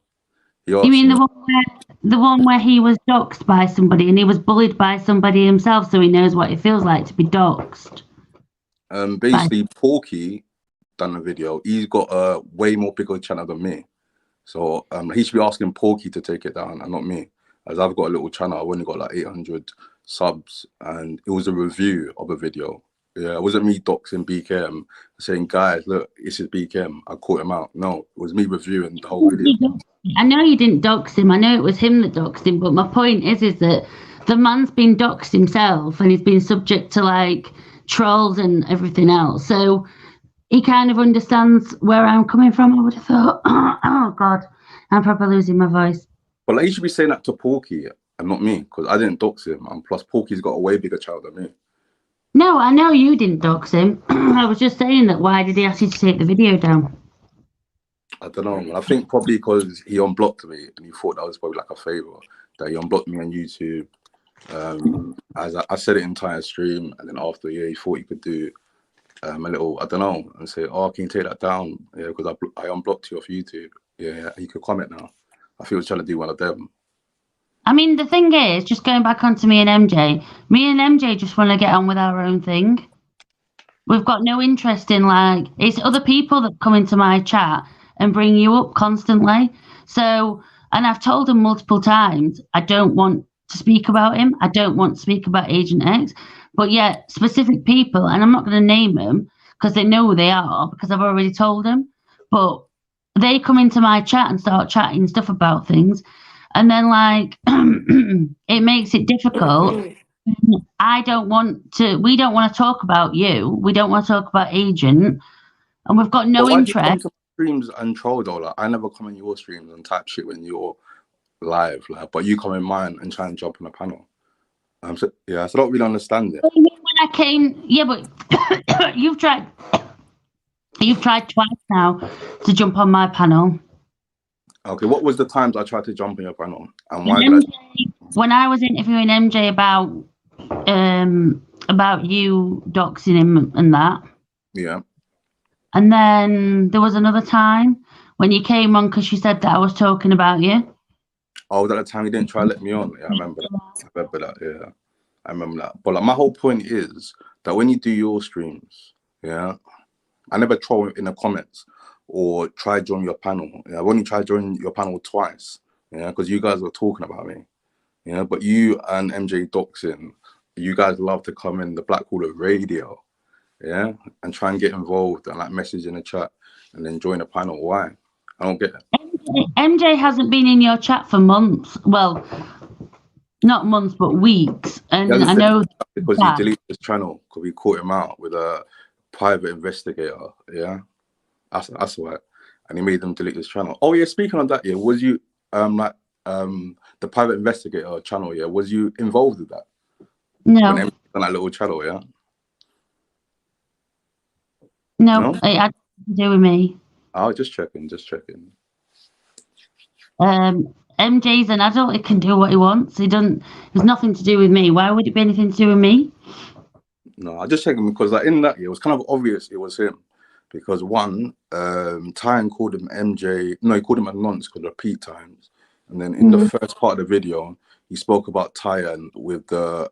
You mean the one where he was doxxed by somebody and he was bullied by somebody himself, so he knows what it feels like to be doxxed? Basically, Porky done a video. He's got a way more bigger channel than me, so he should be asking Porky to take it down and not me, as I've got a little channel. I've only got like 800 subs, and it was a review of a video. Yeah, it wasn't me doxing BKM saying, guys, look, this is BKM, I caught him out. No, it was me reviewing the whole video. I know you didn't dox him. I know it was him that doxed him, but my point is that the man's been doxed himself and he's been subject to like trolls and everything else. So he kind of understands where I'm coming from, I would have thought. Oh God, I'm probably losing my voice. But like, you should be saying that to Porky and not me, because I didn't dox him, and plus Porky's got a way bigger channel than me. No, I know you didn't dox him. I was just saying that why did he ask you to take the video down? I don't know. I think probably because he unblocked me and he thought that was probably like a favor, that he unblocked me on YouTube. As I said it in entire stream, and then after, yeah, he thought he could do a little, I don't know, and say, oh, can you take that down? Yeah, because I unblocked you off YouTube. Yeah, he could comment now. I think he was trying to do one of them. I mean, the thing is, just going back onto me and MJ just want to get on with our own thing. We've got no interest in, like, it's other people that come into my chat and bring you up constantly. So, and I've told him multiple times, I don't want to speak about him. I don't want to speak about Agent X. But yet, specific people, and I'm not going to name them because they know who they are, because I've already told them, but they come into my chat and start chatting stuff about things. And then, like, it makes it difficult. We don't want to talk about you. We don't want to talk about Agent. And we've got no interest. Why do you come to streams and troll, though? Like, I never come in your streams and type shit when you're live. Like, but you come in mine and try and jump on a panel. So I don't really understand it. When I came, yeah, but you've tried twice now to jump on my panel. Okay, what was the times I tried to jump on your panel, and why when I was interviewing MJ about you doxing him and that? Yeah. And then there was another time when you came on because you said that I was talking about you. Oh, that time you didn't try to let me on. Yeah, I remember that. Yeah, I remember that. But like, my whole point is that when you do your streams, yeah, I never troll in the comments or try to join your panel. Yeah, I've only tried to join your panel twice. Yeah, because you guys were talking about me. Yeah, but you and MJ doxing, you guys love to come in the Black Hall of Radio, yeah, and try and get involved and like message in the chat and then join a panel. Why? I don't get it. MJ hasn't been in your chat for months. Well, not months, but weeks. And I know because he deleted his channel because we caught him out with a private investigator. Yeah, that's why. And he made them delete his channel. Oh yeah, speaking of that, yeah, was you the private investigator channel? Yeah, was you involved with that? No. On that little channel, yeah. No, it had nothing to do with me. I was just checking. MJ's an adult. He can do what he wants. He doesn't. There's nothing to do with me. Why would it be anything to do with me? No, I just checking because like in that it was kind of obvious it was him, because one, Tyne called him MJ. No, he called him a nonce because of repeat times, and then in the first part of the video he spoke about Tyne with the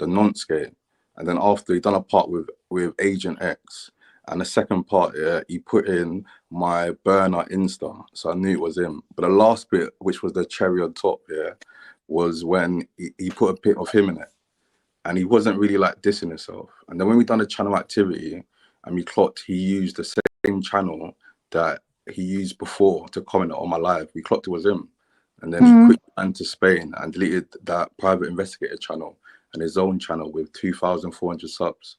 nonce game, and then after he done a part with Agent X. And the second part, yeah, he put in my burner Insta, so I knew it was him. But the last bit, which was the cherry on top, yeah, was when he put a bit of him in it, and he wasn't really like dissing himself. And then when we done a channel activity, and we clocked he used the same channel that he used before to comment on my live, we clocked it was him. And then he quickly went to Spain and deleted that private investigator channel and his own channel with 2,400 subs.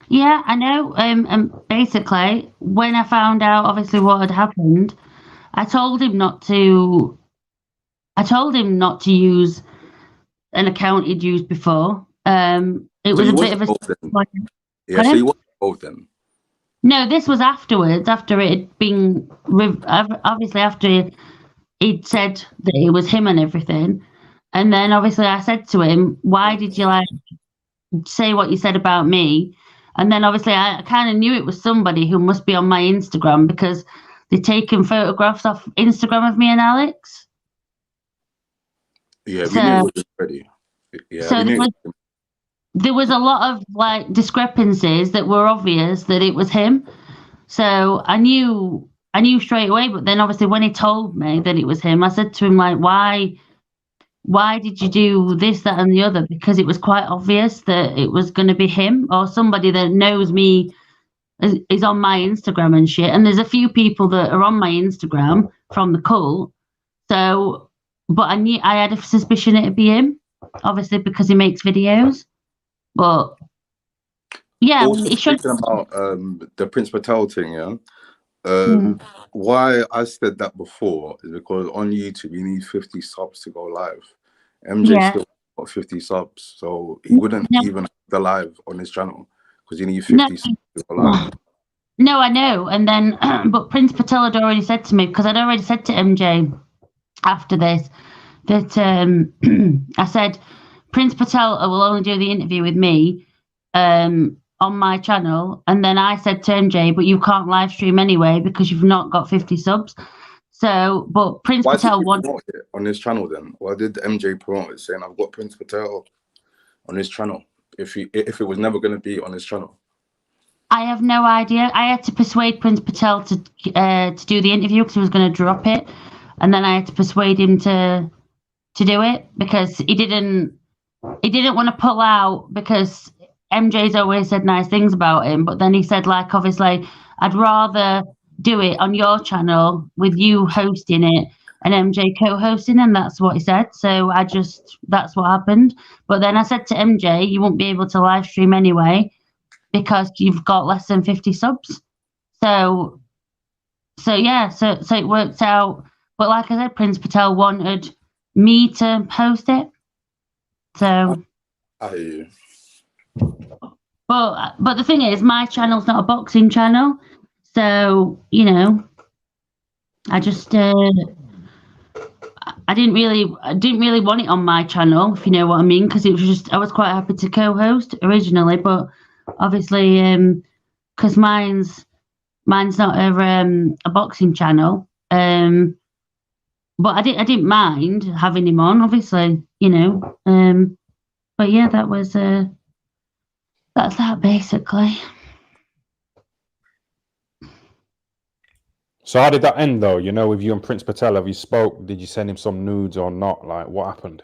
Yeah, I know. And basically, when I found out, obviously, what had happened, I told him not to. I told him not to use an account he'd used before. It was a bit of a. Yeah, so you wasn't involved then. No, this was afterwards, after it had been, obviously after he'd said that it was him and everything. And then obviously I said to him, why did you like say what you said about me? And then obviously I kind of knew it was somebody who must be on my Instagram because they'd taken photographs off Instagram of me and Alex. Yeah, we knew it was already. Yeah, so we knew there was a lot of like discrepancies that were obvious that it was him. So I knew straight away, but then obviously when he told me that it was him, I said to him like, why did you do this, that and the other? Because it was quite obvious that it was going to be him or somebody that knows me is on my Instagram and shit. And there's a few people that are on my Instagram from the cult. So, but I had a suspicion it'd be him, obviously because he makes videos. But yeah, also speaking about the Prince Patel thing, yeah. Why I said that before is because on YouTube you need 50 subs to go live. MJ still got 50 subs, so he wouldn't even have the live on his channel because you need 50 subs to go live. No, I know. And then, but Prince Patel had already said to me, because I'd already said to MJ after this that I said Prince Patel will only do the interview with me on my channel. And then I said to MJ, but you can't live stream anyway because you've not got 50 subs. So, but Prince Patel wanted it on his channel then. Why did MJ promote it saying I've got Prince Patel on his channel if it was never going to be on his channel? I have no idea. I had to persuade Prince Patel to do the interview because he was going to drop it, and then I had to persuade him to do it because he didn't want to pull out because MJ's always said nice things about him, but then he said like obviously I'd rather do it on your channel with you hosting it and MJ co-hosting, and that's what he said. So that's what happened. But then I said to MJ, you won't be able to live stream anyway because you've got less than 50 subs. So yeah, so it worked out. But like I said, Prince Patel wanted me to host it. So I hear you. But the thing is, my channel's not a boxing channel, so you know, I just I didn't really want it on my channel, if you know what I mean, because it was just I was quite happy to co-host originally, but obviously because mine's not a boxing channel, but I didn't mind having him on, obviously, you know, but yeah, that was that's that basically. So how did that end though? You know, with you and Prince Patel, have you spoke? Did you send him some nudes or not? Like, what happened?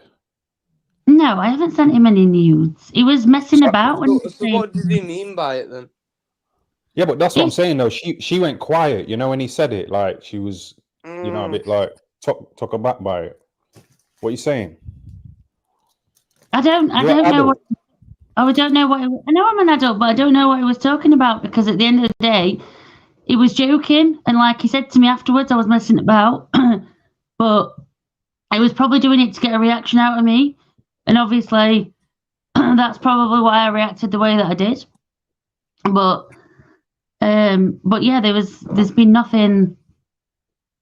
No, I haven't sent him any nudes. He was messing about. So what did he mean by it then? Yeah, but that's what I'm saying though. She went quiet. You know, when he said it, like she was, you know, a bit like took aback by it. What are you saying? I don't know what. Oh, I don't know what. I know I'm an adult, but I don't know what he was talking about because at the end of the day, he was joking, and like he said to me afterwards, I was messing about, but I was probably doing it to get a reaction out of me, and obviously, that's probably why I reacted the way that I did. But yeah, there's been nothing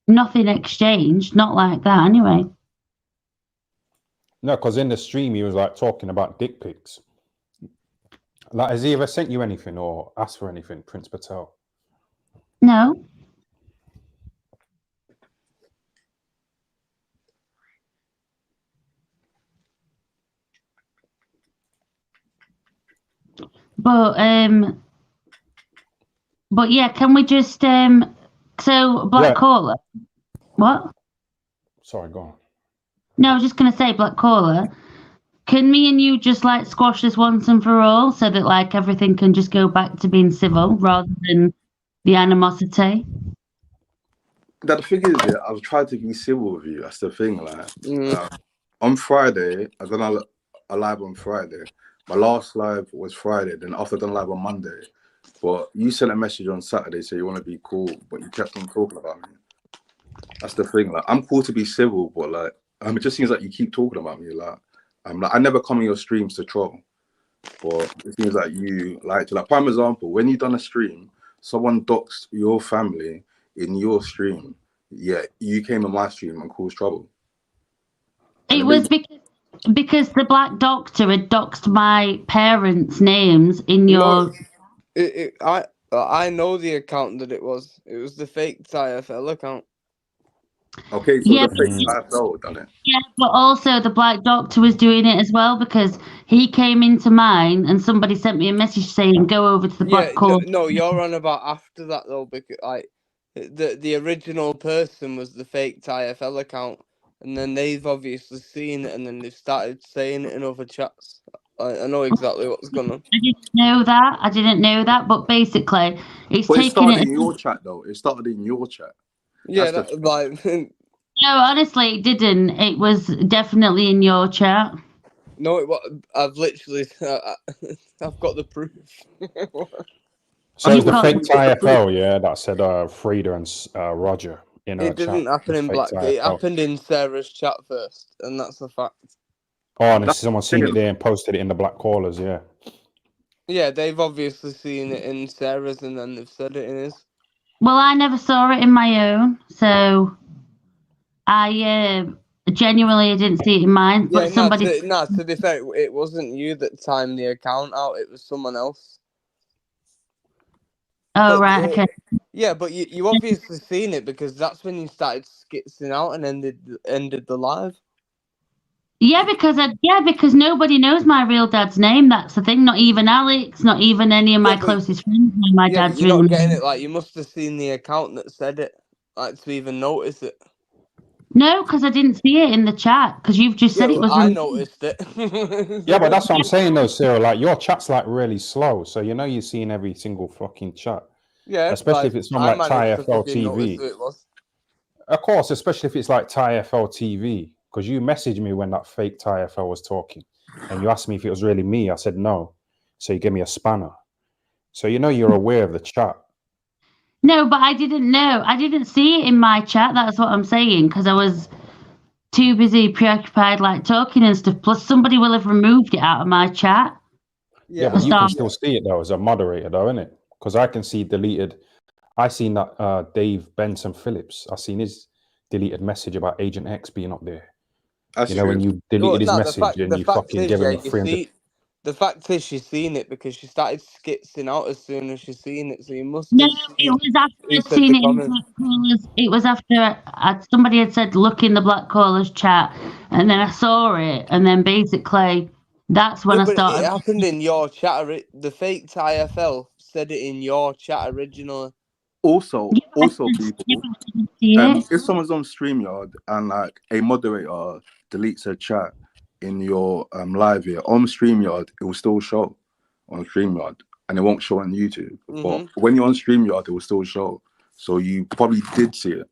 exchanged, not like that anyway. No, because in the stream he was like talking about dick pics. Like, has he ever sent you anything or asked for anything, Prince Patel? No. But yeah, can we just so Black Caller? What? Sorry, go on. No, I was just gonna say, Black Caller. Can me and you just like squash this once and for all, so that like everything can just go back to being civil rather than the animosity? That the thing is, yeah, I've tried to be civil with you. That's the thing. Like on Friday, I done a live on Friday. My last live was Friday. Then after I done live on Monday, but you sent a message on Saturday saying you want to be cool, but you kept on talking about me. That's the thing. Like I'm cool to be civil, but like it just seems like you keep talking about me. Like I never come on your streams to troll, but it seems like you like to. Like prime example, when you done a stream, someone doxed your family in your stream. Yeah, you came on my stream and caused trouble. It was because the Black Doctor had doxed my parents' names in your. No, I know the account that it was. It was the fake TFL account. Okay, so the fake TFL done it. Yeah, but also the Black Doctor was doing it as well because he came into mine and somebody sent me a message saying go over to the Black Call. No, you're on about after that though, because like the original person was the fake TFL account, and then they've obviously seen it, and then they've started saying it in other chats. I know exactly what's going on. I didn't know that, but basically, it's But it taking started it. in your chat though. It started in your chat. Yeah, That's like. No, honestly, it didn't. It was definitely in your chat. No, I've literally, I've got the proof. So it's the fake TFL, yeah, that said Frida and Roger in her It didn't chat. happen The in fake Black. It TFL. happened in Sarah's chat first, and that's a fact. Oh, and someone seen it there and posted it in the Black Callers, yeah. Yeah, they've obviously seen it in Sarah's, and then they've said it in his. Well, I never saw it in my own, so I genuinely didn't see it in mine. Yeah, But somebody. to be fair, it wasn't you that timed the account out. It was someone else. Oh, right, okay. Yeah, but you obviously seen it because that's when you started skitzing out and ended the live. Yeah, because nobody knows my real dad's name. That's the thing. Not even Alex. Not even any of my closest friends know my dad's you're real not getting name. it. Like you must have seen the account that said it, like to even notice it. No, because I didn't see it in the chat. Because you've just said it was. I noticed it. Yeah, but that's what I'm saying though, Cyril. Like your chat's like really slow, so you know you're seeing every single fucking chat. Yeah, especially if it's from like TFL TV. It was. Of course, especially if it's like TFL TV, because you messaged me when that fake TFL was talking, and you asked me if it was really me. I said no, so you gave me a spanner. So you know you're aware of the chat. No, but I didn't know. I didn't see it in my chat. That's what I'm saying, because I was too busy, preoccupied, like talking and stuff. Plus, somebody will have removed it out of my chat. Yeah, but you can still see it though as a moderator, though, innit? Because I can see deleted. I seen that Dave Benson Phillips. I seen his deleted message about Agent X being up there. That's you know, when you deleted his message and you fucking gave him 300. The fact is, she's seen it because she started skitzing out as soon as she's seen it. So you must. No, it was after I'd seen it in Black Callers. It was after somebody had said, "Look in the Black Callers chat," and then I saw it, and then basically that's when I started. It happened in your chat. The fake TFL said it in your chat originally. Also, people, if someone's on StreamYard and like a moderator deletes a chat in your live here on StreamYard, it will still show on StreamYard and it won't show on YouTube. But when you're on StreamYard, it will still show. So you probably did see it.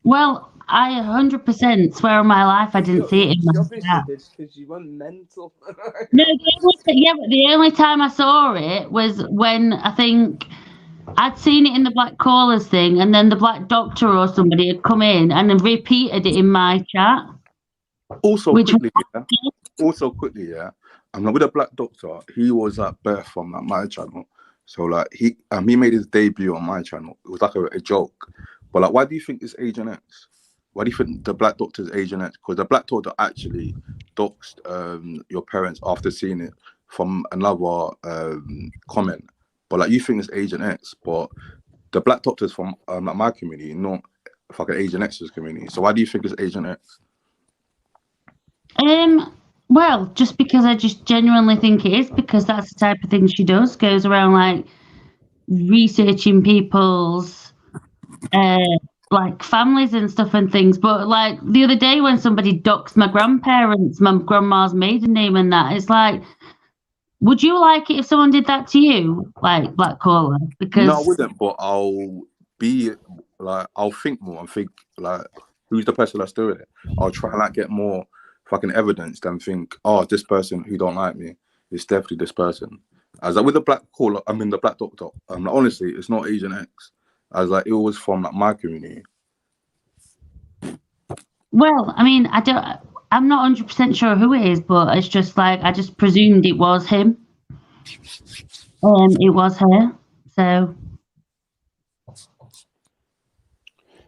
Well, I 100% swear on my life I didn't see it in my chat. Because you went mental. No, but the only time I saw it was when I think I'd seen it in the Black Callers thing, and then the Black Doctor or somebody had come in and then repeated it in my chat. Also, quickly, yeah. I'm like with a Black Doctor. He was at birth from like, my channel, so like he made his debut on my channel. It was like a joke, but like, why do you think it's Agent X? Why do you think the Black Doctor is Agent X? Because the Black Doctor actually doxed your parents after seeing it from another comment. But like you think it's Agent X, but the Black Doctor is from like my community, not fucking Agent X's community. So why do you think it's Agent X? Well, just because I just genuinely think it is, because that's the type of thing she does. Goes around like researching people's like families and stuff and things. But like the other day when somebody doxed my grandparents, my grandma's maiden name and that, it's like, would you like it if someone did that to you, like Black Caller? Because No, I wouldn't, but I'll be like, I'll think more and think like, who's the person that's doing it? I'll try and like get more fucking evidence than think, oh, this person who don't like me is definitely this person. As like with the Black Caller, I mean the Black Doctor. Like, honestly, it's not Agent X. As like it was from like my community. well, I mean, I'm not 100% sure who it is, but it's just like I just presumed it was him. It was her. So.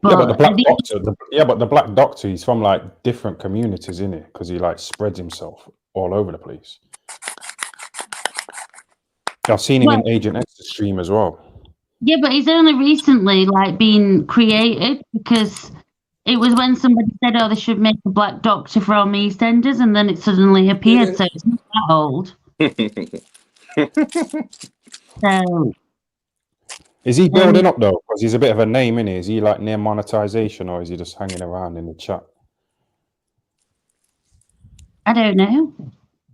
Yeah, but the Black Doctor, the Black Doctor, he's from like different communities, isn't it? Because he like spreads himself all over the place. I've seen him in Agent X's stream as well. Yeah, but he's only recently like been created because it was when somebody said, "Oh, they should make a Black Doctor from EastEnders," and then it suddenly appeared. So it's not that old. So. Is he building up though? Because he's a bit of a name, isn't he? Is he like near monetization, or is he just hanging around in the chat? I don't know.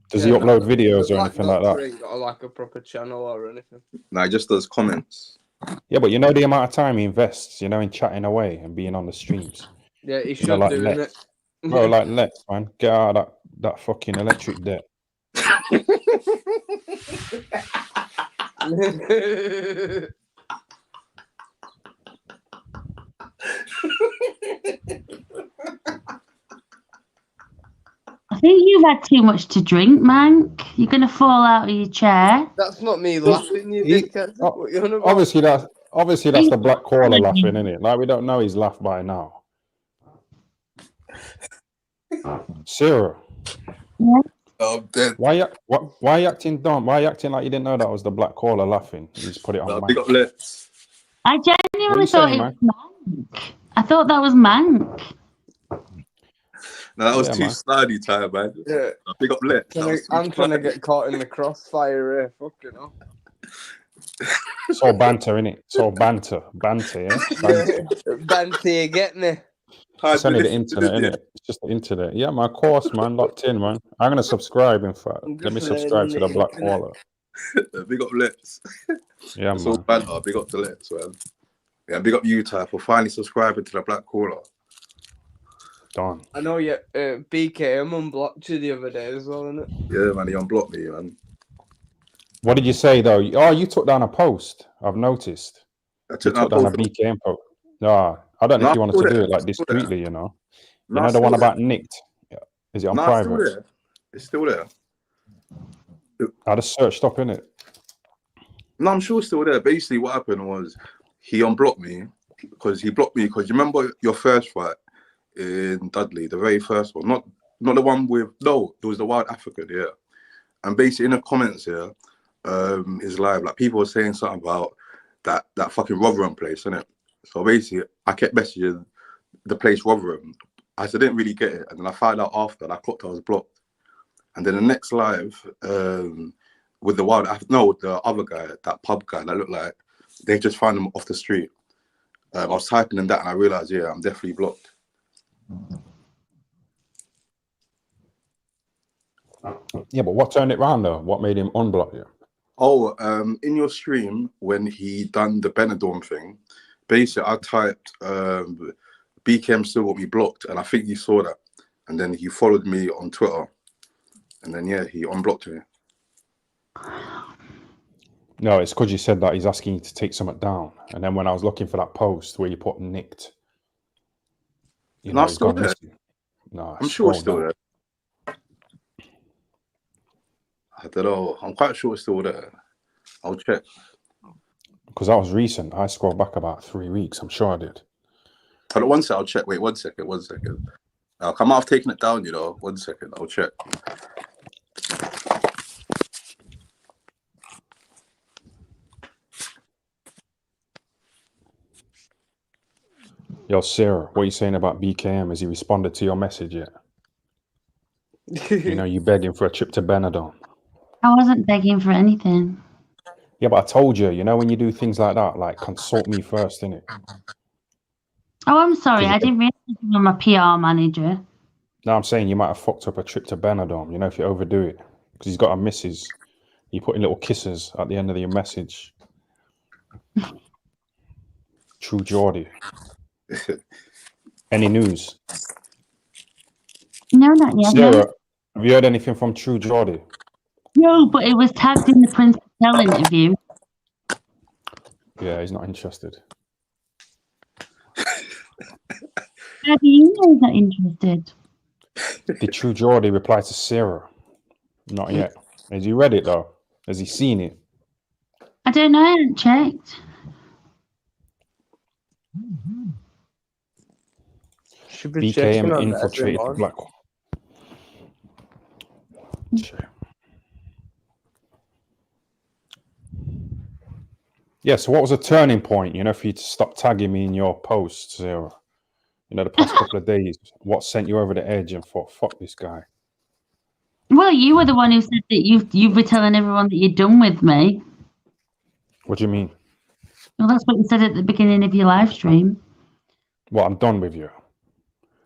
Does he upload videos or anything like that? Ain't got like a proper channel or anything. No, he just does comments. Yeah, but you know the amount of time he invests, you know, in chatting away and being on the streams. Yeah, he You should know, like do Lex. it. Bro, like Lex, man, get out of that fucking electric debt. I think you've had too much to drink, Mank. You're gonna fall out of your chair. That's not me laughing, you dickhead. What you on about? Obviously that's the Black Caller laughing, isn't it? Like we don't know he's laughed by now. Sarah. Yeah. I'm dead. Why are you acting dumb? Why are you acting like you didn't know that was the Black Caller laughing? You just put it on. Big up Lex. I genuinely thought saying, it was Mank. I thought that was Mank. No, that was too snidey time, man. Yeah. Big up Lex. I'm trying to get caught in the crossfire here. Fucking hell. It's all banter, innit? It's all banter, yeah. Banter. Banter, you get me? It's only the internet, innit? It's just the internet. Yeah, my course, man, locked in, man. I'm gonna subscribe. In fact, let me subscribe to the Black Caller. Big up Lex. Yeah, it's man. all banter. Big up to Lex, man. Yeah, big up you, Ty, for finally subscribing to the Black Caller. Done. I know you. BKM unblocked you the other day as well, innit? Yeah, man, he unblocked me, man. What did you say though? Oh, you took down a post. I've noticed. I took down a BKM post. Nah, I don't know if you wanted to do it like discreetly, you know. You know the one about nicked. Is it on private? It's still there. I just searched up in it. No, I'm sure it's still there. Basically, what happened was he unblocked me because you remember your first fight in Dudley, the very first one, not the one with it was the Wild African, yeah. And basically in the comments here, his live, like people were saying something about that fucking Rotherham place, innit? So basically, I kept messaging the place Rotherham. I didn't really get it, and then I found out after, and I clocked I was blocked. And then the next live, with the the other guy, that pub guy, that looked like they just found him off the street. I was typing in that, and I realized, yeah, I'm definitely blocked. Yeah, but what turned it round though? What made him unblock you? Oh, in your stream when he done the Benidorm thing, basically I typed BKM still got me blocked, and I think you saw that, and then he followed me on Twitter, and then yeah, he unblocked me. No, it's because you said that he's asking you to take something down, and then when I was looking for that post where you put nicked, you know, it's gone missing. No, I'm sure it's still there. I don't know. I'm quite sure it's still there. I'll check. Because that was recent. I scrolled back about 3 weeks. I'm sure I did. Hold on, one second. I'll check. Wait, 1 second. I might have taken it down, you know. 1 second. I'll check. Yo, Sarah, what are you saying about BKM? Has he responded to your message yet? You know, you begging for a trip to Benidorm. I wasn't begging for anything. Yeah, but I told you, you know, when you do things like that, like consult me first, innit? Oh, I'm sorry. 'Cause you I get- didn't realize you were my PR manager. No, I'm saying you might have fucked up a trip to Benidorm, you know, if you overdo it. Because he's got a missus. You put in little kisses at the end of your message. True Geordie. Any news? No, not yet. Sarah, have you heard anything from True Geordie? No, but it was tagged in the Prince Patel interview. Yeah, he's not interested. How do you know he's not interested? Did True Geordie reply to Sarah? Not yet. Has he read it though? Has he seen it? I don't know. I haven't checked. Should be checking BKM on that every infiltrated the morning. black. Yeah, so what was a turning point, you know, for you to stop tagging me in your posts, Sarah? You know, the past couple of days, what sent you over the edge and thought, fuck this guy? Well, you were the one who said that you were telling everyone that you're done with me. What do you mean? Well, that's what you said at the beginning of your live stream. Well, I'm done with you.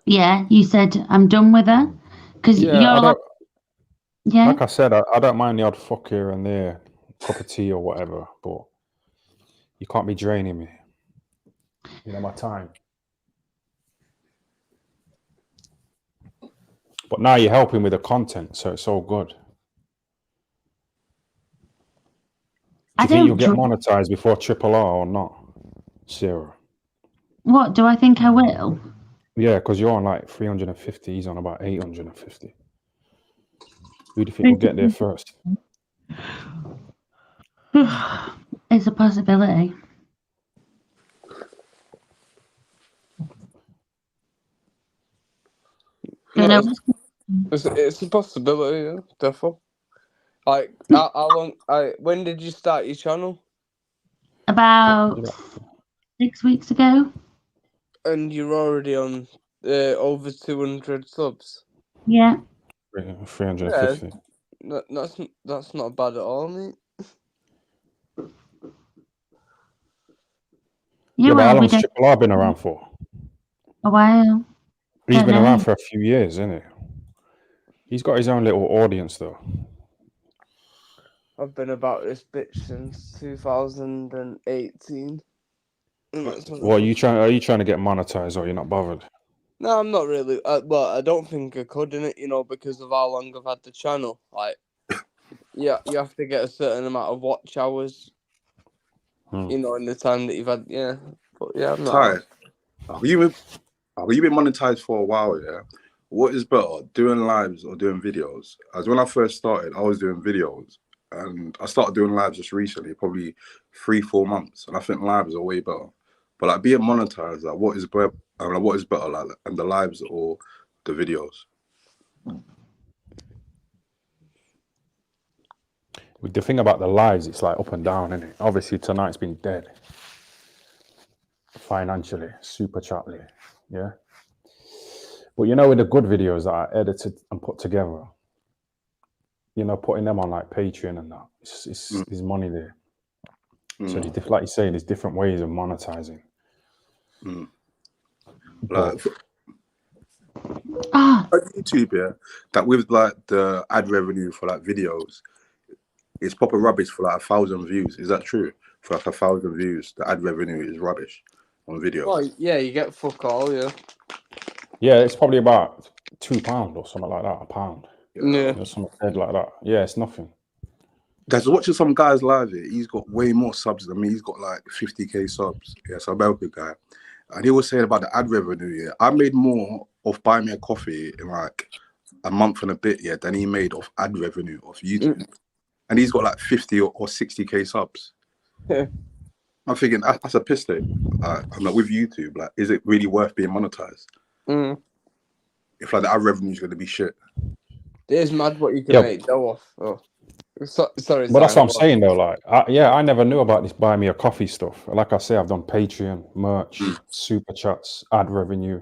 Yeah, you said I'm done with her because Yeah, you're I like, don't, yeah. like I said, I don't mind the odd fuck here and there, cup of tea or whatever, but you can't be draining me. You know, my time. But now you're helping with the content, so it's all good. Do you think you'll get monetized before Triple R or not, Sarah? What do I think I will? Yeah, because you're on like 350, he's on about 850. Who do you think will get there first? It's a possibility. No, it's a possibility, yeah, definitely. Like, how long? When did you start your channel? About 6 weeks ago. And you're already on over 200 subs. Yeah. 350. Yeah, that's not bad at all, mate. Yeah, but how long's Triple R been around for? A while. He's Don't been know. around for a few years, isn't he? He's got his own little audience, though. I've been about this bitch since 2018. Well, are you trying to get monetized, or you're not bothered? No, I'm not really. Well, I don't think I could in it, you know, because of how long I've had the channel. Like, yeah, you have to get a certain amount of watch hours, you know, in the time that you've had. Yeah, but yeah, I'm not. Ty, have you been monetized for a while? Yeah. What is better, doing lives or doing videos? As when I first started, I was doing videos, and I started doing lives just recently, probably 3-4 months, and I think lives are way better. But like being monetized, like what is better? What is better, like, and the lives or the videos? With the thing about the lives, it's like up and down, isn't it? Obviously, tonight's been dead financially, super chatly, yeah. But you know, with the good videos that I edited and put together, you know, putting them on like Patreon and that, there's money there. So like you say, there's different ways of monetizing. Like on YouTube, yeah, that with like the ad revenue for like videos, it's proper rubbish for like 1,000 views. Is that true? For like 1,000 views, the ad revenue is rubbish on videos. Well, yeah, you get fuck all, yeah. Yeah, it's probably about £2 or something like that, £1. Yeah. Or something dead like that. Yeah, it's nothing. Guys, watching some guys live here, he's got way more subs than me. He's got like 50k subs. Yeah, so American guy. And he was saying about the ad revenue, yeah. I made more of Buy Me a Coffee in like a month and a bit, yeah, than he made of ad revenue of YouTube. And he's got like 50 or 60k subs. Yeah. I'm thinking, that's a piss take. I'm like, with YouTube, like, is it really worth being monetized? If like the ad revenue is going to be shit. It is mad what you can make dough off. Oh. Sorry, but that's what I'm saying though. Like, I never knew about this Buy Me a Coffee stuff. Like I say, I've done Patreon, merch, super chats, ad revenue,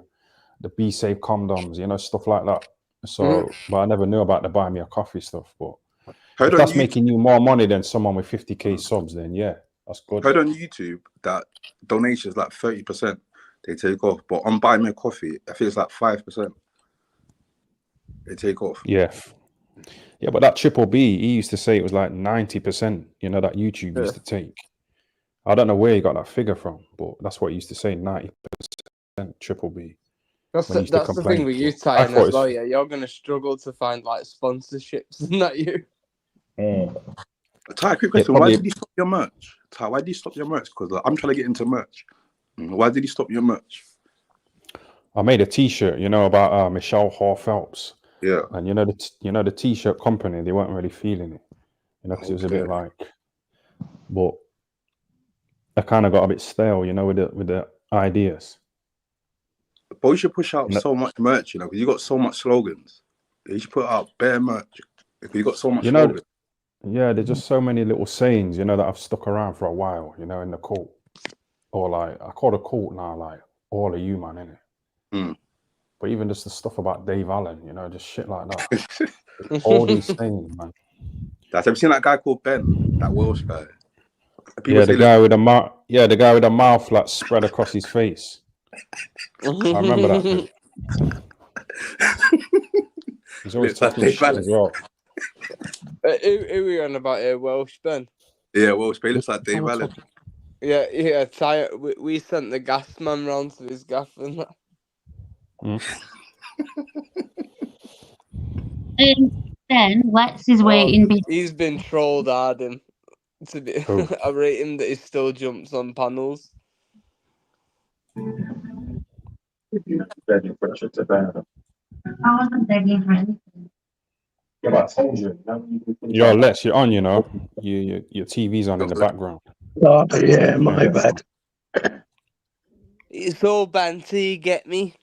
the Be Safe condoms, you know, stuff like that. So, but I never knew about the Buy Me a Coffee stuff. But if that's making you more money than someone with 50k subs, then yeah, that's good. Heard on YouTube that donations like 30%. they take off. But on Buy Me a Coffee, I think it's like 5%. They take off. Yeah. Yeah, but that Triple B, he used to say it was like 90%, you know, that YouTube used to take. I don't know where he got that figure from, but that's what he used to say, 90% Triple B. That's when he used to the thing complain. with you, I Ty, thought as well. Yeah, you're gonna struggle to find like sponsorships, and that you. Ty, quick question: why did you stop your merch? Ty, why did you stop your merch? Because I'm trying to get into merch. Why did you stop your merch? I made a T-shirt, you know, about Michelle Hall Phelps. Yeah. And you know the T-shirt company, they weren't really feeling it, you know, because it was a bit like, but I kind of got a bit stale, you know, with the ideas. But you should push out so much merch, you know, because you got so much slogans. You should put out bare merch because you got so much slogans. Yeah, there's just so many little sayings, you know, that I've stuck around for a while, you know, in the cult. Or like, I call the cult now, like, all of you, man, innit? But even just the stuff about Dave Allen, you know, just shit like that. All these sayings, man. Have you seen that guy called Ben, that Welsh guy? Yeah, the guy with the mouth. Yeah, the guy with the mouth like spread across his face. I remember that. Man. He's always talking shit as well. Who are you on about here, Welsh Ben? Yeah, Welsh Ben looks like Dave Allen. Yeah, Ty. We sent the gas man round to his gaff and that. Then Lex is waiting. He's been trolled hard, him. To be, I rate him that he still jumps on panels. I wasn't begging for anything. Yo, Lex, you're on, you know. Your TV's on in the background. Oh, yeah, my bad. It's all Banter, you get me?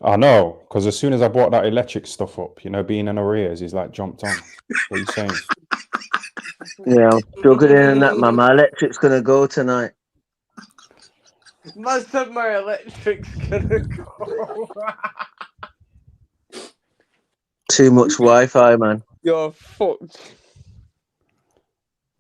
I know, because as soon as I brought that electric stuff up, you know, being in arrears, he's like jumped on. What are you saying? Yeah, I'm struggling in that, man. My electric's gonna go tonight. Man said my electric's gonna go. Too much Wi-Fi, man. You're fucked.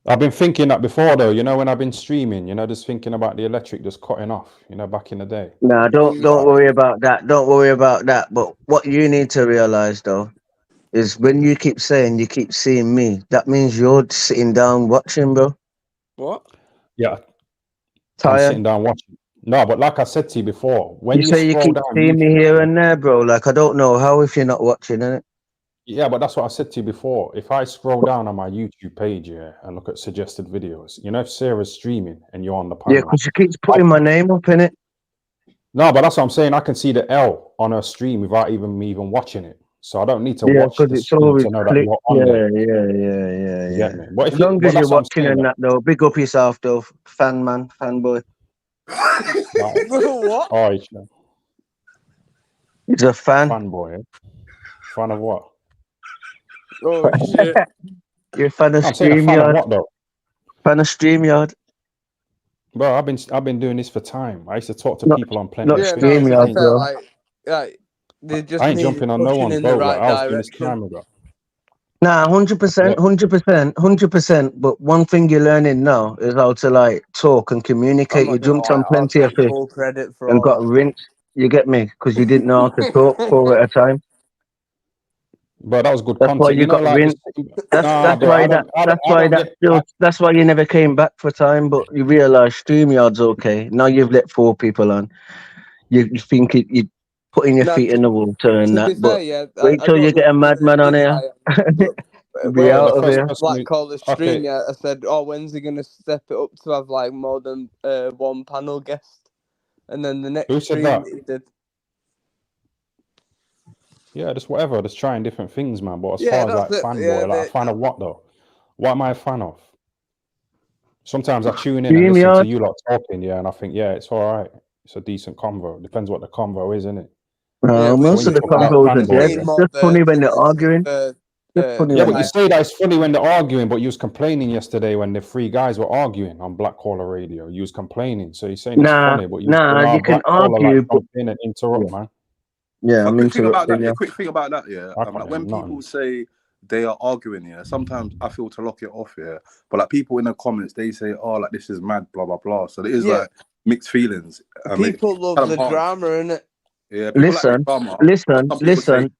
I've been thinking that before, though. You know, when I've been streaming, you know, just thinking about the electric just cutting off. You know, back in the day. Nah, don't worry about that. Don't worry about that. But what you need to realize, though, is when you keep saying you keep seeing me, that means you're sitting down watching, bro. What? Yeah. Tired? I'm sitting down watching. No, but like I said to you before, when you say you scroll keep down, seeing me here and there, bro. Like, I don't know how if you're not watching, innit? Yeah, but that's what I said to you before. If I scroll down on my YouTube page here and look at suggested videos, you know, if Sarah's streaming and you're on the panel. Yeah, because she keeps putting my name up in it. No, but that's what I'm saying. I can see the L on her stream without me even watching it. So I don't need to watch the it's stream always to know that you're on there. Yeah. You get me? But As long as you're watching and that, though, big up yourself, though, fanboy. What? Oh, he's a fan. Fanboy. Eh? Fan of what? Oh shit! You're a fan of StreamYard. Fan of what, though? Fan of StreamYard. Bro, I've been doing this for time. I used to talk to people on plenty. Not StreamYard, bro. Like, they just I ain't jumping on no one's boat. Like, I was doing this time ago. Nah, 100%, 100%. But one thing you're learning now is how to like talk and communicate. You jumped on plenty of fish and got rinsed. You get me? Because you didn't know how to talk 4 at a time. But that was good That's content. why you got like rinsed. That's why you never came back for time. But you realise StreamYard's okay. Now you've let 4 people on. You think you putting your feet in the water and that. But wait till you get a madman on here. Be out of here. Black call the stream. Yeah, I said, oh, when's he gonna step it up to have like more than one panel guest? And then the next stream he did. Yeah, just whatever. Just trying different things, man. But as far as like fanboy, like a fan of what though? What am I a fan of? Sometimes I tune in and listen to you lot talking, and I think, yeah, it's all right. It's a decent convo. Depends what the convo is, isn't it? Most of the convos are dead. It's just funny when they're arguing. But you say that it's funny when they're arguing, but you was complaining yesterday when the 3 guys were arguing on Black Caller Radio. You was complaining, so you're saying it's funny, but you can argue, but in and interrupt, man. Yeah, a quick thing about that, yeah. Like when people say they are arguing here, sometimes I feel to lock it off here. But like people in the comments, they say, "Oh, like this is mad, blah blah blah." So it is like mixed feelings. People love kind of the hard. drama, innit? Yeah, people like the drama. Some people say,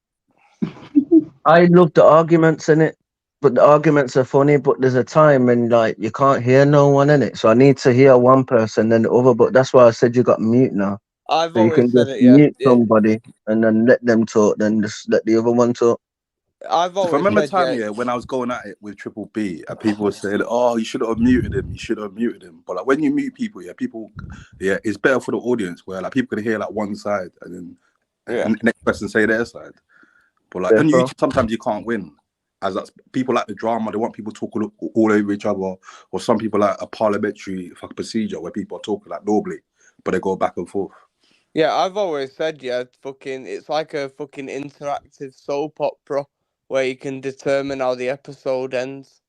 I love the arguments in it, but the arguments are funny. But there's a time when like you can't hear no one in it, so I need to hear one person then the other. But that's why I said you got mute now. I've So you can always said just it, yeah. mute somebody and then let them talk, then just let the other one talk. I've if I always remember said, time, when I was going at it with Triple B, and people were saying, "Oh, you should have muted him. You should have muted him." But like when you mute people, it's better for the audience where like people can hear like one side and then and the next person say their side. But like on YouTube, sometimes you can't win. As that's, people like the drama, they want people talking all over each other, or some people like a parliamentary procedure where people are talking like normally, but they go back and forth. Yeah, I've always said, it's like a fucking interactive soap opera where you can determine how the episode ends.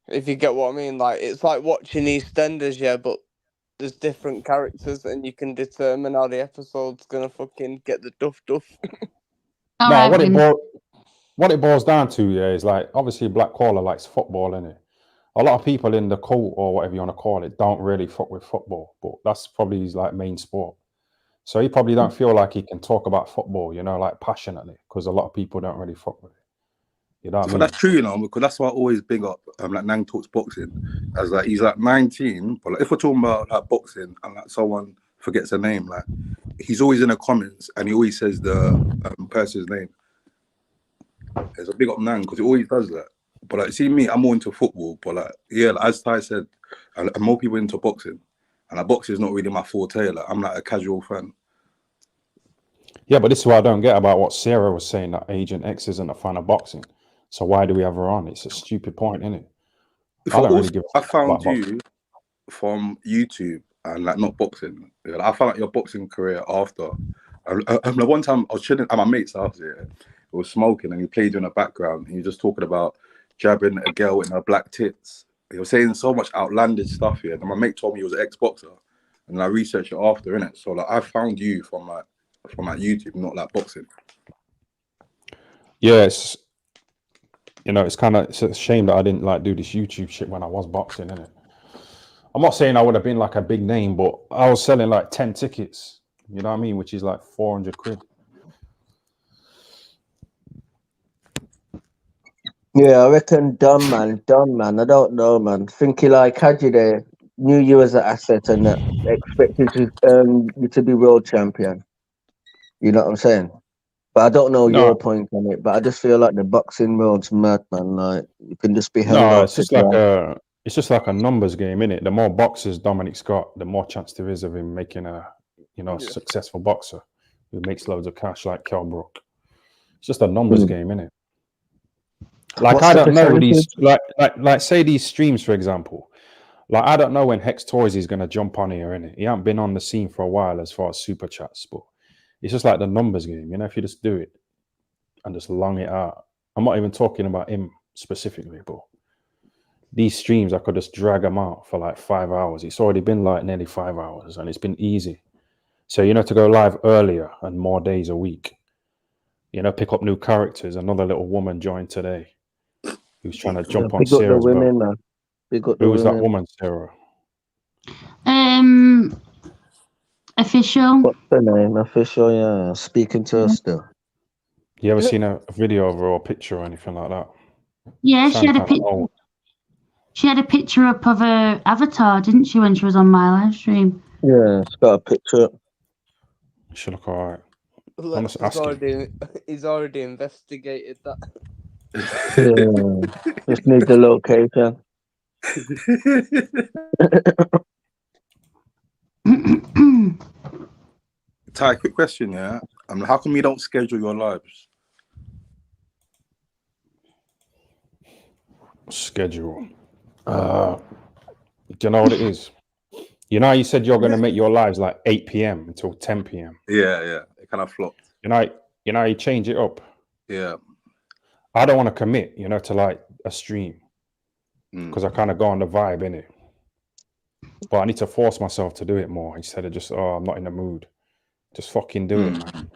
If you get what I mean, like it's like watching EastEnders, but there's different characters and you can determine how the episode's gonna fucking get the duff. What it boils down to, is like obviously Black Caller likes football, innit? A lot of people in the cult or whatever you want to call it don't really fuck with football, but that's probably his like main sport. So he probably don't feel like he can talk about football, like passionately, because a lot of people don't really fuck with it. You know what I mean? That's true, because that's why I always big up like Nang Talks Boxing, as like he's like 19, but like, if we're talking about like boxing and like someone forgets a name, like he's always in the comments and he always says the person's name. There's a big up Nang because he always does that. But like, see me, I'm more into football. But like, like, as Ty said, I'm more people into boxing, and like, boxing is not really my forte. Like, I'm like a casual fan. Yeah, but this is what I don't get about what Sarah was saying, that Agent X isn't a fan of boxing. So why do we have her on? It's a stupid point, isn't it? I found you from YouTube and like not boxing. I found out your boxing career after. Like one time I was chilling at my mate's house here. We were smoking and he played you in the background and you're just talking about jabbing a girl in her black tits. He was saying so much outlandish stuff here. And my mate told me he was an ex-boxer. And I researched it after, innit? So like I found you from YouTube, not like boxing. Yes. It's a shame that I didn't like do this YouTube shit when I was boxing, innit? I'm not saying I would have been like a big name, but I was selling like 10 tickets, you know what I mean? Which is like 400 quid. Yeah, I reckon done, man. I don't know, man. Think he like had you there, knew you as an asset and expected you to be world champion. You know what I'm saying? But I don't know your point on it. But I just feel like the boxing world's mad, man. Like you can just be held out. It's just like a numbers game, innit? The more boxers Dominic's got, the more chance there is of him making a successful boxer who makes loads of cash, like Kell Brook. It's just a numbers game, innit? Like I don't know these, like say these streams, for example. Like I don't know when Hex Toys is gonna jump on here, innit? He hasn't been on the scene for a while as far as super chats, but it's just like the numbers game, if you just do it and just long it out. I'm not even talking about him specifically, but these streams I could just drag them out for like 5 hours. It's already been like nearly 5 hours and it's been easy. So to go live earlier and more days a week, pick up new characters. Another little woman joined today who's trying to jump on Sarah's belt. Who was that woman, Sarah? Official. What's her name? Official, yeah. Speaking to her still. You ever seen a video of her or a picture or anything like that? Yeah, she had a picture. She had a picture up of her avatar, didn't she, when she was on my live stream? Yeah, she's got a picture up. She look alright. He's already investigated that. Yeah, just need the location. Ty, quick question, yeah. How come you don't schedule your lives? Schedule. Do you know what it is? How you said you're going to make your lives like 8 p.m. until 10 p.m. Yeah, it kind of flopped. You change it up. Yeah. I don't want to commit, to like a stream because I kind of go on the vibe, innit? But I need to force myself to do it more instead of just, I'm not in the mood. Just fucking do it, man.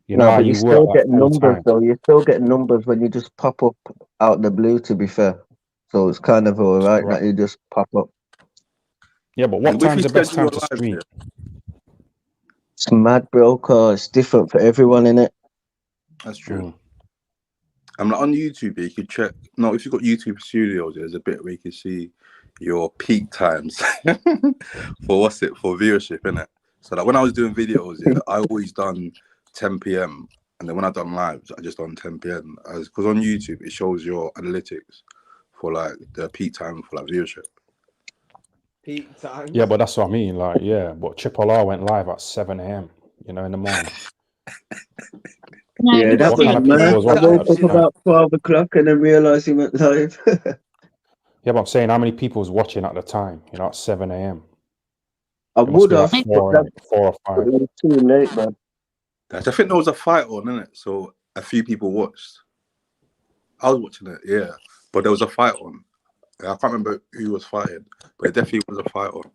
But you still get numbers, though. You still get numbers when you just pop up out the blue, to be fair. So it's kind of all right Right. that you just pop up. Yeah, but what And if time's you the best schedule time your to live stream? It's mad, bro, cause it's different for everyone, innit? That's true. I'm like on YouTube. You could check. No, if you've got YouTube Studios, there's a bit where you can see your peak times for viewership, innit? So like when I was doing videos, yeah, I always done 10 p.m. and then when I done lives, I just done 10 p.m. Because on YouTube it shows your analytics for like the peak time for like viewership. Peak time. Yeah, but that's what I mean. Like, yeah, but Triple R went live at 7 a.m. You know, in the morning. Yeah, that What was kind of people mad. was I watching woke at the up time? about 12 o'clock and then realised he went live. Yeah, but I'm saying how many people was watching at the time? You know, at 7 a.m. I It must would be have, like but four or but five. it was too late, man. I think there was a fight on, innit? So a few people watched. I was watching it, yeah, but there was a fight on. I can't remember who was fighting, but it definitely was a fight on.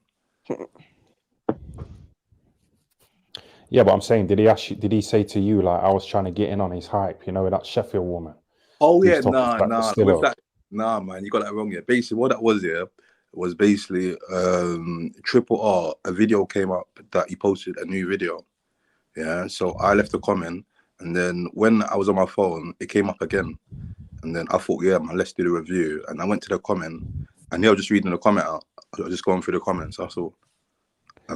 Yeah, but I'm saying, did he say to you like I was trying to get in on his hype? You know, with that Sheffield woman. Oh He yeah, was talking nah, about the with Stillo. that, nah, man, you got that wrong. Yeah, basically, what that was, yeah, was basically Triple R. A video came up that he posted a new video. Yeah, so I left a comment, and then when I was on my phone, it came up again, and then I thought, yeah, man, let's do the review. And I went to the comment, and they were just reading the comment out. I was just going through the comments. That's all.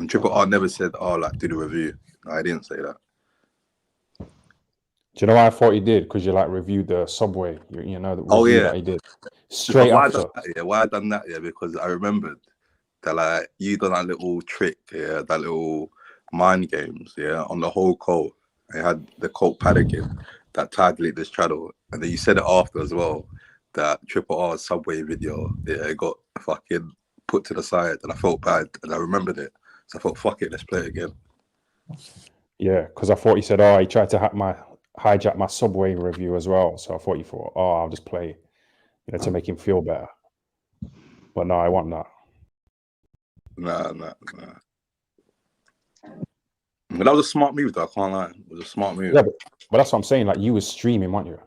Triple R never said, "Oh, like do the review." No, I didn't say that. Do you know why I thought he did? Because you like reviewed the Subway, you know, the Oh review yeah, that he did straight why after. I done that? Yeah, because I remembered that like you done that little trick, yeah, that little mind games, yeah, on the whole coat. I had the coat panicking that tagged this channel, and then you said it after as well. That Triple R Subway video, yeah, it got fucking put to the side, and I felt bad, and I remembered it, so I thought, fuck it, let's play it again. Yeah, because I thought he said, "Oh, he tried to hijack my Subway review as well." So I thought you thought, "Oh, I'll just play, you know, to make him feel better." But no, I want that. Nah. But that was a smart move, though. I can't lie. It was a smart move. Yeah, but that's what I'm saying. Like you was streaming, weren't you?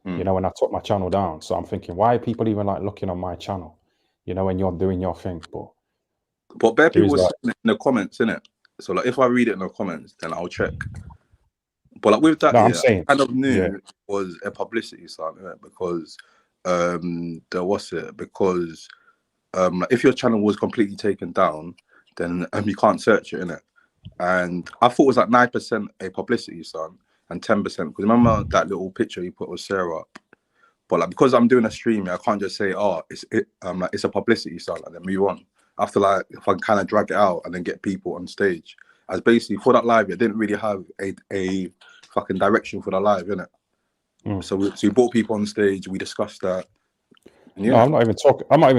You know, when I took my channel down. So I'm thinking, why are people even like looking on my channel? You know, when you're doing your thing. But bare people was was like, saying it in the comments, innit? So like, if I read it in the comments, then I'll check. But like with that, no, yeah, I'm saying, I kind of knew yeah, it was a publicity stunt, innit? Because because like, if your channel was completely taken down, then you can't search it, innit? And I thought it was like 9% a publicity stunt and 10%. Because remember that little picture you put with Sarah up? But like because I'm doing a stream, I can't just say, "Oh, it's a publicity stunt," and then move on. I have to like if I can kind of drag it out and then get people on stage. As basically for that live, it didn't really have a fucking direction for the live, innit? So we brought people on stage, we discussed that. No, I'm not even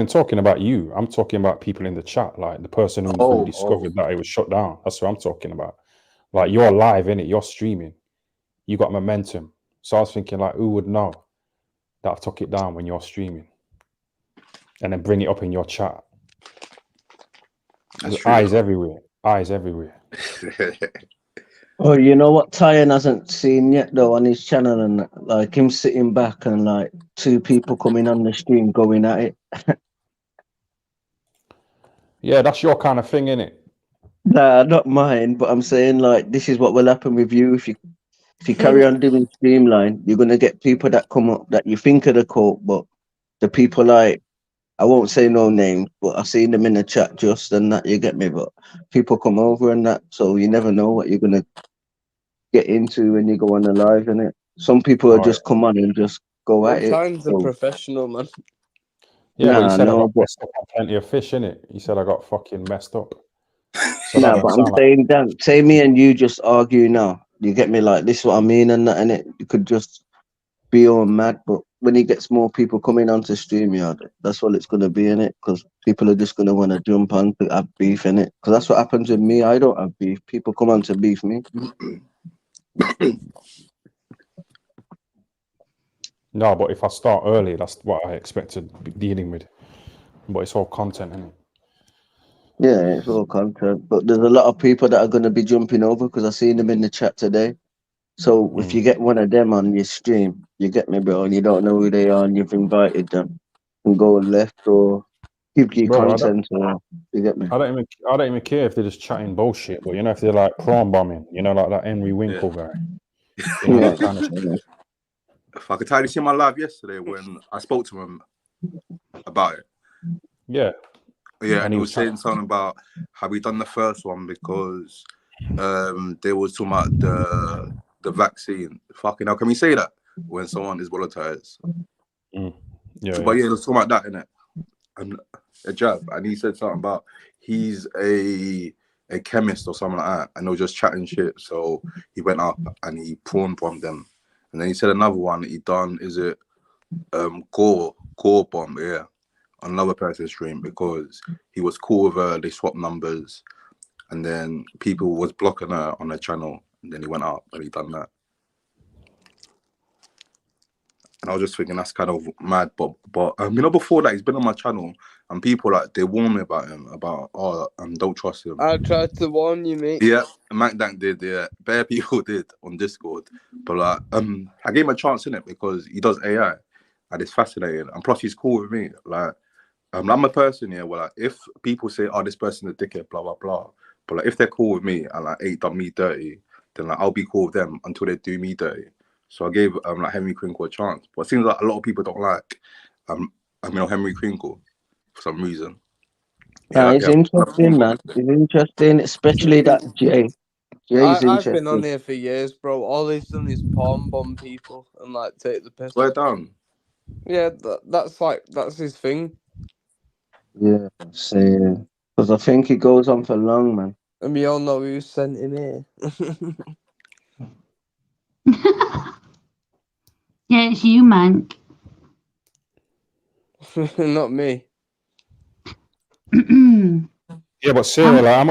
talking about you. I'm talking about people in the chat, like the person who discovered that it was shut down. That's what I'm talking about. Like you're live in it, you're streaming, you got momentum. So I was thinking, like, who would know that I took it down when you're streaming, and then bring it up in your chat? Eyes everywhere. Oh, you know what Tyan hasn't seen yet though on his channel, and like him sitting back and like two people coming on the stream going at it. Yeah, that's your kind of thing, innit? Nah, not mine, but I'm saying like this is what will happen with you if you carry on doing streamline. You're gonna get people that come up that you think are the cult, but the people like I won't say no names, but I've seen them in the chat just and that, you get me. But people come over and that, so you never know what you're gonna get into when you go on the live, innit? Some people will just come on and just go at it. Time's a So, professional, man. Yeah, but you said I no, got messed up on Plenty of Fish, innit? You said I got fucking messed up. So nah, but I'm saying that say me and you just argue now. You get me? Like this is what I mean and that, innit? You could just be all mad, but when he gets more people coming onto StreamYard, that's what it's gonna be, innit? Because people are just gonna want to jump on to have beef, innit? Because that's what happens with me. I don't have beef. People come on to beef me. No, but if I start early, that's what I expected dealing with. But it's all content, isn't it? Yeah, it's all content. But there's a lot of people that are going to be jumping over because I've seen them in the chat today. So if you get one of them on your stream, you get me, bro, and you don't know who they are and you've invited them, and go left or give you Bro, content. Or, you get me? I don't even care if they're just chatting bullshit, but if they're like prawn bombing, like that Henry Winkle guy, that kind of shit. If I could tell you, see my live yesterday when I spoke to him about it. Yeah. Yeah, and he was saying something about have we done the first one because they was talking about the vaccine. Fucking hell, can we say that when someone is volatilised? Yeah. But yeah, let's talk about that, innit? And a jab, and he said something about he's a chemist or something like that, and they were just chatting shit. So he went up and he prawn bombed them, and then he said another one that he done is it gore bomb, yeah, on another person's stream because he was cool with her. They swapped numbers, and then people was blocking her on her channel, and then he went up and he done that. And I was just thinking that's kind of mad, but before that he's been on my channel and people like they warn me about him about don't trust him. I tried to warn you, mate. Yeah, MacDank did, yeah, bare people did on Discord, but like I gave him a chance in it because he does AI and it's fascinating, and plus he's cool with me. Like I'm a person here where like if people say this person's a dickhead, blah blah blah, but like if they're cool with me and like ain't done me dirty, then like I'll be cool with them until they do me dirty. So I gave like Henry Crinkle a chance, but it seems like a lot of people don't like Henry Crinkle for some reason. Yeah, it's interesting, man. It's interesting, especially that Jay. Jay's I've been on interesting. here for years, bro. All he's done is palm bomb people and like take the piss. Swear down. Yeah, that's his thing. Yeah, see, because I think it goes on for long, man. And we all know who sent him here. Yeah, it's you, Mank. Not me. Yeah, but Sarah, like, how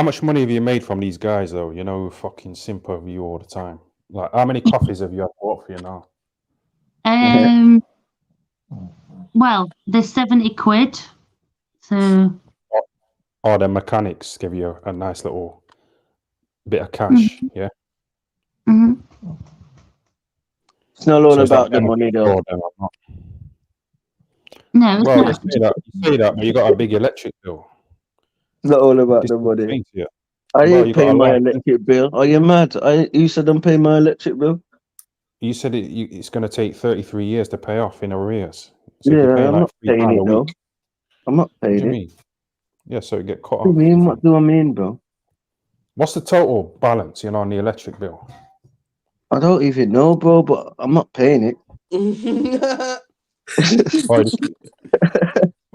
much money have you made from these guys though? Who fucking simp over you all the time. Like, how many coffees have you had bought for you now? Well, there's 70 quid. So. Oh, the mechanics give you a nice little bit of cash, yeah. It's not all about the money, though. No, it's well, not. you say that, but you got a big electric bill. It's not all about the money. I ain't paying my electric bill. Are you mad? You said I'm paying my electric bill. You said it's going to take 33 years to pay off in arrears. So yeah, if you're paying I'm like not paying it, though. I'm not paying what do you it. mean? Yeah, so it get cut What off. do you mean? What do I mean, bro? What's the total balance, on the electric bill? I don't even know, bro, but I'm not paying it.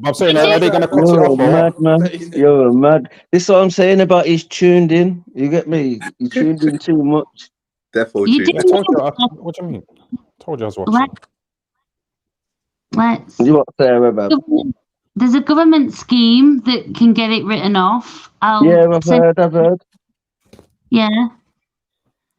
I'm saying, are they going to cut it off? You're mad, man. You're mad. This is what I'm saying about he's tuned in. You get me? He tuned in too much. Definitely tuned in. I told you. What do you mean? I told you I was watching. Let's. You what, Sarah, about? There's a government scheme that can get it written off. Yeah, I've heard. Yeah.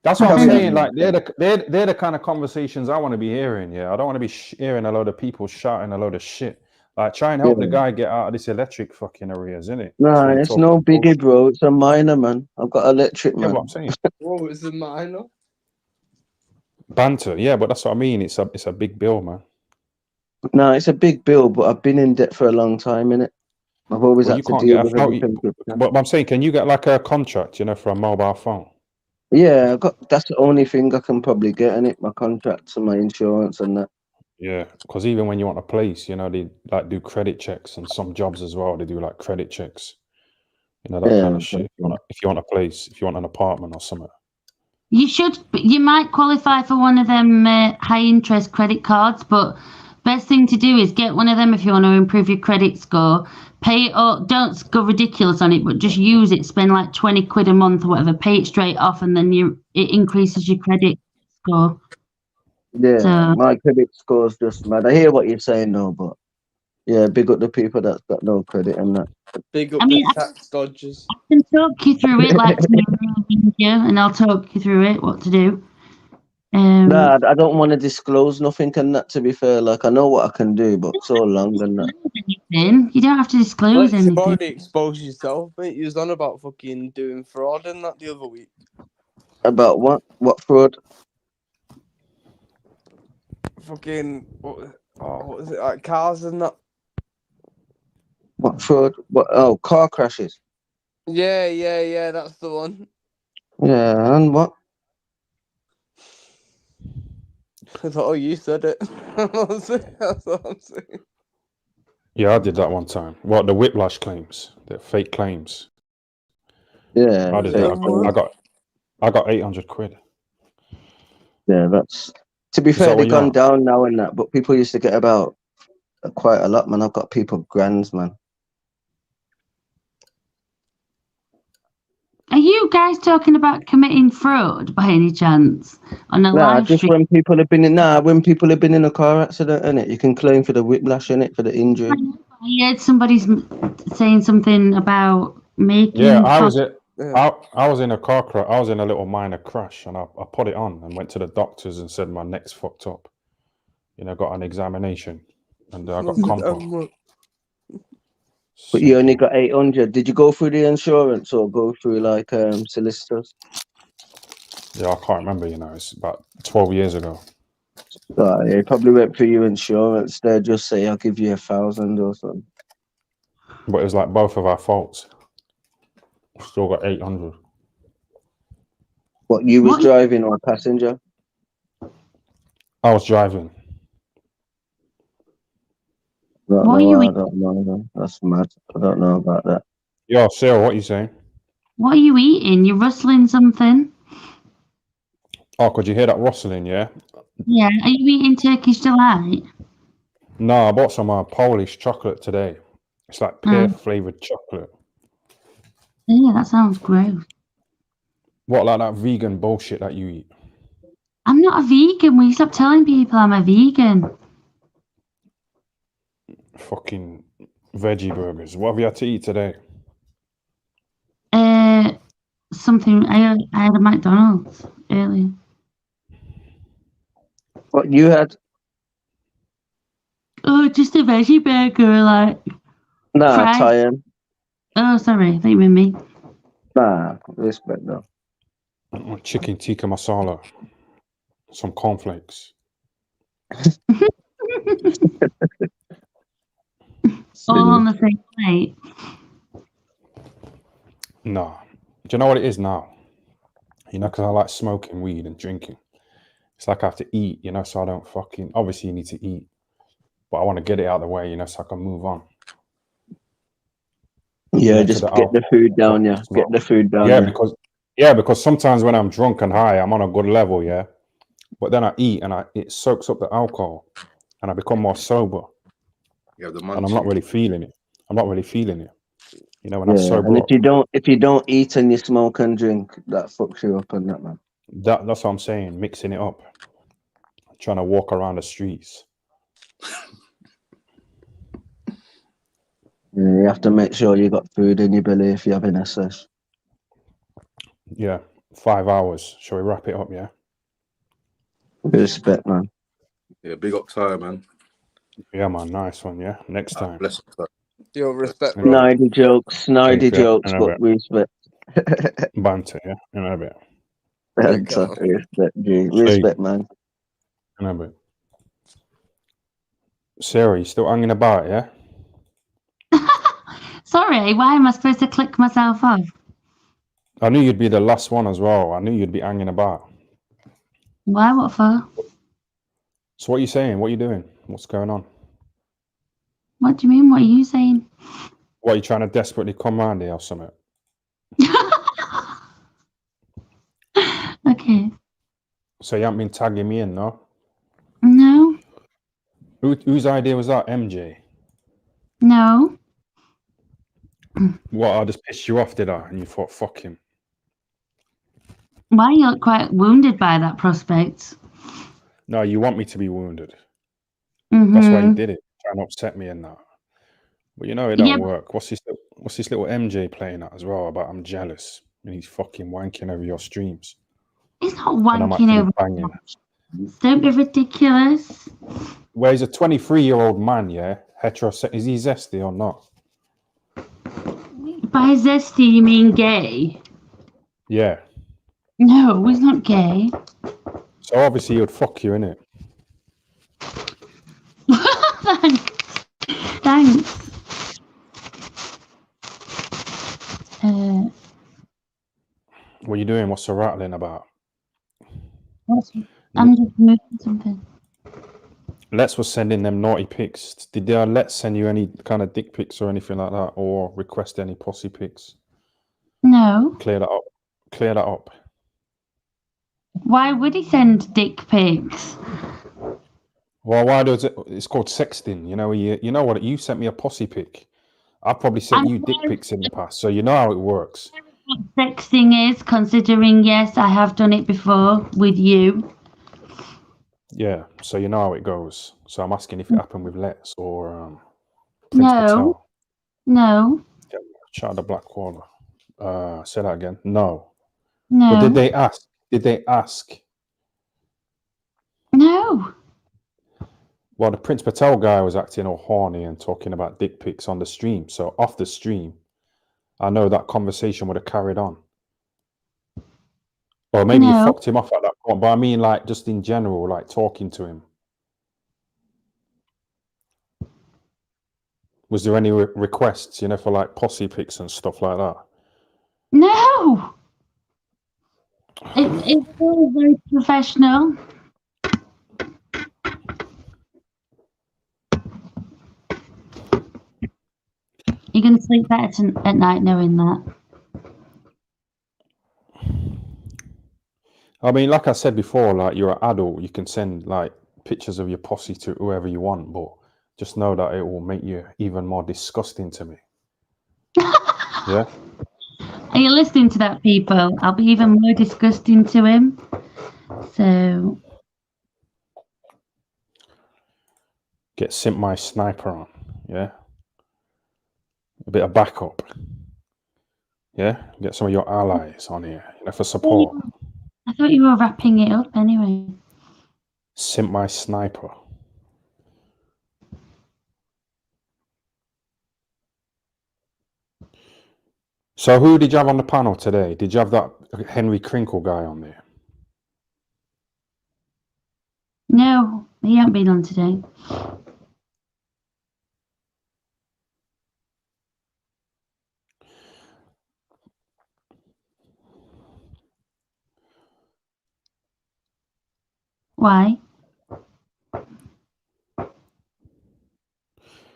That's what I'm saying. Like they're the kind of conversations I want to be hearing. Yeah, I don't want to be hearing a load of people shouting a load of shit. Like try and help the guy get out of this electric fucking arrears, innit? No, it's no biggie, bro. It's a minor, man. I've got electric, man. Yeah, what I'm saying. Whoa, it's a minor. Banter, yeah, but that's what I mean. It's a big bill, man. No, it's a big bill, but I've been in debt for a long time, innit? I've always had to deal with everything. But I'm saying, can you get like a contract, for a mobile phone? Yeah, that's the only thing I can probably get in it, my contracts and my insurance and that. Yeah, because even when you want a place, they like do credit checks, and some jobs as well, they do like credit checks. That kind of shit. If you want a place, if you want an apartment or something. You might qualify for one of them high interest credit cards, but best thing to do is get one of them if you want to improve your credit score. Pay it or don't go ridiculous on it, but just use it. Spend like 20 quid a month or whatever. Pay it straight off, and then it increases your credit score. Yeah, my credit score's just mad. I hear what you're saying, though, but yeah, big up the people that's got no credit and that. Big up the tax dodgers. I can talk you through it, like and I'll talk you through it, what to do. Nah, I don't want to disclose nothing and that, to be fair. Like, I know what I can do, but so long and that. You don't have to disclose anything. You've already exposed yourself, mate. You was on about fucking doing fraud and that the other week. About what? What fraud? Fucking Oh, what was it like cars and that? What fraud? What? Oh, car crashes. Yeah, that's the one. Yeah, and what? I thought, oh, you said it. That's what I'm saying. Yeah, I did that one time. What, the whiplash claims, the fake claims? Yeah, I did fake that. I got 800 quid. Yeah, that's. To be Is that fair, what they've you're gone on? down now in that, but people used to get about quite a lot, man. I've got people grands, man. Are you guys talking about committing fraud by any chance on a Nah, live just stream? when people have been in a car accident, innit? You can claim for the whiplash, innit, for the injury. I heard somebody's saying something about making. Yeah, I was in a car crash. I was in a little minor crash, and I put it on and went to the doctors and said my neck's fucked up. You know, got an examination, and I got compo. But you only got 800. Did you go through the insurance or go through like solicitors? Yeah, I can't remember. You know, it's about 12 years ago. Yeah, you probably went through your insurance. They'll just say, I'll give you 1,000 or something. But it was like both of our faults. Still got 800. What, you was driving or a passenger? I was driving. I don't know. That's mad. I don't know about that. Yo, Sarah, what are you saying? What are you eating? You're rustling something. Oh, could you hear that rustling? Yeah. Yeah. Are you eating Turkish delight? No, I bought some Polish chocolate today. It's like pear flavored chocolate. Yeah, that sounds gross. What, like that vegan bullshit that you eat? I'm not a vegan. Will you stop telling people I'm a vegan? Fucking veggie burgers. What have you had to eat today? Something. I had a McDonald's earlier. What you had? Oh, just a veggie burger, like. Nah, Tyan. Oh, sorry. I think you meant me. Nah, respect though. Chicken tikka masala. Some cornflakes. All on the same plate. No. Do you know what it is now? You know, because I like smoking weed and drinking. It's like I have to eat, you know, so I don't fucking... Obviously, you need to eat. But I want to get it out of the way, you know, so I can move on. Yeah, just get the food down, yeah. Get the food down. Yeah, because sometimes when I'm drunk and high, I'm on a good level, yeah. But then I eat and it soaks up the alcohol and I become more sober. Yeah, the and I'm not really feeling it. You know, when Yeah, I sober and up. if you don't eat and you smoke and drink, that fucks you up and that, man. That's what I'm saying, mixing it up. Trying to walk around the streets. Yeah, you have to make sure you got food in your belly if you're having a sesh. Yeah, 5 hours. Shall we wrap it up, yeah? Respect, man. Yeah, big up Tyre, man. Yeah, man, nice one, yeah? Next time. Bless up, Your respect, bro. Snidey jokes, but respect. Banter, yeah? In a bit. Respect, man. In a bit. Sarah, you still hanging about, yeah? Sorry, why am I supposed to click myself off? I knew you'd be the last one as well. I knew you'd be hanging about. Why? What for? So what are you saying? What are you doing? What's going on? What do you mean? What are you saying? What, are you trying to desperately come round here or something? Okay. So you haven't been tagging me in, no? No. Whose idea was that? MJ? No. What, I just pissed you off, did I? And you thought, fuck him. Why, you look quite wounded by that prospect. No, you want me to be wounded. That's why you did it. Trying to upset me and that. But you know it don't work. What's this little MJ playing at as well about I'm jealous and he's fucking wanking over your streams. He's not wanking over. Banging. Don't be ridiculous. Well, he's a 23-year-old man, yeah? Heterosexual. Is he zesty or not? By zesty, you mean gay? Yeah. No, he's not gay. So obviously he would fuck you, innit? are you doing? What's the rattling about? I'm just moving something. Let's was sending them naughty pics. Did they Let's send you any kind of dick pics or anything like that, or request any posse pics? No. Clear that up. Clear that up. Why would he send dick pics? Well, why does it? It's called sexting. You know, you know what? You sent me a posse pic. I've probably sent you dick pics in the past, so you know how it works. What sexting is, considering yes, I have done it before with you. Yeah, so you know how it goes. So I'm asking if it happened with Let's or Prince No. Patel. No. Yeah, shout out the Black Caller. Say that again. No. No. But did they ask? Did they ask? No. Well, the Prince Patel guy was acting all horny and talking about dick pics on the stream. So off the stream, I know that conversation would have carried on. Or maybe you fucked him off at that point. But I mean, like, just in general, like talking to him. Was there any requests, you know, for like posse pics and stuff like that? No. It's all very professional. You're going to sleep better at night knowing that. I mean, like I said before, like you're an adult, you can send like pictures of your posse to whoever you want, but just know that it will make you even more disgusting to me. Yeah? Are you listening to that, people? I'll be even more disgusting to him. So... Get Simp My Sniper on, yeah? A bit of backup. Yeah? Get some of your allies on here, you know, for support. I thought you were wrapping it up anyway. Simp My Sniper. So who did you have on the panel today? Did you have that Henry Crinkle guy on there? No, he hasn't been on today. Why?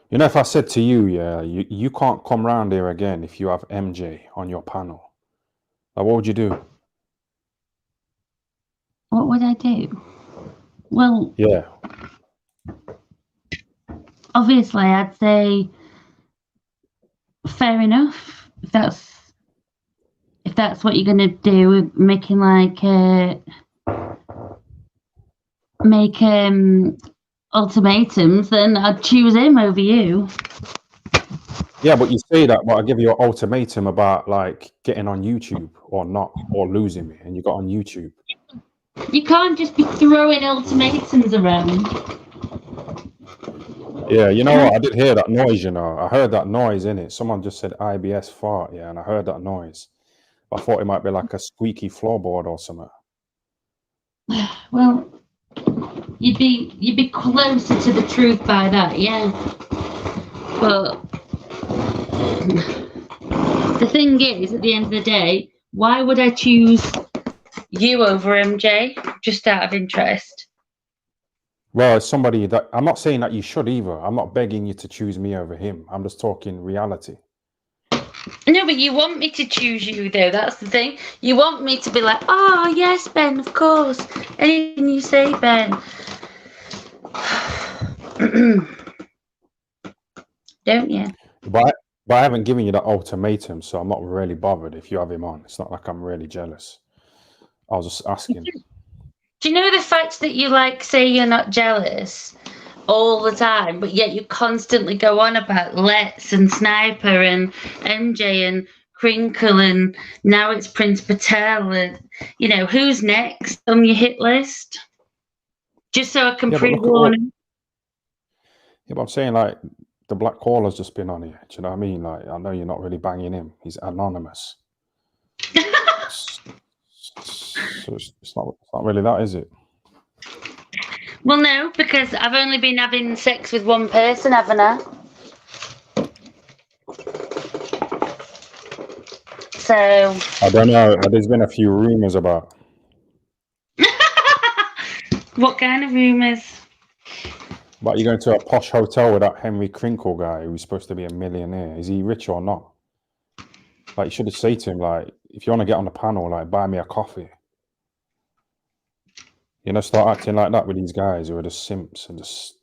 You know, if I said to you, yeah, you can't come round here again if you have MJ on your panel. Like, what would you do? What would I do? Well, yeah, obviously I'd say fair enough. If that's what you're gonna do, making like make ultimatums, then I'd choose him over you. Yeah, but you say that, but I give you an ultimatum about like getting on YouTube or not, or losing me, and you got on YouTube. You can't just be throwing ultimatums around. Yeah, you know what? I did hear that noise, you know. I heard that noise in it. Someone just said IBS fart, yeah, and I heard that noise. I thought it might be like a squeaky floorboard or something. Well, you'd be closer to the truth by that, yeah. But the thing is, at the end of the day, why would I choose you over MJ? Just out of interest. Well, it's somebody that I'm not saying that you should either. I'm not begging you to choose me over him. I'm just talking reality. No, but you want me to choose you, though. That's the thing. You want me to be like, oh, yes, Ben, of course. Anything you say, Ben. Don't you? But I haven't given you that ultimatum, so I'm not really bothered if you have him on. It's not like I'm really jealous. I was just asking. Do you know the fact that you like say you're not jealous all the time, but yet you constantly go on about Let's and Sniper and MJ and Crinkle and now it's Prince Patel and, you know, who's next on your hit list? Just so I can pre-warn him. Yeah, but I'm saying like the Black Caller's just been on here. Do you know what I mean? Like I know you're not really banging him. He's anonymous. So it's not really that, is it? Well, no, because I've only been having sex with one person, haven't I? So I don't know. There's been a few rumors about. what kind of rumours? But you're going to a posh hotel with that Henry Crinkle guy who's supposed to be a millionaire. Is he rich or not? Like, you should have said to him, like, if you want to get on the panel, like, buy me a coffee. You know, start acting like that with these guys who are just simps and just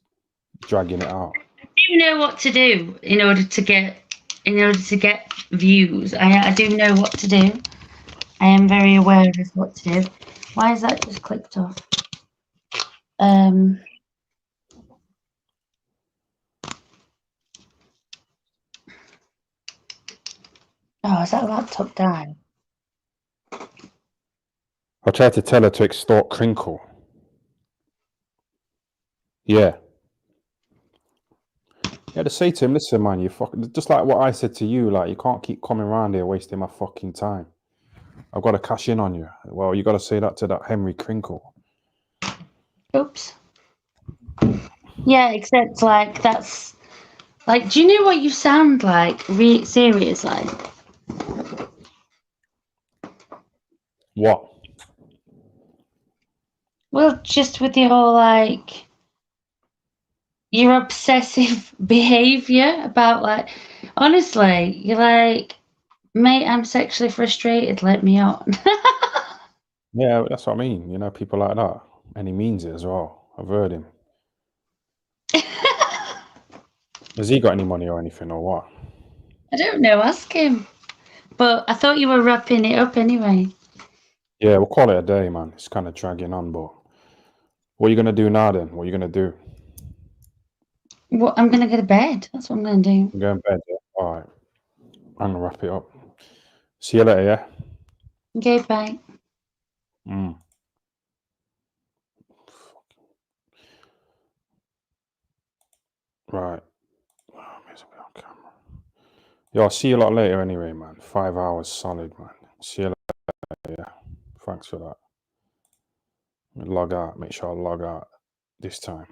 dragging it out. Do you know what to do in order to get views? I do know what to do. I am very aware of what to do. Why is that just clicked off? Oh, is that laptop died? I tried to tell her to extort Crinkle. Yeah. Yeah, to say to him, listen, man, you fucking, just like what I said to you, like, you can't keep coming around here wasting my fucking time. I've got to cash in on you. Well, you got to say that to that Henry Crinkle. Oops. Yeah, except like that's like, do you know what you sound like? Serious, like. What? Well, just with your whole like your obsessive behavior about like, honestly, you're like, mate, I'm sexually frustrated. Let me on. Yeah, that's what I mean. You know, people like that. And he means it as well. I've heard him. Has he got any money or anything or what? I don't know. Ask him. But I thought you were wrapping it up anyway. Yeah, we'll call it a day, man. It's kind of dragging on, but what are you going to do now then? What are you going to do? Well, I'm going to go to bed. That's what I'm going to do. Go in bed, yeah? All right. I'm going to wrap it up. See you later, yeah? Okay, bye. Right. Yeah, I'll see you a lot later anyway, man. 5 hours solid, man. See you later, yeah. Thanks for that. Log out. Make sure I log out this time.